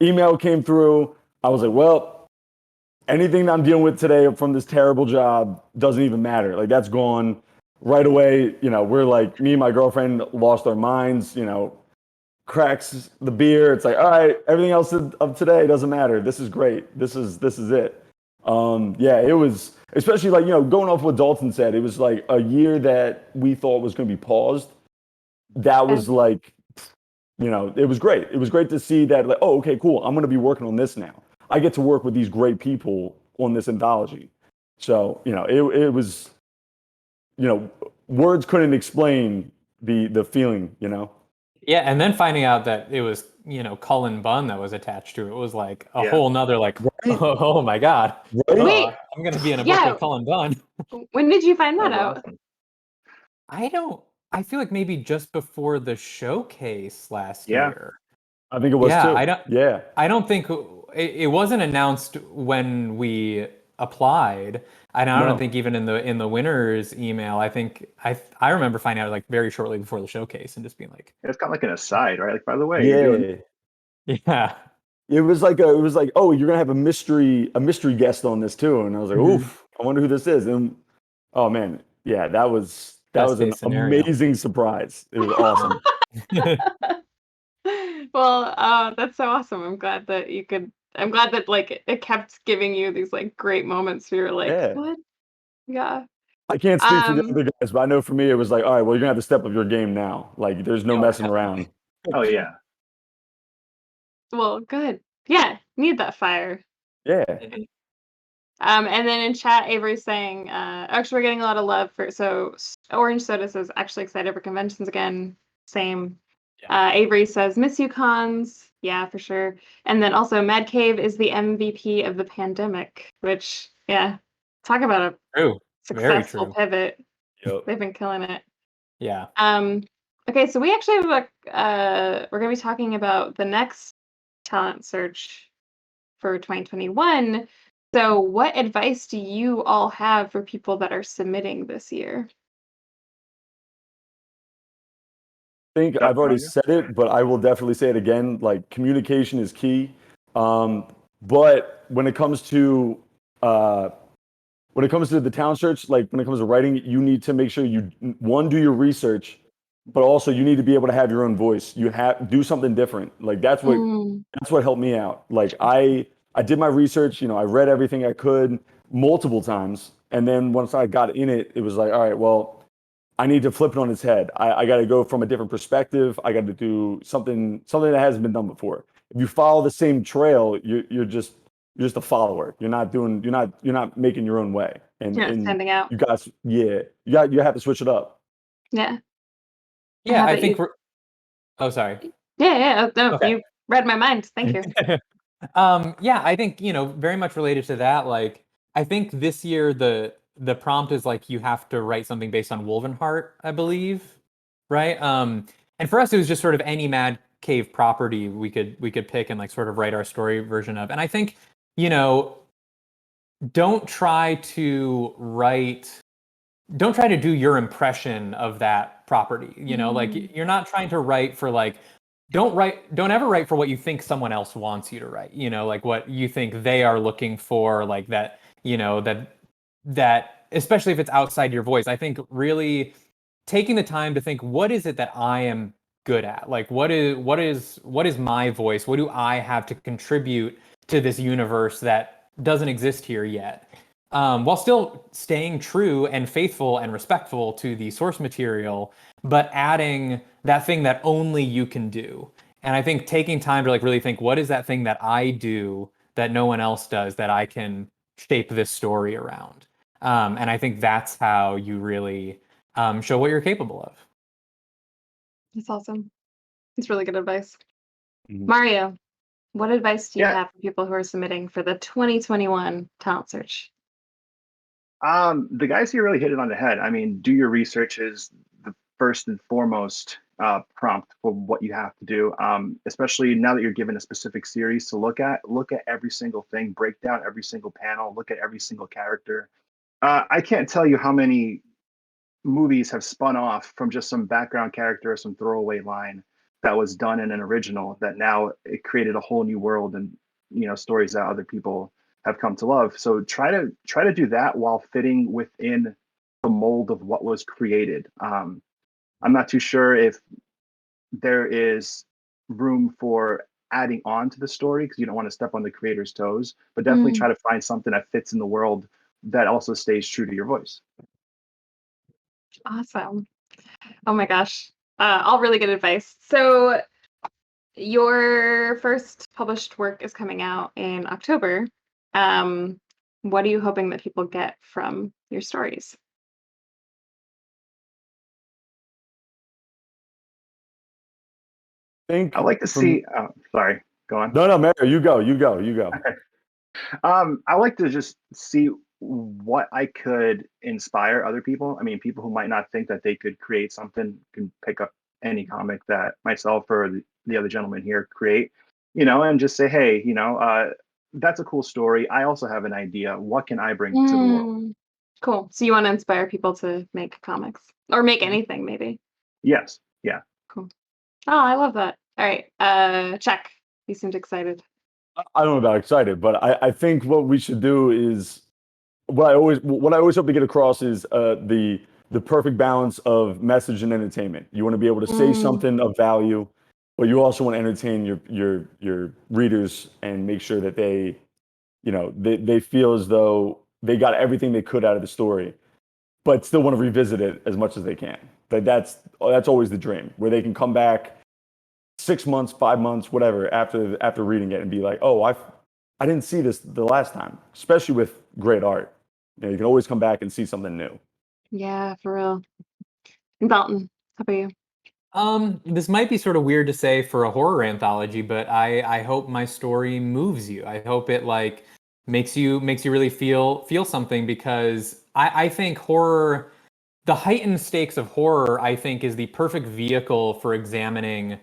email came through. I was like, well, anything that I'm dealing with today from this terrible job doesn't even matter. Like that's gone right away. We're like, me and my girlfriend lost our minds, cracks the beer. It's like, all right, everything else of today doesn't matter. This is great. This is it. Yeah, it was, especially like, going off what Dalton said, it was like a year that we thought was going to be paused. That was like, it was great. It was great to see that, like, oh, okay, cool. I'm going to be working on this now. I get to work with these great people on this anthology. So, it was, words couldn't explain the feeling, Yeah, and then finding out that it was, Cullen Bunn that was attached to it was like a whole nother like, oh my God. Right? Wait. I'm gonna be in a book with Cullen Bunn. When did you find that out? I feel like maybe just before the showcase last Yeah. year. I think it was too. I don't think it wasn't announced when we applied. I don't think even in the winner's email. I think I remember finding out like very shortly before the showcase and just being like, It's kind of like an aside, right? Like, by the way, yeah. It was like, oh, you're gonna have a mystery guest on this too, and I was like, oof, I wonder who this is. And oh man, yeah, that was an amazing surprise. It was awesome. Well, that's so awesome. I'm glad that like it kept giving you these like great moments where you're like, what? Yeah. I can't speak for the other guys, but I know for me it was like, all right, well, you're gonna have to step up your game now. Like, there's no messing around. Oh yeah. Well, good. Yeah, need that fire. Yeah. And then in chat, Avery's saying, actually, we're getting a lot of love so Orange Soda says, actually excited for conventions again. Same. Avery says, miss you, cons. Yeah, for sure. And then also, Mad Cave is the MVP of the pandemic, which, yeah, talk about Very successful true. pivot. Yep. They've been killing it. Yeah. Okay, so we actually have we're gonna be talking about the next talent search for 2021. So what advice do you all have for people that are submitting this year? Think Yep, I've already Conga. said it, but I will definitely say it again. Like communication is key. But when it comes to the town search, like when it comes to writing, you need to make sure you do your research, but also you need to be able to have your own voice. You do something different. Like that's what helped me out. Like I did my research. I read everything I could multiple times, and then once I got in it, it was like, all right, well, I need to flip it on its head. I got to go from a different perspective. I got to do something that hasn't been done before. If you follow the same trail, you're just a follower. You're not making your own way. And You're not standing out. you have to switch it up. Yeah. Yeah, How I about think you? Oh, sorry. Yeah. No, Okay. you read my mind. Thank you. Yeah, I think, very much related to that, like, I think this year the prompt is like you have to write something based on Wolvenheart, I believe, right? And for us, it was just sort of any Mad Cave property we could pick and like sort of write our story version of. And I think, don't try to do your impression of that property. Like you're not trying to write for like, don't ever write for what you think someone else wants you to write, like what you think they are looking for, like that, that especially if it's outside your voice. I think really taking the time to think, what is it that I am good at? Like what is my voice? What do I have to contribute to this universe that doesn't exist here yet? While still staying true and faithful and respectful to the source material, but adding that thing that only you can do. And I think taking time to like really think, what is that thing that I do that no one else does that I can shape this story around? And I think that's how you really show what you're capable of. That's awesome. It's really good advice. Mario, what advice do you have for people who are submitting for the 2021 talent search? The guys here really hit it on the head. I mean, do your research is the first and foremost prompt for what you have to do. Especially now that you're given a specific series to look at every single thing, break down every single panel, look at every single character. I can't tell you how many movies have spun off from just some background character or some throwaway line that was done in an original that now it created a whole new world and stories that other people have come to love. So try to do that while fitting within the mold of what was created. I'm not too sure if there is room for adding on to the story because you don't want to step on the creator's toes, but definitely try to find something that fits in the world that also stays true to your voice. Awesome. Oh my gosh. All really good advice. So your first published work is coming out in October. What are you hoping that people get from your stories? I like to see. Sorry, go on. No, Mary, you go. I like to just see what I could inspire other people. I mean, people who might not think that they could create something can pick up any comic that myself or the other gentleman here create, and just say, hey, that's a cool story. I also have an idea. What can I bring to the world? Cool. So you want to inspire people to make comics or make anything, maybe? Yes. Yeah. Cool. Oh, I love that. All right. Check. You seemed excited. I don't know about excited, but I think what we should do is what I always hope to get across is the perfect balance of message and entertainment. You want to be able to say something of value, but you also want to entertain your readers and make sure that they feel as though they got everything they could out of the story, but still want to revisit it as much as they can. That's always the dream, where they can come back 6 months, 5 months, whatever, after reading it and be like, oh, I didn't see this the last time, especially with great art. You can always come back and see something new. Yeah, for real. Dalton, how about you? This might be sort of weird to say for a horror anthology, but I hope my story moves you. I hope it like makes you really feel something, because I think horror, the heightened stakes of horror, I think, is the perfect vehicle for examining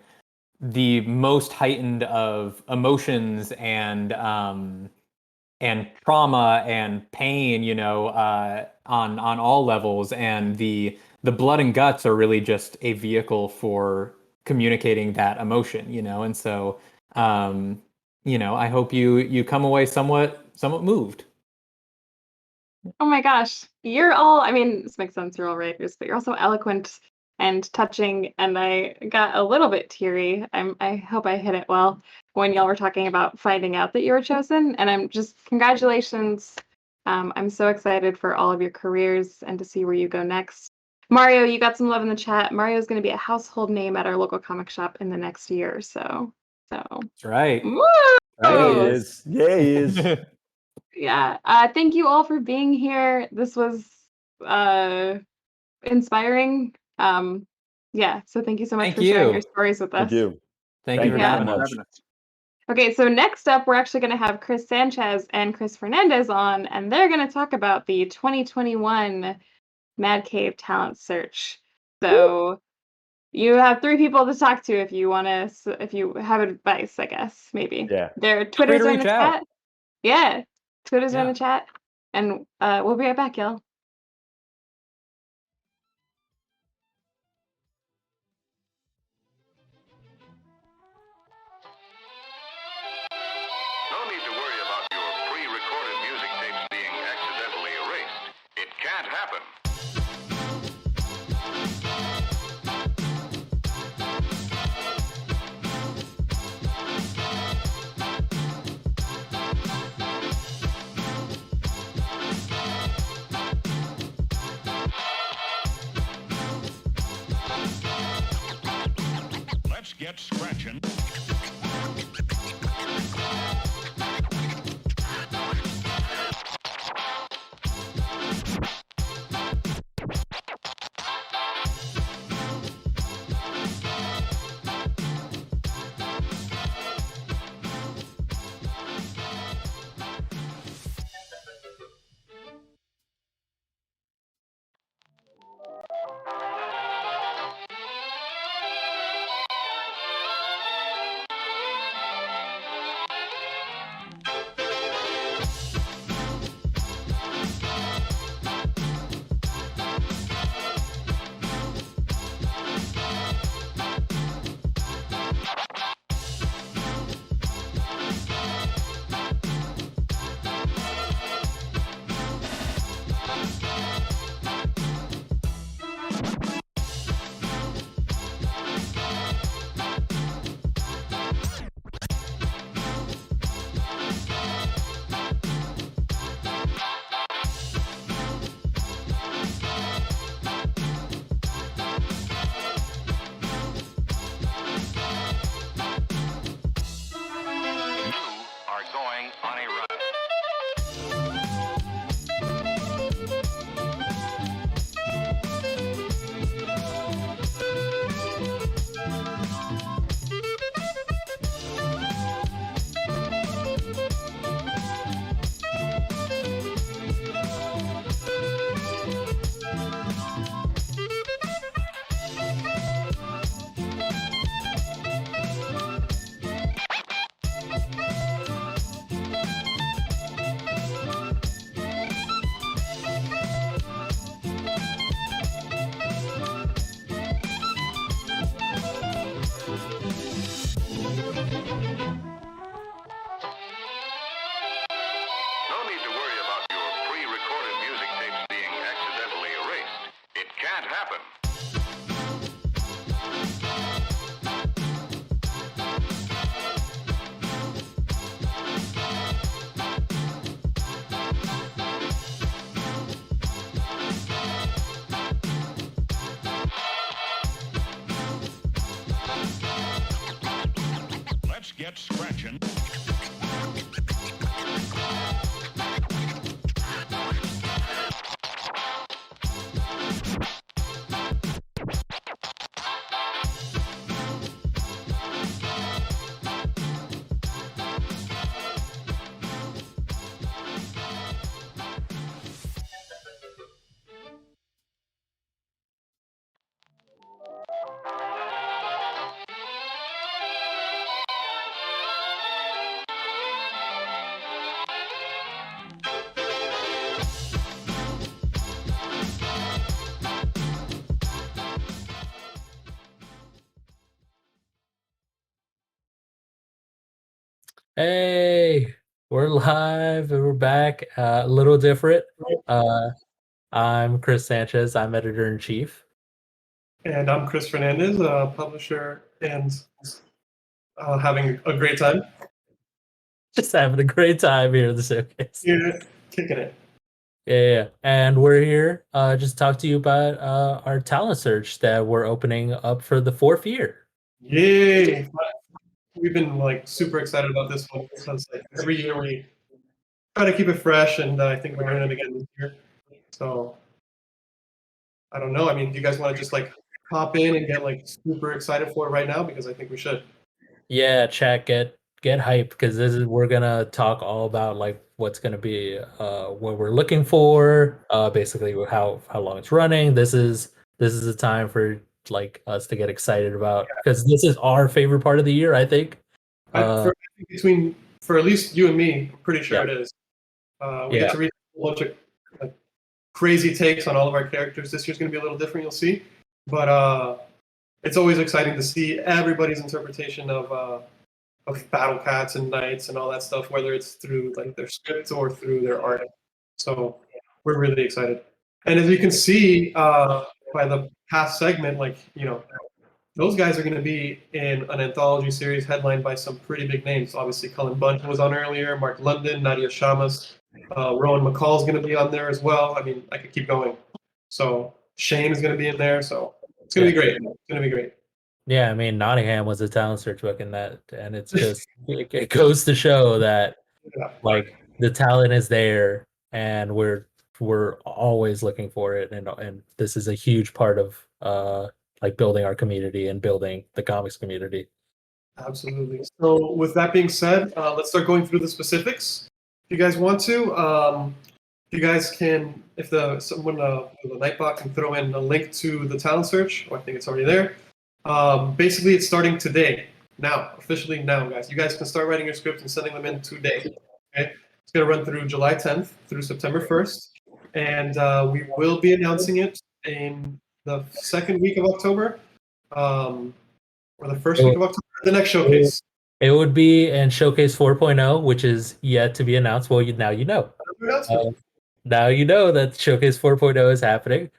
the most heightened of emotions and trauma and pain, you know, on all levels. And the blood and guts are really just a vehicle for communicating that emotion, you know. And so, you know, I hope you come away somewhat moved. Oh my gosh, you're all, I mean, this makes sense, you're all writers, but you're also eloquent and touching, and I got a little bit teary. I hope I hit it well when y'all were talking about finding out that you were chosen, and I'm just, congratulations. I'm so excited for all of your careers and to see where you go next. Mario, you got some love in the chat. Mario's going to be a household name at our local comic shop in the next year or so. That's right. Woo! Yeah, he is. Yeah, he is. Yeah. Thank you all for being here. This was inspiring. Yeah. So thank you so much Thank for sharing you. your stories with us. Thank you. Thank you very Yeah. much. Okay, so next up, we're actually going to have Chris Sanchez and Chris Fernandez on, and they're going to talk about the 2021 Mad Cave Talent Search. So you have 3 people to talk to if you want to, if you have advice, I guess, maybe. Yeah. Their Twitters are in the reach out. chat. Yeah, Twitters are in Yeah. the chat. And we'll be right back, y'all. No need to worry about your pre-recorded music tapes being accidentally erased. It can't happen. Let's get scratching. Get scratching. Hey, we're live and we're back. A little different. I'm Chris Sanchez. I'm editor in chief. And I'm Chris Fernandez, publisher, and having a great time. Just having a great time here in the showcase. Yeah, kicking it. Yeah. And we're here just to talk to you about our talent search that we're opening up for the 4th year. Yay! We've been like super excited about this one because like every year we try to keep it fresh, and I think we're doing it again this year. So I don't know. I mean, do you guys want to just like hop in and get like super excited for it right now? Because I think we should. Yeah, chat, get hyped because we're gonna talk all about like what's gonna be what we're looking for, basically how long it's running. This is the time for like us to get excited about because this is our favorite part of the year, I think. I think for at least you and me, I'm pretty sure Yeah. it is. We get to read a bunch of like, crazy takes on all of our characters. This year's going to be a little different, you'll see. But it's always exciting to see everybody's interpretation of battle cats and knights and all that stuff, whether it's through like their scripts or through their art. So we're really excited. And as you can see by the past segment, like those guys are going to be in an anthology series headlined by some pretty big names. Obviously, Cullen Bunch was on earlier, Mark London, Nadia Shamas, Rowan Maccoll is going to be on there as well. I mean, I could keep going. So Shane is going to be in there. So it's going to be great. It's going to be great. Yeah, I mean Nottingham was a talent search book in that, and it's just it goes to show that like the talent is there, and we're always looking for it, and this is a huge part of like building our community and building the comics community. Absolutely. So with that being said, let's start going through the specifics. If you guys want to, you guys can, if someone the Nightbot can throw in a link to the talent search, I think it's already there. Basically, it's starting today. Now, officially now, guys. You guys can start writing your scripts and sending them in today. Okay? It's going to run through July 10th through September 1st. And we will be announcing it in the second week of October. Or the first week of October, the next showcase. It would be in Showcase 4.0, which is yet to be announced. Well, now you know. Now you know that Showcase 4.0 is happening.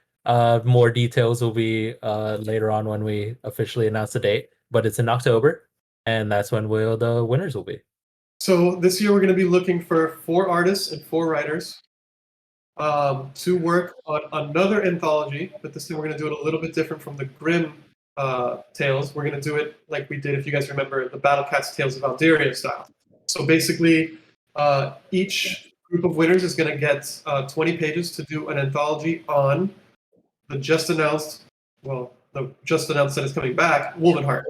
More details will be later on when we officially announce the date, but it's in October, and that's when the winners will be. So this year we're going to be looking for 4 artists and 4 writers to work on another anthology, but this time we're going to do it a little bit different from the Grimm tales. We're going to do it like we did, if you guys remember, the Battle Cats Tales of Alderia style. So basically, each group of winners is going to get 20 pages to do an anthology on the just announced that it's coming back, Wolvenheart.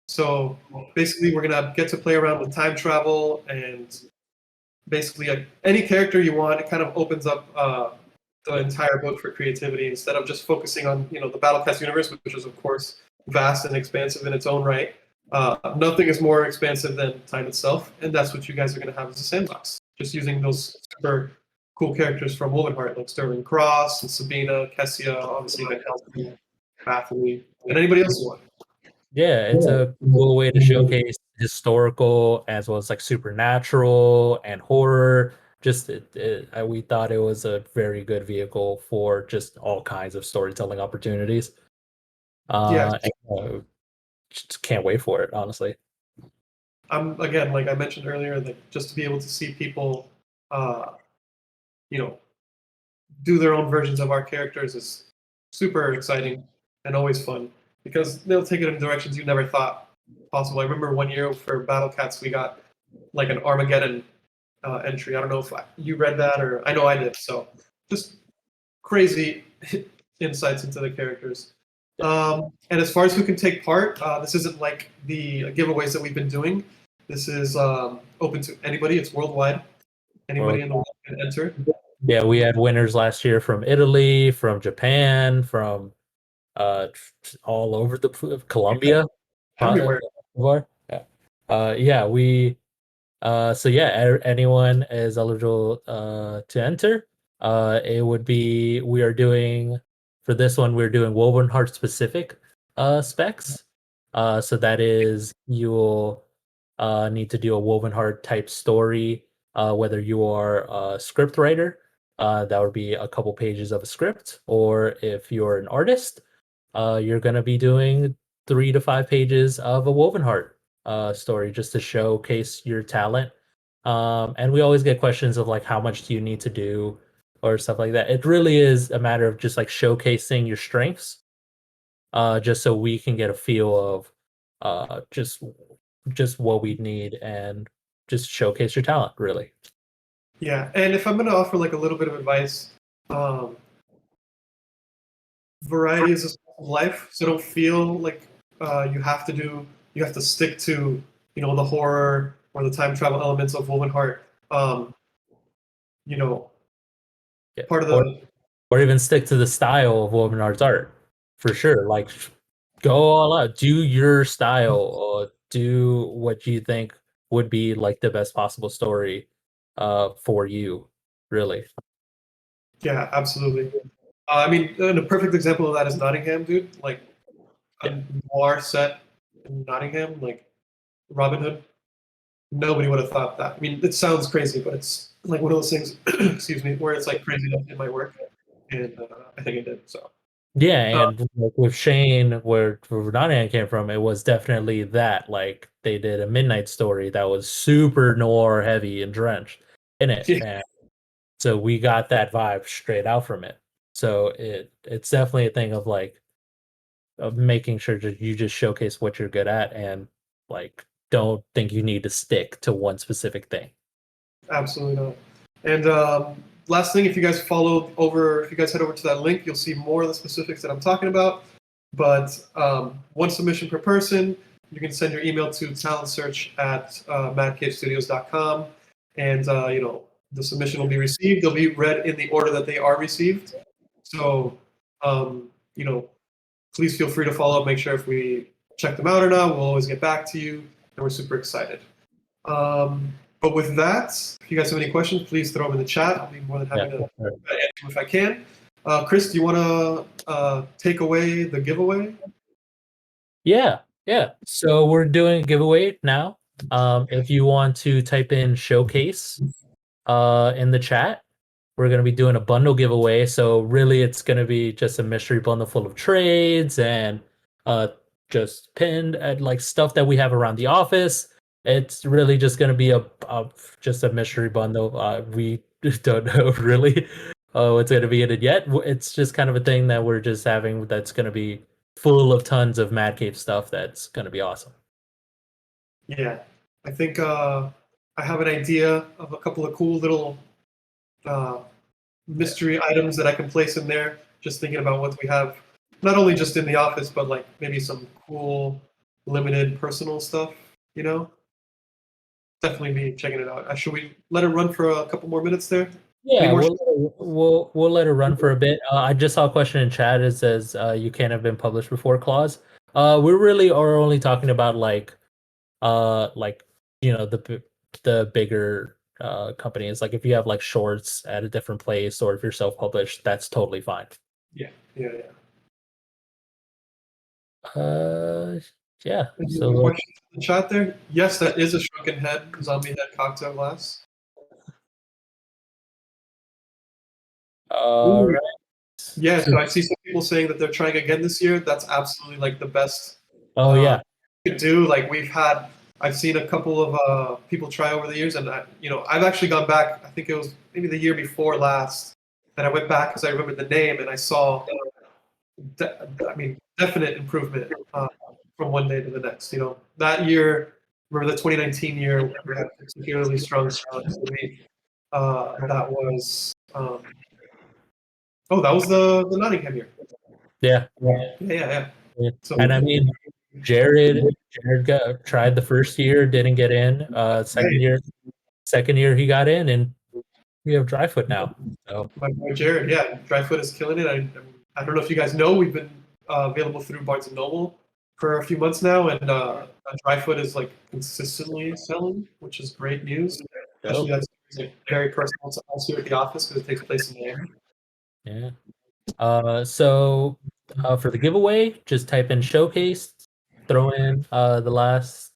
So basically, we're going to get to play around with time travel and basically any character you want. It kind of opens up the entire book for creativity instead of just focusing on the Battle Cats universe, which is of course vast and expansive in its own right. Nothing is more expansive than time itself, and that's what you guys are going to have as a sandbox. Just using those super cool characters from Wolvenheart, like Sterling Cross and Sabina, Kessia, obviously Van Helsing, Bathory, and anybody else you want. Yeah, it's a cool way to showcase historical as well as like supernatural and horror. Just we thought it was a very good vehicle for just all kinds of storytelling opportunities. Just can't wait for it, honestly. Again, like I mentioned earlier, like just to be able to see people, do their own versions of our characters is super exciting and always fun because they'll take it in directions you never thought possible. I remember one year for Battle Cats, we got like an Armageddon entry. I don't know if you read that or I know I did. So just crazy insights into the characters. And as far as who can take part, this isn't like the giveaways that we've been doing. This is open to anybody. It's worldwide. Anybody in the world can enter. Yeah, we had winners last year from Italy, from Japan, from all over Colombia. Everywhere. Anyone is eligible to enter. We're doing Wolvenheart specific specs. So that is need to do a Wolvenheart type story, whether you are a script writer, that would be a couple pages of a script, or if you're an artist, you're going to be doing 3 to 5 pages of a Wolvenheart story just to showcase your talent. And we always get questions of like, how much do you need to do or stuff like that. It really is a matter of just like showcasing your strengths, just so we can get a feel of just what we need and just showcase your talent, really. Yeah, and if I'm going to offer like a little bit of advice, variety is a source of life, so don't feel like you have to stick to the horror or the time travel elements of Wolvenheart. Part of the or even stick to the style of Wolvenhart's art, for sure. Like, go all out, do your style, or do what you think would be like the best possible story for you, really. Yeah, absolutely. I mean, and a perfect example of that is Nottingham, dude. Like a noir set in Nottingham, like Robin Hood. Nobody would have thought that. I mean, it sounds crazy, but it's like one of those things. Excuse me, where it's like crazy enough it might work, and I think it did. So Yeah, and like with Shane, where Nottingham came from, it was definitely that. Like, they did a midnight story that was super noir heavy and drenched in it. Yeah. And so we got that vibe straight out from it. So it's definitely a thing of like of making sure that you just showcase what you're good at, and like don't think you need to stick to one specific thing. absolutely not. And last thing, if you guys head over to that link, you'll see more of the specifics that I'm talking about. But one submission per person. You can send your email to talentsearch@madcavestudios.com, and the submission will be received. They'll be read in the order that they are received. So please feel free to follow up. Make sure if we check them out or not. We'll always get back to you, and we're super excited. But with that, if you guys have any questions, please throw them in the chat. I'll be more than happy to answer them if I can. Chris, do you want to take away the giveaway? Yeah. So we're doing a giveaway now. If you want to type in showcase in the chat, we're going to be doing a bundle giveaway. So really, it's going to be just a mystery bundle full of trades and just pinned and like stuff that we have around the office. It's really just going to be just a mystery bundle. We don't know really what's going to be in it yet. It's just kind of a thing that we're just having that's going to be full of tons of Mad Cave stuff. That's going to be awesome. Yeah, I think I have an idea of a couple of cool little mystery items that I can place in there. Just thinking about what we have, not only just in the office, but like maybe some cool, limited personal stuff. Definitely be checking it out. Should we let it run for a couple more minutes there? Yeah, we'll let it run for a bit. I just saw a question in chat. It says you can't have been published before clause. We really are only talking about like the bigger companies. Like if you have like shorts at a different place, or if you're self-published, that's totally fine. Yeah. Yeah. So questions in the chat there? Yes, that is a shrunken head, zombie head cocktail glass. All right. Yeah, so I see some people saying that they're trying again this year. That's absolutely like the best. Oh yeah. You could do like I've seen a couple of people try over the years, and I've actually gone back. I think it was maybe the year before last that I went back because I remembered the name and I saw. Definite improvement from one day to the next. That year, remember the 2019 year, we had particularly strong talent. That was that was the Nottingham year. Yeah. So, and I mean, Jared tried the first year, didn't get in. Second year he got in, and we have Dryfoot now. So. My boy Jared, yeah, Dryfoot is killing it. I don't know if you guys know, we've been available through Barnes & Noble for a few months now, and Dryfoot is like consistently selling, which is great news. Especially that's like, very personal to us here at the office because it takes place in Miami. Yeah. So for the giveaway, just type in showcase, throw in the last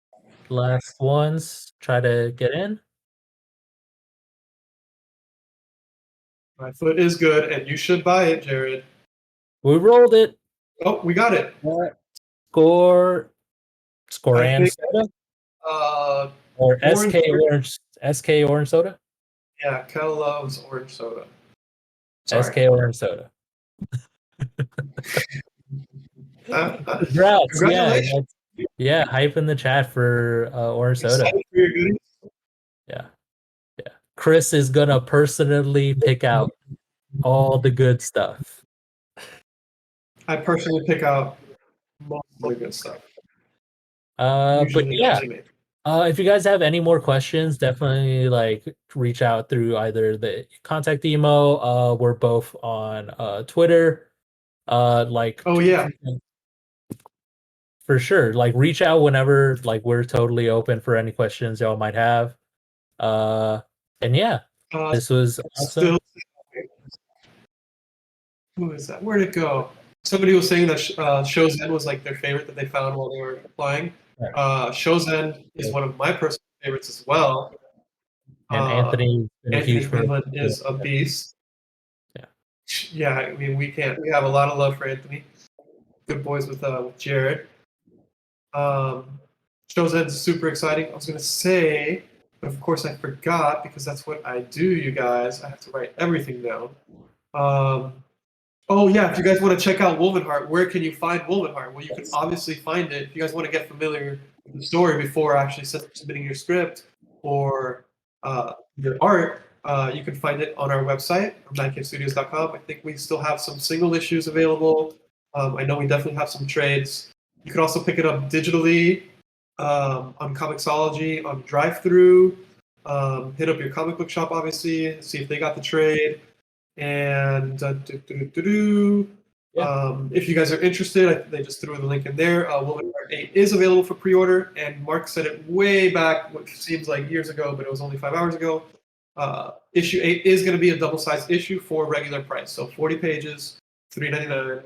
last ones try to get in. My foot is good, and you should buy it, Jared. We rolled it. Oh, we got it. Score I and think, soda or orange SK orange soda. Yeah, Kel loves orange soda. SK orange soda. Congrats! Congratulations. Yeah, hype in the chat for orange soda. Excited for your goodies? Yeah. Chris is gonna personally pick out all the good stuff. I personally pick out most of the good stuff. But Usually yeah, me. if you guys have any more questions, definitely like reach out through either the contact emo. We're both on Twitter. Oh yeah, for sure. Like reach out whenever. Like we're totally open for any questions y'all might have. And yeah, this was awesome. Who is that? Where'd it go? Somebody was saying that Show's End was like their favorite that they found while they were playing. Show's End is one of my personal favorites as well. And Anthony Quinlan is a beast. Yeah, I mean we have a lot of love for Anthony. Good boys with Jared. Show's End is super exciting. I was gonna say, but of course I forgot because that's what I do, you guys. I have to write everything down. Oh yeah, if you guys want to check out Wolvenheart, where can you find Wolvenheart? Well, you can obviously find it if you guys want to get familiar with the story before actually submitting your script or your art. You can find it on our website, madcavestudios.com. I think we still have some single issues available. I know we definitely have some trades. You can also pick it up digitally on Comixology, on Drive-Thru. Hit up your comic book shop, obviously, see if they got the trade. And if you guys are interested, they just threw the link in there. Wolvenheart 8 is available for pre-order, and Mark said it way back, what seems like years ago, but it was only 5 hours ago. Issue 8 is going to be a double-sized issue for regular price, so 40 pages, $3.99.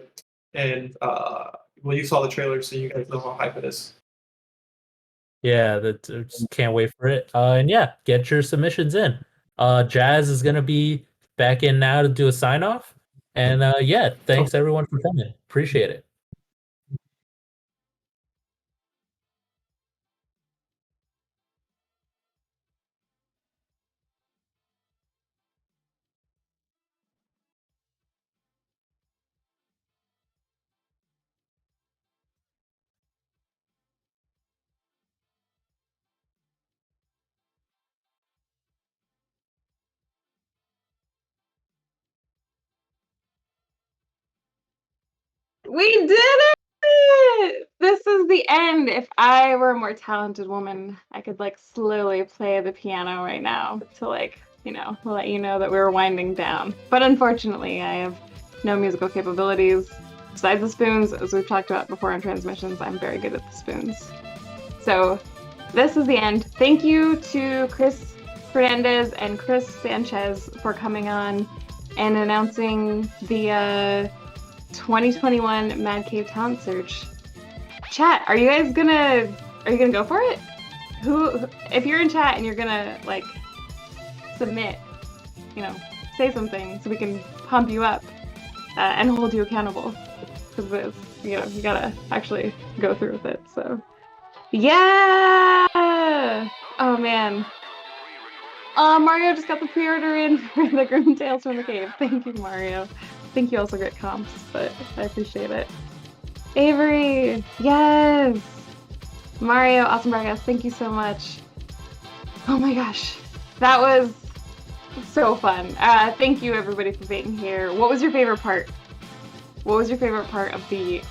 And well, you saw the trailer, so you guys know how hype it is. Yeah, just can't wait for it. And yeah, get your submissions in. Jazz is gonna be back in now to do a sign off. And yeah, thanks everyone for coming. Appreciate it. We did it! This is the end. If I were a more talented woman, I could like slowly play the piano right now to like, let you know that we were winding down. But unfortunately, I have no musical capabilities. Besides the spoons, as we've talked about before on transmissions, I'm very good at the spoons. So this is the end. Thank you to Chris Fernandez and Chris Sanchez for coming on and announcing the 2021 Mad Cave Talent Search. Chat, are you gonna go for it? If you're in chat and you're gonna like submit, say something so we can pump you up and hold you accountable, because you gotta actually go through with it. So yeah. Oh man. Mario just got the pre-order in for the Grim Tales from the Cave. Thank you, Mario. I think you also get comps, but I appreciate it. Avery, yes! Mario, awesome broadcast, thank you so much. Oh my gosh, that was so fun. Thank you everybody for being here. What was your favorite part? What was your favorite part of the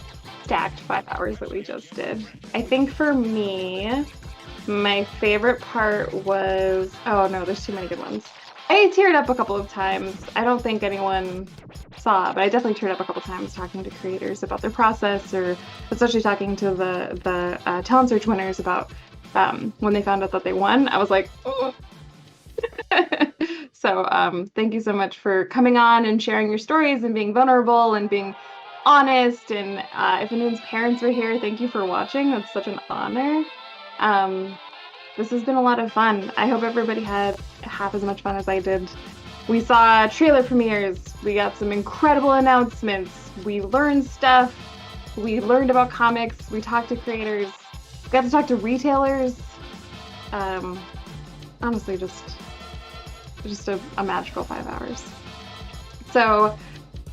stacked 5 hours that we just did? I think for me, my favorite part was, oh no, there's too many good ones. I teared up a couple of times. I don't think anyone saw, but I definitely teared up a couple of times talking to creators about their process, or especially talking to the talent search winners about when they found out that they won. I was like, oh. So thank you so much for coming on and sharing your stories and being vulnerable and being honest. And if Ennun's parents were here, thank you for watching. That's such an honor. This has been a lot of fun. I hope everybody had half as much fun as I did. We saw trailer premieres. We got some incredible announcements. We learned stuff. We learned about comics. We talked to creators. We got to talk to retailers. Honestly, just a magical 5 hours. So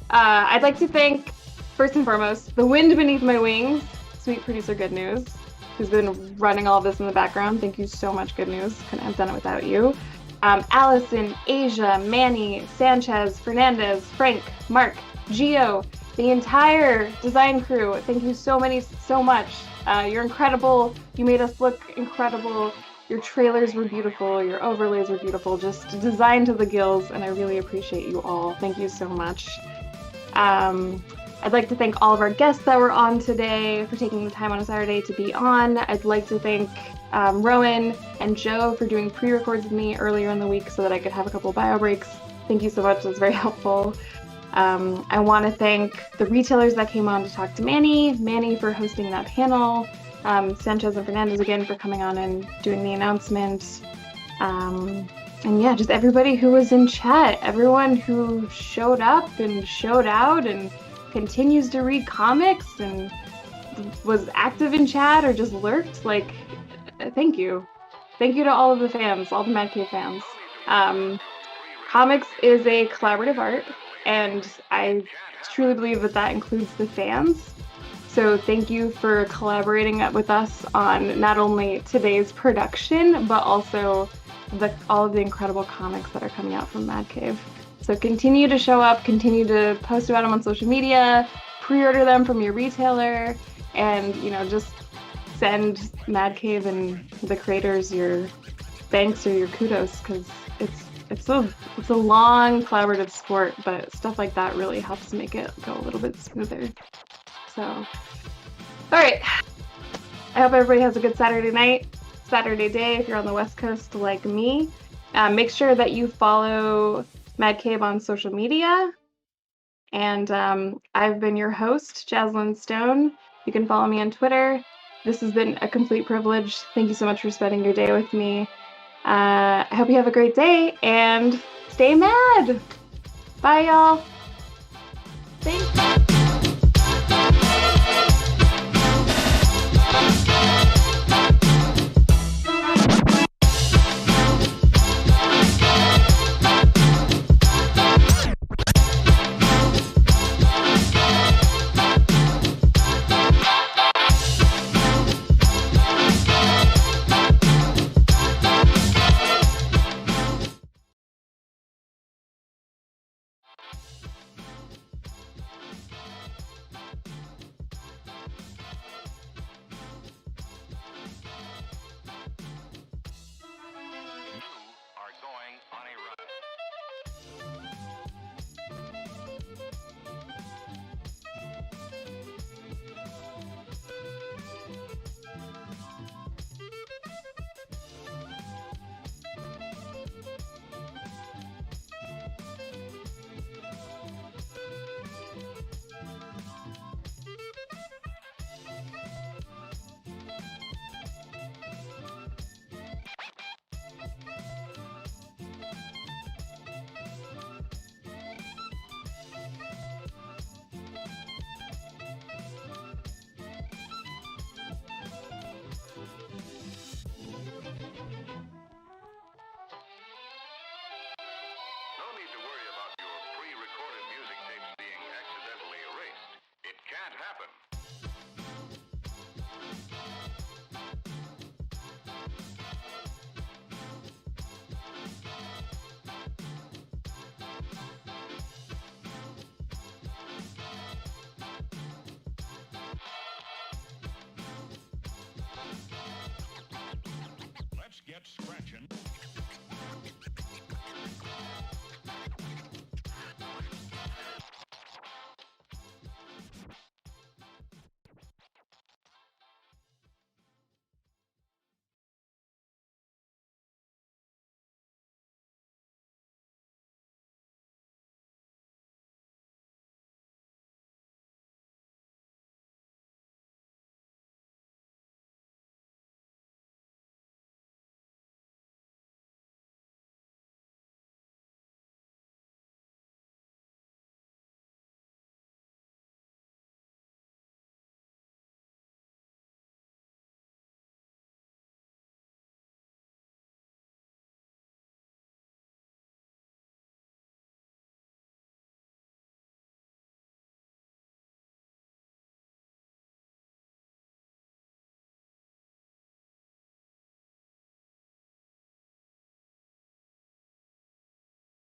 I'd like to thank, first and foremost, the wind beneath my wings, sweet producer Good News, who's been running all this in the background. Thank you so much, Good News. Couldn't have done it without you. Allison, Asia, Manny, Sanchez, Fernandez, Frank, Mark, Gio, the entire design crew. Thank you so much. You're incredible. You made us look incredible. Your trailers were beautiful. Your overlays were beautiful. Just designed to the gills, and I really appreciate you all. Thank you so much. I'd like to thank all of our guests that were on today for taking the time on a Saturday to be on. I'd like to thank Rowan and Joe for doing pre-records with me earlier in the week so that I could have a couple bio breaks. Thank you so much. That's very helpful. I want to thank the retailers that came on to talk to Manny for hosting that panel, Sanchez and Fernandez again for coming on and doing the announcement. And yeah, just everybody who was in chat, everyone who showed up and showed out and continues to read comics and was active in chat or just lurked. Like, thank you. Thank you to all of the fans, all the Mad Cave fans. Comics is a collaborative art, and I truly believe that that includes the fans. So thank you for collaborating with us on not only today's production, but also all of the incredible comics that are coming out from Mad Cave. So continue to show up, continue to post about them on social media, pre-order them from your retailer, and just send Mad Cave and the creators your thanks or your kudos, because it's a long collaborative sport, but stuff like that really helps make it go a little bit smoother. So, all right. I hope everybody has a good Saturday day if you're on the West Coast like me. Make sure that you follow Mad Cave on social media. And I've been your host, Jaslyn Stone. You can follow me on Twitter. This has been a complete privilege. Thank you so much for spending your day with me. I hope you have a great day and stay mad. Bye, y'all. Thanks.